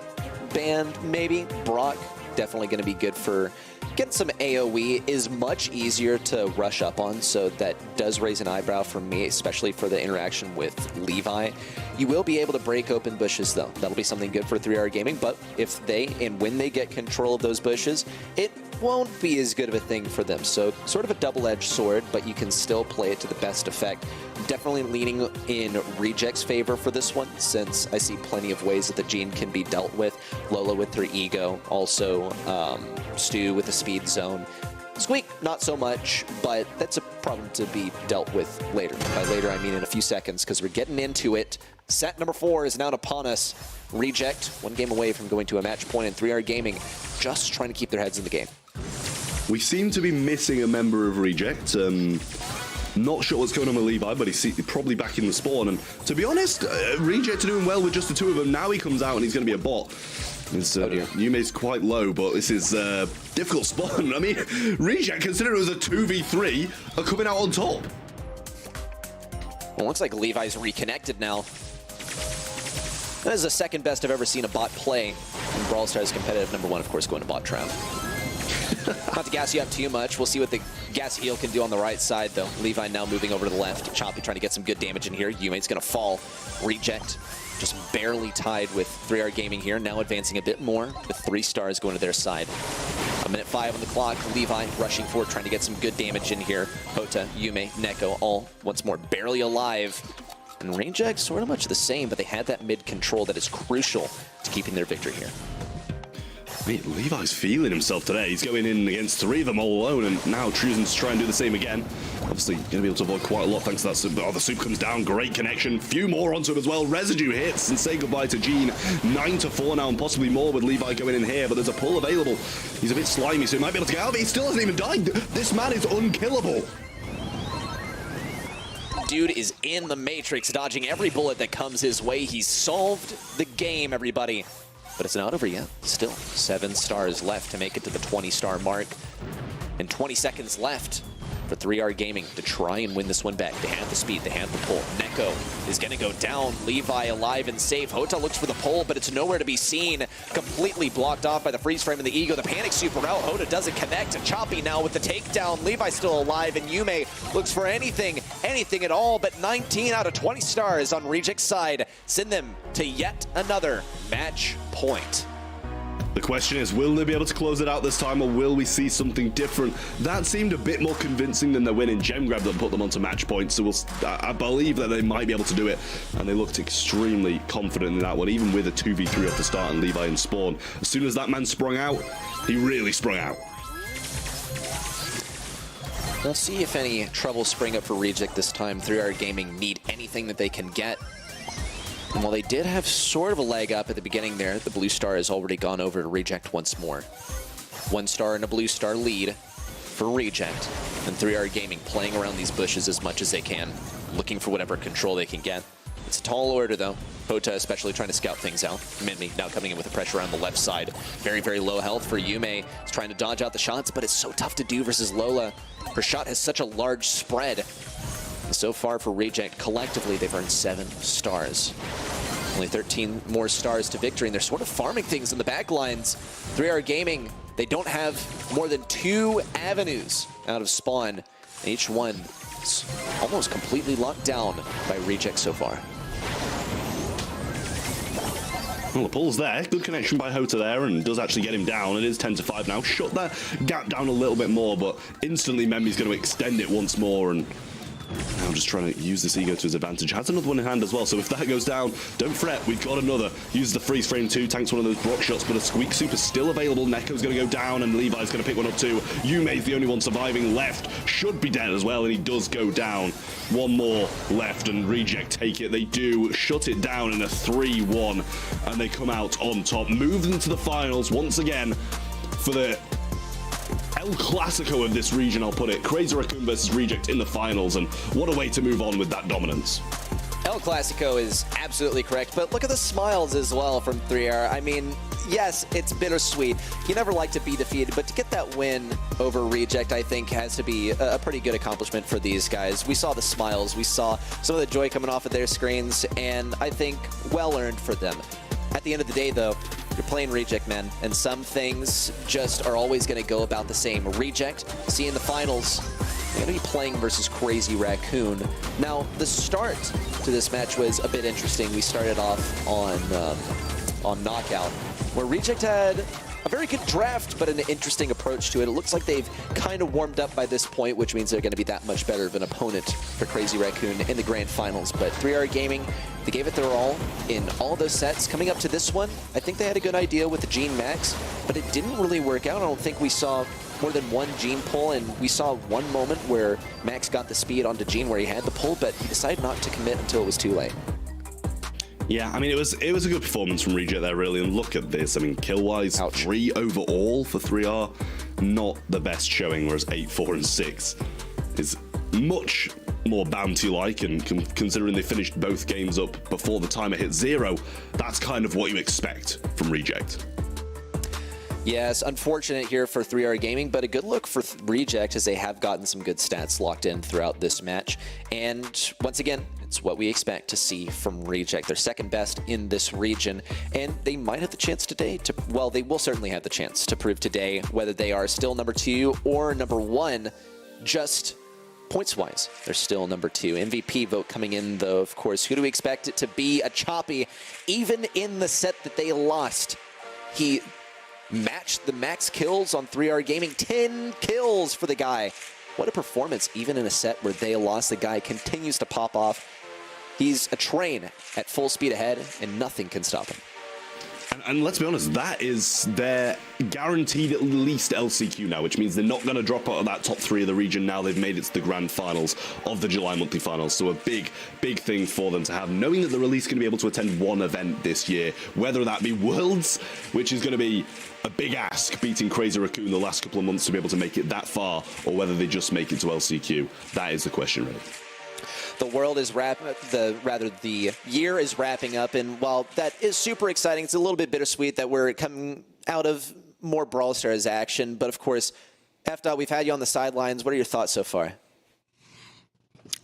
banned, maybe. Brock, definitely going to be good for getting some AoE is much easier to rush up on, so that does raise an eyebrow for me, especially for the interaction with Levi. You will be able to break open bushes, though. That'll be something good for 3R Gaming, but if they and when they get control of those bushes, it won't be as good of a thing for them. So sort of a double-edged sword, but you can still play it to the best effect. Definitely leaning in Reject's favor for this one, since I see plenty of ways that the Gene can be dealt with. Lola with her ego, also Stu with the speed zone. Squeak, not so much, but that's a problem to be dealt with later. By later, I mean in a few seconds, because we're getting into it. Set number 4 is now upon us. Reject, one game away from going to a match point, and 3R Gaming just trying to keep their heads in the game. We seem to be missing a member of Reject. Not sure what's going on with Levi, but he's probably back in the spawn. And to be honest, Reject are doing well with just the two of them. Now he comes out and he's going to be a bot. Yume's quite low, but this is a difficult spawn. I mean, Reject, considering it was a 2v3, are coming out on top. Well, looks like Levi's reconnected now. That is the second best I've ever seen a bot play in Brawl Stars competitive. Number 1, of course, going to bot trap. Not to gas you up too much. We'll see what the gas heal can do on the right side, though. Levi now moving over to the left. Choppy trying to get some good damage in here. Yume's going to fall. Reject just barely tied with 3R Gaming here. Now advancing a bit more with 3 stars going to their side. 1:05 on the clock. Levi rushing forward, trying to get some good damage in here. Hota, Yume, Neko, all once more barely alive. And Reject sort of much the same, but they had that mid control that is crucial to keeping their victory here. Mate, Levi's feeling himself today. He's going in against 3 of them all alone, and now choosing to try and do the same again. Obviously, going to be able to avoid quite a lot thanks to that soup. Oh, the soup comes down. Great connection. Few more onto him as well. Residue hits and say goodbye to Gene. 9-4 now, and possibly more with Levi going in here, but there's a pull available. He's a bit slimy, so he might be able to get out, but he still hasn't even died. This man is unkillable. Dude is in the Matrix, dodging every bullet that comes his way. He's solved the game, everybody. But it's not over yet. Still 7 stars left to make it to the 20-star mark. And 20 seconds left for 3R Gaming to try and win this one back. They have the speed, they have the pull. Neko is going to go down. Levi alive and safe. Hota looks for the pull, but it's nowhere to be seen. Completely blocked off by the freeze frame and the ego. The panic super out. Hota doesn't connect. And Choppy now with the takedown. Levi still alive, and Yume looks for anything at all, but 19 out of 20 stars on Reject's side send them to yet another match point. The question is, will they be able to close it out this time, or will we see something different? That seemed a bit more convincing than their win in Gem Grab that put them onto match point, so I believe that they might be able to do it, and they looked extremely confident in that one, even with a 2v3 off the start and Levi in spawn. As soon as that man sprung out, he really sprung out. We'll see if any trouble spring up for Reject this time. 3R Gaming need anything that they can get. And while they did have sort of a leg up at the beginning there, the blue star has already gone over to Reject once more. 1 star and a blue star lead for Reject. And 3R Gaming playing around these bushes as much as they can, looking for whatever control they can get. It's a tall order, though. Hota especially trying to scout things out. Minmi now coming in with the pressure on the left side. Very, very low health for Yume. He's trying to dodge out the shots, but it's so tough to do versus Lola. Her shot has such a large spread. So far for Reject, collectively, they've earned 7 stars. Only 13 more stars to victory, and they're sort of farming things in the back lines. 3R Gaming, they don't have more than 2 avenues out of spawn. And each one is almost completely locked down by Reject so far. Well, the pull's there. Good connection by Hota there, and does actually get him down. It is 10-5 now. Shut that gap down a little bit more, but instantly Memmi's going to extend it once more, and now just trying to use this ego to his advantage. Has another one in hand as well, so if that goes down, don't fret, we've got another. Uses the freeze frame too, tanks one of those block shots, but a squeak super still available. Neko's going to go down, and Levi's going to pick one up too. Yume's the only one surviving left. Should be dead as well, and he does go down. One more left, and Reject take it. They do shut it down in a 3-1, and they come out on top. Move them to the finals once again for the El Clasico of this region, I'll put it. Crazy Raccoon versus Reject in the finals, and what a way to move on with that dominance. El Clasico is absolutely correct, but look at the smiles as well from 3R. I mean, yes, it's bittersweet. You never like to be defeated, but to get that win over Reject, I think, has to be a pretty good accomplishment for these guys. We saw the smiles, we saw some of the joy coming off of their screens, and I think well earned for them. At the end of the day, though, you're playing Reject, man, and some things just are always going to go about the same. Reject, see in the finals, they're going to be playing versus Crazy Raccoon. Now, the start to this match was a bit interesting. We started off on Knockout, where Reject had a very good draft, but an interesting approach to it. It looks like they've kind of warmed up by this point, which means they're going to be that much better of an opponent for Crazy Raccoon in the grand finals. But 3R Gaming, they gave it their all in all those sets. Coming up to this one, I think they had a good idea with the Gene Max, but it didn't really work out. I don't think we saw more than one Gene pull, and we saw one moment where Max got the speed onto Gene where he had the pull, but he decided not to commit until it was too late. Yeah, I mean, it was a good performance from Reject there, really, and look at this. I mean, kill-wise, 3 overall for 3R, not the best showing, whereas 8, 4, and 6 is much more bounty-like, and considering they finished both games up before the timer hit 0, that's kind of what you expect from Reject. Yes, unfortunate here for 3R Gaming, but a good look for Reject as they have gotten some good stats locked in throughout this match. And once again, it's what we expect to see from Reject. They're second best in this region, and they might have the chance today to, well, they will certainly have the chance to prove today whether they are still number 2 or number 1, just points-wise. They're still number 2. MVP vote coming in, though, of course. Who do we expect it to be? A Choppy, even in the set that they lost, he matched the max kills on 3R Gaming. 10 kills for the guy. What a performance, even in a set where they lost. The guy continues to pop off. He's a train at full speed ahead, and nothing can stop him. And let's be honest, that is their guaranteed at least LCQ now, which means they're not going to drop out of that top 3 of the region now they've made it to the grand finals of the July monthly finals. So a big thing for them to have, knowing that they're at least going to be able to attend one event this year, whether that be Worlds, which is going to be a big ask, beating Crazy Raccoon the last couple of months to be able to make it that far, or whether they just make it to LCQ. That is the question, really. The world is the year is wrapping up, and while that is super exciting, it's a little bit bittersweet that we're coming out of more Brawl Stars action. But of course, FDOT, we've had you on the sidelines. What are your thoughts so far?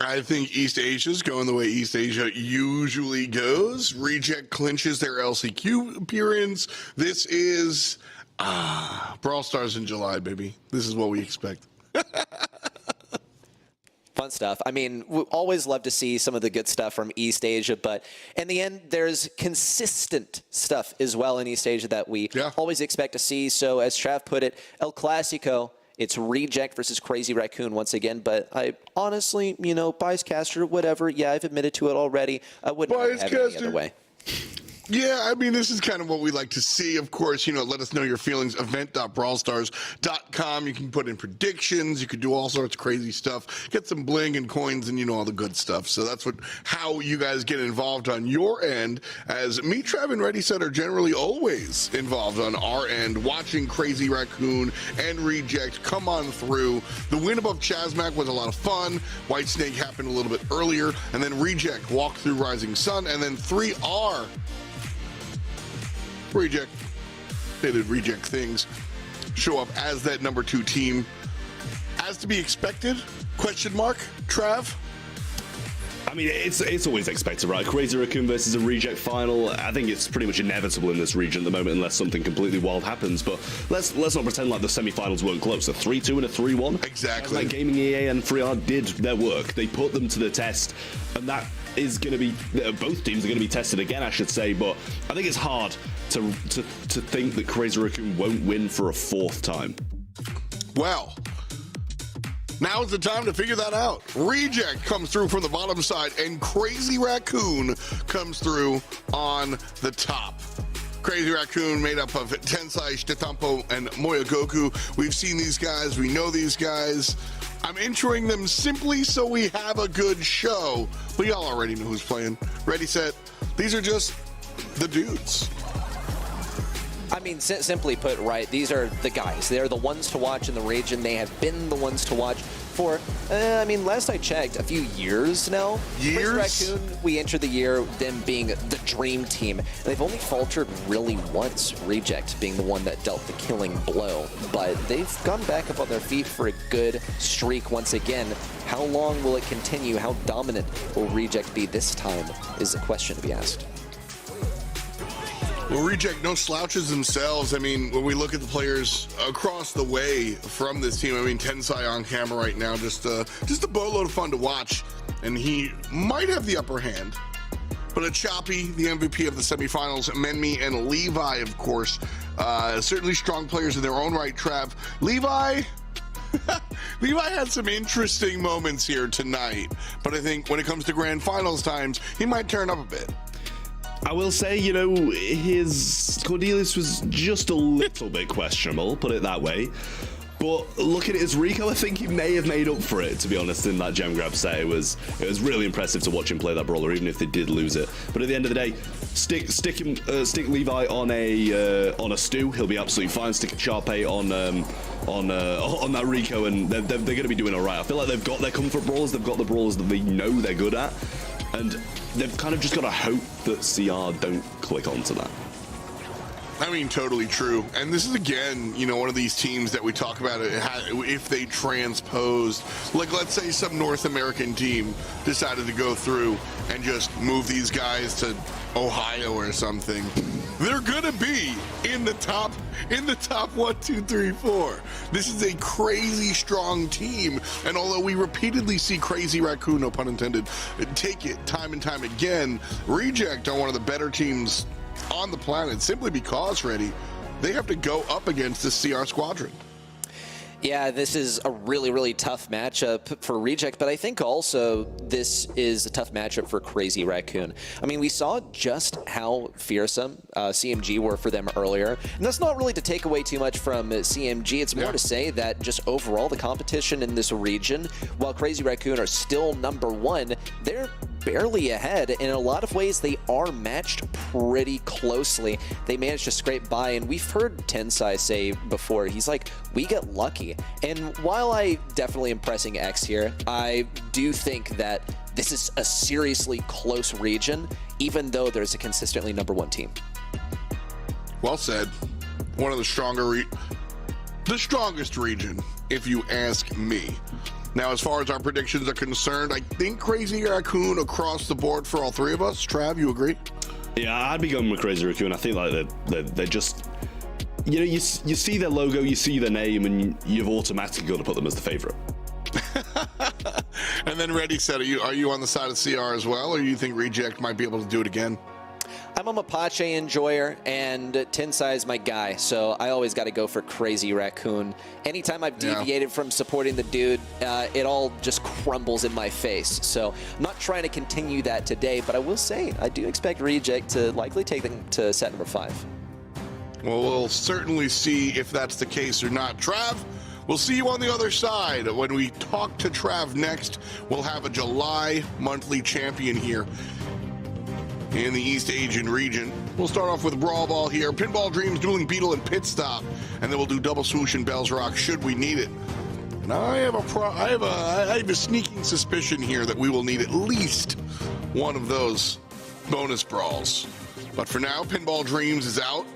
I think East Asia's going the way East Asia usually goes. Reject clinches their LCQ appearance. This is Brawl Stars in July, baby. This is what we expect. Fun stuff. I mean, we always love to see some of the good stuff from East Asia, but in the end, there's consistent stuff as well in East Asia that we always expect to see. So as Trav put it, El Clasico, it's Reject versus Crazy Raccoon once again, but I honestly, you know, Bias Caster, whatever, yeah, I've admitted to it already. I wouldn't have it any other way. Yeah, I mean, this is kind of what we like to see. Of course, you know, let us know your feelings. Event.brawlstars.com. You can put in predictions. You could do all sorts of crazy stuff. Get some bling and coins and, you know, all the good stuff. So that's how you guys get involved on your end. As me, Trav, and Ready Set are generally always involved on our end, watching Crazy Raccoon and Reject come on through. The win above Chazmac was a lot of fun. White Snake happened a little bit earlier. And then Reject walked through Rising Sun. And then 3R Reject, they did Reject things, show up as that number 2 team. As to be expected, question mark, Trav? I mean, it's always expected, right? Crazy Raccoon versus a Reject final. I think it's pretty much inevitable in this region at the moment, unless something completely wild happens. But let's not pretend like the semifinals weren't close. A 3-2 and a 3-1. Exactly. Like Gaming EA and 3R did their work. They put them to the test, and that is going to be, both teams are going to be tested again, I should say. But I think it's hard to think that Crazy Raccoon won't win for a 4th time. Well, now's the time to figure that out. Reject comes through from the bottom side, and Crazy Raccoon comes through on the top. Crazy Raccoon made up of Tensai, Shitetampo, and Moyogoku. We've seen these guys. We know these guys. I'm introing them simply so we have a good show. But y'all already know who's playing. Ready, set. These are just the dudes. I mean, simply put, right, these are the guys. They're the ones to watch in the region. They have been the ones to watch for, I mean, last I checked, a few years now. Years? Crazy Raccoon, we entered the year, them being the dream team. And they've only faltered really once, Reject being the one that dealt the killing blow. But they've gone back up on their feet for a good streak once again. How long will it continue? How dominant will Reject be this time is a question to be asked. Well, Reject, no slouches themselves. I mean, when we look at the players across the way from this team, I mean, Tensai on camera right now, just a boatload of fun to watch, and he might have the upper hand. But a Choppy, the MVP of the semifinals, Menmi and Levi, of course, certainly strong players in their own right. Trav, Levi had some interesting moments here tonight, but I think when it comes to grand finals times, he might turn up a bit. I will say, you know, his Cordelius was just a little bit questionable, put it that way. But looking at his Rico, I think he may have made up for it, to be honest, in that gem grab set. It was really impressive to watch him play that brawler, even if they did lose it. But at the end of the day, stick Levi on a stew, he'll be absolutely fine. Stick a Charpe on that Rico, and they're going to be doing all right. I feel like they've got their comfort brawlers, they've got the brawlers that they know they're good at, and they've kind of just got to hope that CR don't click onto that. I mean, totally true. And this is, again, you know, one of these teams that we talk about if they transposed, like, let's say some North American team decided to go through and just move these guys to Ohio or something. They're gonna be in the top 1, 2, 3, 4. This is a crazy strong team, and although we repeatedly see Crazy Raccoon, no pun intended, take it time and time again, Reject are one of the better teams on the planet simply because, Reddy, they have to go up against the CR squadron. Yeah, this is a really, really tough matchup for Reject, but I think also this is a tough matchup for Crazy Raccoon. I mean, we saw just how fearsome CMG were for them earlier, and that's not really to take away too much from CMG. It's more to say that just overall the competition in this region, while Crazy Raccoon are still #1, they're barely ahead. In a lot of ways, they are matched pretty closely. They managed to scrape by, and we've heard Tensai say before, he's like, we get lucky. And while I definitely am pressing X here, I do think that this is a seriously close region, even though there's a consistently #1 team. Well said. One of the the strongest region, if you ask me. Now, as far as our predictions are concerned, I think Crazy Raccoon across the board for all three of us. Trav, you agree? Yeah, I'd be going with Crazy Raccoon. I think like they're just, you know, you see their logo, you see their name, and you've automatically got to put them as the favorite. And then Reddy said, are you on the side of CR as well, or do you think Reject might be able to do it again? I'm a Mapache enjoyer, and Tensai is my guy, so I always got to go for Crazy Raccoon. Anytime I've deviated from supporting the dude, it all just crumbles in my face. So I'm not trying to continue that today, but I will say I do expect Reject to likely take them to set #5. Well, we'll certainly see if that's the case or not. Trav, we'll see you on the other side. When we talk to Trav next, we'll have a July monthly champion here in the East Asian region. We'll start off with Brawl Ball here. Pinball Dreams, Dueling Beetle, and Pit Stop. And then we'll do Double Swoosh and Bells Rock should we need it. Now, I have a sneaking suspicion here that we will need at least one of those bonus brawls. But for now, Pinball Dreams is out.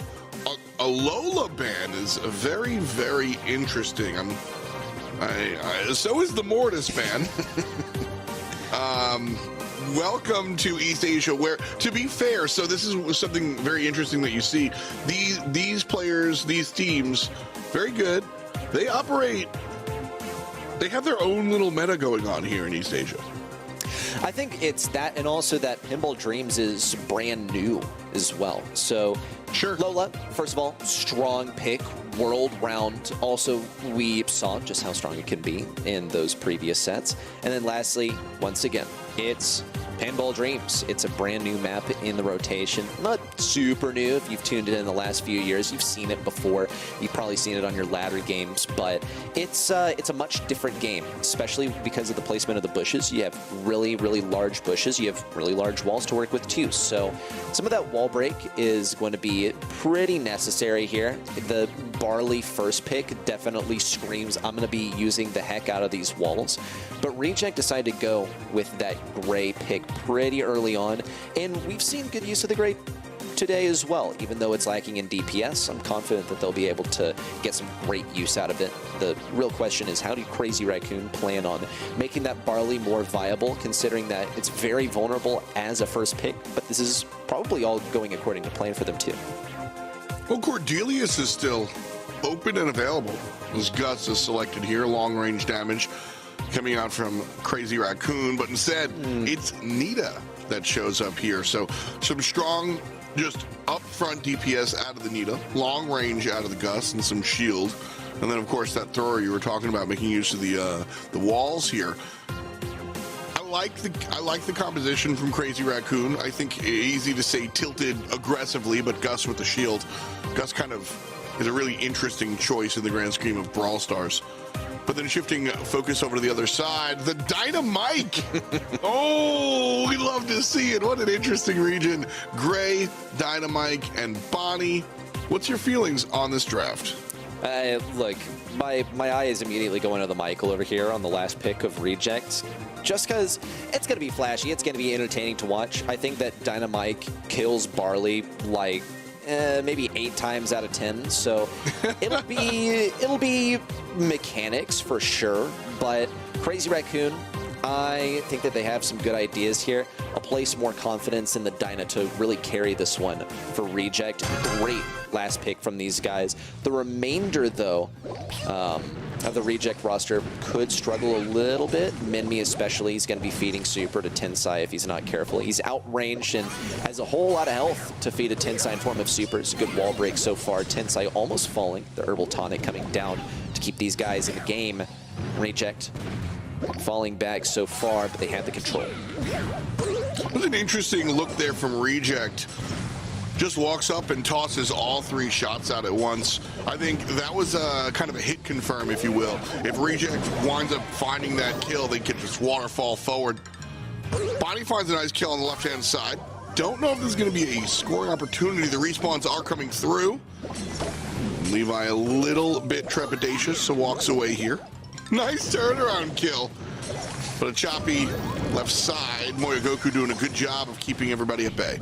A Lola ban is very, very interesting. So is the Mortis ban. Welcome to East Asia, where, to be fair, so this is something very interesting that you see. These players, these teams, very good. They have their own little meta going on here in East Asia. I think it's that, and also that Pinball Dreams is brand new as well. So, sure. Lola, first of all, strong pick, world round. Also, we saw just how strong it can be in those previous sets. And then lastly, once again, it's Pinball Dreams. It's a brand new map in the rotation. Not super new. If you've tuned in the last few years, you've seen it before. You've probably seen it on your ladder games, but it's a much different game, especially because of the placement of the bushes. You have really, really large bushes. You have really large walls to work with too. So some of that wall break is going to be pretty necessary here. The Barley first pick definitely screams, I'm going to be using the heck out of these walls. But Reject decided to go with that gray pick pretty early on, and we've seen good use of the gray today as well. Even though it's lacking in DPS, I'm confident that they'll be able to get some great use out of it. The real question is, how do Crazy Raccoon plan on making that Barley more viable, considering that it's very vulnerable as a first pick, but this is probably all going according to plan for them too. Well, Cordelius is still open and available. His Guts is selected here, long range damage coming out from Crazy Raccoon, but instead it's Nita that shows up here. So some strong, just upfront DPS out of the Nita, long range out of the Gus, and some shield. And then, of course, that thrower you were talking about, making use of the walls here. I like the composition from Crazy Raccoon. I think easy to say tilted aggressively, but Gus with the shield. Gus kind of is a really interesting choice in the grand scheme of Brawl Stars. But then shifting focus over to the other side, the Dynamike. Oh, we love to see it. What an interesting region. Gray, Dynamike, and Bonnie. What's your feelings on this draft? Look, my eye is immediately going to the Michael over here on the last pick of Reject. Just because it's going to be flashy, it's going to be entertaining to watch. I think that Dynamike kills Barley like maybe 8 times out of 10, so it'll be mechanics for sure. But Crazy Raccoon, I think that they have some good ideas here. I'll place more confidence in the Dyna to really carry this one for Reject. Great last pick from these guys. The remainder, though, of the Reject roster could struggle a little bit. Minmi especially, he's going to be feeding super to Tensai if he's not careful. He's outranged and has a whole lot of health to feed a Tensai in form of super. It's a good wall break so far. Tensai almost falling. The Herbal Tonic coming down to keep these guys in the game. Reject falling back so far, but they have the control. It was an interesting look there from Reject. Just walks up and tosses all 3 shots out at once. I think that was kind of a hit confirm, if you will. If Reject winds up finding that kill, they can just waterfall forward. Bonnie finds a nice kill on the left-hand side. Don't know if this is going to be a scoring opportunity. The respawns are coming through. Levi a little bit trepidatious, so walks away here. Nice turnaround kill. But a choppy left side. Moyogoku doing a good job of keeping everybody at bay.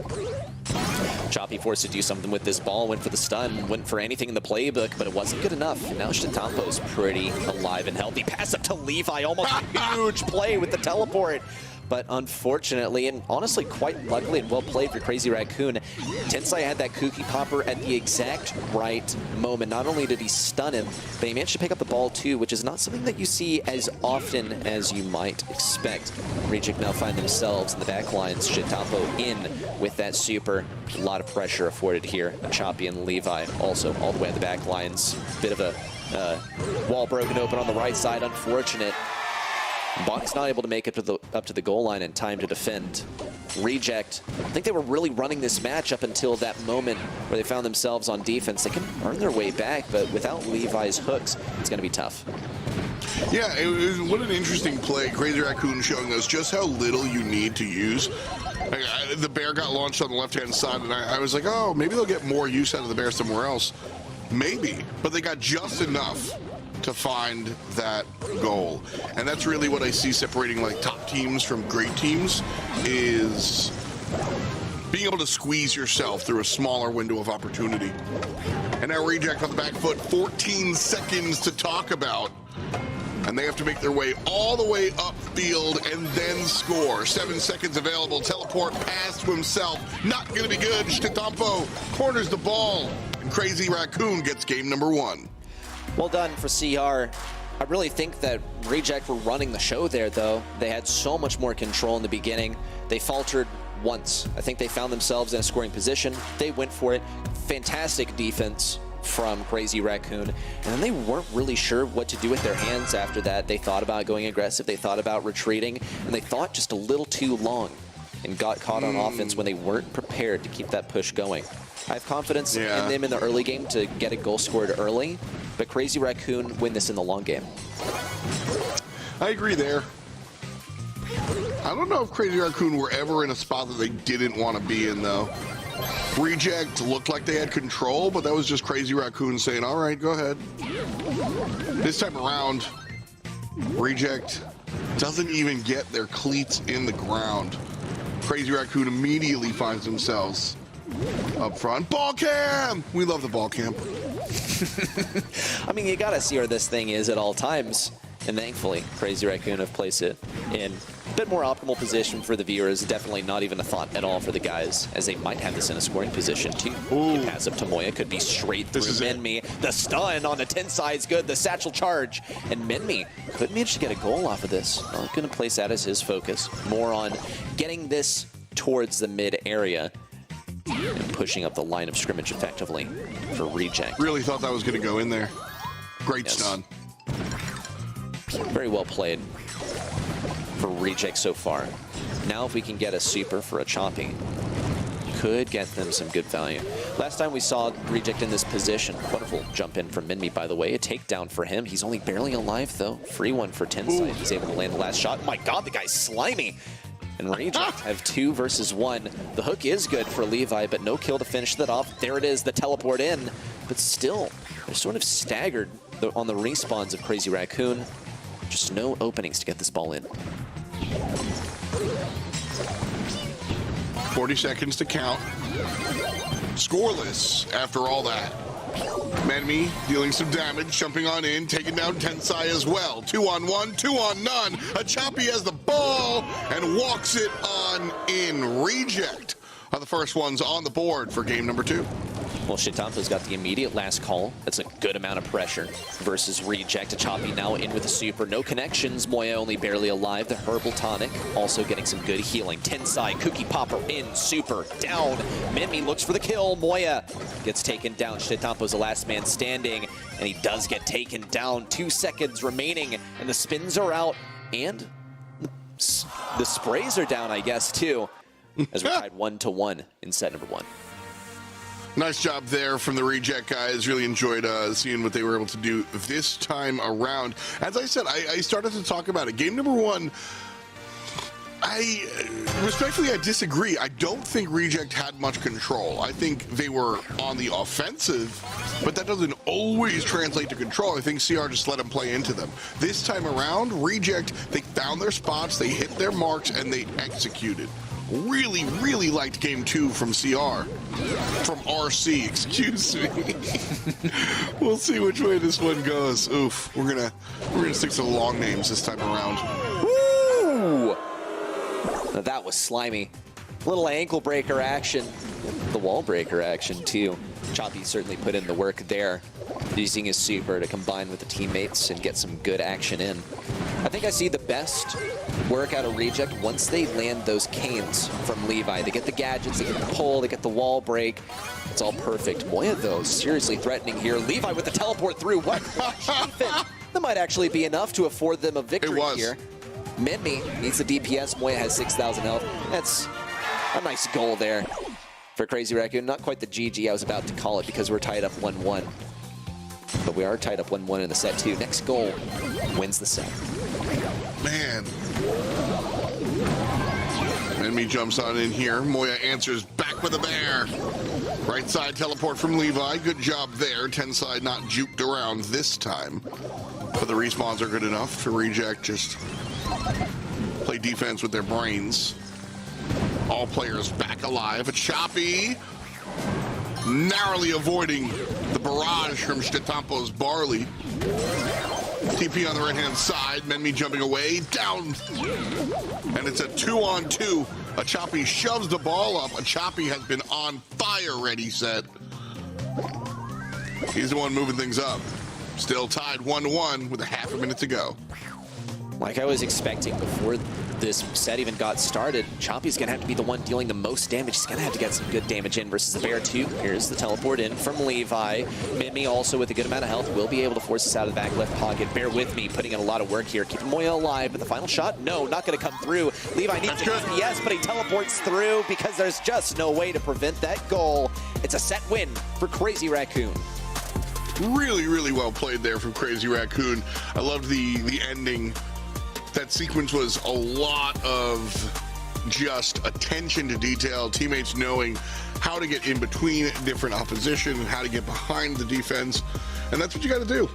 Choppy forced to do something with this ball, went for the stun, went for anything in the playbook, but it wasn't good enough. Now Shitampo's pretty alive and healthy. Pass up to Levi, almost a huge play with the teleport. But unfortunately, and honestly quite luckily and well played for Crazy Raccoon, Tensai had that Kooky Popper at the exact right moment. Not only did he stun him, but he managed to pick up the ball too, which is not something that you see as often as you might expect. Reject now find themselves in the back lines. Shitampo in with that super. A lot of pressure afforded here. Choppy and Levi also all the way at the back lines. Bit of a wall broken open on the right side, unfortunate. Bonnie's not able to make it up to the goal line in time to defend. Reject, I think they were really running this match up until that moment where they found themselves on defense. They can earn their way back, but without Levi's hooks, it's going to be tough. Yeah, what an interesting play. Crazy Raccoon showing us just how little you need to use. The bear got launched on the left-hand side, and I was like, oh, maybe they'll get more use out of the bear somewhere else. Maybe, but they got just enough to find that goal. And that's really what I see separating like top teams from great teams, is being able to squeeze yourself through a smaller window of opportunity. And now Reject on the back foot, 14 seconds to talk about. And they have to make their way all the way upfield and then score. 7 seconds available, teleport pass to himself. Not gonna be good. Shitampo corners the ball, and Crazy Raccoon gets game number 1. Well done for CR. I really think that Reject were running the show there, though. They had so much more control in the beginning. They faltered once. I think they found themselves in a scoring position. They went for it. Fantastic defense from Crazy Raccoon. And then they weren't really sure what to do with their hands after that. They thought about going aggressive. They thought about retreating. And they thought just a little too long and got caught on offense when they weren't prepared to keep that push going. I have confidence in them in the early game to get a goal scored early, but Crazy Raccoon win this in the long game. I agree there. I don't know if Crazy Raccoon were ever in a spot that they didn't want to be in, though. Reject looked like they had control, but that was just Crazy Raccoon saying, all right, go ahead. This time around, Reject doesn't even get their cleats in the ground. Crazy Raccoon immediately finds themselves Up front, ball cam! We love the ball cam. I mean, you gotta see where this thing is at all times. And thankfully, Crazy Raccoon have placed it in a bit more optimal position for the viewers. Definitely not even a thought at all for the guys, as they might have this in a scoring position too. You pass up to Moya, could be straight through Menmi. The stun on the 10 side is good, the satchel charge. And Menmi could manage to get a goal off of this. Not gonna place that as his focus. More on getting this towards the mid area and pushing up the line of scrimmage effectively for Reject. Really thought that was gonna go in there. Great stun. Very well played for Reject so far. Now if we can get a super for a Choppy, could get them some good value. Last time we saw Reject in this position, wonderful jump in from Minmi, by the way. A takedown for him. He's only barely alive though. Free one for Tenside. He's able to land the last shot. Oh my god, the guy's slimy. And Reject have 2 versus 1. The hook is good for Levi, but no kill to finish that off. There it is, the teleport in. But still, they're sort of staggered on the respawns of Crazy Raccoon. Just no openings to get this ball in. 40 seconds to count. Scoreless after all that. Menmi dealing some damage, jumping on in, taking down Tensai as well. 2 on 1, 2 on none. A Choppy has the ball and walks it on in. Reject are the first ones on the board for game number 2. Well, Shitampo's got the immediate last call. That's a good amount of pressure versus Reject. A Choppy now in with the super. No connections. Moya only barely alive. The Herbal Tonic also getting some good healing. Tensai, Cookie Popper in, super, down. Mimi looks for the kill. Moya gets taken down. Shitampo's the last man standing, and he does get taken down. 2 seconds remaining, and the spins are out, and the sprays are down, I guess, too, as we're tied 1-1 in set number 1. Nice job there from the Reject guys. Really enjoyed seeing what they were able to do this time around. As I said, I started to talk about it. Game number 1, respectfully, I disagree. I don't think Reject had much control. I think they were on the offensive, but that doesn't always translate to control. I think CR just let them play into them. This time around, Reject, they found their spots, they hit their marks, and they executed. Really, really liked game 2 from CR. From RC, excuse me. We'll see which way this one goes. Oof, we're gonna stick to the long names this time around. Woo! Now that was slimy. Little ankle breaker action. The wall breaker action too. Choppy certainly put in the work there, using his super to combine with the teammates and get some good action in. I think I see the best work out of Reject once they land those canes from Levi. They get the gadgets, they get the pull, they get the wall break. It's all perfect. Moya, though, seriously threatening here. Levi with the teleport through. What? That might actually be enough to afford them a victory here. Menmi needs the DPS. Moya has 6,000 health. That's a nice goal there for Crazy Raccoon. Not quite the GG I was about to call it because we're tied up 1-1. But we are tied up 1-1 in the set 2. Next goal wins the set. Man. Enemy jumps on in here. Moya answers back with a bear. Right side teleport from Levi. Good job there. Tenside not juked around this time. But the respawns are good enough to Reject just play defense with their brains. All players back alive. A Choppy narrowly avoiding the barrage from Shitampo's Barley. TP on the right-hand side. Menmi jumping away. Down. And it's a 2-on-2. A Choppy shoves the ball up. A Choppy has been on fire, ready, set. He's the one moving things up. Still tied 1-1 with a half a minute to go. Like I was expecting before this set even got started, Choppy's gonna have to be the one dealing the most damage. He's gonna have to get some good damage in versus the Bear 2. Here's the teleport in from Levi. Mimi also with a good amount of health will be able to force us out of the back left pocket. Bear with me, putting in a lot of work here. Keeping Moya alive, but the final shot, no, not gonna come through. Levi needs to yes, but he teleports through because there's just no way to prevent that goal. It's a set win for Crazy Raccoon. Really, really well played there from Crazy Raccoon. I loved the ending. That sequence was a lot of just attention to detail, teammates knowing how to get in between different opposition and how to get behind the defense. And that's what you got to do.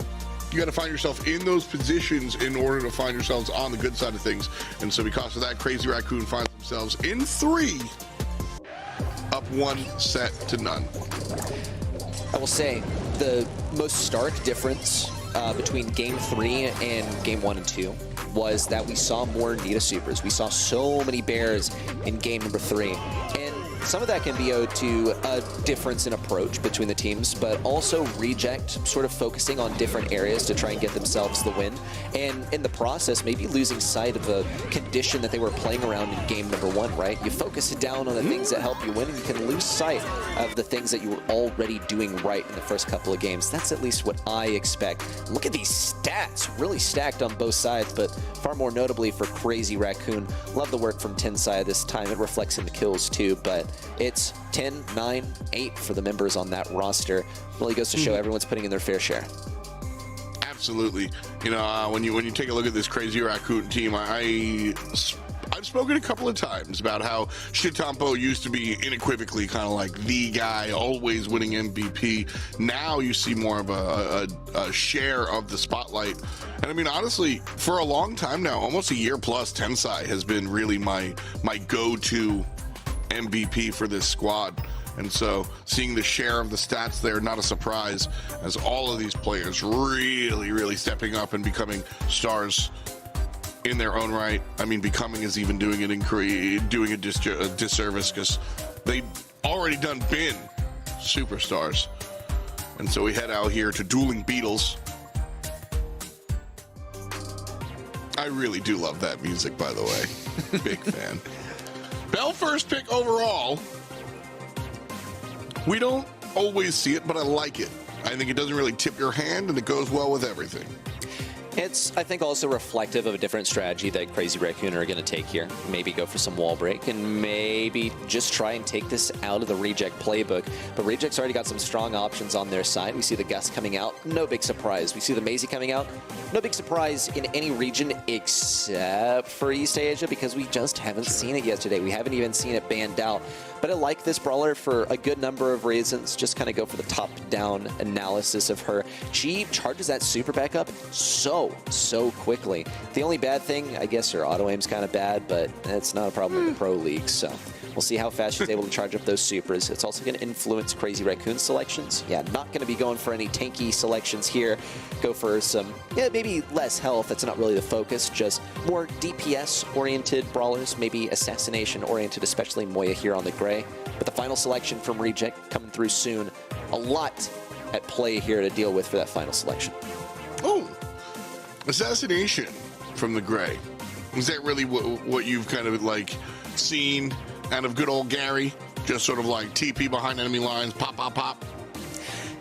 You got to find yourself in those positions in order to find yourselves on the good side of things. And so because of that, Crazy Raccoon finds themselves in 3 up up 1-0. I will say the most stark difference between Game 3 and Game 1 and 2 was that we saw more Nita Supers. We saw so many bears in Game number 3. And some of that can be owed to a difference in approach between the teams, but also Reject sort of focusing on different areas to try and get themselves the win. And in the process, maybe losing sight of the condition that they were playing around in Game number 1, right? You focus down on the things that help you win, and you can lose sight of the things that you were already doing right in the first couple of games. That's at least what I expect. Look at these stats, really stacked on both sides, but far more notably for Crazy Raccoon. Love the work from Tensai this time. It reflects in the kills too, but it's 10, 9, 8 for the members on that roster. Really goes to show everyone's putting in their fair share. Absolutely. You know, when you take a look at this Crazy Raccoon team, I've spoken a couple of times about how Shitampo used to be unequivocally kind of like the guy, always winning MVP. Now you see more of a share of the spotlight. And I mean, honestly, for a long time now, almost a year plus, Tensai has been really my go-to MVP for this squad. And so seeing the share of the stats there, not a surprise, as all of these players really stepping up and becoming stars in their own right. I mean, becoming is even doing it doing a disservice, because they've already been superstars. And so we head out here to Dueling Beetles. I really do love that music, by the way. Big fan. Bell first pick overall. We don't always see it, but I like it. I think it doesn't really tip your hand, and it goes well with everything. It's, I think, also reflective of a different strategy that Crazy Raccoon are going to take here. Maybe go for some wall break and maybe just try and take this out of the Reject playbook. But Reject's already got some strong options on their side. We see the Gus coming out. No big surprise. We see the Maisie coming out. No big surprise in any region except for East Asia, because we just haven't seen it yet today. We haven't even seen it banned out. But I like this brawler for a good number of reasons. Just kind of go for the top-down analysis of her. She charges that super back up so quickly. The only bad thing, I guess her auto-aim's kind of bad, but that's not a problem in the Pro League, so we'll see how fast she's able to charge up those supers. It's also going to influence Crazy Raccoon's selections. Yeah, not going to be going for any tanky selections here. Go for some, maybe less health. That's not really the focus, just more DPS-oriented brawlers, maybe assassination-oriented, especially Moya here on the gray. But the final selection from Reject coming through soon. A lot at play here to deal with for that final selection. Oh, assassination from the gray. Is that really what you've kind of like seen out of good old Gary? Just sort of like TP behind enemy lines, pop, pop, pop?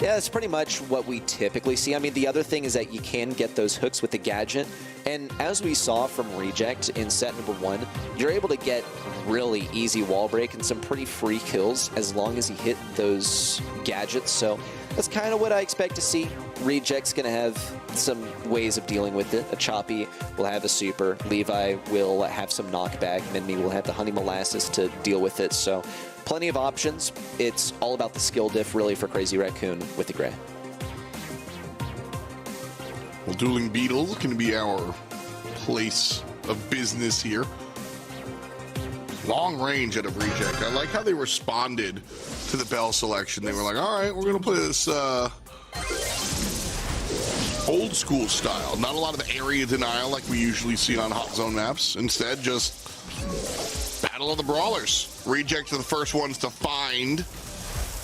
Yeah, that's pretty much what we typically see. I mean, the other thing is that you can get those hooks with the gadget. And as we saw from Reject in set number 1, you're able to get really easy wall break and some pretty free kills as long as you hit those gadgets. So that's kind of what I expect to see. Reject's going to have some ways of dealing with it. A Choppy will have a super. Levi will have some knockback. Minmi will have the Honey Molasses to deal with it. So plenty of options. It's all about the skill diff, really, for Crazy Raccoon with the gray. Well, Dueling Beetles going to be our place of business here. Long range out of Reject. I like how they responded to the Bell selection. They were like, all right, we're going to play this old school style. Not a lot of area denial like we usually see on Hot Zone maps. Instead, just battle of the brawlers. Reject are the first ones to find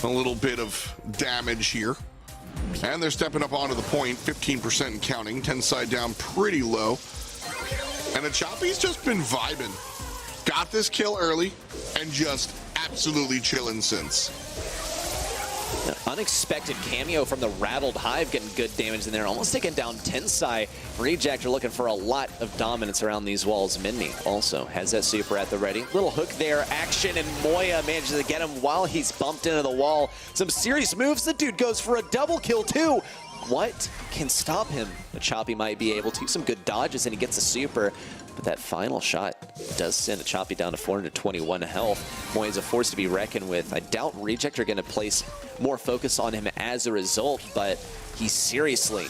a little bit of damage here. And they're stepping up onto the point, 15% and counting. Tensai down pretty low. And the Choppy's just been vibing. Got this kill early and just absolutely chilling since. An unexpected cameo from the Rattled Hive, getting good damage in there, almost taking down Tensai. Reject are looking for a lot of dominance around these walls. Minmi also has that super at the ready. Little hook there, action, and Moya manages to get him while he's bumped into the wall. Some serious moves. The dude goes for a double kill too. What can stop him? The Choppy might be able to. Some good dodges and he gets a super. But that final shot does send a Choppy down to 421 health. Moya's a force to be reckoned with. I doubt Reject are going to place more focus on him as a result, but he's seriously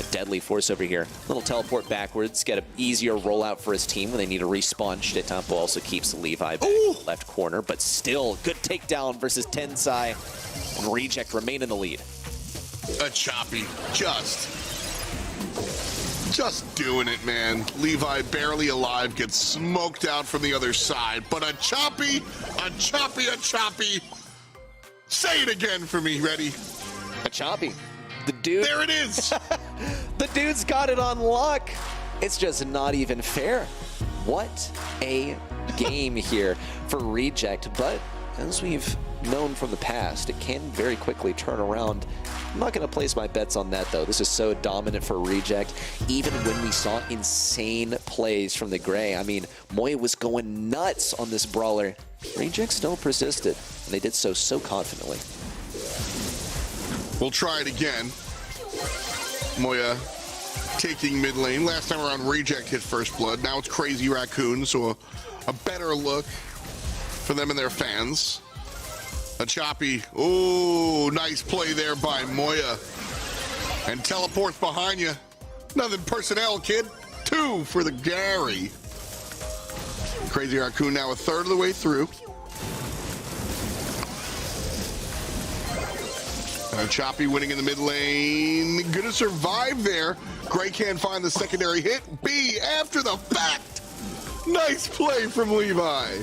a deadly force over here. Little teleport backwards, get an easier rollout for his team when they need to respawn. Shdetampo also keeps Levi back in the left corner, but still good takedown versus Tensai. And Reject remain in the lead. A choppy, just doing it, man. Levi barely alive, gets smoked out from the other side, but a choppy. Say it again for me, ready? A choppy. The dude. There it is. The dude's got it on lock. It's just not even fair. What a game here for Reject, but as we've known from the past, it can very quickly turn around. I'm not going to place my bets on that, though. This is so dominant for Reject. Even when we saw insane plays from the Gray, I mean, Moya was going nuts on this brawler. Reject still persisted, and they did so confidently. We'll try it again. Moya taking mid lane. Last time around, Reject hit first blood. Now it's Crazy Raccoon, so a better look for them and their fans. A choppy. Ooh, nice play there by Moya. And teleports behind you. Nothing personnel, kid. 2 for the Gary. Crazy Raccoon now a third of the way through. Choppy winning in the mid lane. Gonna survive there. Gray can't find the secondary hit. B after the fact. Nice play from Levi.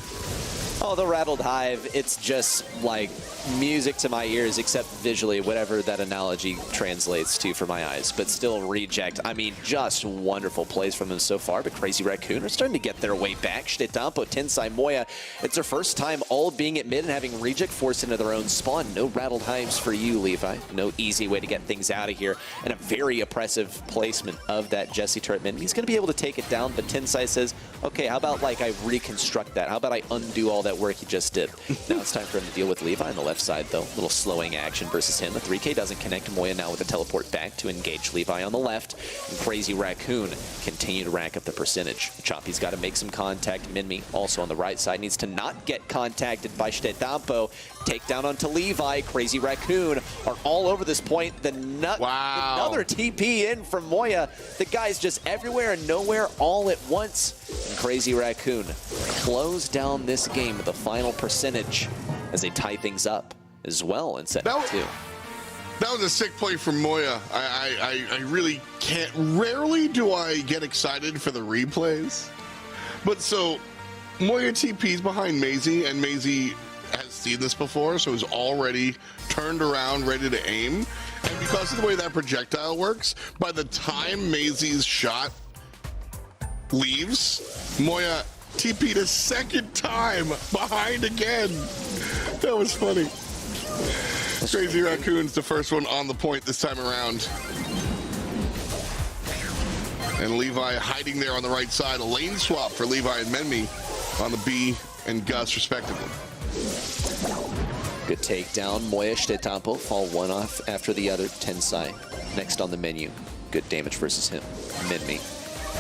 Oh, the Rattled Hive, it's just like music to my ears, except visually, whatever that analogy translates to for my eyes. But still, Reject, I mean, just wonderful plays from them so far. But Crazy Raccoon are starting to get their way back. Shdetampo, Tensai, Moya, it's their first time all being at mid and having Reject forced into their own spawn. No Rattled Hives for you, Levi. No easy way to get things out of here. And a very oppressive placement of that Jesse turret mid. He's going to be able to take it down, but Tensai says, okay, how about like I reconstruct that? How about I undo all that work he just did? Now it's time for him to deal with Levi on the left side, though. Little slowing action versus him. The 3K doesn't connect. Moya now with a teleport back to engage Levi on the left. And Crazy Raccoon continue to rack up the percentage. Choppy's got to make some contact. Minmi also on the right side needs to not get contacted by Shdetampo. Takedown onto Levi. Crazy Raccoon are all over this point. Wow. Another TP in from Moya. The guy's just everywhere and nowhere all at once. And Crazy Raccoon close down this game with the final percentage as they tie things up as well in set 2. That was a sick play from Moya. I really can't. Rarely do I get excited for the replays. But so, Moya TP's behind Maisie, and Maisie has seen this before, so is already turned around, ready to aim. And because of the way that projectile works, by the time Maisie's shot leaves, Moya TP'd a second time behind again. That was funny. Crazy Raccoon's the first one on the point this time around. And Levi hiding there on the right side. A lane swap for Levi and Minmi on the B and Gus respectively. Good takedown. Moya, Shdetampo fall one off after the other. Tensai next on the menu. Good damage versus him. Minmi.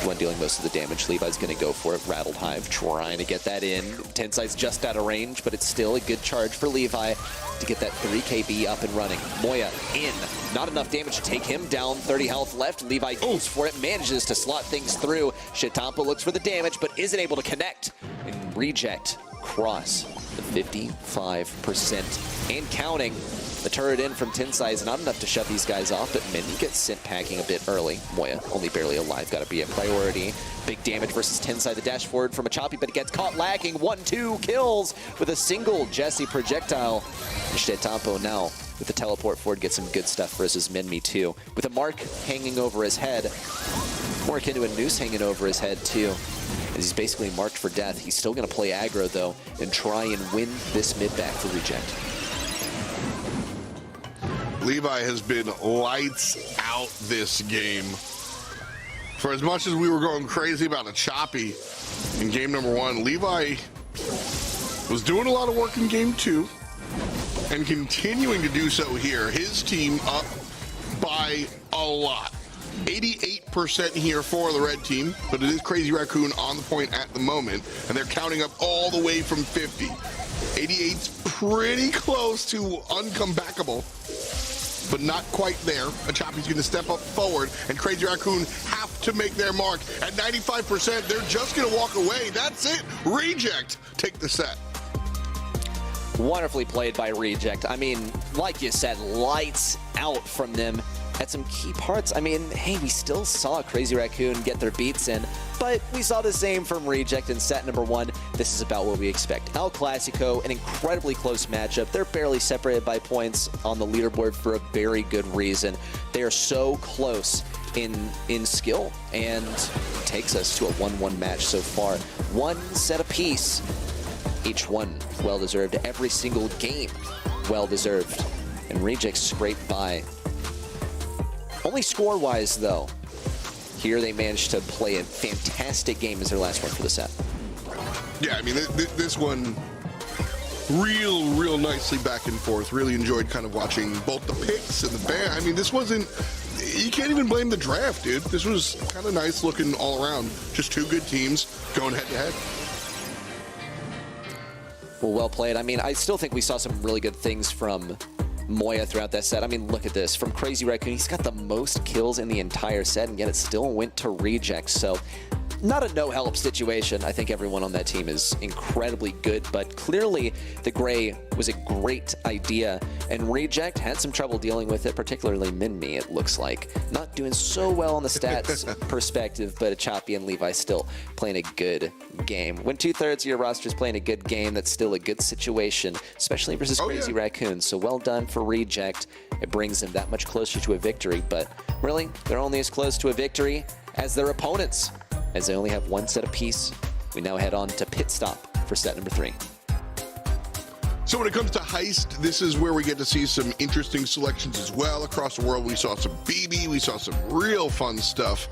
One dealing most of the damage. Levi's going to go for it. Rattled Hive trying to get that in. Tensai's just out of range, but it's still a good charge for Levi to get that 3KB up and running. Moya in. Not enough damage to take him down. 30 health left. Levi goes for it. Manages to slot things through. Shdetampo looks for the damage, but isn't able to connect. And Reject cross the 55% and counting. The turret in from Tensai is not enough to shut these guys off, but Minmi gets sent packing a bit early. Moya, only barely alive, got to be a priority. Big damage versus Tensai, the dash forward from a choppy, but it gets caught lacking. 1-2 kills with a single Jesse projectile. Shdetampo now with the teleport forward gets some good stuff versus Minmi too. With a mark hanging over his head, more akin to a noose hanging over his head too. As he's basically marked for death. He's still going to play aggro though and try and win this mid back for Reject. Levi has been lights out this game. For as much as we were going crazy about a choppy in game number 1, Levi was doing a lot of work in game 2 and continuing to do so here. His team up by a lot. 88% here for the red team, but it is Crazy Raccoon on the point at the moment, and they're counting up all the way from 50. 88's pretty close to uncomebackable. but not quite there. Achapi's going to step up forward, and Crazy Raccoon have to make their mark. At 95%, they're just going to walk away. That's it. Reject. Take the set. Wonderfully played by Reject. I mean, like you said, lights out from them at some key parts. I mean, hey, we still saw Crazy Raccoon get their beats in, but we saw the same from Reject in set number 1. This is about what we expect. El Clasico, an incredibly close matchup. They're barely separated by points on the leaderboard for a very good reason. They are so close in skill, and it takes us to a 1-1 match so far. One set apiece. Each one well-deserved. Every single game well-deserved. And Reject scraped by. Only score-wise, though, here they managed to play a fantastic game as their last one for the set. Yeah, I mean, this one real nicely back and forth. Really enjoyed kind of watching both the picks and the ban. I mean, this wasn't, you can't even blame the draft, dude. This was kind of nice looking all around. Just two good teams going head-to-head. Well played. I mean, I still think we saw some really good things from Moya throughout that set. I mean, look at this. From Crazy Raccoon, he's got the most kills in the entire set, and yet it still went to Reject. So not a no-help situation. I think everyone on that team is incredibly good, but clearly the Gray was a great idea, and Reject had some trouble dealing with it, particularly Minmi, it looks like. Not doing so well on the stats perspective, but Achapi and Levi still playing a good game. When 2/3 of your roster is playing a good game, that's still a good situation, especially versus Crazy Raccoon. So well done for Reject. It brings them that much closer to a victory, but really, they're only as close to a victory as their opponents, as they only have one set apiece. We now head on to pit stop for set number 3. So when it comes to Heist, this is where we get to see some interesting selections as well. Across the world, we saw some BB, we saw some real fun stuff.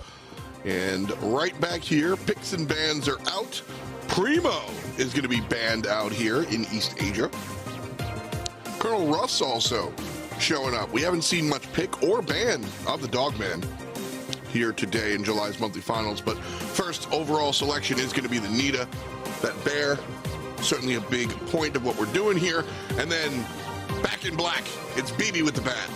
And right back here, picks and bans are out. Primo is going to be banned out here in East Asia. Colonel Russ also showing up. We haven't seen much pick or ban of the Dogman here today in July's monthly finals, but first overall selection is going to be the Nita, that bear, certainly a big point of what we're doing here. And then back in black, it's BB with the bat.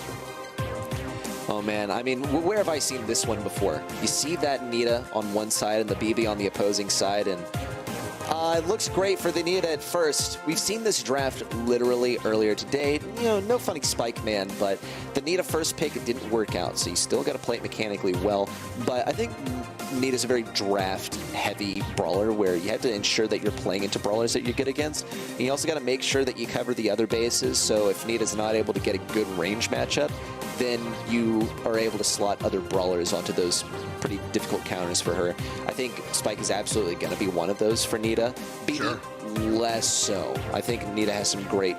Oh man, I mean, where have I seen this one before? You see that Nita on one side and the BB on the opposing side, and it looks great for the Nita at first. We've seen this draft literally earlier today. You know, no funny Spike Man, but the Nita first pick, it didn't work out, so you still got to play it mechanically well. But I think Nita's a very draft-heavy brawler where you have to ensure that you're playing into brawlers that you're good against. And you also got to make sure that you cover the other bases, so if Nita's not able to get a good range matchup, then you are able to slot other brawlers onto those pretty difficult counters for her. I think Spike is absolutely going to be one of those for Nita. BB, less so. I think Nita has some great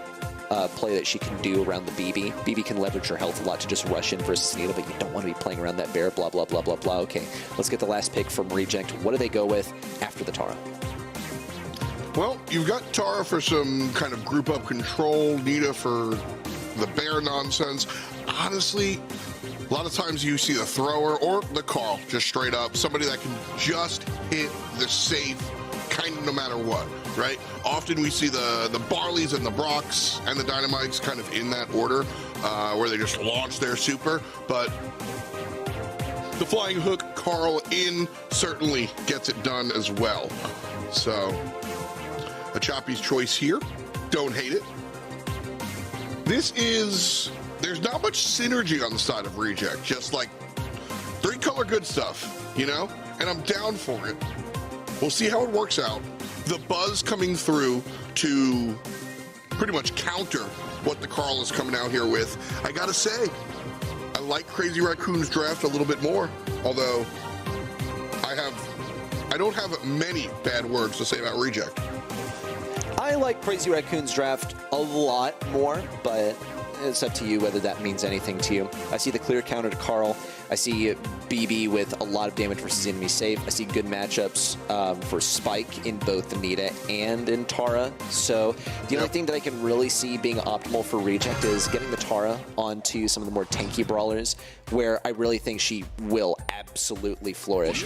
play that she can do around the BB. BB can leverage her health a lot to just rush in versus Nita, but you don't want to be playing around that bear, blah, blah, blah, blah, blah. Okay, let's get the last pick from Reject. What do they go with after the Tara? Well, you've got Tara for some kind of group up control, Nita for the bear nonsense. Honestly, a lot of times you see the thrower or the Carl, just straight up, somebody that can just hit the safe kind of no matter what, right? Often we see the Barleys and the Brocks and the Dynamites kind of in that order, where they just launch their super, but the flying hook Carl in certainly gets it done as well. So, Achapi's choice here, don't hate it. There's not much synergy on the side of Reject, just like 3-color good stuff, you know? And I'm down for it. We'll see how it works out. The buzz coming through to pretty much counter what the Carl is coming out here with. I gotta say, I like Crazy Raccoon's draft a little bit more, although I don't have many bad words to say about Reject. I like Crazy Raccoon's draft a lot more, but it's up to you whether that means anything to you. I see the clear counter to Carl. I see BB with a lot of damage versus enemy safe. I see good matchups for Spike in both the Nita and in Tara. So the only thing that I can really see being optimal for Reject is getting the Tara onto some of the more tanky brawlers, where I really think she will absolutely flourish.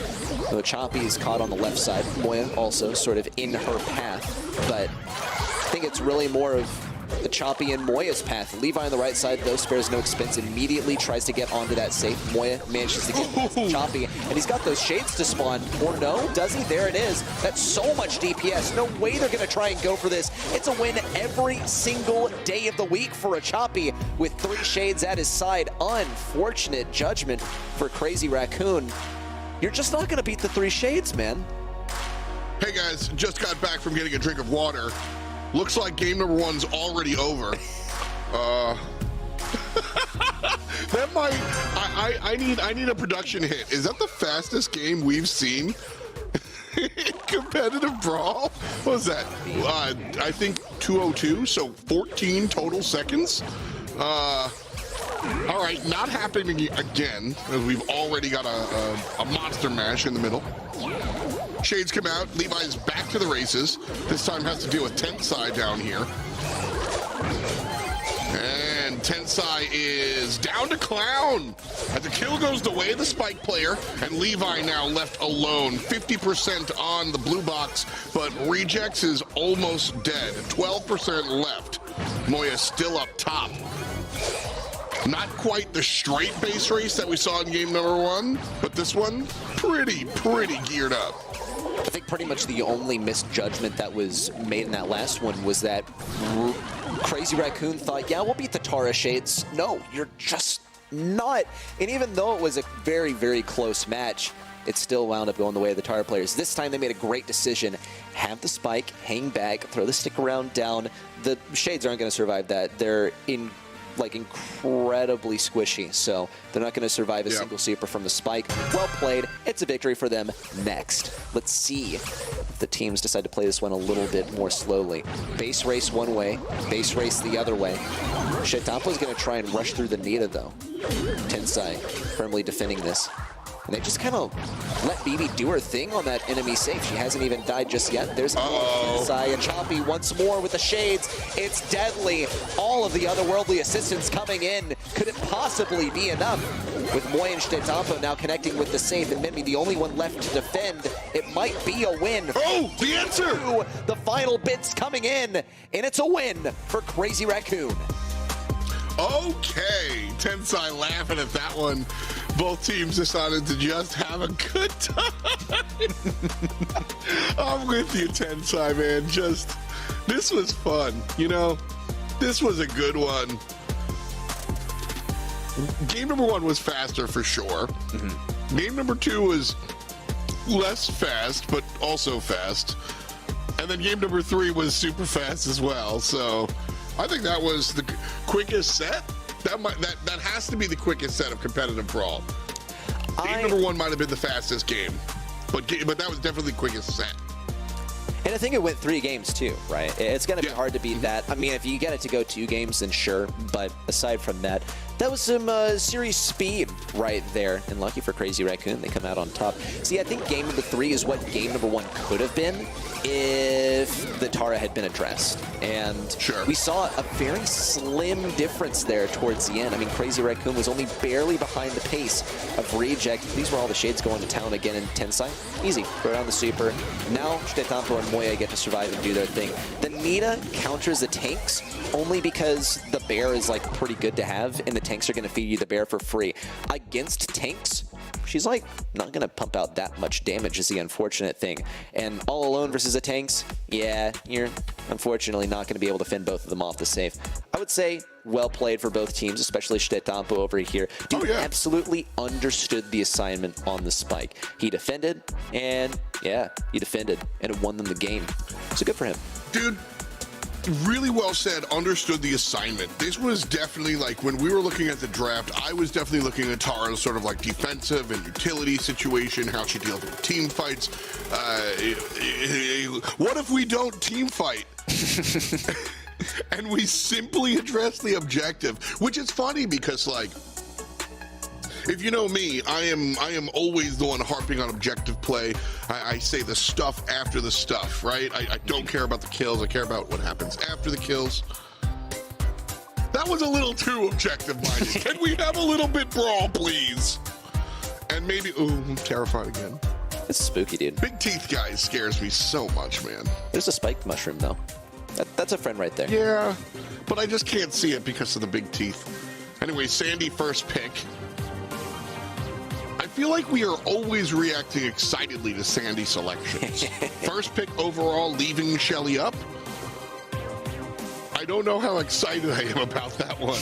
The Choppy is caught on the left side. Moya also sort of in her path, but I think it's really more of the Choppy and Moya's path. Levi on the right side, though, spares no expense. Immediately tries to get onto that safe. Moya manages to get past Choppy, and he's got those shades to spawn. Or no, does he? There it is. That's so much DPS. No way they're going to try and go for this. It's a win every single day of the week for a Choppy with 3 shades at his side. Unfortunate judgment for Crazy Raccoon. You're just not going to beat the 3 shades, man. Hey guys, just got back from getting a drink of water. Looks like game number 1's already over. That might, I need a production hit. Is that the fastest game we've seen in competitive Brawl? What was that? I think 2:02, so 14 total seconds. All right, not happening again, as we've already got a monster mash in the middle. Shades come out, Levi's back to the races. This time has to deal with Tensai down here. And Tensai is down to Clown. As the kill goes the way of the Spike player, and Levi now left alone. 50% on the blue box, but Rejects is almost dead. 12% left. Moya still up top. Not quite the straight base race that we saw in game number 1, but this one, pretty geared up. I think pretty much the only misjudgment that was made in that last one was that Crazy Raccoon thought, yeah, we'll beat the Tara Shades. No, you're just not. And even though it was a very close match, it still wound up going the way of the Tara players. This time they made a great decision. Have the spike, hang back, throw the stick around down. The Shades aren't going to survive that. They're incredibly squishy, so they're not going to survive a single super from the spike. Well played. It's a victory for them. Next, let's see if the teams decide to play this one a little bit more slowly. Base race one way, base race the other way. Shetapo's going to try and rush through the Nita, though. Tensai firmly defending this. And they just kind of let BB do her thing on that enemy safe. She hasn't even died just yet. There's Tensai and Choppy once more with the shades. It's deadly. All of the otherworldly assistants coming in. Could it possibly be enough? With Moy and Shetapo now connecting with the safe, and Mimi the only one left to defend. It might be a win. Oh, the answer! The final bits coming in, and it's a win for Crazy Raccoon. Okay, Tensai laughing at that one. Both teams decided to just have a good time. I'm with you, Tensai, man. This was fun. You know, this was a good one. Game number 1 was faster for sure. Game number 2 was less fast, but also fast. And then game number 3 was super fast as well. So I think that was the quickest set. That has to be the quickest set of competitive Brawl. Game number 1 might have been the fastest game, but that was definitely the quickest set. And I think it went 3 games too, right? It's going to be hard to beat that. I mean, if you get it to go 2 games, then sure. But aside from that, that was some series speed right there. And lucky for Crazy Raccoon, they come out on top. See, I think game number 3 is what game number 1 could have been if the Tara had been addressed. And we saw a very slim difference there towards the end. I mean, Crazy Raccoon was only barely behind the pace of Reject. These were all the shades going to town again in Tensai. Easy. Throw down the super. Now, Shetapo and Moya get to survive and do their thing. The Nita counters the tanks only because the bear is like pretty good to have, and the tanks are going to feed you the bear for free. Against tanks, she's like not going to pump out that much damage is the unfortunate thing. And all alone versus the tanks, yeah, you're unfortunately not going to be able to fend both of them off the safe. I would say well played for both teams, especially Shetapo over here. Dude absolutely understood the assignment on the spike. He defended, and yeah, he defended, and it won them the game. So good for him. Dude, really well said, understood the assignment. This was definitely like, when we were looking at the draft, I was definitely looking at Tara's sort of like defensive and utility situation, how she deals with team fights. What if we don't team fight? And we simply address the objective, which is funny because, like, if you know me, I am always the one harping on objective play. I say the stuff after the stuff, right? I don't care about the kills. I care about what happens after the kills. That was a little too objective-minded. Can we have a little bit Brawl, please? And maybe, ooh, I'm terrified again. It's spooky, dude. Big teeth guy scares me so much, man. There's a spiked mushroom, though. That's a friend right there. Yeah, but I just can't see it because of the big teeth. Anyway, Sandy first pick. I feel like we are always reacting excitedly to Sandy selections. First pick overall, leaving Shelly up. I don't know how excited I am about that one.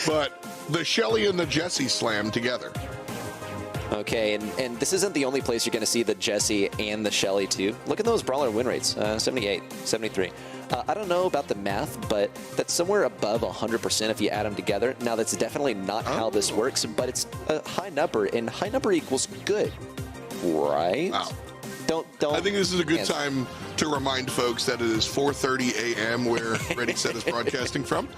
But the Shelly and the Jessie slam together. Okay, and this isn't the only place you're going to see the Jessie and the Shelly too. Look at those brawler win rates, 78, 73. I don't know about the math, but that's somewhere above 100% if you add them together. Now, that's definitely not how this works, but it's a high number, and high number equals good, right? Wow. Don't. I think this is a good time to remind folks that it is 4:30 a.m. where Ready Set is broadcasting from.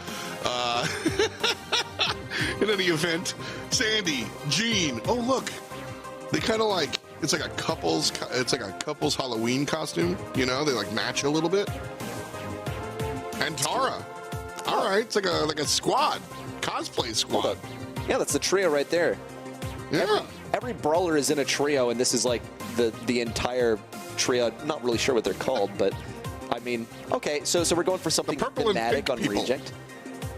In any event, Sandy, Jean. Oh look, they kind of like it's like a couple's Halloween costume. You know, they like match a little bit. And Tara. All right, it's like a squad, cosplay squad. Yeah, that's the trio right there. Yeah. Every brawler is in a trio, and this is like the entire trio. Not really sure what they're called, but I mean, okay. So we're going for something thematic on people. Reject.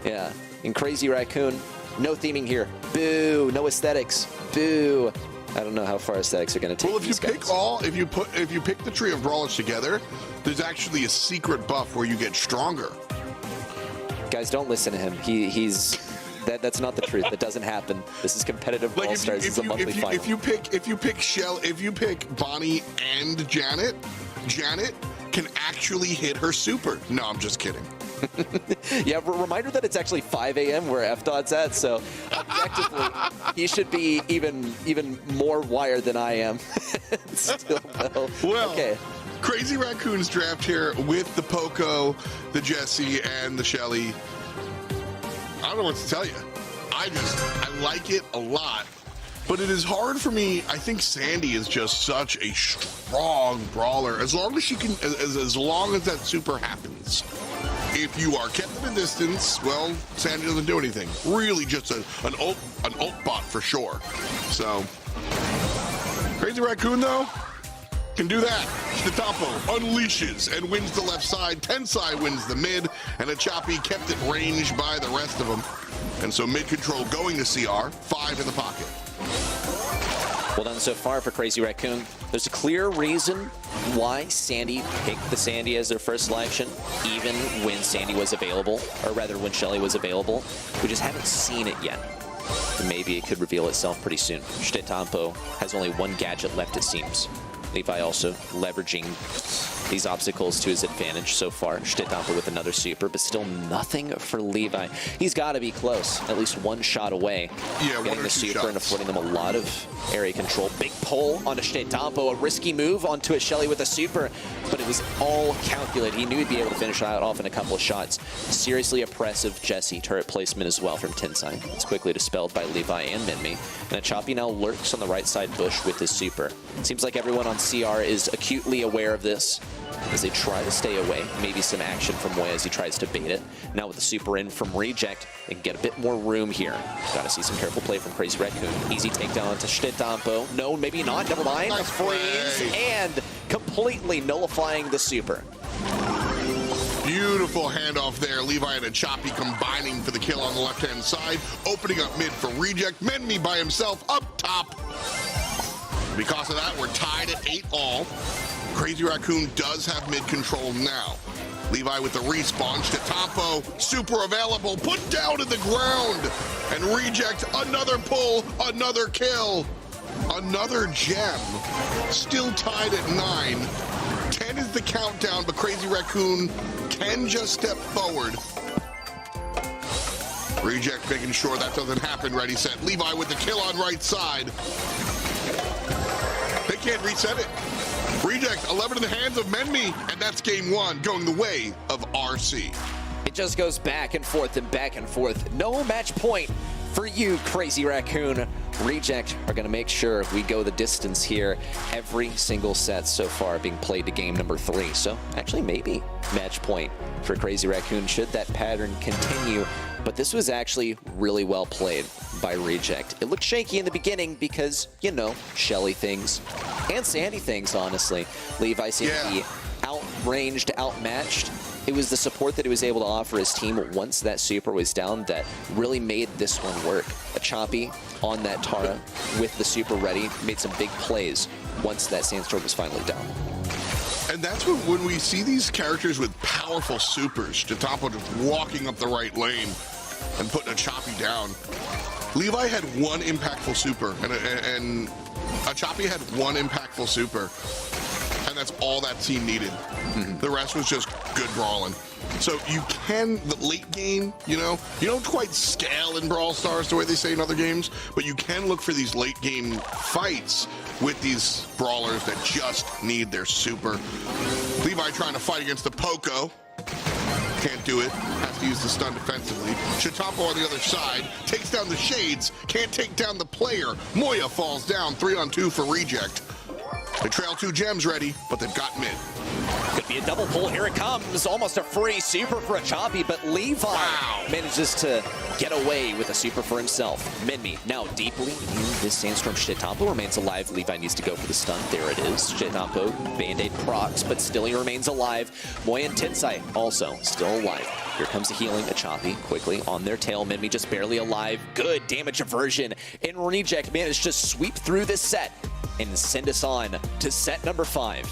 Yeah, in Crazy Raccoon, no theming here. Boo. No aesthetics. Boo. I don't know how far aesthetics are going to take. Well, if you pick the trio of brawlers together, there's actually a secret buff where you get stronger. Guys, don't listen to him. That's not the truth. That doesn't happen. This is competitive Brawl Stars. It's a monthly final. If you pick Bonnie and Janet can actually hit her super. No, I'm just kidding. Yeah, reminder that it's actually 5 a.m. where F-Dot's at, so objectively, he should be even more wired than I am. Still, though. Well, okay. Crazy Raccoon's draft here with the Poco, the Jessie, and the Shelly. I don't know what to tell you. I like it a lot, but it is hard for me. I think Sandy is just such a strong brawler. As long as she can, as long as that super happens. If you are kept at a distance, well, Sandy doesn't do anything. Really, just an ult bot for sure. So, Crazy Raccoon though can do that. Statapo unleashes and wins the left side. Tensai wins the mid, and a Choppy kept it ranged by the rest of them. And so mid control going to CR, 5 in the pocket. Well done so far for Crazy Raccoon. There's a clear reason why Sandy picked the Sandy as their first selection, even when Sandy was available, or rather when Shelly was available. We just haven't seen it yet. Maybe it could reveal itself pretty soon. Stetapo has only one gadget left, it seems. Levi also leveraging these obstacles to his advantage so far. Stetapo with another super, but still nothing for Levi. He's got to be close, at least one shot away. Yeah, getting the super and affording them a lot of area control. Big pull onto Stetapo, a risky move onto a Shelly with a super, but it was all calculated. He knew he'd be able to finish out off in a couple of shots. Seriously oppressive Jessie turret placement as well from Tensai. It's quickly dispelled by Levi and Minmi. And a Choppy now lurks on the right side bush with his super. It seems like everyone on CR is acutely aware of this as they try to stay away. Maybe some action from Moya as he tries to bait it. Now with the super in from Reject, they can get a bit more room here. Gotta see some careful play from Crazy Raccoon. Easy takedown to Stetapo. No, maybe not. Never mind. Nice Freeze and completely nullifying the super. Beautiful handoff there. Levi and a Choppy combining for the kill on the left-hand side. Opening up mid for Reject. Menmi by himself up top. Because of that, we're tied at 8-all. Crazy Raccoon does have mid control now. Levi with the respawn. Stetapo, super available, put down to the ground. And Reject, another pull, another kill. Another gem. Still tied at 9. 10 is the countdown, but Crazy Raccoon can just step forward. Reject making sure that doesn't happen. Ready, set. Levi with the kill on right side. They can't reset it. Reject, 11 in the hands of Menmi, and that's game 1, going the way of RC. It just goes back and forth and back and forth. No match point for you, Crazy Raccoon. Reject are going to make sure we go the distance here. Every single set so far being played to game number 3. So actually maybe match point for Crazy Raccoon should that pattern continue. But this was actually really well played by Reject. It looked shaky in the beginning because, you know, Shelly things and Sandy things, honestly. Levi seemed to be outranged, outmatched. it was the support that he was able to offer his team once that super was down that really made this one work. A Choppy on that Tara with the super ready made some big plays once that Sandstorm was finally down. And that's when we see these characters with powerful supers, Chitapo just walking up the right lane and putting a Choppy down. Levi had one impactful super, and a Choppy had one impactful super, and that's all that team needed. The rest was just good brawling. So you can, the late game, you know, you don't quite scale in Brawl Stars the way they say in other games, but you can look for these late game fights with these brawlers that just need their super. Levi trying to fight against the Poco. Can't do it. Has to use the stun defensively. Chitapo on the other side takes down the Shades. Can't take down the player. Moya falls down 3-on-2 for reject. They trail 2 gems ready, but they've got mid. Could be a double pull. Here it comes. Almost a free super for a Choppy, but Levi manages to get away with a super for himself. Minmi now deeply in this Sandstorm. Chitapo remains alive. Levi needs to go for the stun. There it is. Chitapo Band-Aid procs, but still he remains alive. Moya and Tensai also still alive. Here comes the healing. A Choppy quickly on their tail. Minmi just barely alive. Good damage aversion. And Reject managed to sweep through this set and send us on to set number 5.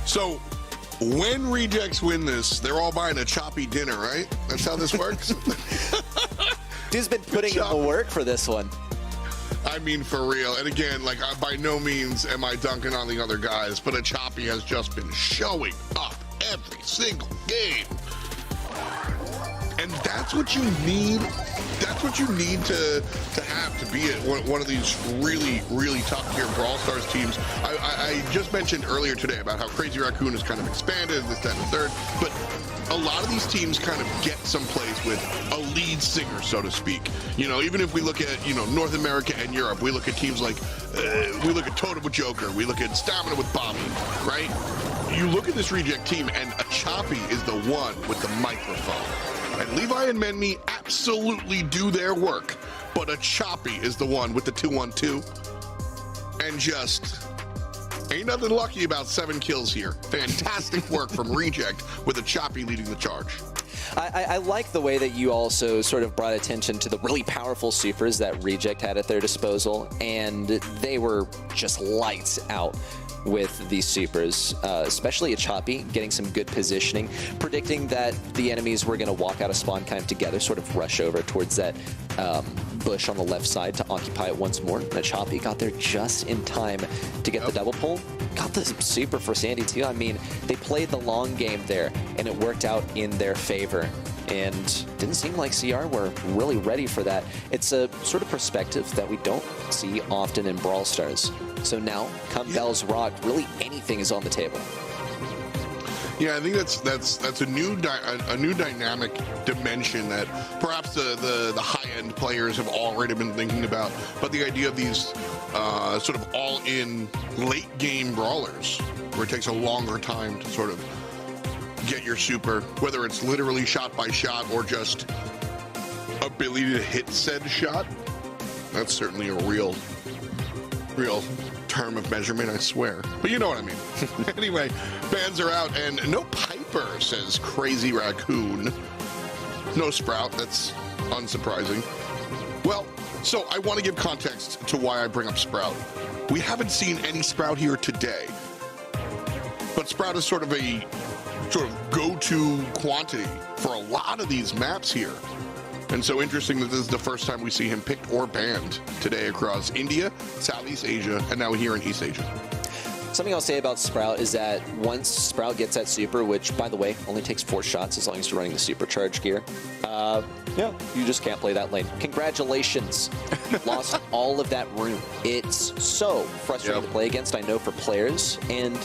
So, when rejects win this, they're all buying a Choppy dinner, right? That's how this works? Dude's been putting in the work for this one. I mean, for real. And again, like, by no means am I dunking on the other guys, but a Choppy has just been showing up every single game. And that's what you need. That's what you need to have to be at one of these really, really top tier Brawl Stars teams. I just mentioned earlier today about how Crazy Raccoon has kind of expanded, this, that, and the third, but a lot of these teams kind of get someplace with a lead singer, so to speak. You know, even if we look at, you know, North America and Europe, we look at teams like, we look at Totem with Joker, we look at Stamina with Bobby, right? You look at this reject team, and a Choppy is the one with the microphone. And Levi and Minmi absolutely do their work, but a Choppy is the one with the 2-1-2. And just ain't nothing lucky about 7 kills here. Fantastic work from Reject with a Choppy leading the charge. I like the way that you also sort of brought attention to the really powerful supers that Reject had at their disposal, and they were just lights out with these supers, especially a Choppy getting some good positioning, predicting that the enemies were going to walk out of spawn kind of together, sort of rush over towards that bush on the left side to occupy it once more. And a Choppy got there just in time to get the double pull. Got the super for Sandy too. I mean, they played the long game there, and it worked out in their favor. And didn't seem like CR were really ready for that. It's a sort of perspective that we don't see often in Brawl Stars. So now, come Bell's Rock, really anything is on the table. Yeah, I think that's a new dynamic dimension that perhaps the high-end players have already been thinking about. But the idea of these sort of all-in late-game brawlers, where it takes a longer time to sort of get your super, whether it's literally shot by shot or just ability to hit said shot. That's certainly a real term of measurement, I swear. But you know what I mean. Anyway, bans are out, and no Piper, says Crazy Raccoon. No Sprout, that's unsurprising. Well, so I want to give context to why I bring up Sprout. We haven't seen any Sprout here today, but Sprout is sort of go-to quantity for a lot of these maps here. And so interesting that this is the first time we see him picked or banned today across India, Southeast Asia, and now here in East Asia. Something I'll say about Sprout is that once Sprout gets that super, which, by the way, only takes 4 shots as long as you're running the supercharge gear, yeah, you just can't play that lane. Congratulations. You've lost all of that room. It's so frustrating to play against, I know, for players. And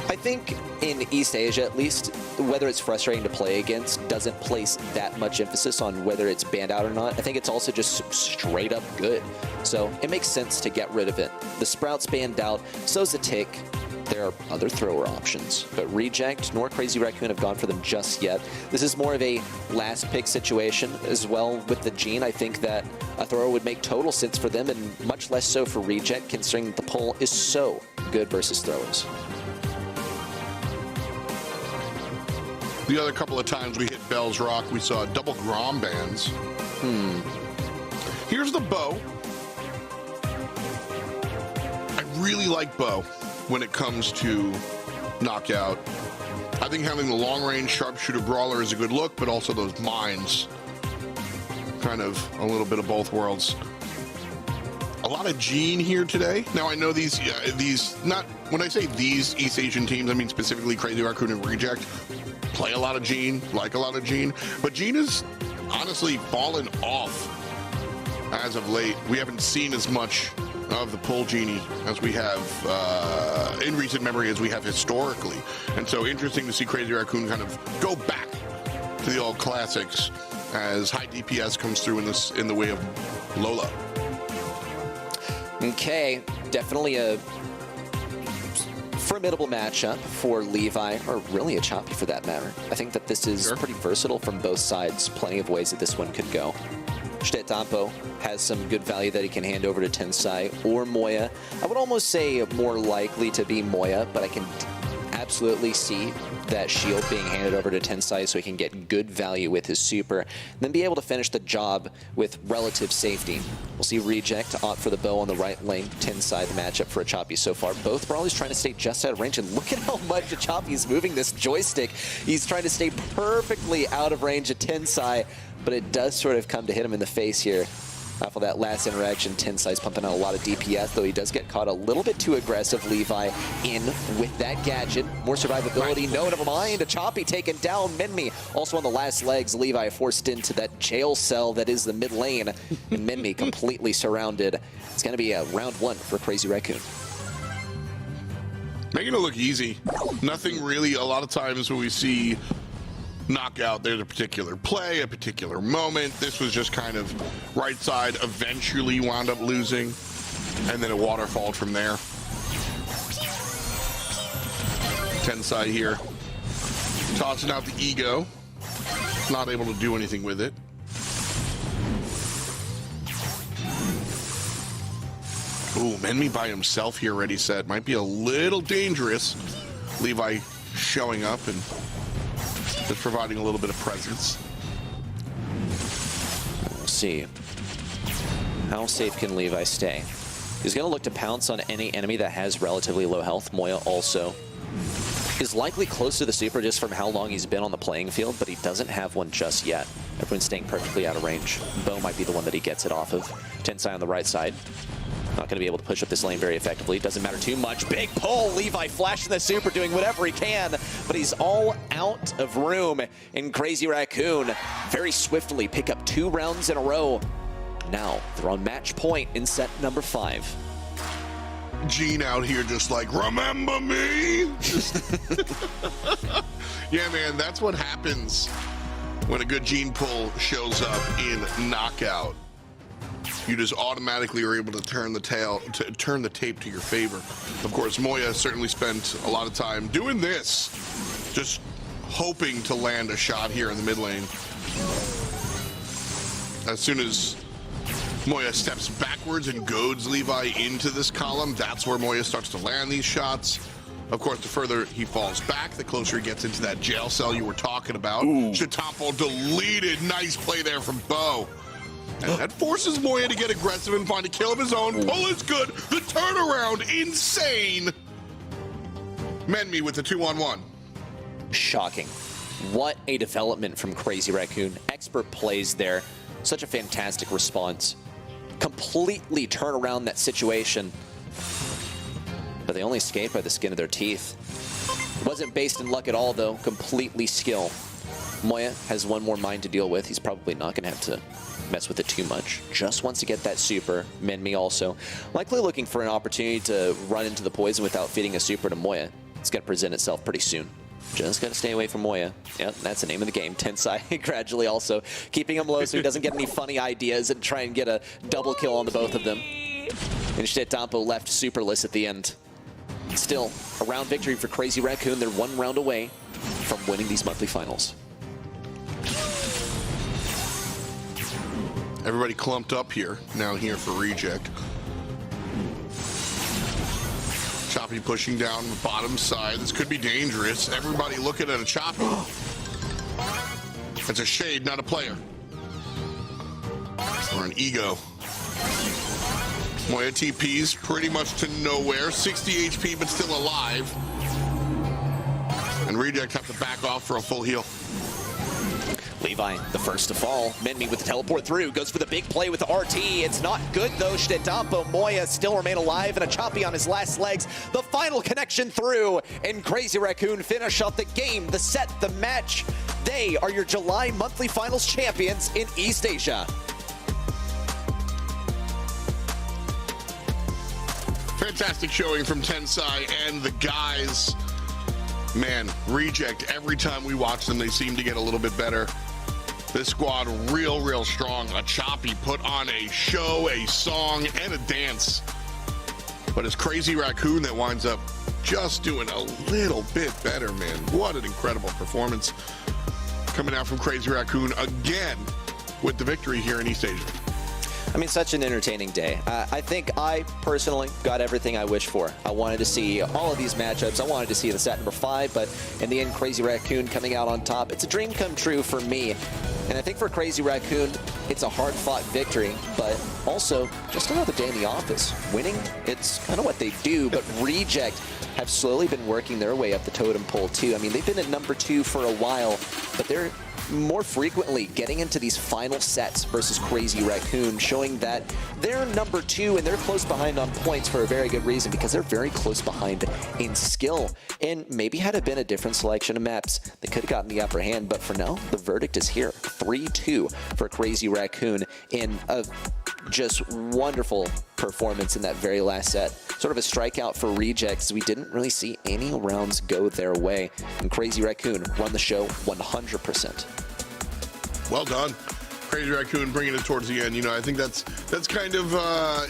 I think in East Asia, at least, whether it's frustrating to play against doesn't place that much emphasis on whether it's banned out or not. I think it's also just straight up good. So it makes sense to get rid of it. The Sprout's banned out, so's the Tick. There are other thrower options, but Reject nor Crazy Raccoon have gone for them just yet. This is more of a last pick situation as well with the Gene. I think that a thrower would make total sense for them, and much less so for Reject, considering the pull is so good versus throwers. The other couple of times we hit Bell's Rock, we saw double Grom bands. Here's the bow. I really like bow when it comes to knockout. I think having the long-range sharpshooter brawler is a good look, but also those mines, kind of a little bit of both worlds. A lot of Gene here today. Now I know these not when I say these East Asian teams, I mean specifically Crazy Raccoon and Reject play a lot of Gene, like a lot of Gene, but Gene has honestly fallen off as of late. We haven't seen as much of the pull Genie as we have in recent memory as we have historically, and so interesting to see Crazy Raccoon kind of go back to the old classics as high DPS comes through in the way of Lola. Okay, definitely a formidable matchup for Levi, or really a Choppy for that matter. I think that this is pretty versatile from both sides. Plenty of ways that this one could go. Dampo has some good value that he can hand over to Tensai or Moya. I would almost say more likely to be Moya, but I can absolutely see that shield being handed over to Tensai so he can get good value with his super, and then be able to finish the job with relative safety. We'll see Reject opt for the bow on the right lane. Tensai, the matchup for a Choppy so far. Both Brawlers trying to stay just out of range, and look at how much a Choppy is moving this joystick. He's trying to stay perfectly out of range of Tensai, but it does sort of come to hit him in the face here. Off of that last interaction, Tensai's pumping out a lot of DPS, though he does get caught a little bit too aggressive. Levi in with that gadget. More survivability. No, never mind. A Choppy taken down. Minmi also on the last legs. Levi forced into that jail cell that is the mid lane. And Minmi completely surrounded. It's going to be a round one for Crazy Raccoon. Making it look easy. Nothing really. A lot of times when we see knockout, there's a particular play, a particular moment. This was just kind of right side, eventually wound up losing, and then it waterfalled from there. Tensai here, tossing out the ego, not able to do anything with it. Ooh, Menmi by himself here, ready set. Might be a little dangerous. Levi showing up and just providing a little bit of presence. We'll see. How safe can Levi stay? He's going to look to pounce on any enemy that has relatively low health. Moya also is likely close to the super just from how long he's been on the playing field, but he doesn't have one just yet. Everyone's staying perfectly out of range. Bo might be the one that he gets it off of. Tensai on the right side. Not going to be able to push up this lane very effectively. Doesn't matter too much. Big pull. Levi flashing the super, doing whatever he can, but he's all out of room. And Crazy Raccoon very swiftly pick up 2 rounds in a row. Now they're on match point in set number 5. Gene out here just like, remember me? Yeah, man, that's what happens when a good Gene pull shows up in knockout. You just automatically are able to turn the tape to your favor. Of course, Moya certainly spent a lot of time doing this, just hoping to land a shot here in the mid lane. As soon as Moya steps backwards and goads Levi into this column, that's where Moya starts to land these shots. Of course, the further he falls back, the closer he gets into that jail cell you were talking about. Shatampo deleted. Nice play there from Bo. And that forces Moya to get aggressive and find a kill of his own. Pull is good. The turnaround, insane. Menmi with the 2-on-1. Shocking. What a development from Crazy Raccoon. Expert plays there. Such a fantastic response. Completely turn around that situation. But they only escaped by the skin of their teeth. It wasn't based in luck at all, though. Completely skill. Moya has one more mine to deal with. He's probably not going to have to mess with it too much. Just wants to get that super. Menmi also likely looking for an opportunity to run into the poison without feeding a super to Moya. It's going to present itself pretty soon. Just got to stay away from Moya. Yep, that's the name of the game. Tensai gradually also keeping him low so he doesn't get any funny ideas and try and get a double kill on the both of them. Instead, Dampo left superless at the end. Still, a round victory for Crazy Raccoon. They're 1 round away from winning these monthly finals. Everybody clumped up here, now here for Reject. Choppy pushing down the bottom side. This could be dangerous. Everybody looking at a Choppy. It's a shade, not a player. Or an ego. Moya TP's pretty much to nowhere. 60 HP, but still alive. And Reject have to back off for a full heal. Levi, the first to fall. Menmi with the teleport through, goes for the big play with the RT. It's not good though. Shtetamo Moya still remain alive, and a Choppy on his last legs. The final connection through, and Crazy Raccoon finish off the game, the set, the match. They are your July monthly finals champions in East Asia. Fantastic showing from Tensai and the guys. Man, Reject, every time we watch them, they seem to get a little bit better. This squad real strong. A Choppy put on a show, a song, and a dance. But it's Crazy Raccoon that winds up just doing a little bit better, man. What an incredible performance coming out from Crazy Raccoon again with the victory here in East Asia. I mean, such an entertaining day. I think I personally got everything I wished for. I wanted to see all of these matchups. I wanted to see the set number 5, but in the end, Crazy Raccoon coming out on top. It's a dream come true for me. And I think for Crazy Raccoon, it's a hard-fought victory, but also just another day in the office. Winning, it's kind of what they do, but Reject have slowly been working their way up the totem pole, too. I mean, they've been at number 2 for a while, but they're more frequently getting into these final sets versus Crazy Raccoon, showing that they're number 2 and they're close behind on points for a very good reason, because they're very close behind in skill. And maybe had it been a different selection of maps, they could have gotten the upper hand, but for now, the verdict is here. 3-2 for Crazy Raccoon in a just wonderful performance in that very last set. Sort of a strikeout for Rejects. We didn't really see any rounds go their way, and Crazy Raccoon run the show 100%. Well done. Crazy Raccoon bringing it towards the end. You know, I think that's kind of,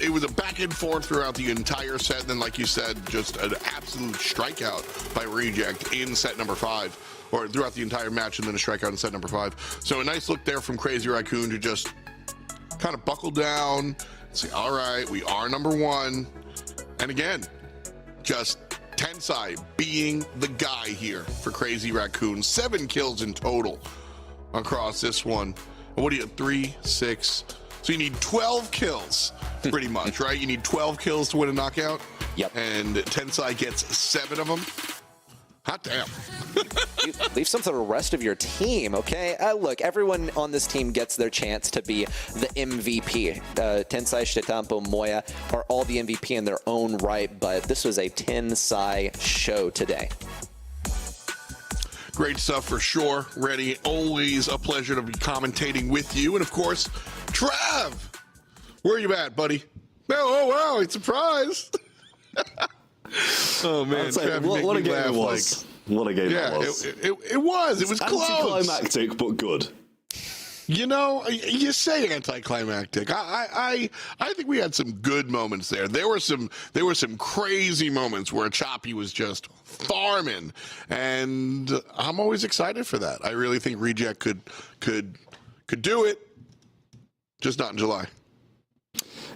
it was a back and forth throughout the entire set. And then, like you said, just an absolute strikeout by Reject in set number 5, or throughout the entire match, and then a strikeout in set number 5. So a nice look there from Crazy Raccoon to just kind of buckle down and say, all right, we are number 1. And again, just Tensai being the guy here for Crazy Raccoon. 7 kills in total across this one. What do you, 3, 6? So you need 12 kills, pretty much, right? You need 12 kills to win a knockout. Yep. And Tensai gets 7 of them. Hot damn. Leave some for the rest of your team, okay? Look, everyone on this team gets their chance to be the MVP. Tensai, Shtetamo, Moya are all the MVP in their own right, but this was a Tensai show today. Great stuff for sure. Ready, always a pleasure to be commentating with you. And of course, Trav, where are you at, buddy? Oh wow, it's a surprise. Oh man, Trav, what a game it was. What a game that was. It was. It was close. Anticlimactic, but good. You know, you say anticlimactic. I think we had some good moments there. There were some crazy moments where Choppy was just farming, and I'm always excited for that. I really think Reject could do it, just not in July.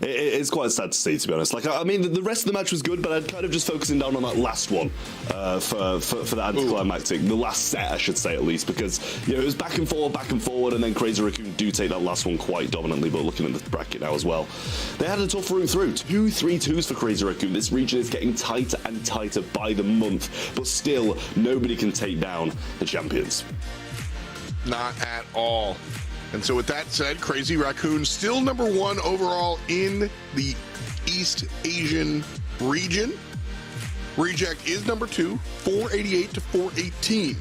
It's quite sad to see, to be honest. Like, I mean, the rest of the match was good, but I'd kind of just focusing down on that last one for the anticlimactic, the last set, I should say, at least, because you know it was back and forward, and then Crazy Raccoon do take that last one quite dominantly. But looking at the bracket now as well, they had a tough route through. 2 3-2s for Crazy Raccoon. This region is getting tighter and tighter by the month, but still nobody can take down the champions. Not at all. And so with that said, Crazy Raccoon still number 1 overall in the East Asian region. Reject is number 2, 488 to 418.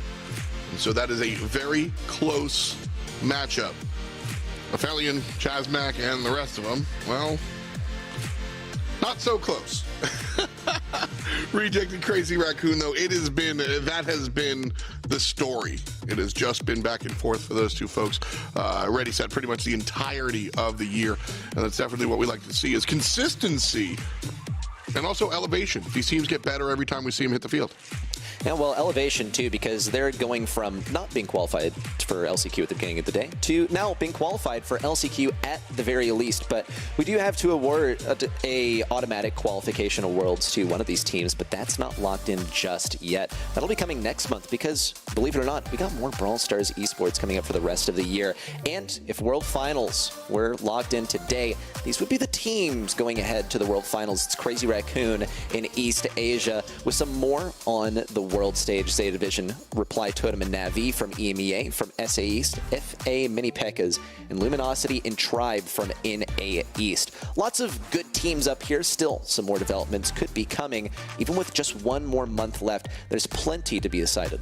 And so that is a very close matchup. Aphelion, Chazmac, and the rest of them, well, not so close. Reject and Crazy Raccoon, though, that has been the story. It has just been back and forth for those two folks. Ready, set pretty much the entirety of the year. And that's definitely what we like to see, is consistency and also elevation. These teams get better every time we see them hit the field. Yeah, well, elevation, too, because they're going from not being qualified for LCQ at the beginning of the day to now being qualified for LCQ at the very least. But we do have to award a automatic qualification of Worlds to one of these teams, but that's not locked in just yet. That'll be coming next month, because believe it or not, we got more Brawl Stars esports coming up for the rest of the year. And if World Finals were locked in today, these would be the teams going ahead to the World Finals. It's Crazy Raccoon in East Asia with some more on the world stage. Zeta Division, Reply Totem and Navi from EMEA, from SA East, FA Mini Pekkas, and Luminosity and Tribe from NA East. Lots of good teams up here. Still, some more developments could be coming. Even with just one more month left, there's plenty to be decided.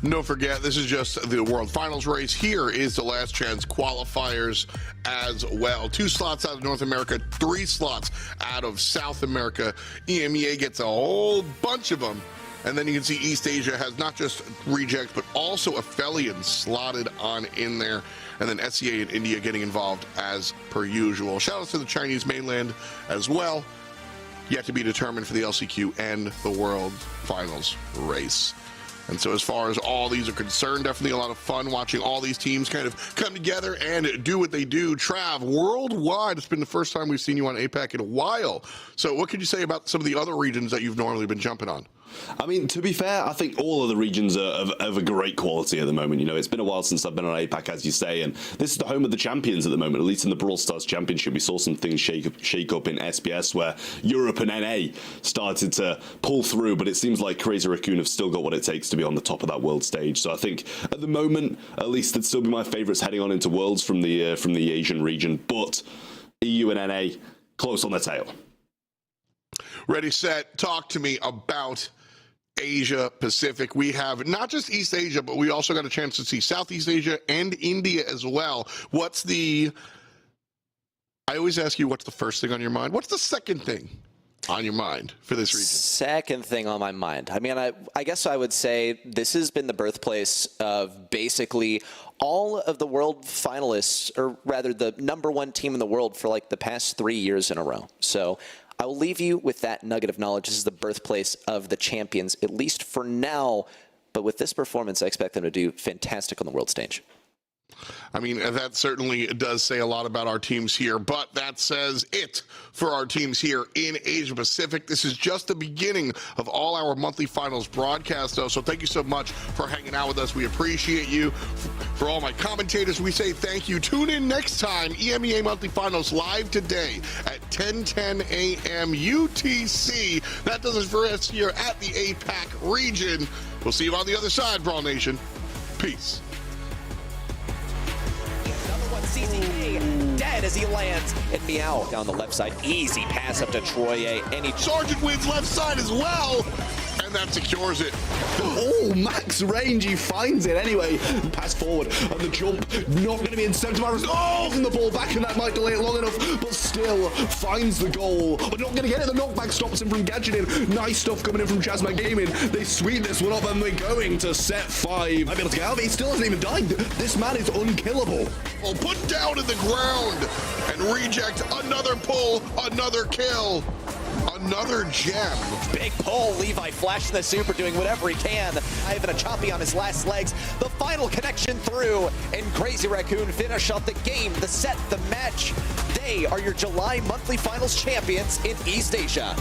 Don't forget, this is just the World Finals race. Here is the last chance qualifiers as well. 2 slots out of North America, 3 slots out of South America. EMEA gets a whole bunch of them. And then you can see East Asia has not just rejects, but also Aphelion slotted on in there. And then SEA and India getting involved as per usual. Shout out to the Chinese mainland as well. Yet to be determined for the LCQ and the World Finals race. And so as far as all these are concerned, definitely a lot of fun watching all these teams kind of come together and do what they do. Trav, worldwide, it's been the first time we've seen you on APAC in a while. So what could you say about some of the other regions that you've normally been jumping on? I mean, to be fair, I think all of the regions are of a great quality at the moment. You know, it's been a while since I've been on APAC, as you say, and this is the home of the champions at the moment. At least in the Brawl Stars Championship, we saw some things shake up in SBS where Europe and NA started to pull through, but it seems like Crazy Raccoon have still got what it takes to be on the top of that world stage. So I think at the moment, at least, it'd still be my favourites heading on into Worlds from the Asian region, but EU and NA close on their tail. Ready, set, talk to me about Asia Pacific. We have not just East Asia, but we also got a chance to see Southeast Asia and India as well. I always ask you, what's the first thing on your mind? What's the second thing on your mind for this region? Second thing on my mind. I mean, I guess I would say this has been the birthplace of basically all of the world finalists, or rather the #1 team in the world for like the past 3 years in a row. So I will leave you with that nugget of knowledge. This is the birthplace of the champions, at least for now. But with this performance, I expect them to do fantastic on the world stage. I mean, that certainly does say a lot about our teams here, but that says it for our teams here in Asia Pacific. This is just the beginning of all our monthly finals broadcasts, though, so thank you so much for hanging out with us. We appreciate you. For all my commentators, we say thank you. Tune in next time. EMEA Monthly Finals live today at 10:10 a.m. UTC. That does it for us here at the APAC region. We'll see you on the other side, Brawl Nation. Peace. CCK dead as he lands, and Meow down the left side. Easy pass up to Troye. Sergeant wins left side as well, and that secures it. Oh, max range, he finds it anyway. Pass forward, and the jump not going to be incentivized. Oh, from the ball back, and that might delay it long enough, but still finds the goal. But not going to get it. The knockback stops him from gadgeting. Nice stuff coming in from Chasma Gaming. They sweep this one up, and they're going to set 5. Might be able to get out of it. He still hasn't even died. This man is unkillable. Well, put down in the ground and reject another pull, another kill, another gem. Big pull. Levi flashing the super, doing whatever he can. Ivan a choppy on his last legs. The final connection through, and Crazy Raccoon finish off the game, the set, the match. They are your July monthly finals champions in East Asia.